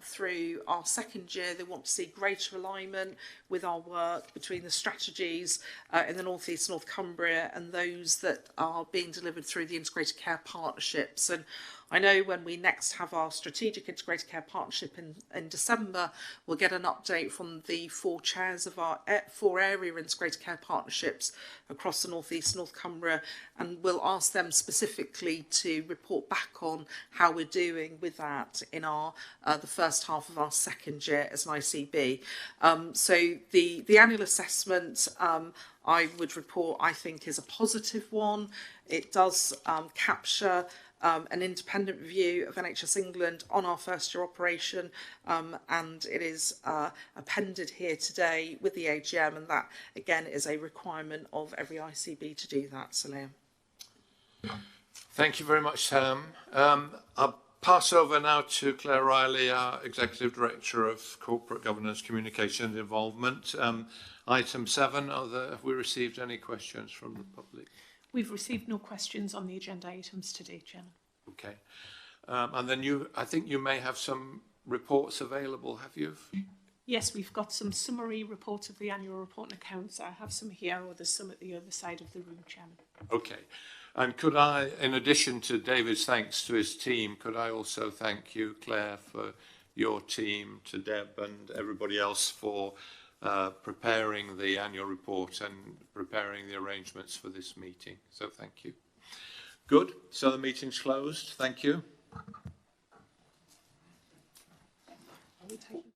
through our second year they want to see greater alignment with our work between the strategies in the North East, North Cumbria, and those that are being delivered through the integrated care partnerships. And I know when we next have our strategic integrated care partnership in December, we'll get an update from the 4 chairs of our 4 area integrated care partnerships across the North East, North Cumbria, and we'll ask them specifically to report back on how we're doing with that in our the first half of our second year as an ICB. So the annual assessment, I would report, I think, is a positive one. It does capture an independent view of NHS England on our first year operation, and it is appended here today with the AGM, and that again is a requirement of every ICB to do that. So Liam. Thank you very much, Sam. I'll pass over now to Claire Riley, our Executive Director of Corporate Governance, Communication and Involvement. Item 7, have we received any questions from the public? We've received no questions on the agenda items today, Chairman. Okay. And then I think you may have some reports available, have you? Yes, we've got some summary reports of the annual report and accounts. I have some here, or there's some at the other side of the room, Chairman. Okay. And could I, in addition to David's thanks to his team, could I also thank you, Claire, for your team, to Deb and everybody else for preparing the annual report and preparing the arrangements for this meeting. So thank you. Good. So the meeting's closed. Thank you. Are we taking